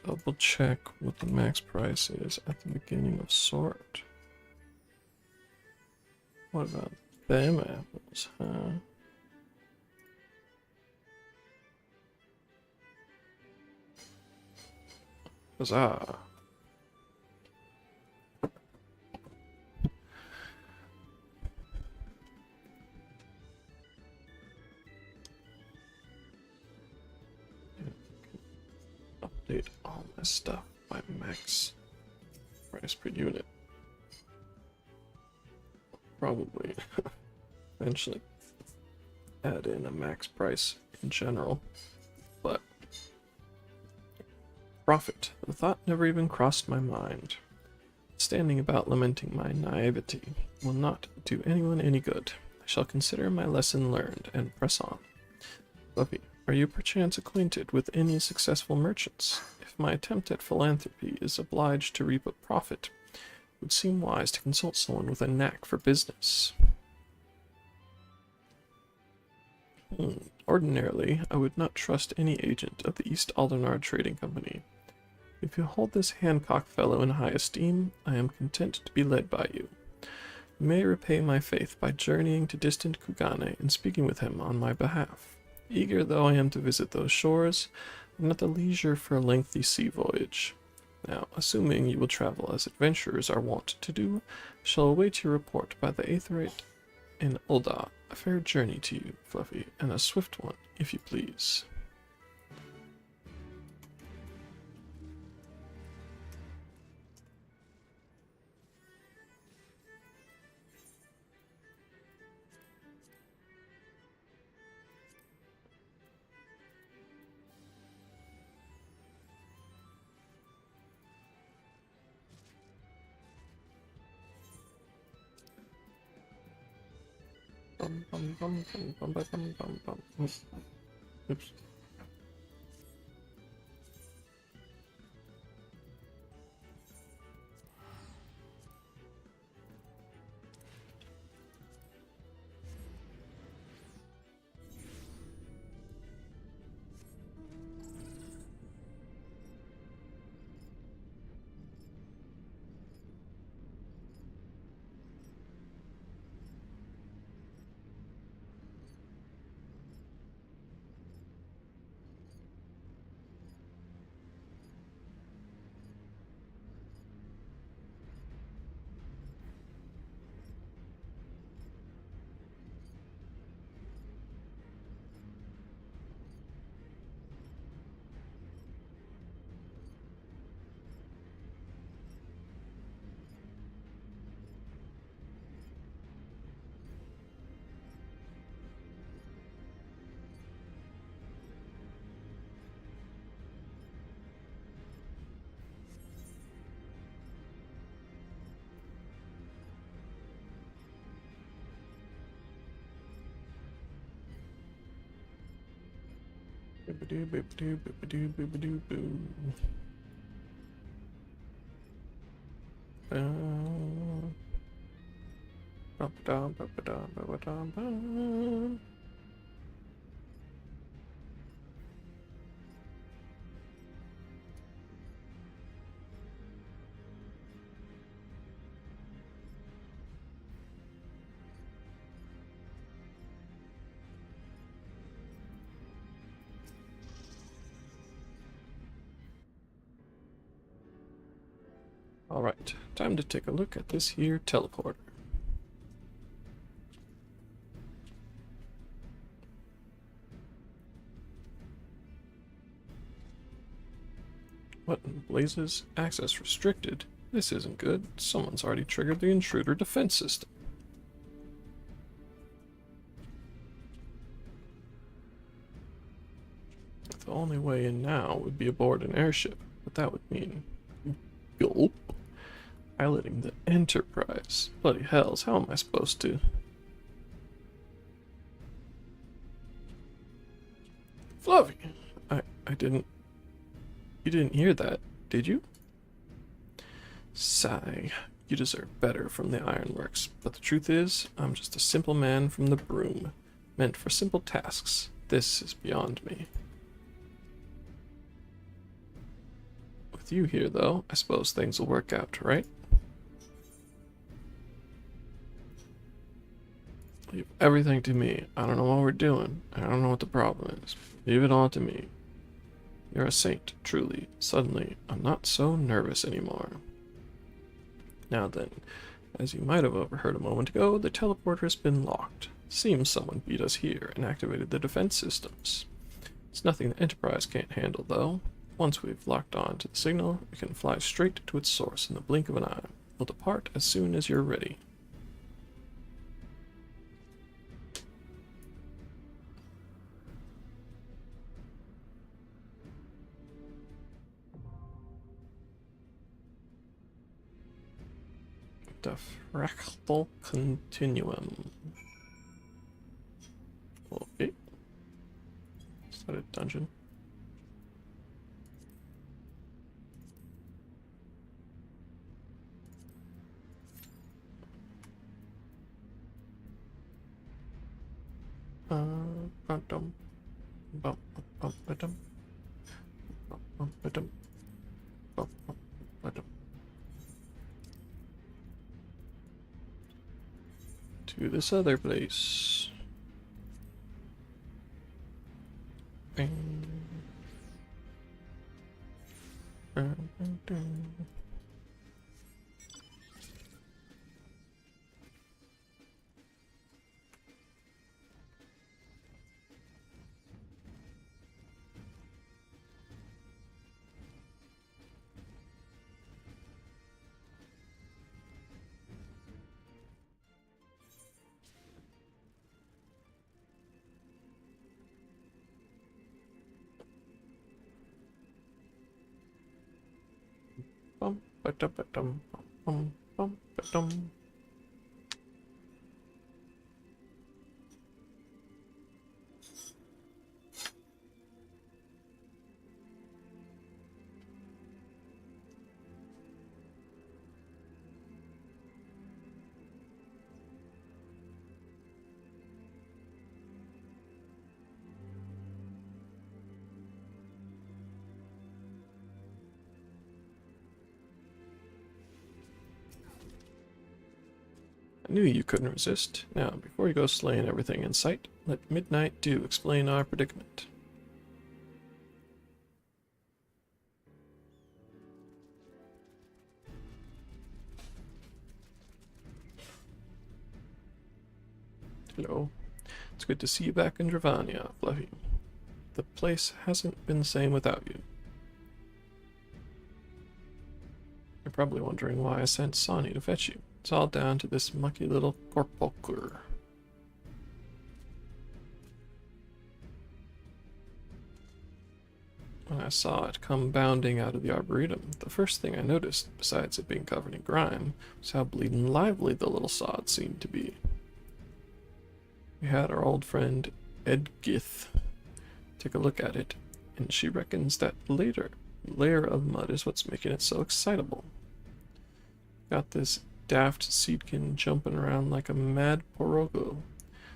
double check what the max price is at the beginning of sort. What about them apples, huh? Huzzah. Update all my stuff by max price per unit. Probably eventually add in a max price in general, but profit, the thought never even crossed my mind. Standing about lamenting my naivety will not do anyone any good. I shall consider my lesson learned and press on. Fluffy, are you perchance acquainted with any successful merchants? If my attempt at philanthropy is obliged to reap a profit, it would seem wise to consult someone with a knack for business. Ordinarily, I would not trust any agent of the East Aldernar Trading Company. If you hold this Hancock fellow in high esteem, I am content to be led by you. You may repay my faith by journeying to distant Kugane and speaking with him on my behalf. Eager though I am to visit those shores, I am not the leisure for a lengthy sea voyage. Now, assuming you will travel as adventurers are wont to do, I shall await your report by the 8th rate in Ul'dah. A fair journey to you, Fluffy, and a swift one, if you please. Oops. Bibbidoo, bibbidoo, bibbidoo, bibbidoo, boo. Ba-ba-da, ba-ba-da, ba-ba-da, ba. Alright, time to take a look at this here teleporter. What in blazes? Access restricted? This isn't good. Someone's already triggered the intruder defense system. The only way in now would be aboard an airship, but that would mean gulp. Piloting the Enterprise. Bloody hells, how am I supposed to? Fluffy! I didn't... You didn't hear that, did you? Sigh. You deserve better from the Ironworks, but the truth is, I'm just a simple man from the Broom, meant for simple tasks. This is beyond me. With you here, though, I suppose things will work out, right? Leave everything to me. I don't know what we're doing. I don't know what the problem is. Leave it all to me. You're a saint, truly. Suddenly, I'm not so nervous anymore. Now then, as you might have overheard a moment ago, the teleporter's been locked. Seems someone beat us here and activated the defense systems. It's nothing the Enterprise can't handle, though. Once we've locked on to the signal, we can fly straight to its source in the blink of an eye. We'll depart as soon as you're ready. The fractal continuum. Okay. Is that a dungeon? Ba-dum. Bum-bum-bum-ba-dum. Bum-bum-ba-dum. Bum-bum-ba-dum. To this other place. Bing. Dun, dun, dun. Bum, ba-dum, bum, bum, ba-dum. I knew you couldn't resist. Now, before you go slaying everything in sight, let Midnight Dew explain our predicament. Hello. It's good to see you back in Dravania, Fluffy. The place hasn't been the same without you. You're probably wondering why I sent Sonny to fetch you. It's all down to this mucky little corpulcler. When I saw it come bounding out of the arboretum, the first thing I noticed, besides it being covered in grime, was how bleeding lively the little sod seemed to be. We had our old friend Edgith take a look at it, and she reckons that layer of mud is what's making it so excitable. Got this daft seedkin jumping around like a mad porogo.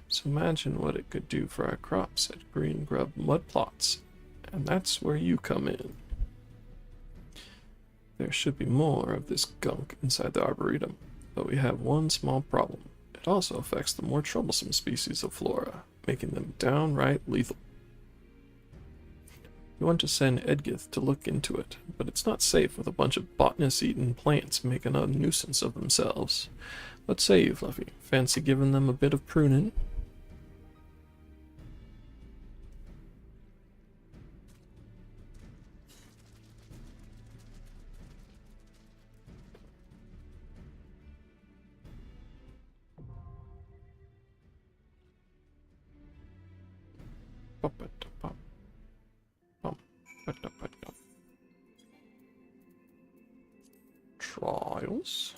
So imagine what it could do for our crops at green grub mud plots. And that's where you come in. There should be more of this gunk inside the arboretum, but we have one small problem. It also affects the more troublesome species of flora, making them downright lethal. We want to send Edgith to look into it, but it's not safe with a bunch of botanist-eating plants making a nuisance of themselves. What say you, Fluffy? Fancy giving them a bit of pruning? Trials.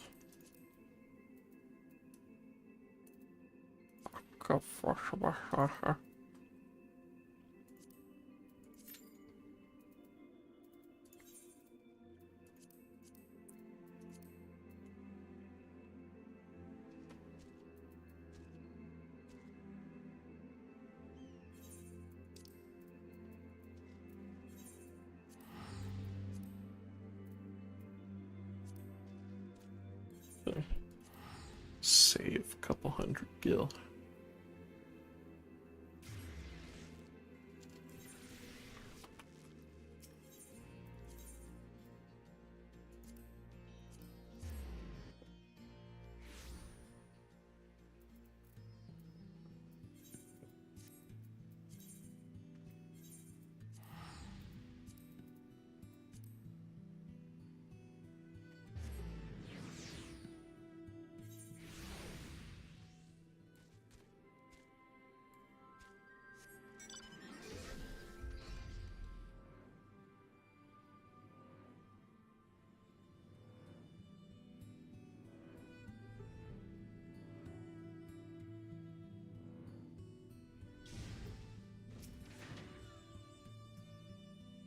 save a couple hundred gil.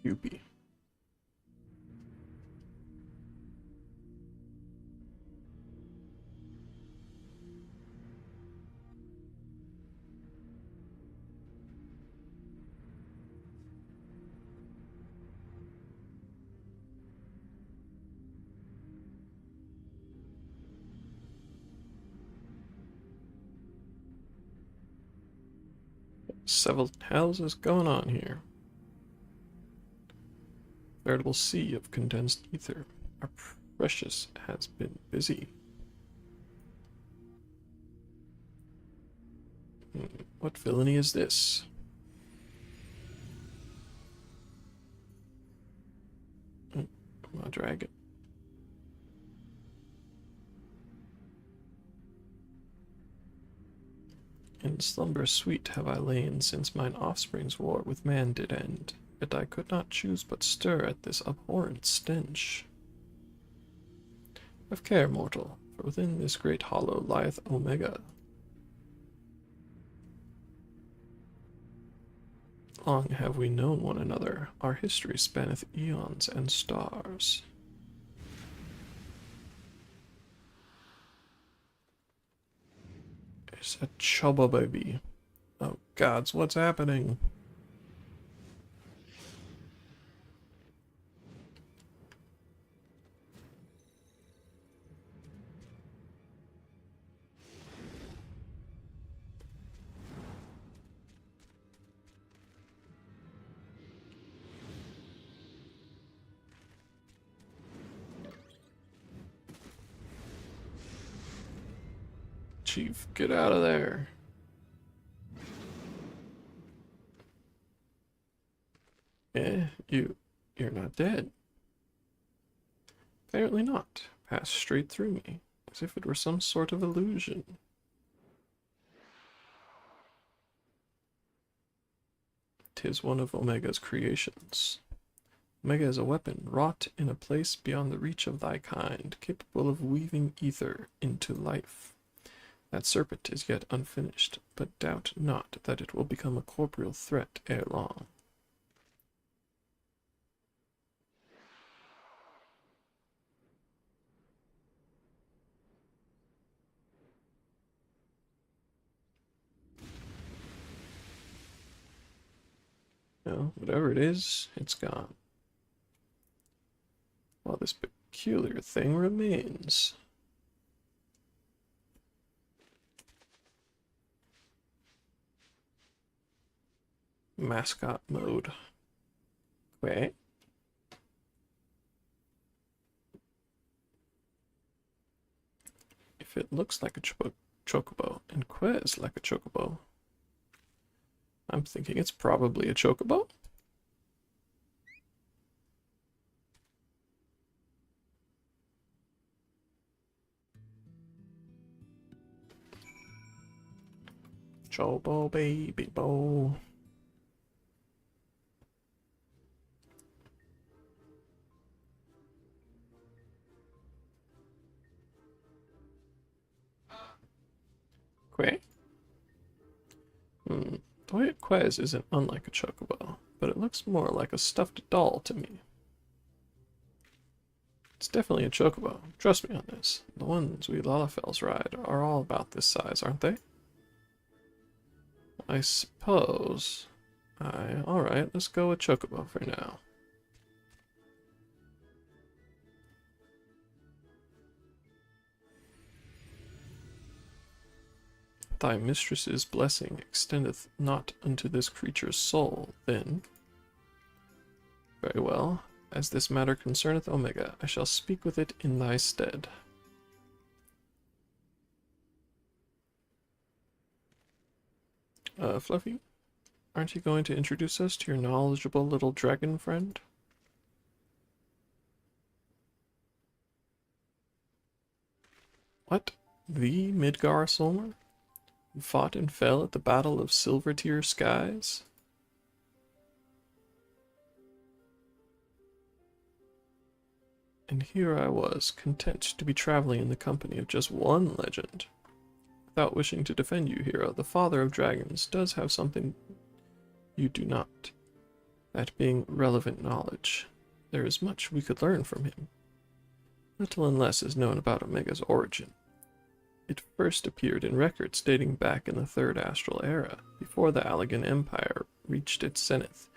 QB. Several houses going on here. Veritable sea of condensed ether. Our precious has been busy. What villainy is this? Come on, dragon. In slumber sweet have I lain since mine offspring's war with man did end. Yet I could not choose but stir at this abhorrent stench. Have care, mortal, for within this great hollow lieth Omega. Long have we known one another, our history spanneth eons and stars. It's a chubba baby. Oh gods, what's happening? Chief, get out of there. You're not dead. Apparently not. Passed straight through me, as if it were some sort of illusion. Tis one of Omega's creations. Omega is a weapon wrought in a place beyond the reach of thy kind, capable of weaving ether into life. That serpent is yet unfinished, but doubt not that it will become a corporeal threat ere long. Well, whatever it is, it's gone. While this peculiar thing remains. Mascot mode. Okay. If it looks like a chocobo and Quez like a chocobo, I'm thinking it's probably a chocobo. Chobo baby bo. Quez isn't unlike a chocobo, but it looks more like a stuffed doll to me. It's definitely a chocobo. Trust me on this. The ones we Lalafels ride are all about this size, aren't they? I suppose. Alright, let's go with chocobo for now. thy mistress's blessing extendeth not unto this creature's soul, then... Very well. As this matter concerneth Omega, I shall speak with it in thy stead. Fluffy, aren't you going to introduce us to your knowledgeable little dragon friend? What? The Midgar Solmer? Who fought and fell at the Battle of Silvertear Skies? And here I was, content to be traveling in the company of just one legend. Without wishing to defend you, hero, the father of dragons does have something you do not. That being relevant knowledge. There is much we could learn from him. Little and less is known about Omega's origin. It first appeared in records dating back in the Third Astral Era, before the Allegan Empire reached its zenith,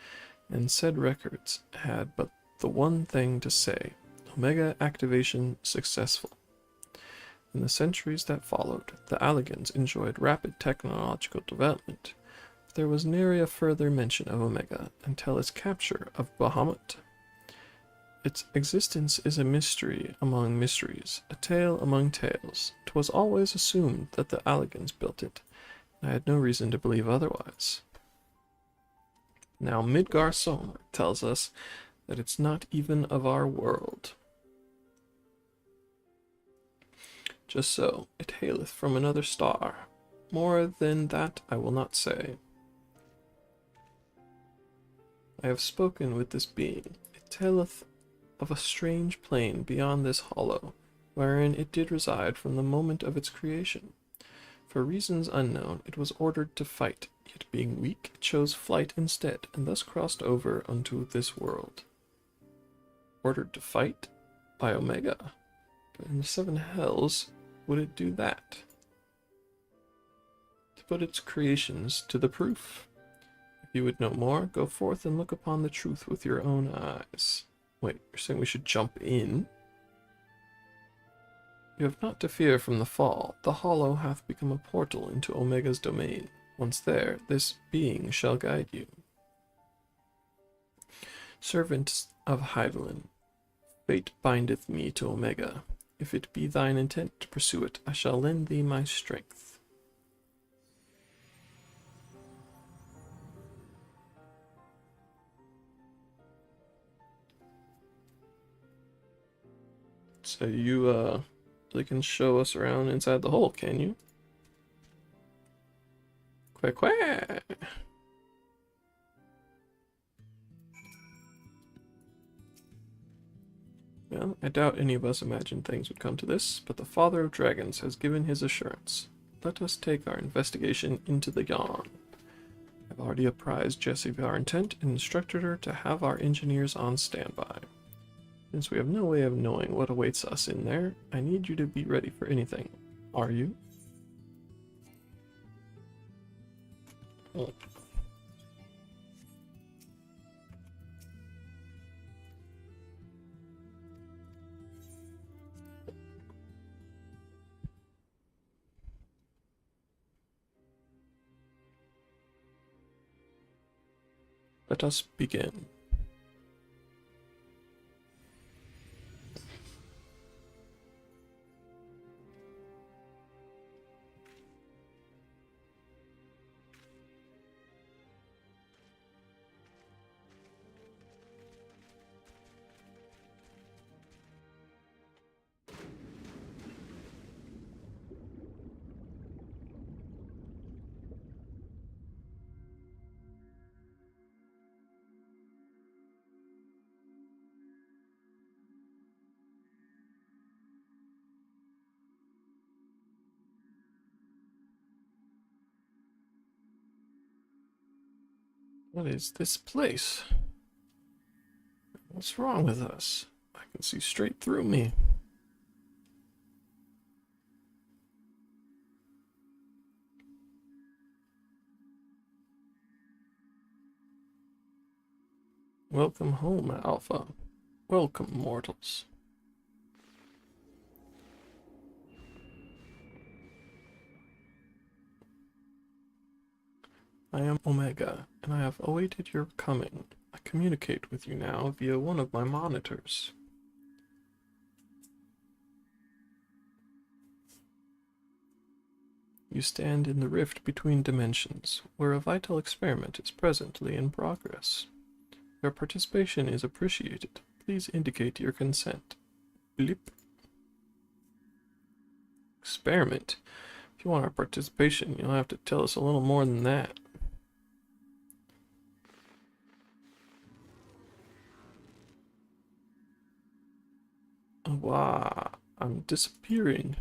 and said records had but the one thing to say: Omega activation successful. In the centuries that followed, the Allegans enjoyed rapid technological development, but there was nary a further mention of Omega until its capture of Bahamut. Its existence is a mystery among mysteries, a tale among tales. 'Twas always assumed that the Allegans built it, and I had no reason to believe otherwise. Now Midgar Solmer tells us that it's not even of our world. Just so, it haileth from another star. More than that I will not say. I have spoken with this being. It telleth of a strange plane beyond this hollow, wherein it did reside from the moment of its creation. For reasons unknown, it was ordered to fight, yet being weak, it chose flight instead, and thus crossed over unto this world. Ordered to fight? By Omega. But in the seven hells, would it do that? To put its creations to the proof. If you would know more, go forth and look upon the truth with your own eyes. Wait, you're saying we should jump in? You have not to fear from the fall. The hollow hath become a portal into Omega's domain. Once there, this being shall guide you. Servants of Hydaelyn, fate bindeth me to Omega. If it be thine intent to pursue it, I shall lend thee my strength. So you, really can show us around inside the hole, can you? Quack quack! Well, I doubt any of us imagined things would come to this, but the Father of Dragons has given his assurance. Let us take our investigation into the yawn. I've already apprised Jessie of our intent and instructed her to have our engineers on standby. Since we have no way of knowing what awaits us in there, I need you to be ready for anything. Are you? Oh. Let us begin. What is this place? What's wrong with us? I can see straight through me. Welcome home, Alpha. Welcome, mortals. I am Omega, and I have awaited your coming. I communicate with you now via one of my monitors. You stand in the rift between dimensions, where a vital experiment is presently in progress. Your participation is appreciated. Please indicate your consent. Blip. Experiment. If you want our participation, you'll have to tell us a little more than that. Wow, I'm disappearing.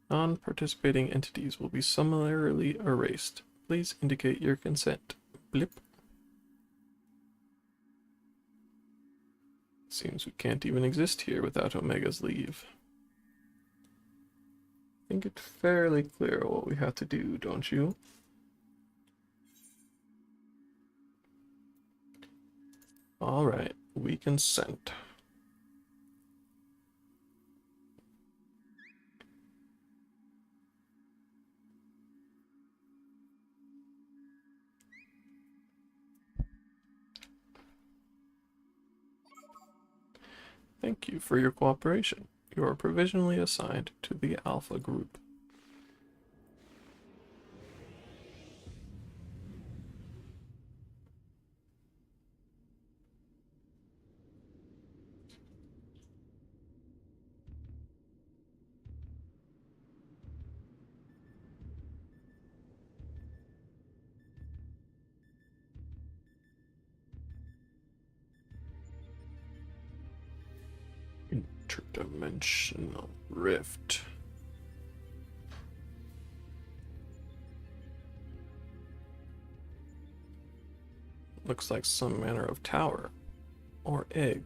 Non-participating entities will be summarily erased. Please indicate your consent. Blip. Seems we can't even exist here without Omega's leave. I think it's fairly clear what we have to do, don't you? Alright, we consent. Thank you for your cooperation. You are provisionally assigned to the Alpha Group. Interdimensional rift. Looks like some manner of tower or egg.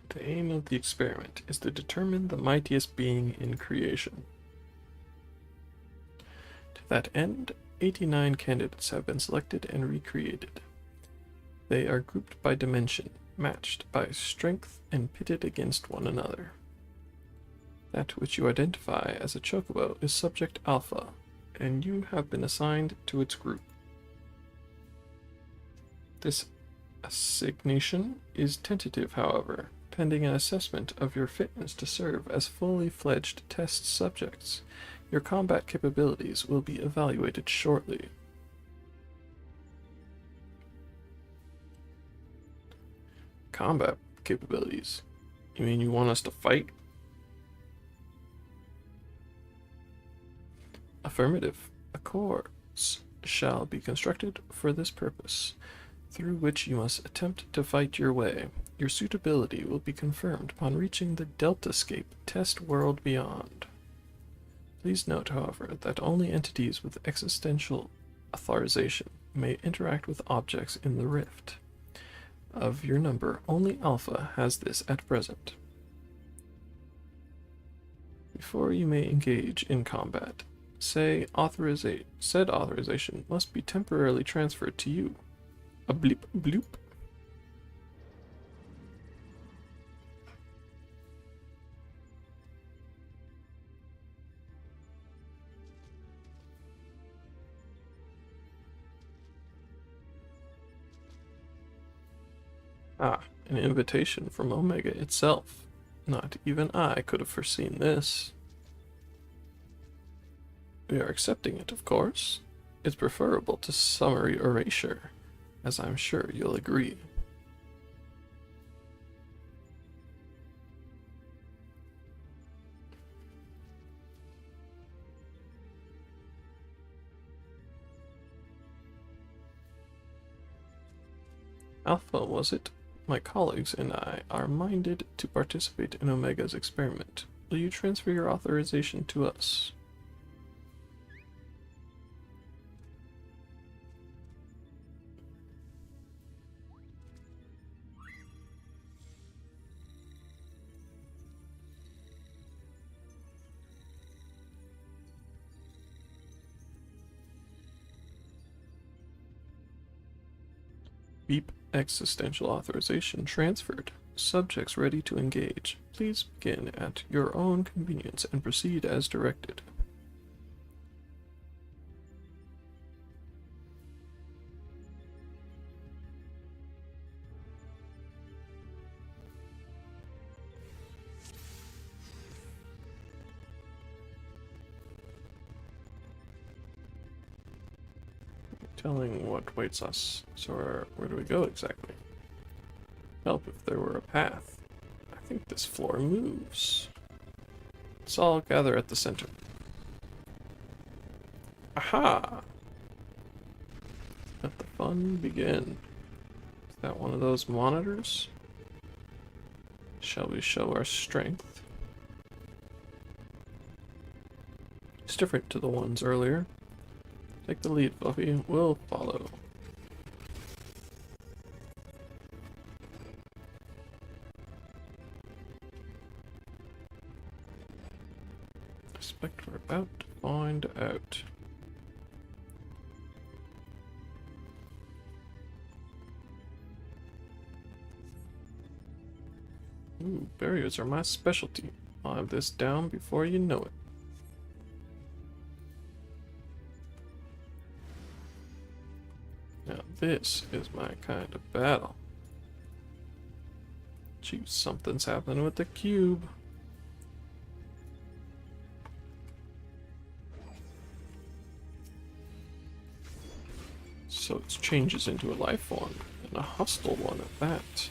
The aim of the experiment is to determine the mightiest being in creation. To that end, 89 candidates have been selected and recreated. They are grouped by dimension, matched by strength, and pitted against one another. That which you identify as a chocobo is Subject Alpha, and you have been assigned to its group. This assignation is tentative, however, pending an assessment of your fitness to serve as fully fledged test subjects. Your combat capabilities will be evaluated shortly. Combat capabilities? You mean you want us to fight? Affirmative. A course shall be constructed for this purpose, through which you must attempt to fight your way. Your suitability will be confirmed upon reaching the Deltascape test world beyond. Please note, however, that only entities with existential authorization may interact with objects in the rift. Of your number, only Alpha has this at present. Before you may engage in combat, said authorization must be temporarily transferred to you. A blip bloop. Ah, an invitation from Omega itself. Not even I could have foreseen this. We are accepting it, of course. It's preferable to summary erasure, as I'm sure you'll agree. Alpha, was it? My colleagues and I are minded to participate in Omega's experiment. Will you transfer your authorization to us? Beep existential authorization transferred. Subjects ready to engage. Please begin at your own convenience and proceed as directed. Telling what waits us. So where do we go exactly? Help if there were a path. I think this floor moves. Let's all gather at the center. Aha! Let the fun begin. Is that one of those monitors? Shall we show our strength? It's different to the ones earlier. Take the lead, Fluffy. We'll follow. I suspect we're about to find out. Ooh, barriers are my specialty. I'll have this down before you know it. Now this is my kind of battle. Gee, something's happening with the cube. So it changes into a life form, and a hostile one at that.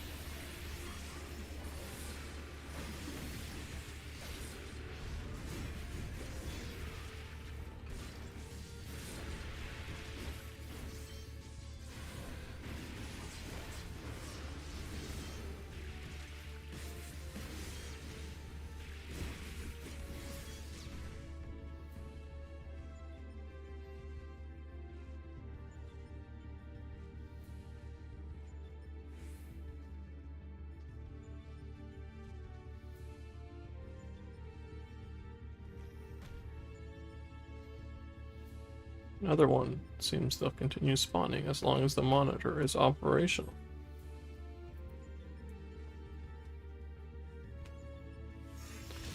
Another one. Seems they'll continue spawning as long as the monitor is operational.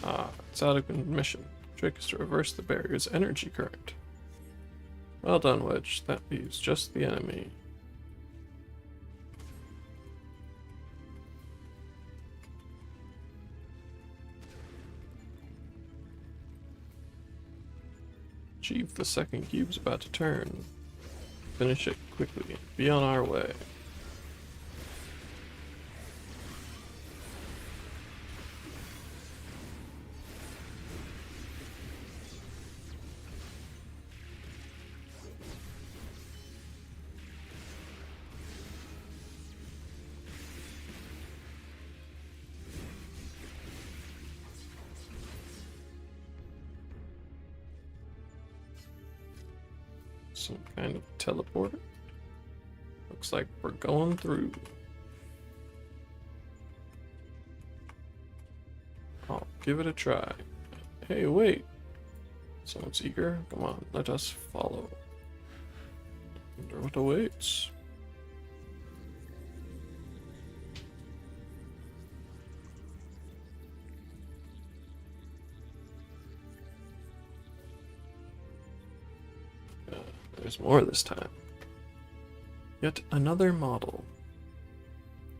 Ah, it's out of commission. Trick is to reverse the barrier's energy current. Well done, Wedge. That leaves just the enemy. Achieve the second cube's about to turn. Finish it quickly. Be on our way. Some kind of teleporter. Looks like we're going through. I'll give it a try. Hey, wait. Someone's eager. Come on, let us follow. Wonder what awaits. There's more this time. Yet another model.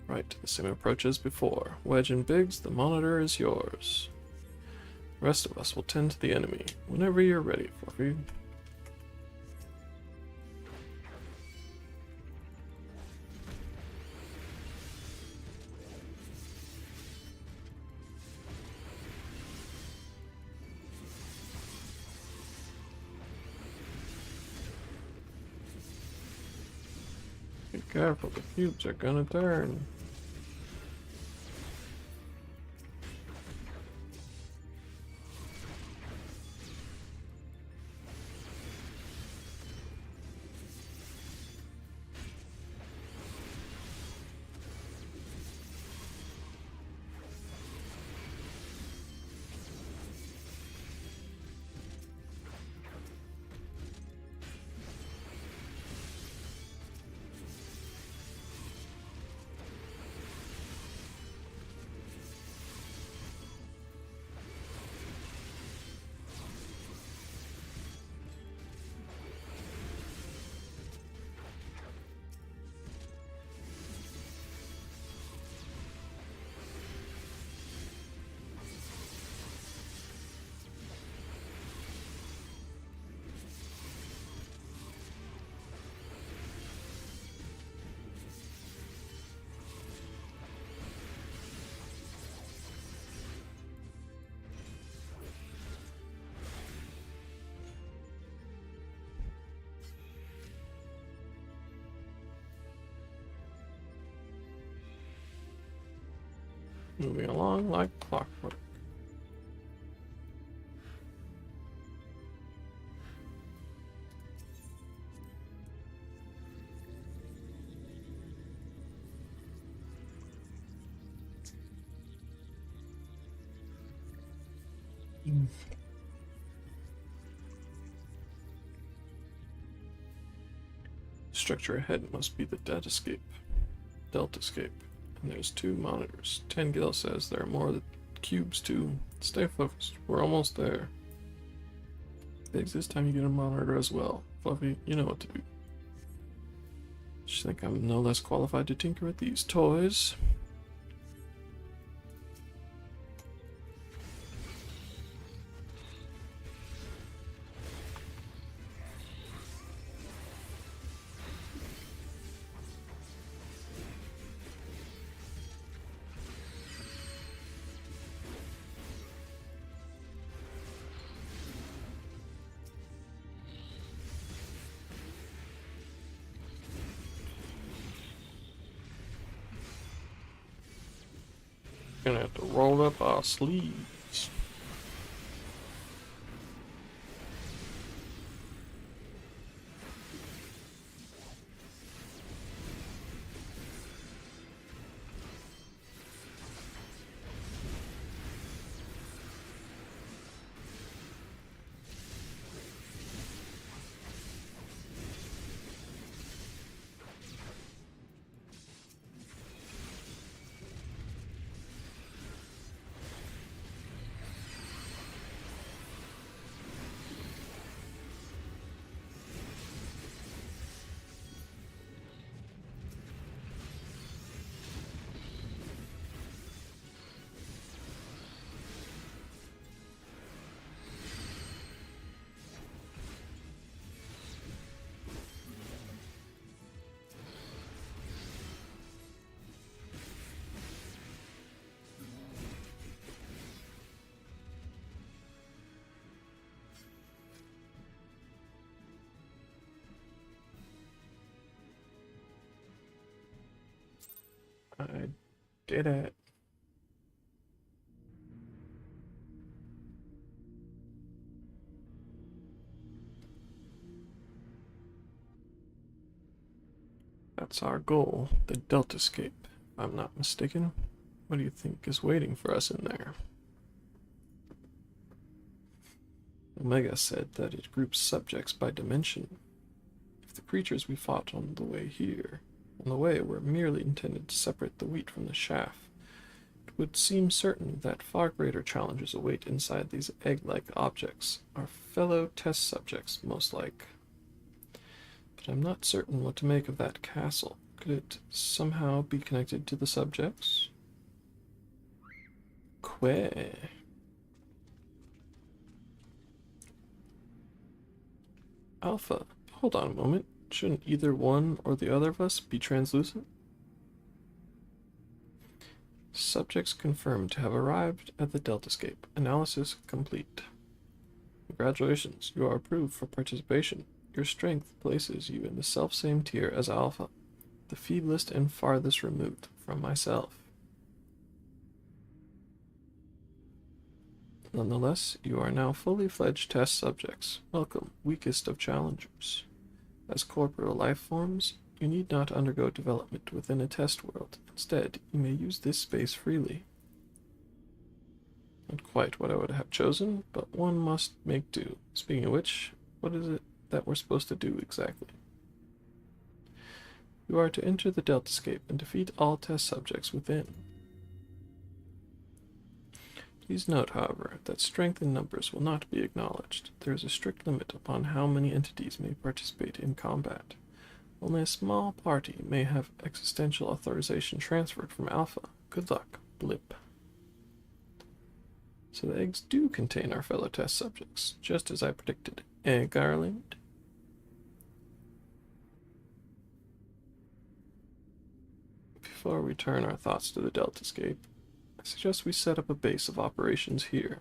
Right, the same approach as before. Wedge and Biggs, the monitor is yours. The rest of us will tend to the enemy. Whenever you're ready, Fluffy. Be careful, the cubes are gonna turn. Moving along like clockwork. Structure ahead must be the Deltascape. And there's 2 monitors. Tangil says there are more cubes too. Stay focused. We're almost there. Biggs, this time you get a monitor as well. Fluffy, you know what to do. Just think I'm no less qualified to tinker with these toys. Gonna have to roll up our sleeves. I did it. That's our goal, the Deltascape. If I'm not mistaken. What do you think is waiting for us in there? Omega said that it groups subjects by dimension. If the creatures we fought on the way were merely intended to separate the wheat from the chaff, it would seem certain that far greater challenges await inside these egg-like objects, our fellow test subjects, most like. But I'm not certain what to make of that castle. Could it somehow be connected to the subjects? Que? Alpha, hold on a moment. Shouldn't either one or the other of us be translucent? Subjects confirmed to have arrived at the Deltascape. Analysis complete. Congratulations, you are approved for participation. Your strength places you in the self-same tier as Alpha, the feeblest and farthest removed from myself. Nonetheless, you are now fully fledged test subjects. Welcome, weakest of challengers. As corporeal life forms, you need not undergo development within a test world. Instead, you may use this space freely. Not quite what I would have chosen, but one must make do. Speaking of which, what is it that we're supposed to do exactly? You are to enter the Deltascape and defeat all test subjects within. Please note, however, that strength in numbers will not be acknowledged. There is a strict limit upon how many entities may participate in combat. Only a small party may have existential authorization transferred from Alpha. Good luck, Blip. So the eggs do contain our fellow test subjects, just as I predicted. Eh, Garland? Before we turn our thoughts to the Deltascape, I suggest we set up a base of operations here.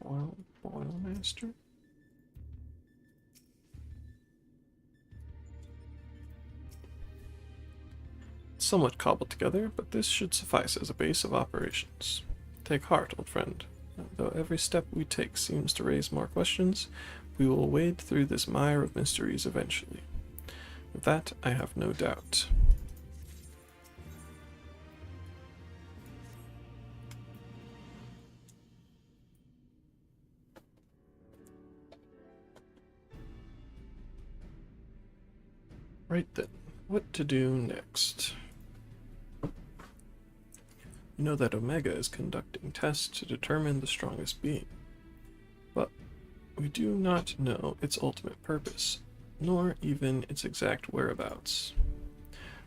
Boil master. Somewhat cobbled together, but this should suffice as a base of operations. Take heart, old friend. Though every step we take seems to raise more questions, we will wade through this mire of mysteries eventually. Of that, I have no doubt. Right then, what to do next? You know that Omega is conducting tests to determine the strongest being, but we do not know its ultimate purpose, nor even its exact whereabouts.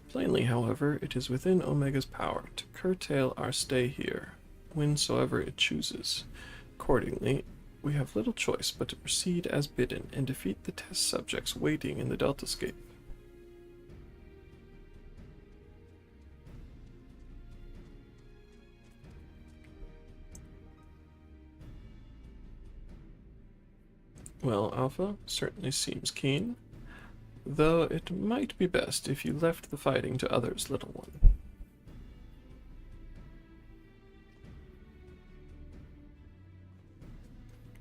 Plainly, however, it is within Omega's power to curtail our stay here, whensoever it chooses. Accordingly, we have little choice but to proceed as bidden and defeat the test subjects waiting in the Deltascape. Well, Alpha certainly seems keen, though it might be best if you left the fighting to others, little one.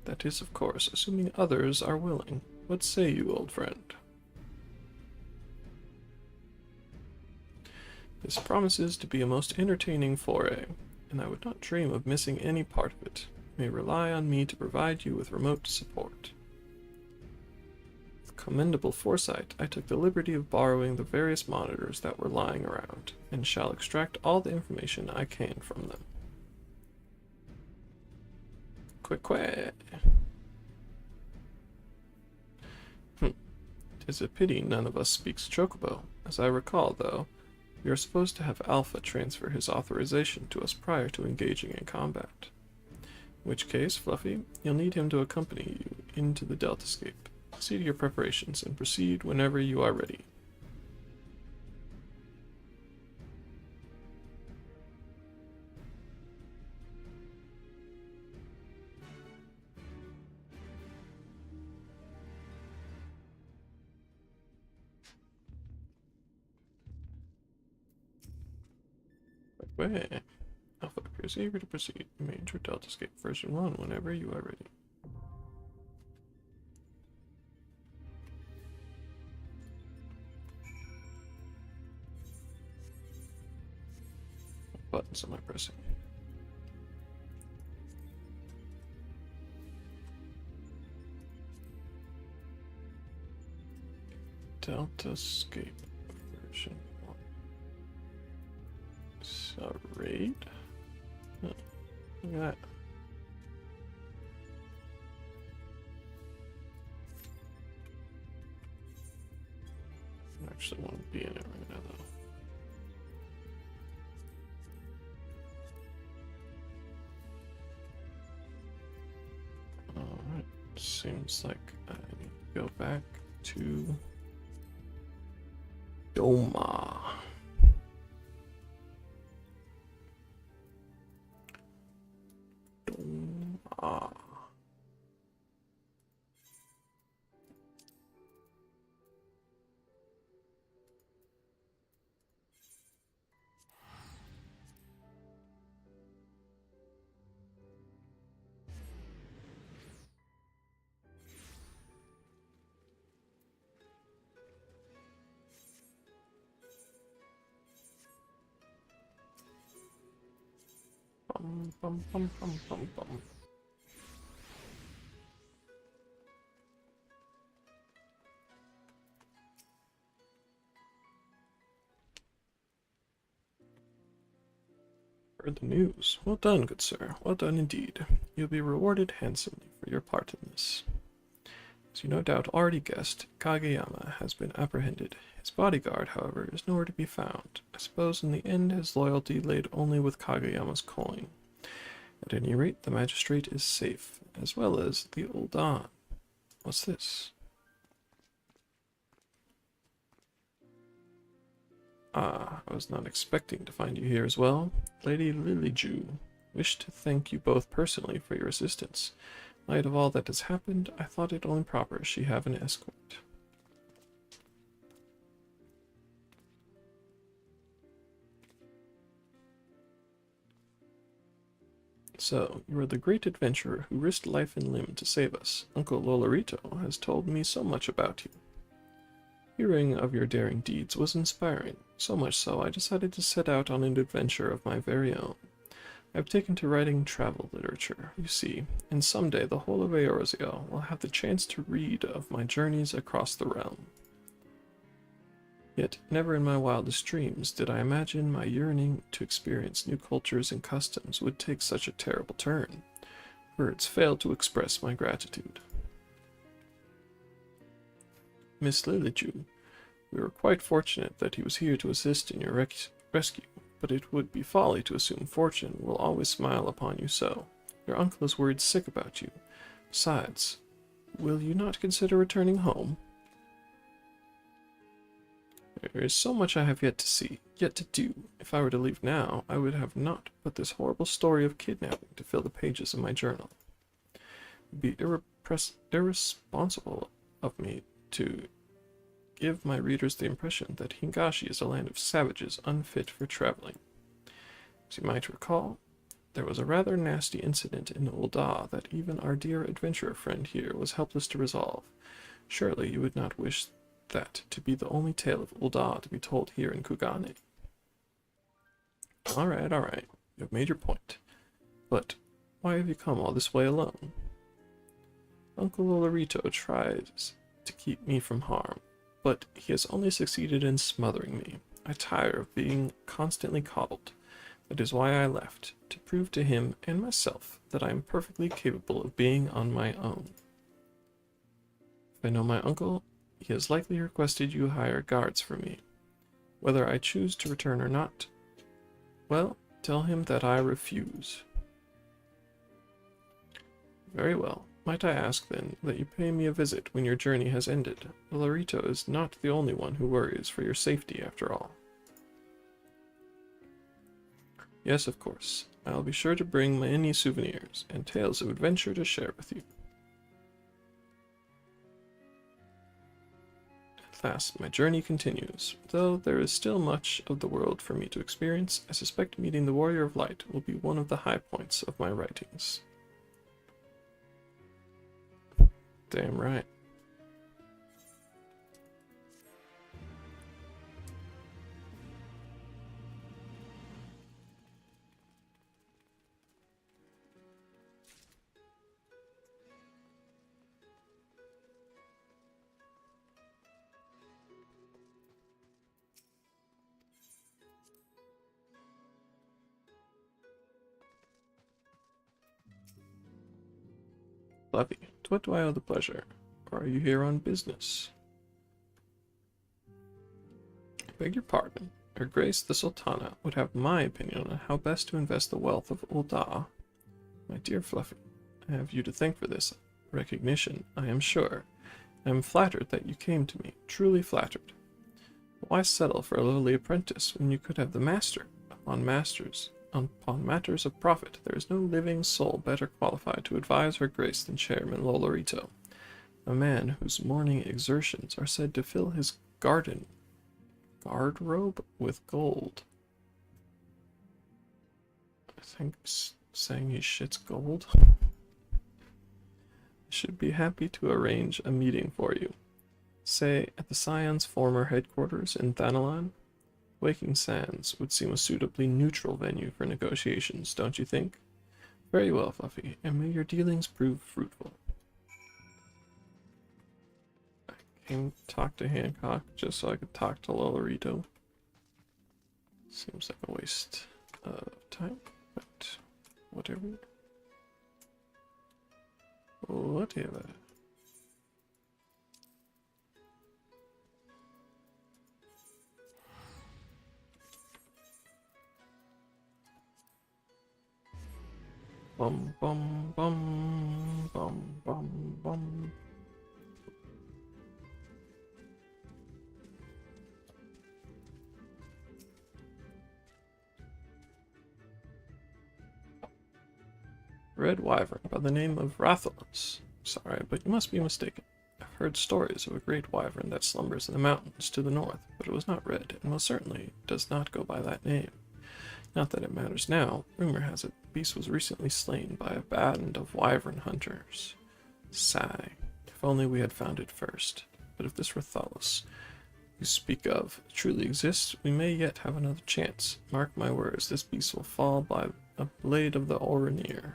That is, of course, assuming others are willing. What say you, old friend? This promises to be a most entertaining foray, and I would not dream of missing any part of it. You may rely on me to provide you with remote support. With commendable foresight, I took the liberty of borrowing the various monitors that were lying around, and shall extract all the information I can from them. Quick. 'Tis a pity none of us speaks Chocobo. As I recall, though, we are supposed to have Alpha transfer his authorization to us prior to engaging in combat. In which case, Fluffy, you'll need him to accompany you into the Deltascape. See to your preparations and proceed whenever you are ready. Way. Alpha appears eager to proceed. You may enter Deltascape version 1 whenever you are ready. What buttons am I pressing? Deltascape version 1. A raid? Huh. Look at that. I actually want to be in it right now, though. Alright, seems like I need to go back to Doma. Bum. Heard the news. Well done, good sir. Well done indeed. You'll be rewarded handsomely for your part in this. As you no doubt already guessed, Kageyama has been apprehended. His bodyguard, however, is nowhere to be found. I suppose in the end his loyalty laid only with Kageyama's coin. At any rate, the magistrate is safe, as well as the old Don. What's this? Ah, I was not expecting to find you here as well. Lady Lilyju, wish to thank you both personally for your assistance. In light of all that has happened, I thought it only proper she have an escort. So, you are the great adventurer who risked life and limb to save us. Uncle Lolorito has told me so much about you. Hearing of your daring deeds was inspiring, so much so I decided to set out on an adventure of my very own. I have taken to writing travel literature, you see, and someday the whole of Eorzea will have the chance to read of my journeys across the realm. Yet never in my wildest dreams did I imagine my yearning to experience new cultures and customs would take such a terrible turn. Words fail to express my gratitude. Miss Liliju, we were quite fortunate that he was here to assist in your rescue, but it would be folly to assume fortune will always smile upon you so. Your uncle is worried sick about you. Besides, will you not consider returning home? There is so much I have yet to see, yet to do. If I were to leave now, I would have naught but this horrible story of kidnapping to fill the pages of my journal. It would be irresponsible of me to give my readers the impression that Hingashi is a land of savages unfit for traveling. As you might recall, there was a rather nasty incident in Ul'dah that even our dear adventurer friend here was helpless to resolve. Surely you would not wish that to be the only tale of Ul'dah to be told here in Kugane. All right, you have made your point. But why have you come all this way alone? Uncle Lolorito tries to keep me from harm, but he has only succeeded in smothering me. I tire of being constantly coddled. That is why I left, to prove to him and myself that I am perfectly capable of being on my own. If I know my uncle, he has likely requested you hire guards for me. Whether I choose to return or not, well, tell him that I refuse. Very well. Might I ask, then, that you pay me a visit when your journey has ended? Lolorito is not the only one who worries for your safety, after all. Yes, of course. I'll be sure to bring many souvenirs and tales of adventure to share with you. At last, my journey continues. Though there is still much of the world for me to experience, I suspect meeting the Warrior of Light will be one of the high points of my writings. Damn right. Fluffy, to what do I owe the pleasure? Or are you here on business? I beg your pardon. Her Grace the Sultana would have my opinion on how best to invest the wealth of Ul'dah. My dear Fluffy, I have you to thank for this recognition, I am sure. I am flattered that you came to me, truly flattered. But why settle for a lowly apprentice when you could have the master? Upon matters of profit, there is no living soul better qualified to advise Her Grace than Chairman Lolorito, a man whose morning exertions are said to fill his guard-robe with gold. I think saying he shits gold. I should be happy to arrange a meeting for you. Say, at the Scion's former headquarters in Thanalan. Waking Sands would seem a suitably neutral venue for negotiations, don't you think? Very well, Fluffy, and may your dealings prove fruitful. I came to talk to Hancock just so I could talk to Lolorito. Seems like a waste of time, but whatever. Whatever. Bum bum bum bum bum bum. red wyvern by the name of Rathalos. Sorry, but you must be mistaken. I've heard stories of a great wyvern that slumbers in the mountains to the north, but it was not red, and most certainly does not go by that name. Not that it matters now. Rumor has it the beast was recently slain by a band of wyvern hunters. Sigh. If only we had found it first. But if this Rathalos you speak of truly exists, we may yet have another chance. Mark my words, this beast will fall by a blade of the Oranir.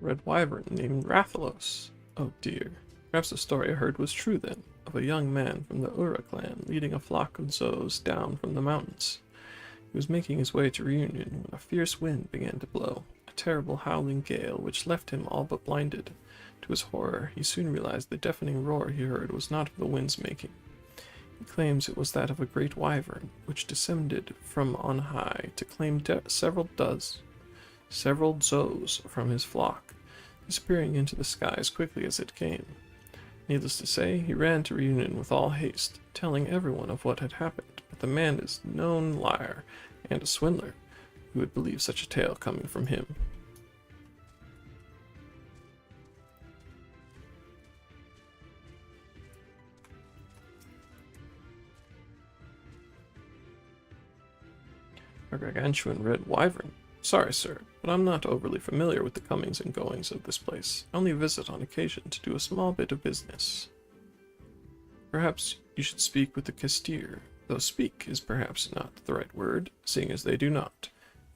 Red wyvern named Rathalos. Oh dear. Perhaps the story I heard was true then, of a young man from the Ura clan leading a flock of Zos down from the mountains. He was making his way to Reunion when a fierce wind began to blow, a terrible howling gale which left him all but blinded. To his horror, he soon realized the deafening roar he heard was not of the wind's making. He claims it was that of a great wyvern, which descended from on high to claim several Zos from his flock, disappearing into the sky as quickly as it came. Needless to say, he ran to Reunion with all haste, telling everyone of what had happened, but the man is a known liar and a swindler. Who would believe such a tale coming from him? A gargantuan red wyvern. Sorry, sir, but I'm not overly familiar with the comings and goings of this place. I only visit on occasion to do a small bit of business. Perhaps you should speak with the Castir, though speak is perhaps not the right word, seeing as they do not.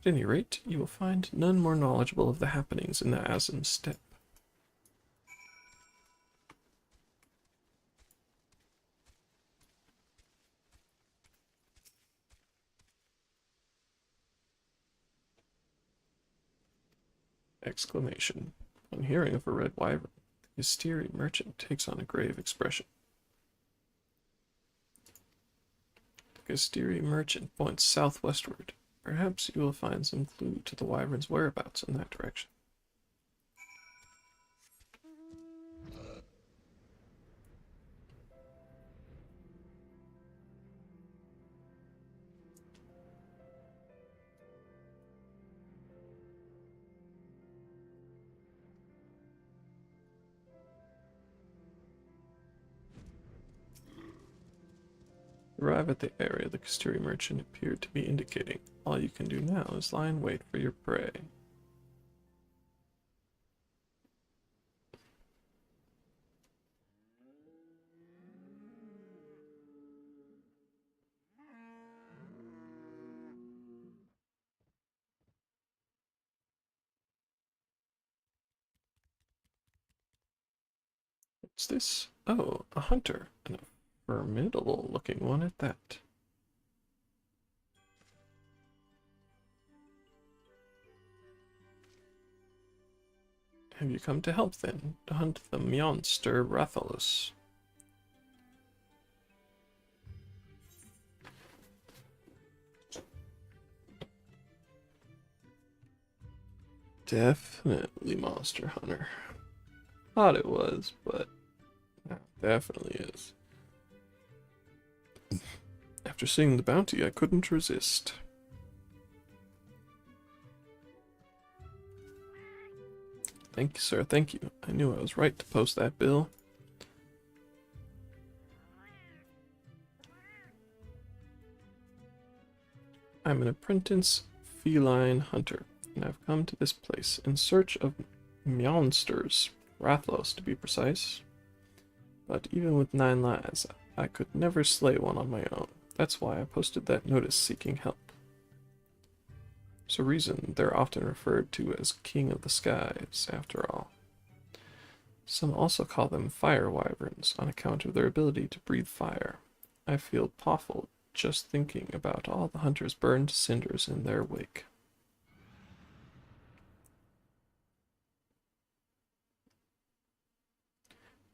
At any rate, you will find none more knowledgeable of the happenings in the Azim steppe. Exclamation. On hearing of a red wyvern, the Kastiri merchant takes on a grave expression. The Kastiri merchant points southwestward. Perhaps you will find some clue to the wyvern's whereabouts in that direction. Arrive at the area the Kastiri merchant appeared to be indicating. All you can do now is lie in wait for your prey. What's this? Oh, a hunter, and a formidable looking one at that. Have you come to help then, to hunt the monster Rathalos? Definitely monster hunter. Thought it was, but no, definitely is. After seeing the bounty, I couldn't resist. Thank you, sir, thank you. I knew I was right to post that bill. I'm an apprentice feline hunter, and I've come to this place in search of monsters, Rathalos to be precise. But even with 9 lives, I could never slay one on my own. That's why I posted that notice seeking help. There's a reason they're often referred to as King of the Skies, after all. Some also call them fire wyverns on account of their ability to breathe fire. I feel awful just thinking about all the hunters burned to cinders in their wake.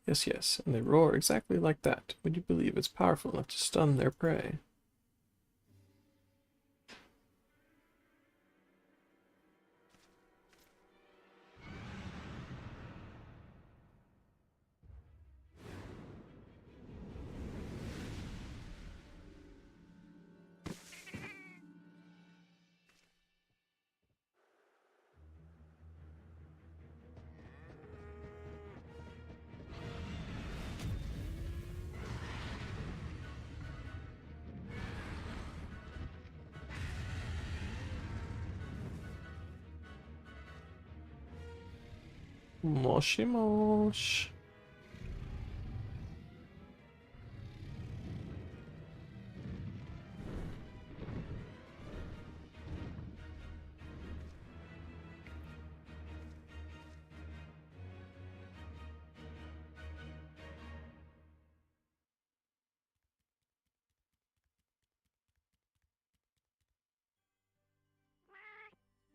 Yes, yes, and they roar exactly like that. Would you believe it's powerful enough to stun their prey? Moshi mosh.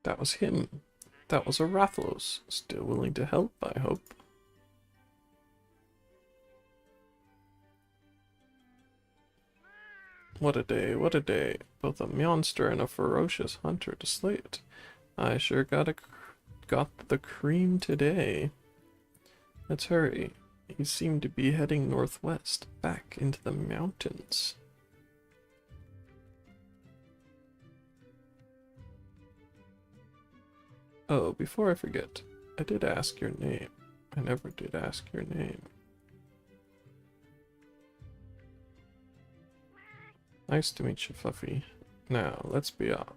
That was him. That was a Rathlos. Still willing to help, I hope. What a day, what a day. Both a monster and a ferocious hunter to slay it. I sure got the cream today. Let's hurry. He seemed to be heading northwest, back into the mountains. Oh, before I forget, I did ask your name. I never did ask your name. Nice to meet you, Fluffy. Now, let's be off.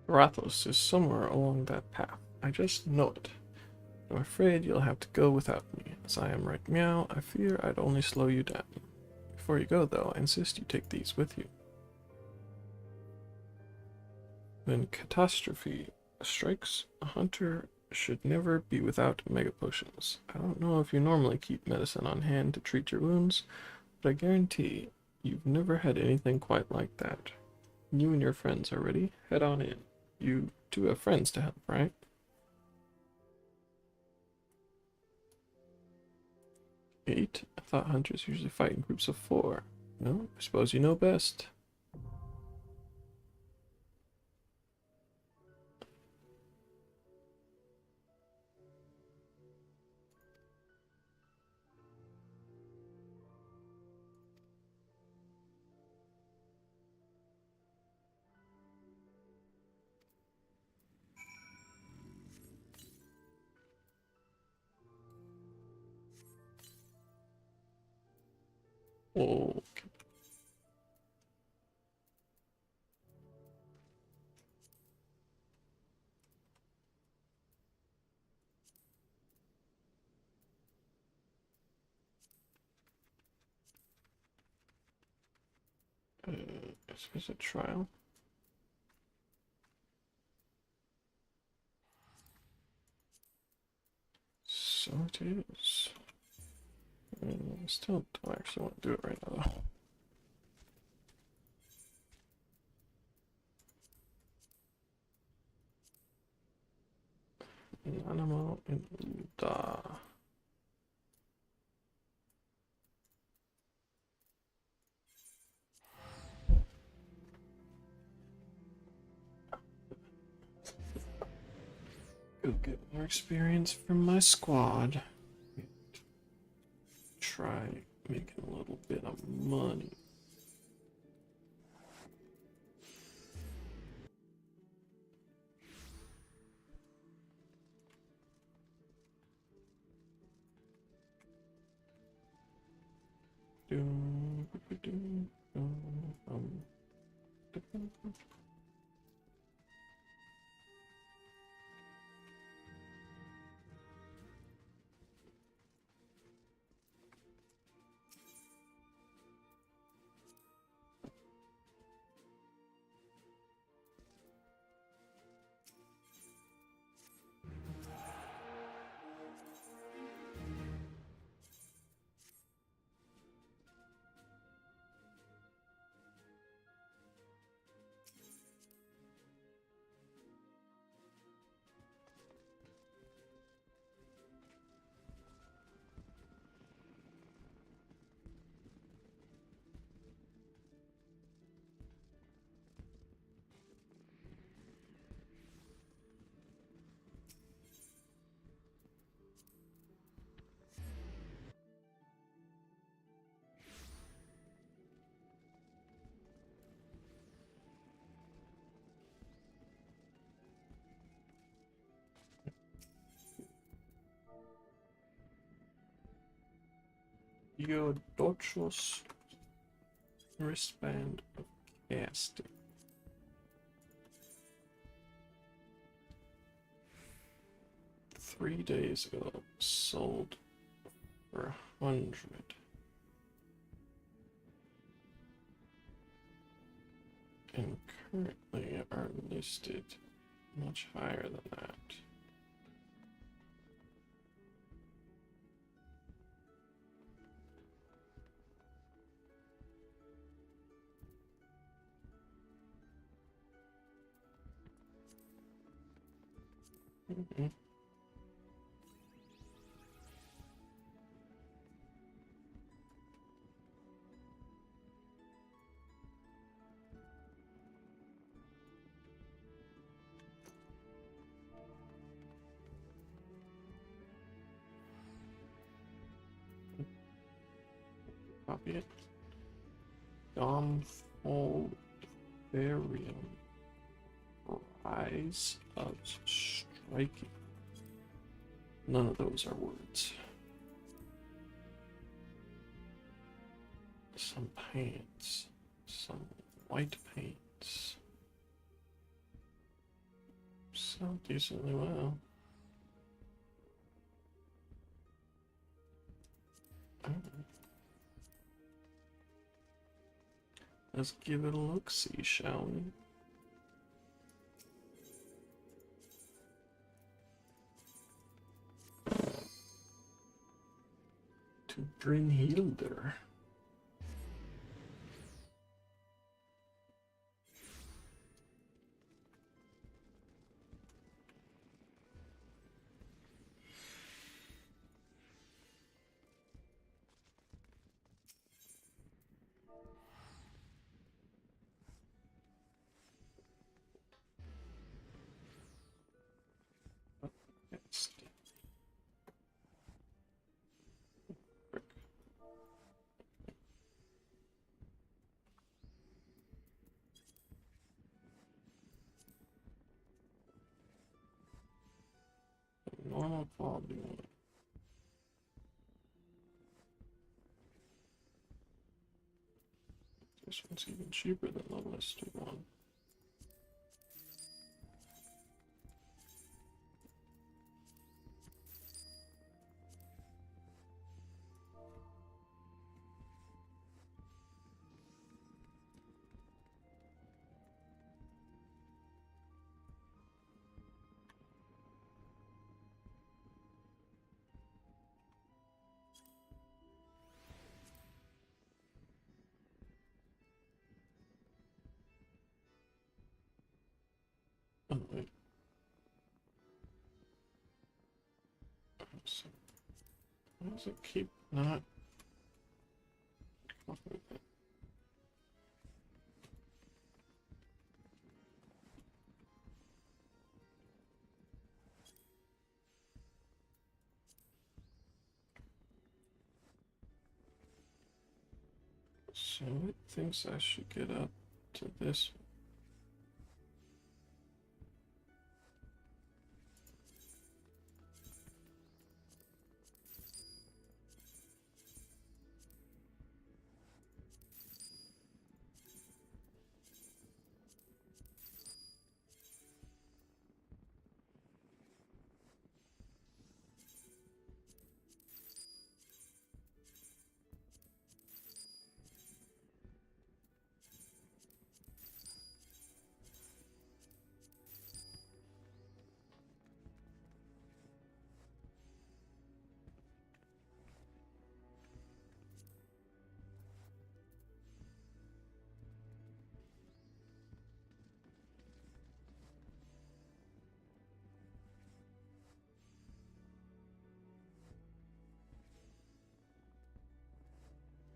Rathos is somewhere along that path. I just know it. I'm afraid you'll have to go without me. As I am right meow, I fear I'd only slow you down. Before you go, though, I insist you take these with you. When catastrophe strikes, a hunter should never be without mega potions. I don't know if you normally keep medicine on hand to treat your wounds, but I guarantee you've never had anything quite like that. You and your friends are ready? Head on in. You do have friends to help, right? Eight? I thought hunters usually fight in groups of 4. No, I suppose you know best. Oh, is this a trial? So it is. I still don't actually want to do it right now, though. An animal in the... Go get more experience from my squad. Try making a little bit of money. Theodosius wristband of casting. Three days ago, sold for 100. And currently are listed much higher than that. Mm-hmm. Copy it. Domfold Varium. Rise of striking. None of those are words. Some paints. Some white paints. Sell decently well. Alright. Let's give it a look-see, shall we? To Brynhilder. Yes. Normal quality one. This one's even cheaper than the listed one. Oh, wait. So, why does it keep not copying it? So it thinks I should get up to this.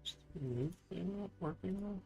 Is the new thing not working well?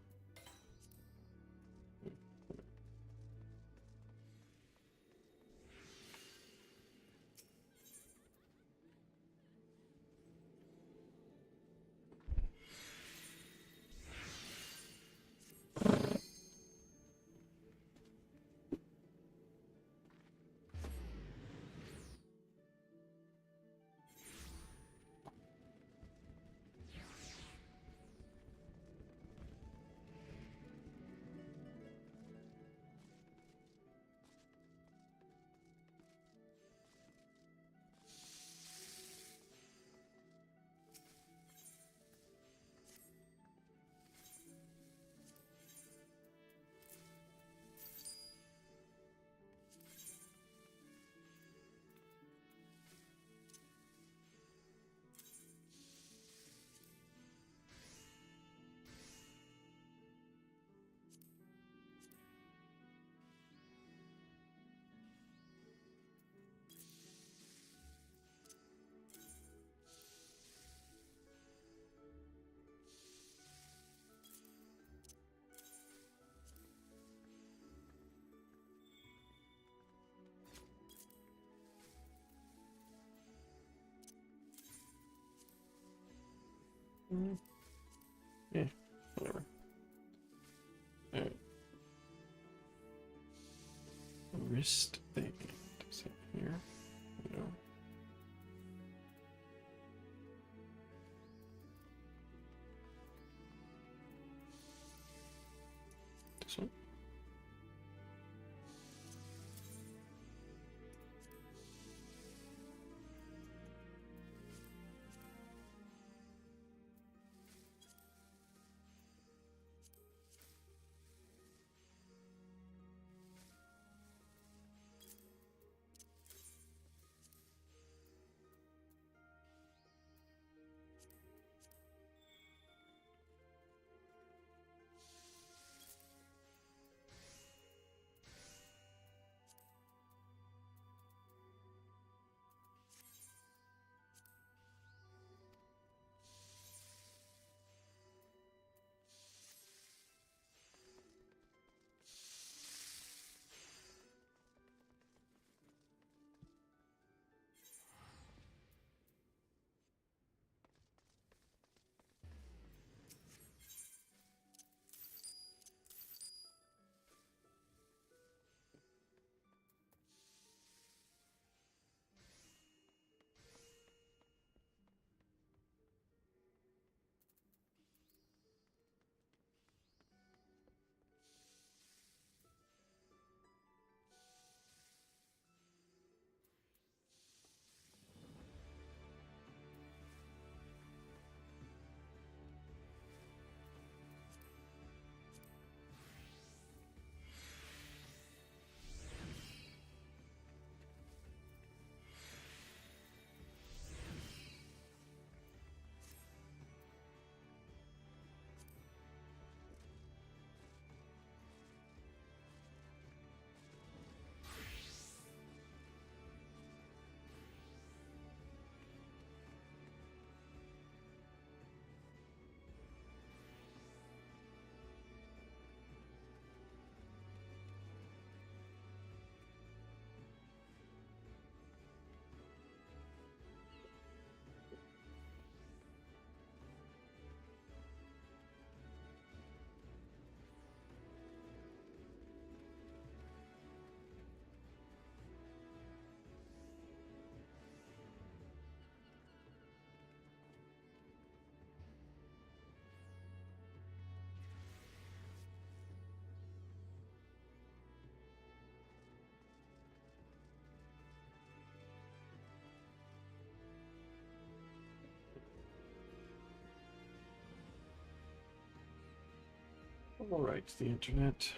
Yeah, whatever. Alright. Wrist thing. Is it here? No. This one? Alright, the internet.